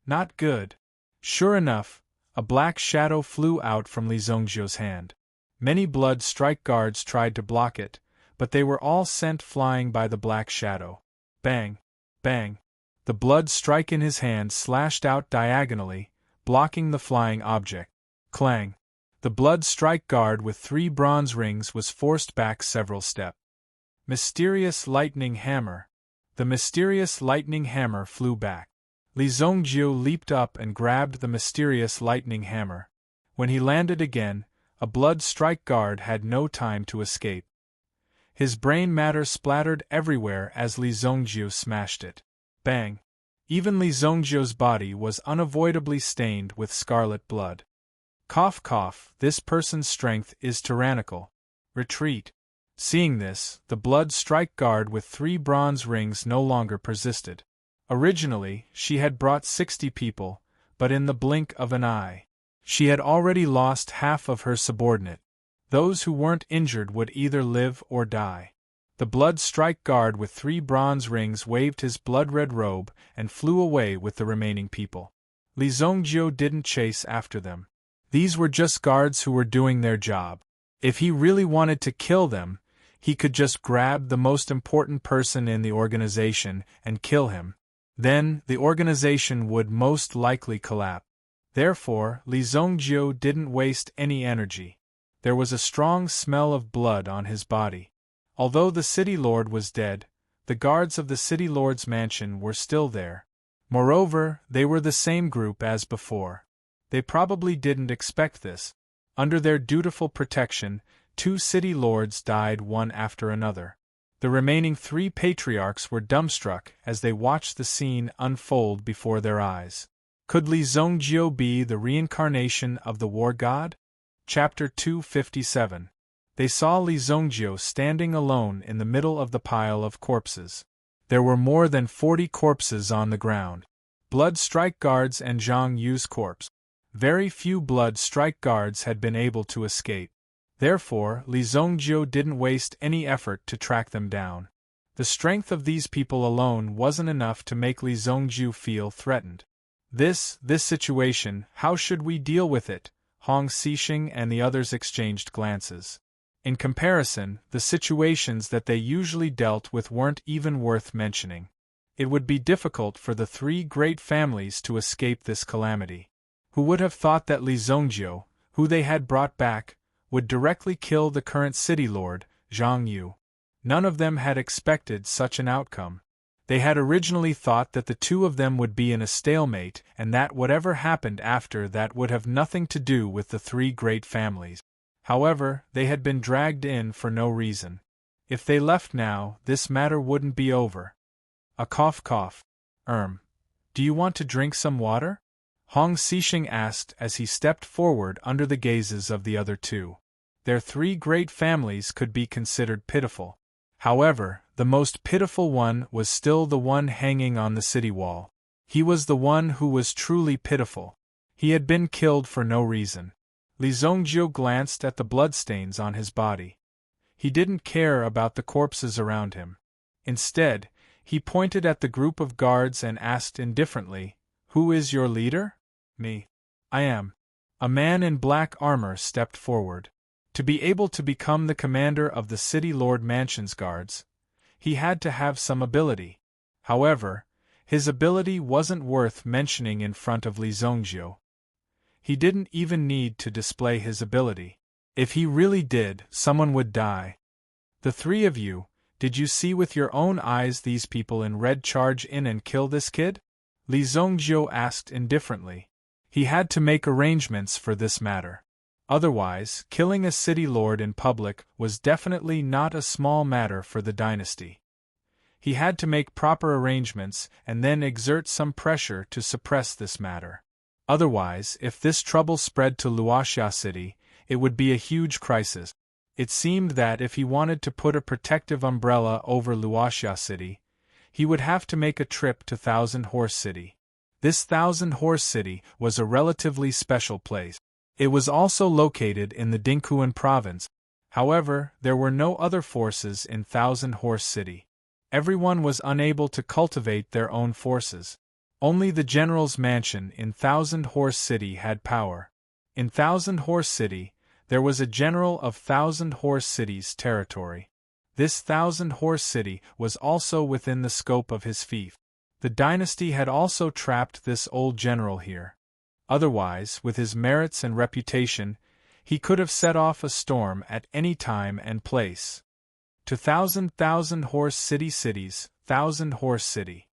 Not good. Sure enough, a black shadow flew out from Li Zongjiu's hand. Many blood strike guards tried to block it, but they were all sent flying by the black shadow. Bang! Bang! The blood strike in his hand slashed out diagonally, blocking the flying object. Clang! The blood strike guard with 3 bronze rings was forced back several steps. Mysterious lightning hammer. The mysterious lightning hammer flew back. Li Zongjiu leaped up and grabbed the mysterious lightning hammer. When he landed again, a blood strike guard had no time to escape. His brain matter splattered everywhere as Li Zongjiu smashed it. Bang! Even Li Zongjiu's body was unavoidably stained with scarlet blood. Cough cough, this person's strength is tyrannical. Retreat. Seeing this, the blood strike guard with 3 bronze rings no longer persisted. Originally, she had brought 60 people, but in the blink of an eye, she had already lost half of her subordinate. Those who weren't injured would either live or die. The blood strike guard with 3 bronze rings waved his blood-red robe and flew away with the remaining people. Li Zongjiu didn't chase after them. These were just guards who were doing their job. If he really wanted to kill them, he could just grab the most important person in the organization and kill him. Then, the organization would most likely collapse. Therefore, Li Zongjiu didn't waste any energy. There was a strong smell of blood on his body. Although the city lord was dead, the guards of the city lord's mansion were still there. Moreover, they were the same group as before. They probably didn't expect this. Under their dutiful protection, 2 city lords died one after another. The remaining 3 patriarchs were dumbstruck as they watched the scene unfold before their eyes. Could Li Zongjiu be the reincarnation of the war god? Chapter 257. They saw Li Zongjiu standing alone in the middle of the pile of corpses. There were more than 40 corpses on the ground. Blood strike guards and Zhang Yu's corpse. Very few blood strike guards had been able to escape. Therefore, Li Zongjiu didn't waste any effort to track them down. The strength of these people alone wasn't enough to make Li Zongjiu feel threatened. This situation, how should we deal with it? Hong Xixing and the others exchanged glances. In comparison, the situations that they usually dealt with weren't even worth mentioning. It would be difficult for the three great families to escape this calamity. Who would have thought that Li Zhongjie, who they had brought back, would directly kill the current city lord, Zhang Yu? None of them had expected such an outcome. They had originally thought that the two of them would be in a stalemate and that whatever happened after that would have nothing to do with the three great families. However, they had been dragged in for no reason. If they left now, this matter wouldn't be over. A cough cough. Do you want to drink some water? Hong Xixing asked as he stepped forward under the gazes of the other two. Their three great families could be considered pitiful. However, the most pitiful one was still the one hanging on the city wall. He was the one who was truly pitiful. He had been killed for no reason. Li Zhongjie glanced at the bloodstains on his body. He didn't care about the corpses around him. Instead, he pointed at the group of guards and asked indifferently, "Who is your leader?" "Me. I am." A man in black armor stepped forward. To be able to become the commander of the City Lord Mansion's guards, he had to have some ability. However, his ability wasn't worth mentioning in front of Li Zhongjie. He didn't even need to display his ability. If he really did, someone would die. "The three of you, did you see with your own eyes these people in red charge in and kill this kid?" Li Zhongjie asked indifferently. He had to make arrangements for this matter. Otherwise, killing a city lord in public was definitely not a small matter for the dynasty. He had to make proper arrangements and then exert some pressure to suppress this matter. Otherwise, if this trouble spread to Luoxia City, it would be a huge crisis. It seemed that if he wanted to put a protective umbrella over Luoxia City, he would have to make a trip to Thousand Horse City. This Thousand Horse City was a relatively special place. It was also located in the Dingquan province. However, there were no other forces in Thousand Horse City. Everyone was unable to cultivate their own forces. Only the general's mansion in Thousand Horse City had power. In Thousand Horse City, there was a general of Thousand Horse City's territory. This Thousand Horse City was also within the scope of his fief. The dynasty had also trapped this old general here. Otherwise, with his merits and reputation, he could have set off a storm at any time and place. To Thousand Horse City cities, Thousand Horse City.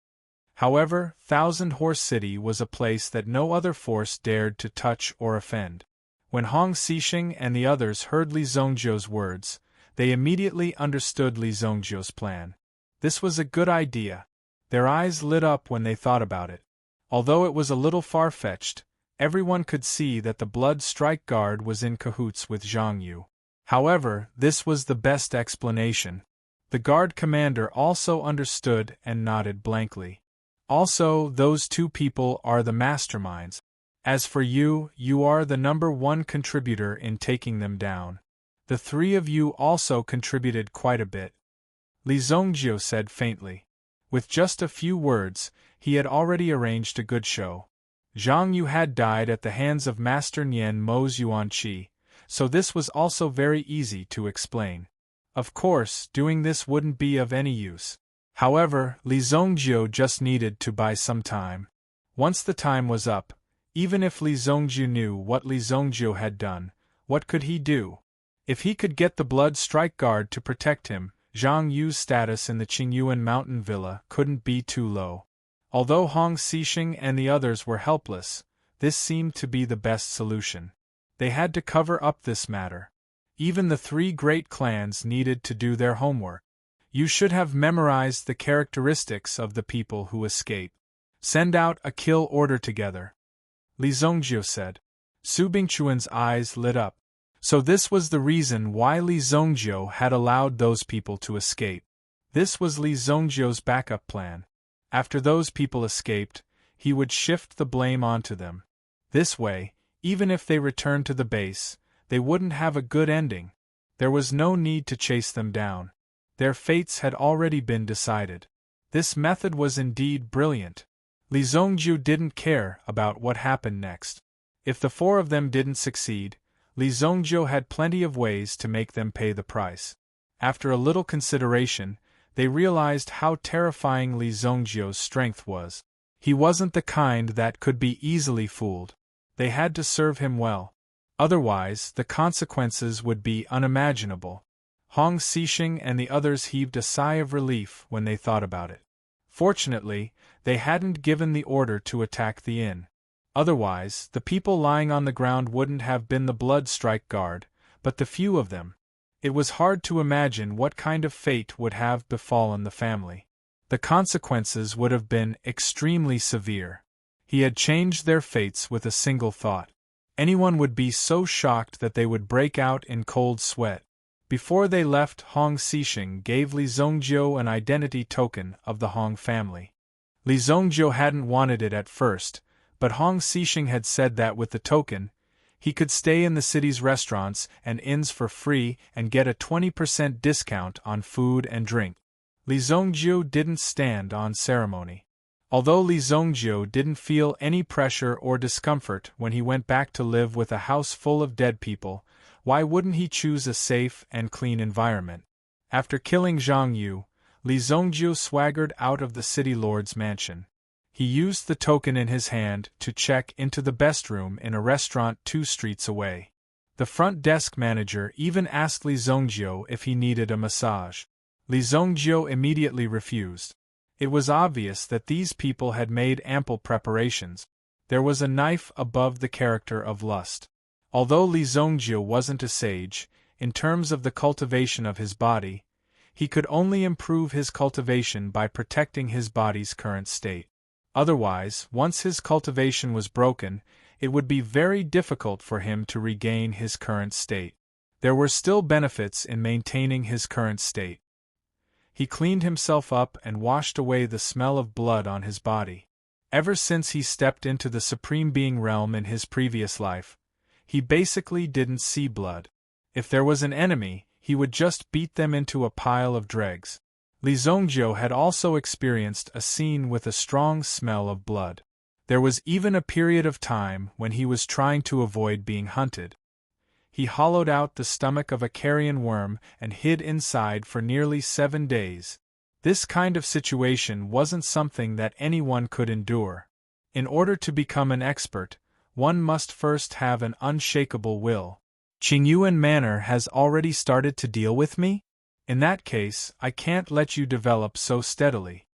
However, Thousand Horse City was a place that no other force dared to touch or offend. When Hong Xixing and the others heard Li Zhongjie's words, they immediately understood Li Zhongjie's plan. This was a good idea. Their eyes lit up when they thought about it. Although it was a little far-fetched, everyone could see that the Blood Strike Guard was in cahoots with Zhang Yu. However, this was the best explanation. The guard commander also understood and nodded blankly. Also, those two people are the masterminds. As for you, you are the #1 contributor in taking them down. The three of you also contributed quite a bit. Li Zhongjie said faintly. With just a few words, he had already arranged a good show. Zhang Yu had died at the hands of Master Nian Mo's Yuanqi, so this was also very easy to explain. Of course, doing this wouldn't be of any use. However, Li Zhongjie just needed to buy some time. Once the time was up, even if Li Zhongjie knew what Li Zhongjie had done, what could he do? If he could get the Blood Strike Guard to protect him, Zhang Yu's status in the Qingyuan mountain villa couldn't be too low. Although Hong Xixing and the others were helpless, this seemed to be the best solution. They had to cover up this matter. Even the three great clans needed to do their homework. You should have memorized the characteristics of the people who escape. Send out a kill order together. Li Zhongjie said. Su Bingchuan's eyes lit up. So this was the reason why Li Zhongjie had allowed those people to escape. This was Li Zhongjie's backup plan. After those people escaped, he would shift the blame onto them. This way, even if they returned to the base, they wouldn't have a good ending. There was no need to chase them down. Their fates had already been decided. This method was indeed brilliant. Li Zhongjie didn't care about what happened next. If the four of them didn't succeed, Li Zhongjie had plenty of ways to make them pay the price. After a little consideration, they realized how terrifying Li Zhongjio's strength was. He wasn't the kind that could be easily fooled. They had to serve him well. Otherwise, the consequences would be unimaginable. Hong Xixing and the others heaved a sigh of relief when they thought about it. Fortunately, they hadn't given the order to attack the inn. Otherwise, the people lying on the ground wouldn't have been the blood strike guard, but the few of them. It was hard to imagine what kind of fate would have befallen the family. The consequences would have been extremely severe. He had changed their fates with a single thought. Anyone would be so shocked that they would break out in cold sweat. Before they left, Hong Xixing gave Li Zhongjio an identity token of the Hong family. Li Zhongjio hadn't wanted it at first, but Hong Xixing had said that with the token, he could stay in the city's restaurants and inns for free and get a 20% discount on food and drink. Li Zhongjio didn't stand on ceremony. Although Li Zhongjio didn't feel any pressure or discomfort when he went back to live with a house full of dead people, why wouldn't he choose a safe and clean environment? After killing Zhang Yu, Li Zhongjio swaggered out of the city lord's mansion. He used the token in his hand to check into the best room in a restaurant 2 streets away. The front desk manager even asked Li Zhongjio if he needed a massage. Li Zhongjio immediately refused. It was obvious that these people had made ample preparations. There was a knife above the character of lust. Although Li Zhongjio wasn't a sage, in terms of the cultivation of his body, he could only improve his cultivation by protecting his body's current state. Otherwise, once his cultivation was broken, it would be very difficult for him to regain his current state. There were still benefits in maintaining his current state. He cleaned himself up and washed away the smell of blood on his body. Ever since he stepped into the Supreme Being realm in his previous life, he basically didn't see blood. If there was an enemy, he would just beat them into a pile of dregs. Li Zhongjio had also experienced a scene with a strong smell of blood. There was even a period of time when he was trying to avoid being hunted. He hollowed out the stomach of a carrion worm and hid inside for nearly 7 days. This kind of situation wasn't something that anyone could endure. In order to become an expert, one must first have an unshakable will. Qingyuan Manor has already started to deal with me? In that case, I can't let you develop so steadily.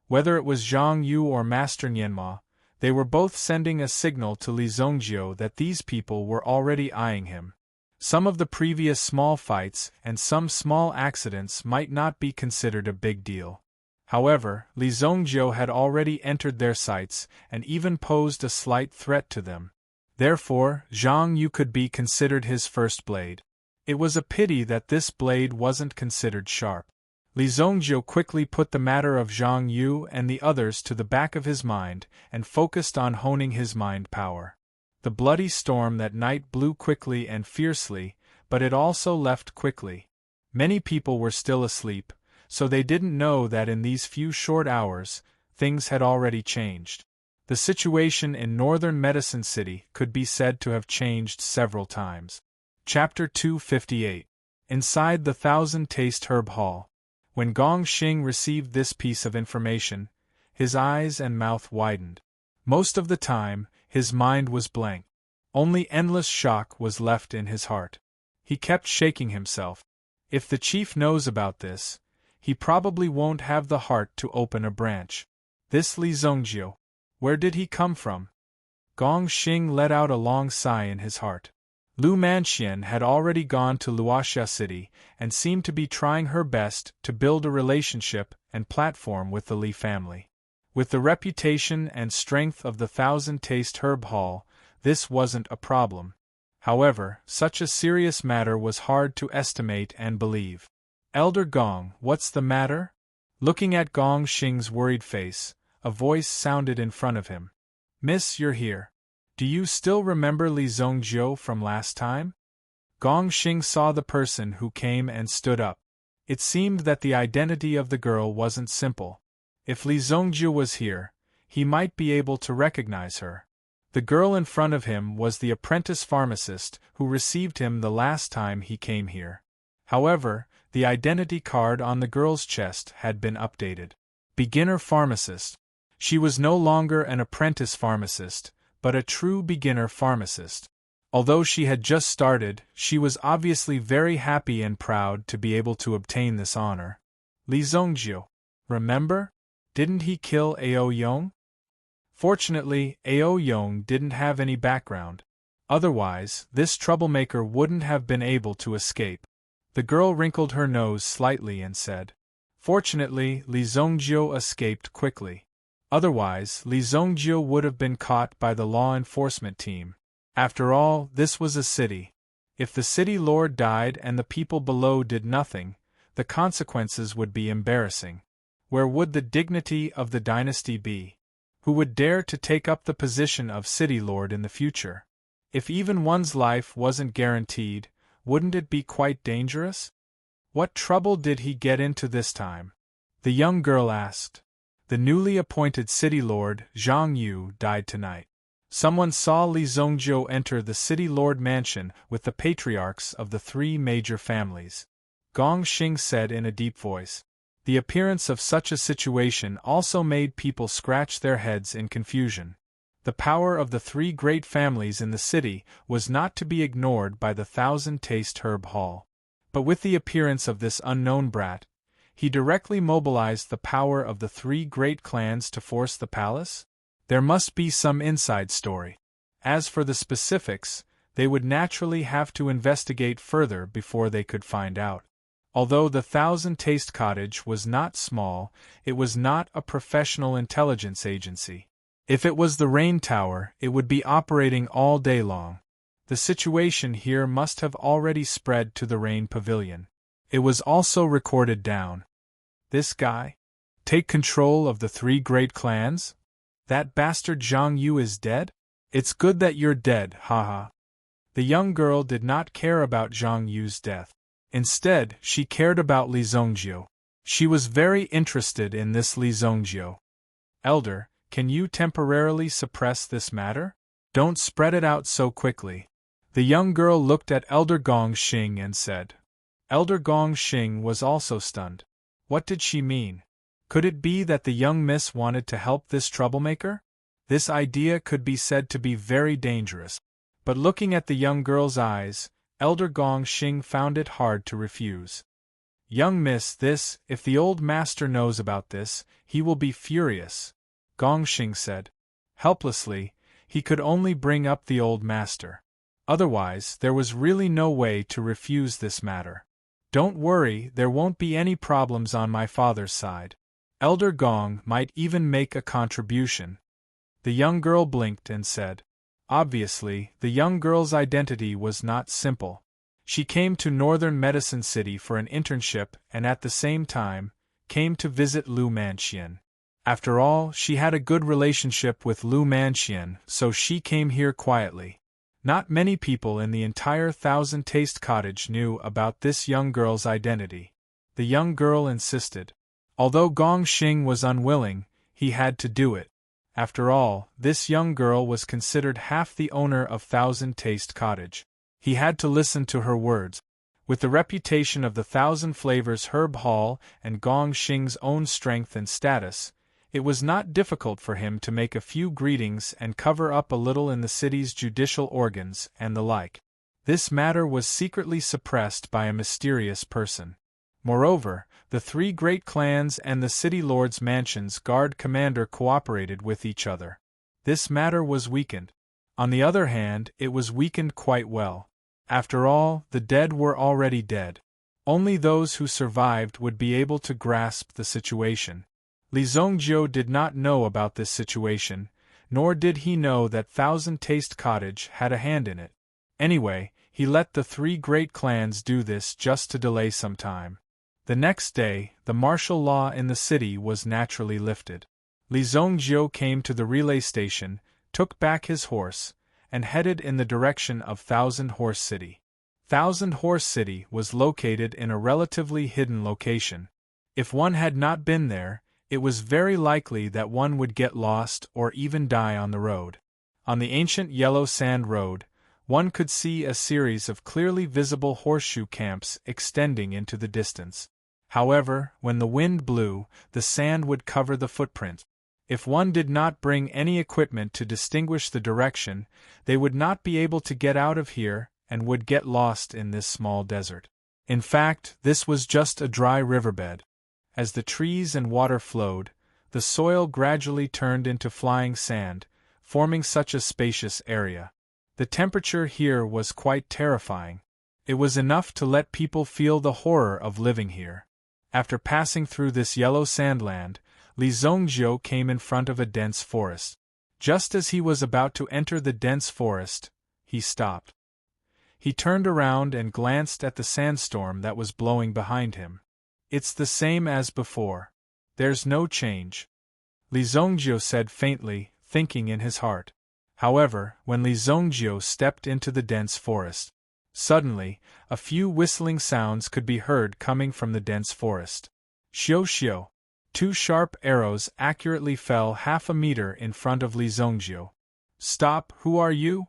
Whether it was Zhang Yu or Master Nianma, they were both sending a signal to Li Zhongjio that these people were already eyeing him. Some of the previous small fights and some small accidents might not be considered a big deal. However, Li Zhongjio had already entered their sights and even posed a slight threat to them. Therefore, Zhang Yu could be considered his first blade. It was a pity that this blade wasn't considered sharp. Li Zhongjio quickly put the matter of Zhang Yu and the others to the back of his mind and focused on honing his mind power. The bloody storm that night blew quickly and fiercely, but it also left quickly. Many people were still asleep, so they didn't know that in these few short hours, things had already changed. The situation in northern Medicine City could be said to have changed several times. Chapter 258. Inside the Thousand Taste Herb Hall. When Gong Xing received this piece of information, his eyes and mouth widened. Most of the time, his mind was blank. Only endless shock was left in his heart. He kept shaking himself. If the chief knows about this, he probably won't have the heart to open a branch. This Li Zhongjio, where did he come from? Gong Xing let out a long sigh in his heart. Lu Manxian had already gone to Luoxia City and seemed to be trying her best to build a relationship and platform with the Li family. With the reputation and strength of the Thousand Taste Herb Hall, this wasn't a problem. However, such a serious matter was hard to estimate and believe. Elder Gong, what's the matter? Looking at Gong Xing's worried face, a voice sounded in front of him. Miss, you're here. Do you still remember Li Zhongjio from last time? Gong Xing saw the person who came and stood up. It seemed that the identity of the girl wasn't simple. If Li Zhongjio was here, he might be able to recognize her. The girl in front of him was the apprentice pharmacist who received him the last time he came here. However, The identity card on the girl's chest had been updated. Beginner pharmacist. She was no longer an apprentice pharmacist, but a true beginner pharmacist. Although she had just started, she was obviously very happy and proud to be able to obtain this honor. Li Zhongjiu. Remember? Didn't he kill Ao Yong? Fortunately, Ao Yong didn't have any background. Otherwise, this troublemaker wouldn't have been able to escape. The girl wrinkled her nose slightly and said, "Fortunately, Li Zhongjiu escaped quickly. Otherwise, Li Zhongjiu would have been caught by the law enforcement team. After all, this was a city. If the city lord died and the people below did nothing, the consequences would be embarrassing. Where would the dignity of the dynasty be? Who would dare to take up the position of city lord in the future? If even one's life wasn't guaranteed, wouldn't it be quite dangerous? What trouble did he get into this time?" the young girl asked. "The newly appointed city lord, Zhang Yu, died tonight. Someone saw Li Zhongjiu enter the city lord mansion with the patriarchs of the 3 major families," Gong Xing said in a deep voice. The appearance of such a situation also made people scratch their heads in confusion. The power of the 3 great families in the city was not to be ignored by the Thousand-Taste Herb Hall. But with the appearance of this unknown brat, he directly mobilized the power of the 3 great clans to force the palace? There must be some inside story. As for the specifics, they would naturally have to investigate further before they could find out. Although the Thousand-Taste Cottage was not small, it was not a professional intelligence agency. If it was the Rain Tower, it would be operating all day long. The situation here must have already spread to the Rain Pavilion. It was also recorded down. This guy? Take control of the 3 great clans? That bastard Zhang Yu is dead? It's good that you're dead, haha. The young girl did not care about Zhang Yu's death. Instead, she cared about Li Zhongjiu. She was very interested in this Li Zhongjiu. "Elder, can you temporarily suppress this matter? Don't spread it out so quickly." The young girl looked at Elder Gong Xing and said. Elder Gong Xing was also stunned. What did she mean? Could it be that the young miss wanted to help this troublemaker? This idea could be said to be very dangerous. But looking at the young girl's eyes, Elder Gong Xing found it hard to refuse. "Young miss, if the old master knows about this, he will be furious," Gong Xing said. Helplessly, he could only bring up the old master. Otherwise, there was really no way to refuse this matter. "Don't worry, there won't be any problems on my father's side. Elder Gong might even make a contribution." The young girl blinked and said. Obviously, the young girl's identity was not simple. She came to Northern Medicine City for an internship and at the same time, came to visit Lu Manxian. After all, she had a good relationship with Lu Manxian, so she came here quietly. Not many people in the entire Thousand-Taste Cottage knew about this young girl's identity. The young girl insisted. Although Gong Xing was unwilling, he had to do it. After all, this young girl was considered half the owner of Thousand-Taste Cottage. He had to listen to her words. With the reputation of the Thousand Flavors Herb Hall and Gong Xing's own strength and status, it was not difficult for him to make a few greetings and cover up a little in the city's judicial organs and the like. This matter was secretly suppressed by a mysterious person. Moreover, the 3 great clans and the city lord's mansion's guard commander cooperated with each other. This matter was weakened. On the other hand, it was weakened quite well. After all, the dead were already dead. Only those who survived would be able to grasp the situation. Li Zhongjiu did not know about this situation, nor did he know that Thousand-Taste Cottage had a hand in it. Anyway, he let the 3 great clans do this just to delay some time. The next day, the martial law in the city was naturally lifted. Li Zhongjiu came to the relay station, took back his horse, and headed in the direction of Thousand Horse City. Thousand Horse City was located in a relatively hidden location. If one had not been there, it was very likely that one would get lost or even die on the road. On the ancient yellow sand road, One could see a series of clearly visible horseshoe camps extending into the distance. However, when the wind blew, the sand would cover the footprint. If one did not bring any equipment to distinguish the direction, they would not be able to get out of here and would get lost in this small desert. In fact, this was just a dry riverbed. As the trees and water flowed, the soil gradually turned into flying sand, forming such a spacious area. The temperature here was quite terrifying. It was enough to let people feel the horror of living here. After passing through this yellow sandland, Li Zongjiu came in front of a dense forest. Just as he was about to enter the dense forest, he stopped. He turned around and glanced at the sandstorm that was blowing behind him. It's the same as before. There's no change, Li Zongjiu said faintly, thinking in his heart. However, when Li Zongjiu stepped into the dense forest, suddenly, a few whistling sounds could be heard coming from the dense forest. Xiu xiu. 2 sharp arrows accurately fell half a meter in front of Li Zongjiu. Stop, who are you?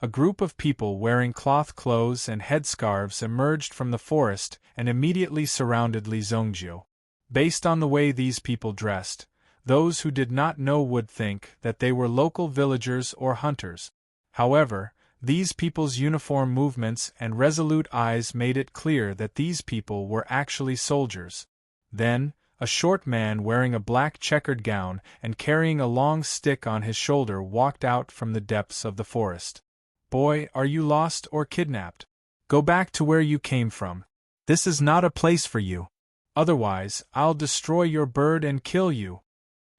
A group of people wearing cloth clothes and headscarves emerged from the forest and immediately surrounded Li Zongjiu. Based on the way these people dressed, those who did not know would think that they were local villagers or hunters. However, these people's uniform movements and resolute eyes made it clear that these people were actually soldiers. Then, a short man wearing a black checkered gown and carrying a long stick on his shoulder walked out from the depths of the forest. Boy, are you lost or kidnapped? Go back to where you came from. This is not a place for you. Otherwise, I'll destroy your bird and kill you.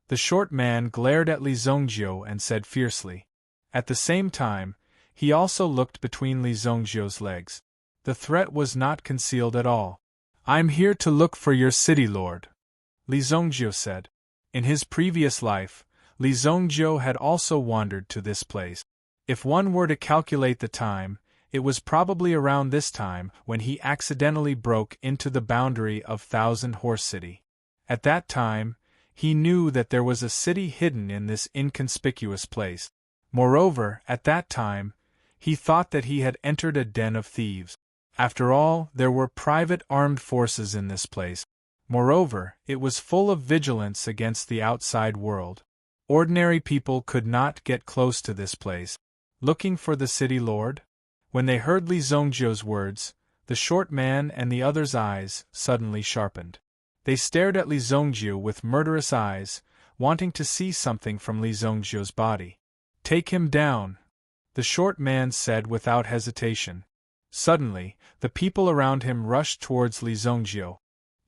The short man glared at Li Zongjiu and said fiercely. At the same time, he also looked between Li Zongjiu's legs. The threat was not concealed at all. I'm here to look for your city lord, Li Zongjiu said. In his previous life, Li Zongjiu had also wandered to this place. If one were to calculate the time, it was probably around this time when he accidentally broke into the boundary of Thousand Horse City. At that time, he knew that there was a city hidden in this inconspicuous place. Moreover, at that time, he thought that he had entered a den of thieves. After all, there were private armed forces in this place. Moreover, it was full of vigilance against the outside world. Ordinary people could not get close to this place. Looking for the city lord? When they heard Li Zongjiu's words, the short man and the other's eyes suddenly sharpened. They stared at Li Zongjiu with murderous eyes, wanting to see something from Li Zongjiu's body. Take him down, the short man said without hesitation. Suddenly, the people around him rushed towards Li Zongjiu.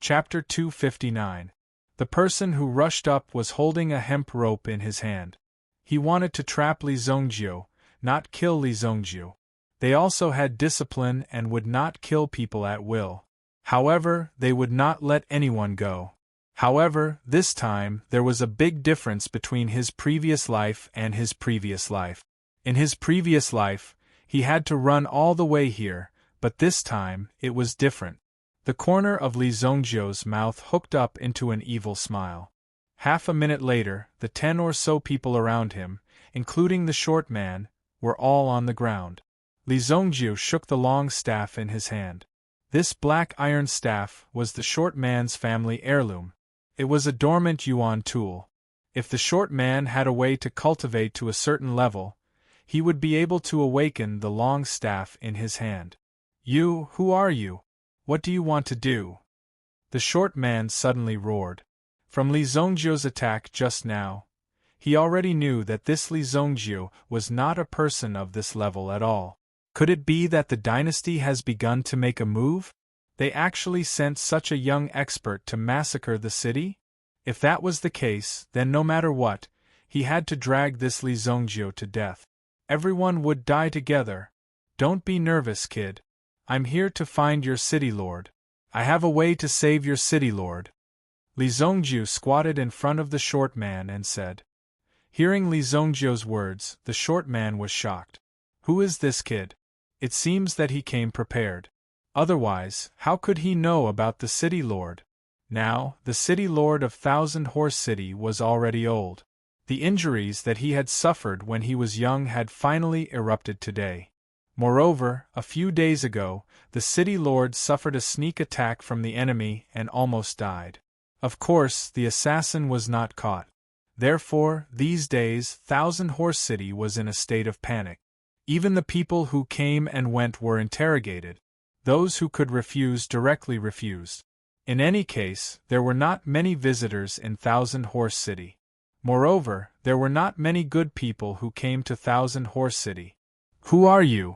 Chapter 259. The person who rushed up was holding a hemp rope in his hand. He wanted to trap Li Zongjiu, not kill Li Zongjiu. They also had discipline and would not kill people at will. However, they would not let anyone go. However, this time, there was a big difference between his previous life and his previous life. In his previous life, he had to run all the way here, but this time, it was different. The corner of Li Zongjiu's mouth hooked up into an evil smile. Half a minute later, the 10 or so people around him, including the short man, were all on the ground. Li Zongjiu shook the long staff in his hand. This black iron staff was the short man's family heirloom. It was a dormant yuan tool. If the short man had a way to cultivate to a certain level, he would be able to awaken the long staff in his hand. You, who are you? What do you want to do? The short man suddenly roared. From Li Zongjiu's attack just now, he already knew that this Li Zongjiu was not a person of this level at all. Could it be that the dynasty has begun to make a move? They actually sent such a young expert to massacre the city? If that was the case, then no matter what, he had to drag this Li Zongjiu to death. Everyone would die together. Don't be nervous, kid. I'm here to find your city lord. I have a way to save your city lord. Li Zongjiu squatted in front of the short man and said. Hearing Li Zongjiu's words, the short man was shocked. Who is this kid? It seems that he came prepared. Otherwise, how could he know about the city lord? Now, the city lord of Thousand Horse City was already old. The injuries that he had suffered when he was young had finally erupted today. Moreover, a few days ago, the city lord suffered a sneak attack from the enemy and almost died. Of course, the assassin was not caught. Therefore, these days, Thousand Horse City was in a state of panic. Even the people who came and went were interrogated. Those who could refuse directly refused. In any case, there were not many visitors in Thousand Horse City. Moreover, there were not many good people who came to Thousand Horse City. "Who are you?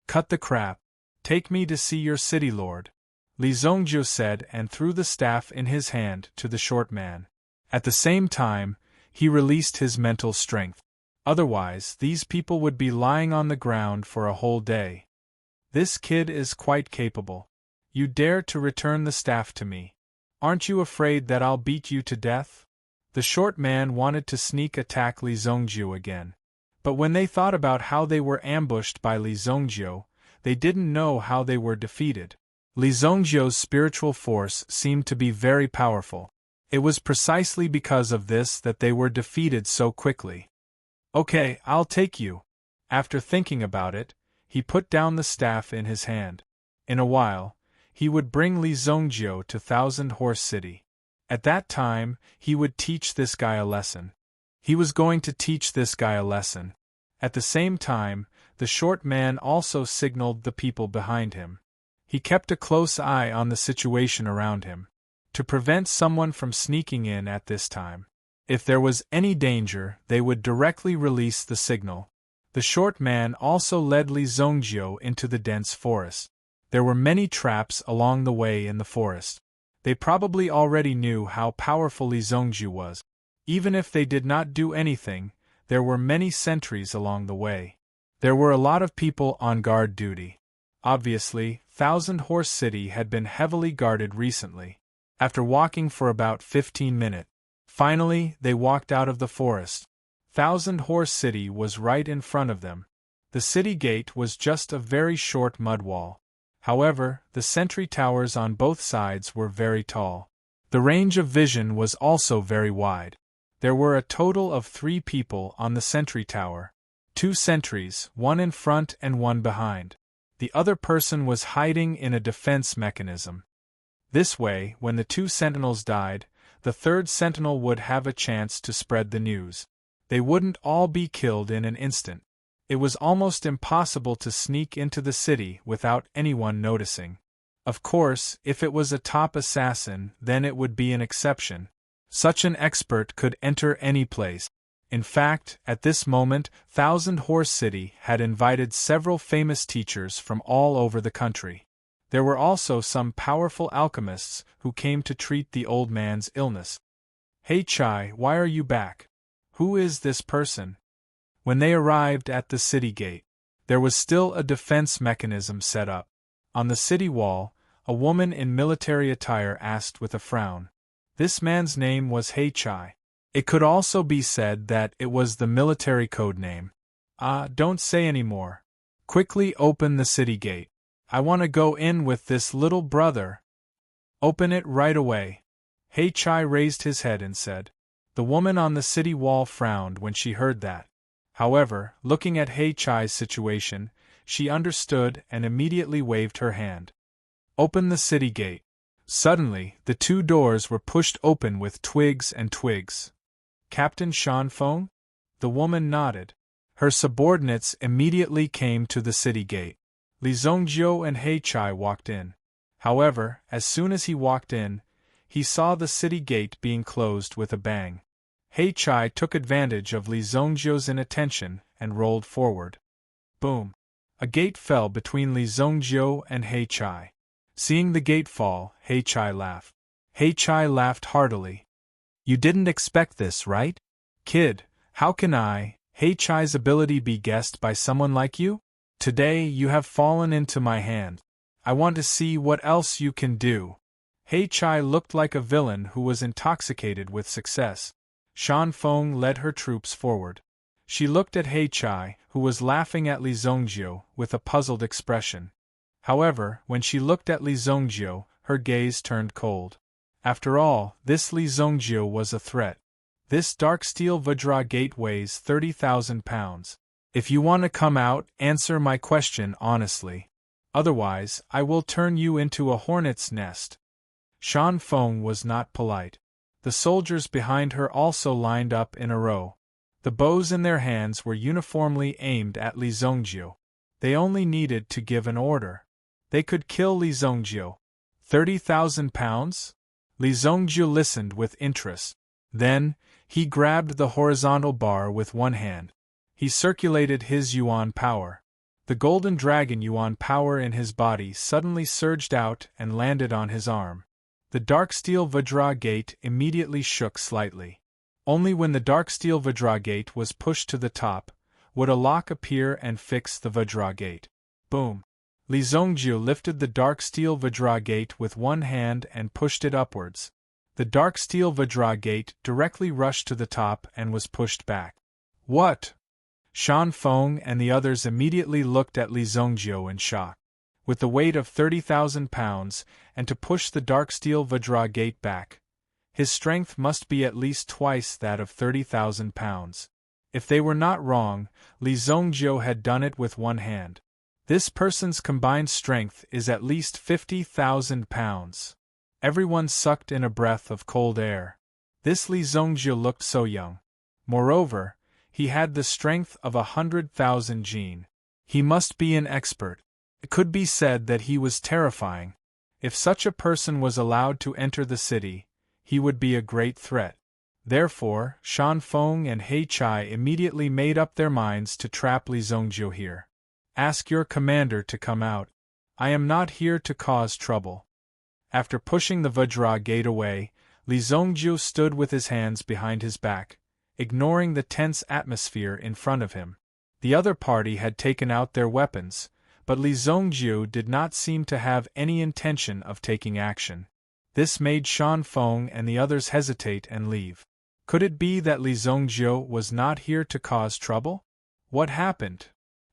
Cut the crap. Take me to see your city lord," Li Zongjiu said and threw the staff in his hand to the short man. At the same time, he released his mental strength. Otherwise, these people would be lying on the ground for a whole day. "This kid is quite capable. You dare to return the staff to me. Aren't you afraid that I'll beat you to death?" The short man wanted to sneak attack Li Zongjiu again. But when they thought about how they were ambushed by Li Zongjiu, they didn't know how they were defeated. Li Zongjiu's spiritual force seemed to be very powerful. It was precisely because of this that they were defeated so quickly. "Okay, I'll take you." After thinking about it, he put down the staff in his hand. In a while, he would bring Li Zongjiu to Thousand Horse City. At that time, he would teach this guy a lesson. He was going to teach this guy a lesson. At the same time, the short man also signaled the people behind him. He kept a close eye on the situation around him, to prevent someone from sneaking in at this time. If there was any danger, they would directly release the signal. The short man also led Li Zongjiu into the dense forest. There were many traps along the way in the forest. They probably already knew how powerful Li Zongjiu was. Even if they did not do anything, there were many sentries along the way. There were a lot of people on guard duty. Obviously, Thousand Horse City had been heavily guarded recently. After walking for about 15 minutes, finally they walked out of the forest. Thousand Horse City was right in front of them. The city gate was just a very short mud wall. However, the sentry towers on both sides were very tall. The range of vision was also very wide. There were a total of 3 people on the sentry tower. 2 sentries, one in front and one behind. The other person was hiding in a defense mechanism. This way, when the 2 sentinels died, the 3rd sentinel would have a chance to spread the news. They wouldn't all be killed in an instant. It was almost impossible to sneak into the city without anyone noticing. Of course, if it was a top assassin, then it would be an exception. Such an expert could enter any place. In fact, at this moment, Thousand Horse City had invited several famous teachers from all over the country. There were also some powerful alchemists who came to treat the old man's illness. "Hey Chai, why are you back? Who is this person?" When they arrived at the city gate, there was still a defense mechanism set up. On the city wall, a woman in military attire asked with a frown. This man's name was Hey Chai. It could also be said that it was the military code name. Don't say any more. Quickly open the city gate. I want to go in with this little brother. Open it right away. Hey Chai raised his head and said. The woman on the city wall frowned when she heard that. However, looking at Hey Chai's situation, she understood and immediately waved her hand. Open the city gate. Suddenly, the 2 doors were pushed open with twigs and twigs. Captain Shanfeng? The woman nodded. Her subordinates immediately came to the city gate. Li Zongjiu and He Chai walked in. However, as soon as he walked in, he saw the city gate being closed with a bang. He Chai took advantage of Li Zongjiu's inattention and rolled forward. Boom! A gate fell between Li Zongjiu and He Chai. Seeing the gate fall, He Chai laughed. He Chai laughed heartily. You didn't expect this, right? Kid, how can He Chai's ability be guessed by someone like you? Today you have fallen into my hand. I want to see what else you can do. He Chai looked like a villain who was intoxicated with success. Shanfeng led her troops forward. She looked at He Chai, who was laughing at Li Zongjiu, with a puzzled expression. However, when she looked at Li Zongjiu, her gaze turned cold. After all, this Li Zongjiu was a threat. This dark steel Vajra gate weighs 30,000 pounds. If you want to come out, answer my question honestly. Otherwise, I will turn you into a hornet's nest. Shan Feng was not polite. The soldiers behind her also lined up in a row. The bows in their hands were uniformly aimed at Li Zongjiu. They only needed to give an order. They could kill Li Zongjiu. 30,000 pounds? Li Zongjiu listened with interest. Then, he grabbed the horizontal bar with one hand. He circulated his yuan power. The golden dragon yuan power in his body suddenly surged out and landed on his arm. The dark steel Vajra gate immediately shook slightly. Only when the dark steel Vajra gate was pushed to the top would a lock appear and fix the Vajra gate. Boom! Li Zongjiu lifted the dark steel Vajra gate with one hand and pushed it upwards. The dark steel Vajra gate directly rushed to the top and was pushed back. What? Shan Feng and the others immediately looked at Li Zongjiu in shock. With the weight of 30,000 pounds, and to push the dark steel Vajra gate back, his strength must be at least twice that of 30,000 pounds. If they were not wrong, Li Zongjiu had done it with one hand. This person's combined strength is at least 50,000 pounds. Everyone sucked in a breath of cold air. This Li Zongjiu looked so young. Moreover, he had the strength of 100,000 jin. He must be an expert. It could be said that he was terrifying. If such a person was allowed to enter the city, he would be a great threat. Therefore, Shan Feng and He Chai immediately made up their minds to trap Li Zongjiu here. Ask your commander to come out. I am not here to cause trouble. After pushing the Vajra gate away, Li Zongjiu stood with his hands behind his back, ignoring the tense atmosphere in front of him. The other party had taken out their weapons, but Li Zongjiu did not seem to have any intention of taking action. This made Shan Feng and the others hesitate and leave. Could it be that Li Zongjiu was not here to cause trouble? What happened?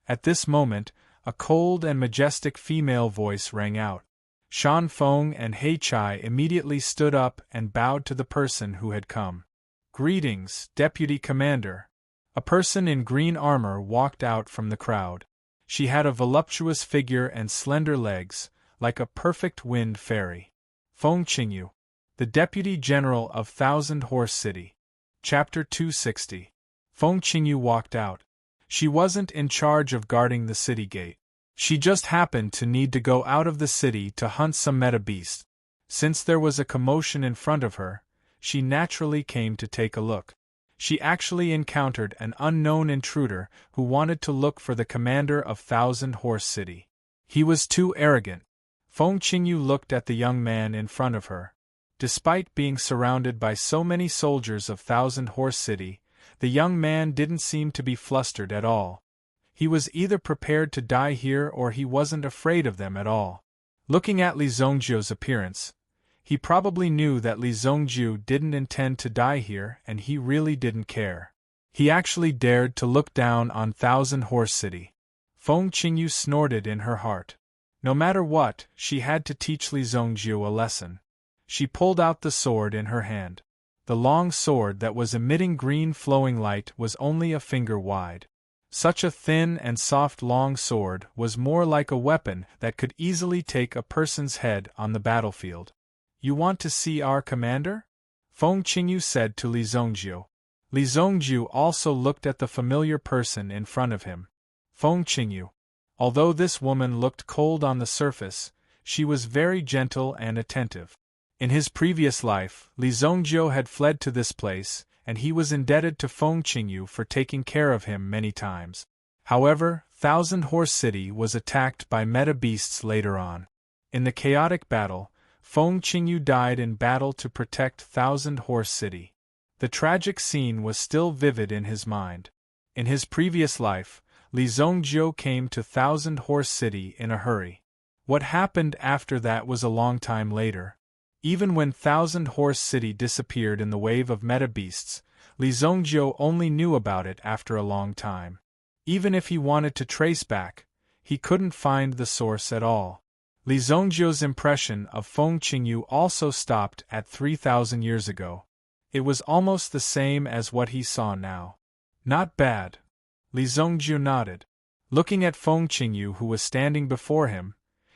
At this moment, a cold and majestic female voice rang out. Shan Feng and He Chai immediately stood up and bowed to the person who had come. Greetings, Deputy Commander. A person in green armor walked out from the crowd. She had a voluptuous figure and slender legs, like a perfect wind fairy. Feng Qingyu, the Deputy General of Thousand Horse City. Chapter 260. Feng Qingyu walked out. She wasn't in charge of guarding the city gate. She just happened to need to go out of the city to hunt some meta beast. Since there was a commotion in front of her, she naturally came to take a look. She actually encountered an unknown intruder who wanted to look for the commander of Thousand Horse City. He was too arrogant. Feng Qingyu looked at the young man in front of her. Despite being surrounded by so many soldiers of Thousand Horse City, the young man didn't seem to be flustered at all. He was either prepared to die here or he wasn't afraid of them at all. Looking at Li Zongjiu's appearance, he probably knew that Li Zongjiu didn't intend to die here and he really didn't care. He actually dared to look down on Thousand Horse City. Feng Qingyu snorted in her heart. No matter what, she had to teach Li Zongjiu a lesson. She pulled out the sword in her hand. The long sword that was emitting green flowing light was only a finger wide. Such a thin and soft long sword was more like a weapon that could easily take a person's head on the battlefield. You want to see our commander? Feng Qingyu said to Li Zongjiu. Li Zongjiu also looked at the familiar person in front of him. Feng Qingyu. Although this woman looked cold on the surface, she was very gentle and attentive. In his previous life, Li Zongjiu had fled to this place, and he was indebted to Feng Qingyu for taking care of him many times. However, Thousand Horse City was attacked by meta beasts later on. In the chaotic battle, Feng Qingyu died in battle to protect Thousand Horse City. The tragic scene was still vivid in his mind. In his previous life, Li Zongjiu came to Thousand Horse City in a hurry. What happened after that was a long time later. Even when Thousand Horse City disappeared in the wave of meta beasts, Li Zongjiu only knew about it after a long time. Even if he wanted to trace back, he couldn't find the source at all. Li Zongjiu's impression of Feng Qingyu also stopped at 3,000 years ago. It was almost the same as what he saw now. Not bad. Li Zongjiu nodded. Looking at Feng Qingyu, who was standing before him,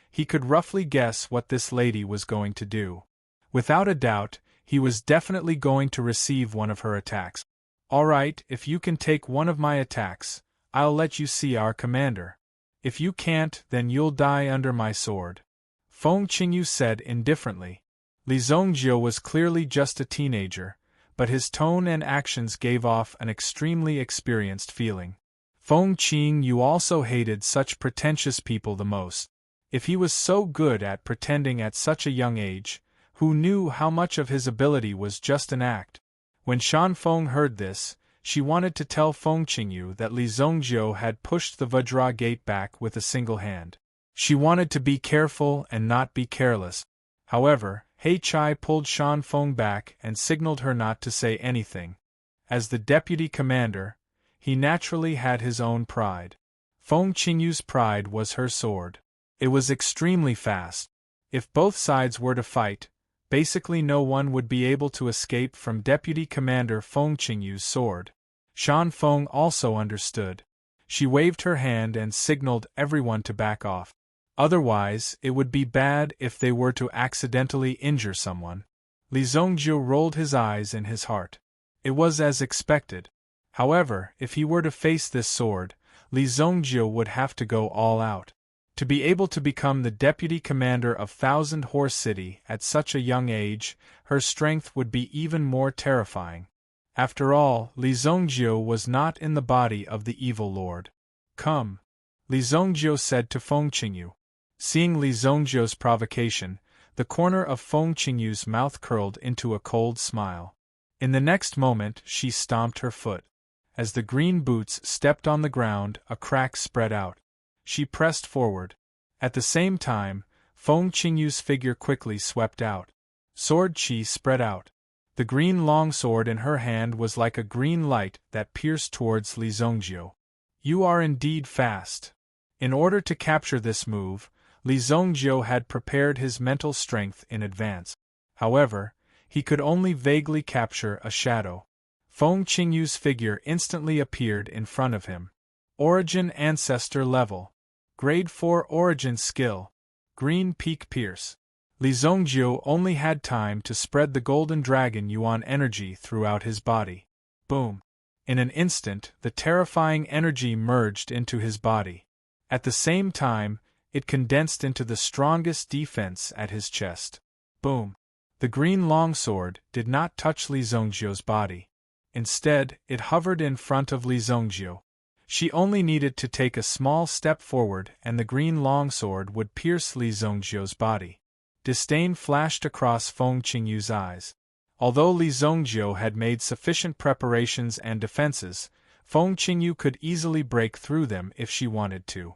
he could roughly guess what this lady was going to do. Without a doubt, he was definitely going to receive one of her attacks. All right, if you can take one of my attacks, I'll let you see our commander. If you can't, then you'll die under my sword. Feng Qingyu said indifferently. Li Zongjiu was clearly just a teenager, but his tone and actions gave off an extremely experienced feeling. Feng Qingyu also hated such pretentious people the most. If he was so good at pretending at such a young age, who knew how much of his ability was just an act? When Shan Feng heard this, she wanted to tell Feng Qingyu that Li Zongjiu had pushed the Vajra gate back with a single hand. She wanted to be careful and not be careless. However, He Chai pulled Shan Feng back and signaled her not to say anything. As the deputy commander, he naturally had his own pride. Feng Qingyu's pride was her sword. It was extremely fast. If both sides were to fight, basically no one would be able to escape from Deputy Commander Feng Qingyu's sword. Shan Feng also understood. She waved her hand and signaled everyone to back off. Otherwise, it would be bad if they were to accidentally injure someone. Li Zongjiu rolled his eyes in his heart. It was as expected. However, if he were to face this sword, Li Zongjiu would have to go all out. To be able to become the deputy commander of Thousand Horse City at such a young age, her strength would be even more terrifying. After all, Li Zongjiu was not in the body of the evil lord. Come, Li Zongjiu said to Feng Qingyu. Seeing Li Zongjiu's provocation, the corner of Feng Qingyu's mouth curled into a cold smile. In the next moment, she stomped her foot. As the green boots stepped on the ground, a crack spread out. She pressed forward. At the same time, Feng Qingyu's figure quickly swept out. Sword qi spread out. The green longsword in her hand was like a green light that pierced towards Li Zongjiu. You are indeed fast. In order to capture this move, Li Zongjiu had prepared his mental strength in advance. However, he could only vaguely capture a shadow. Feng Qingyu's figure instantly appeared in front of him. Origin Ancestor Level. Grade 4 Origin Skill. Green Peak Pierce. Li Zongjiu only had time to spread the Golden Dragon Yuan energy throughout his body. Boom! In an instant, the terrifying energy merged into his body. At the same time, it condensed into the strongest defense at his chest. Boom! The green longsword did not touch Li Zongjiu's body. Instead, it hovered in front of Li Zongjiu. She only needed to take a small step forward and the green longsword would pierce Li Zongjiu's body. Disdain flashed across Feng Qingyu's eyes. Although Li Zongjiu had made sufficient preparations and defenses, Feng Qingyu could easily break through them if she wanted to.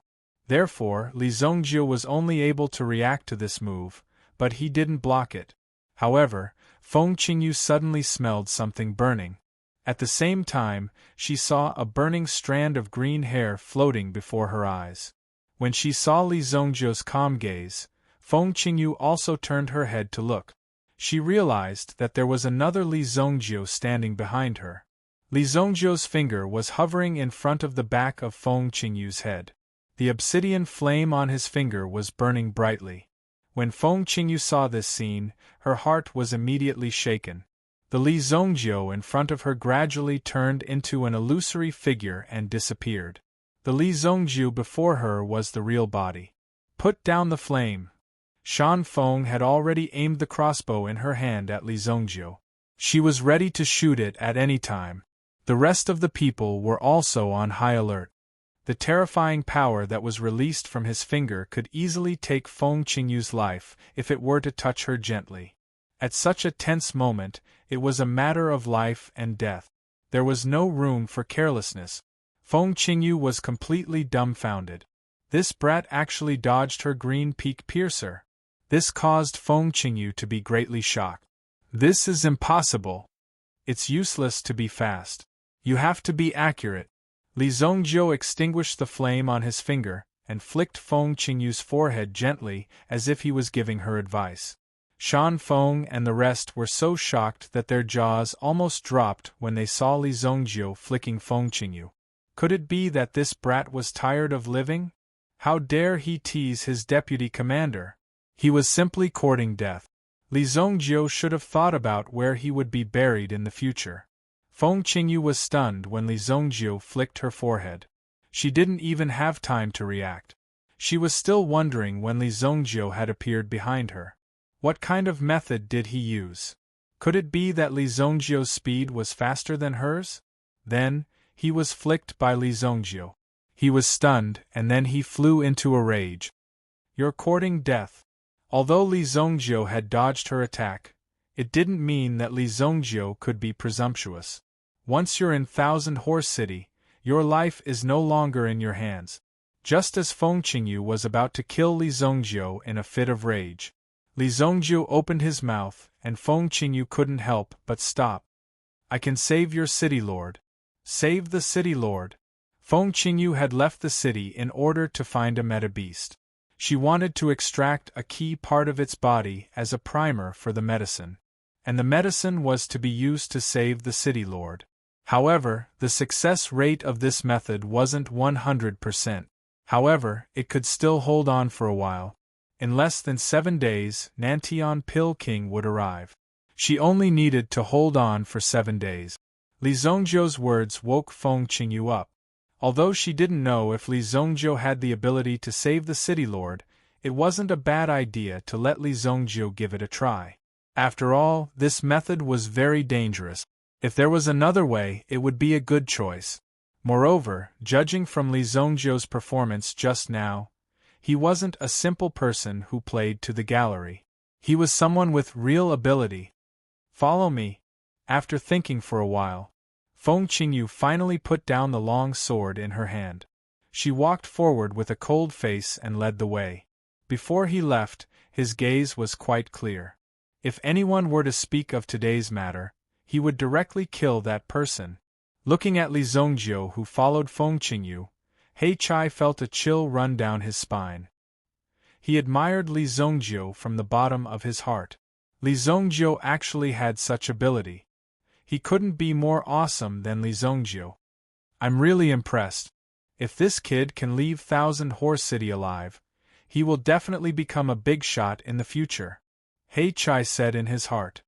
Therefore, Li Zongjiu was only able to react to this move, but he didn't block it. However, Feng Qingyu suddenly smelled something burning. At the same time, she saw a burning strand of green hair floating before her eyes. When she saw Li Zongjiu's calm gaze, Feng Qingyu also turned her head to look. She realized that there was another Li Zongjiu standing behind her. Li Zongjiu's finger was hovering in front of the back of Feng Qingyu's head. The obsidian flame on his finger was burning brightly. When Feng Qingyu saw this scene, her heart was immediately shaken. The Li Zongjiu in front of her gradually turned into an illusory figure and disappeared. The Li Zongjiu before her was the real body. Put down the flame. Shan Feng had already aimed the crossbow in her hand at Li Zongjiu. She was ready to shoot it at any time. The rest of the people were also on high alert. The terrifying power that was released from his finger could easily take Feng Qingyu's life if it were to touch her gently. At such a tense moment, it was a matter of life and death. There was no room for carelessness. Feng Qingyu was completely dumbfounded. This brat actually dodged her green peak piercer. This caused Feng Qingyu to be greatly shocked. This is impossible. It's useless to be fast. You have to be accurate. Li Zongjiu extinguished the flame on his finger and flicked Feng Qingyu's forehead gently as if he was giving her advice. Shan Feng and the rest were so shocked that their jaws almost dropped when they saw Li Zongjiu flicking Feng Qingyu. Could it be that this brat was tired of living? How dare he tease his deputy commander? He was simply courting death. Li Zongjiu should have thought about where he would be buried in the future. Feng Qingyu was stunned when Li Zongjiu flicked her forehead. She didn't even have time to react. She was still wondering when Li Zongjiu had appeared behind her. What kind of method did he use? Could it be that Li Zongjiu's speed was faster than hers? Then, he was flicked by Li Zongjiu. He was stunned, and then he flew into a rage. You're courting death. Although Li Zongjiu had dodged her attack, it didn't mean that Li Zongjiu could be presumptuous. Once you're in Thousand Horse City, your life is no longer in your hands. Just as Feng Qingyu was about to kill Li Zongjiu in a fit of rage, Li Zongjiu opened his mouth, and Feng Qingyu couldn't help but stop. I can save your city, Lord. Save the city, Lord. Feng Qingyu had left the city in order to find a meta beast. She wanted to extract a key part of its body as a primer for the medicine. And the medicine was to be used to save the city, Lord. However, the success rate of this method wasn't 100%. However, it could still hold on for a while. In less than 7 days, Nantian Pill King would arrive. She only needed to hold on for 7 days. Li Zongjiu's words woke Feng Qingyu up. Although she didn't know if Li Zongjiu had the ability to save the city lord, it wasn't a bad idea to let Li Zongjiu give it a try. After all, this method was very dangerous. If there was another way, it would be a good choice. Moreover, judging from Li Zongjiu's performance just now, he wasn't a simple person who played to the gallery. He was someone with real ability. Follow me. After thinking for a while, Feng Qingyu finally put down the long sword in her hand. She walked forward with a cold face and led the way. Before he left, his gaze was quite clear. If anyone were to speak of today's matter, he would directly kill that person. Looking at Li Zongjiu, who followed Feng Qingyu, He Chai felt a chill run down his spine. He admired Li Zongjiu from the bottom of his heart. Li Zongjiu actually had such ability. He couldn't be more awesome than Li Zongjiu. I'm really impressed. If this kid can leave Thousand Horse City alive, he will definitely become a big shot in the future, He Chai said in his heart.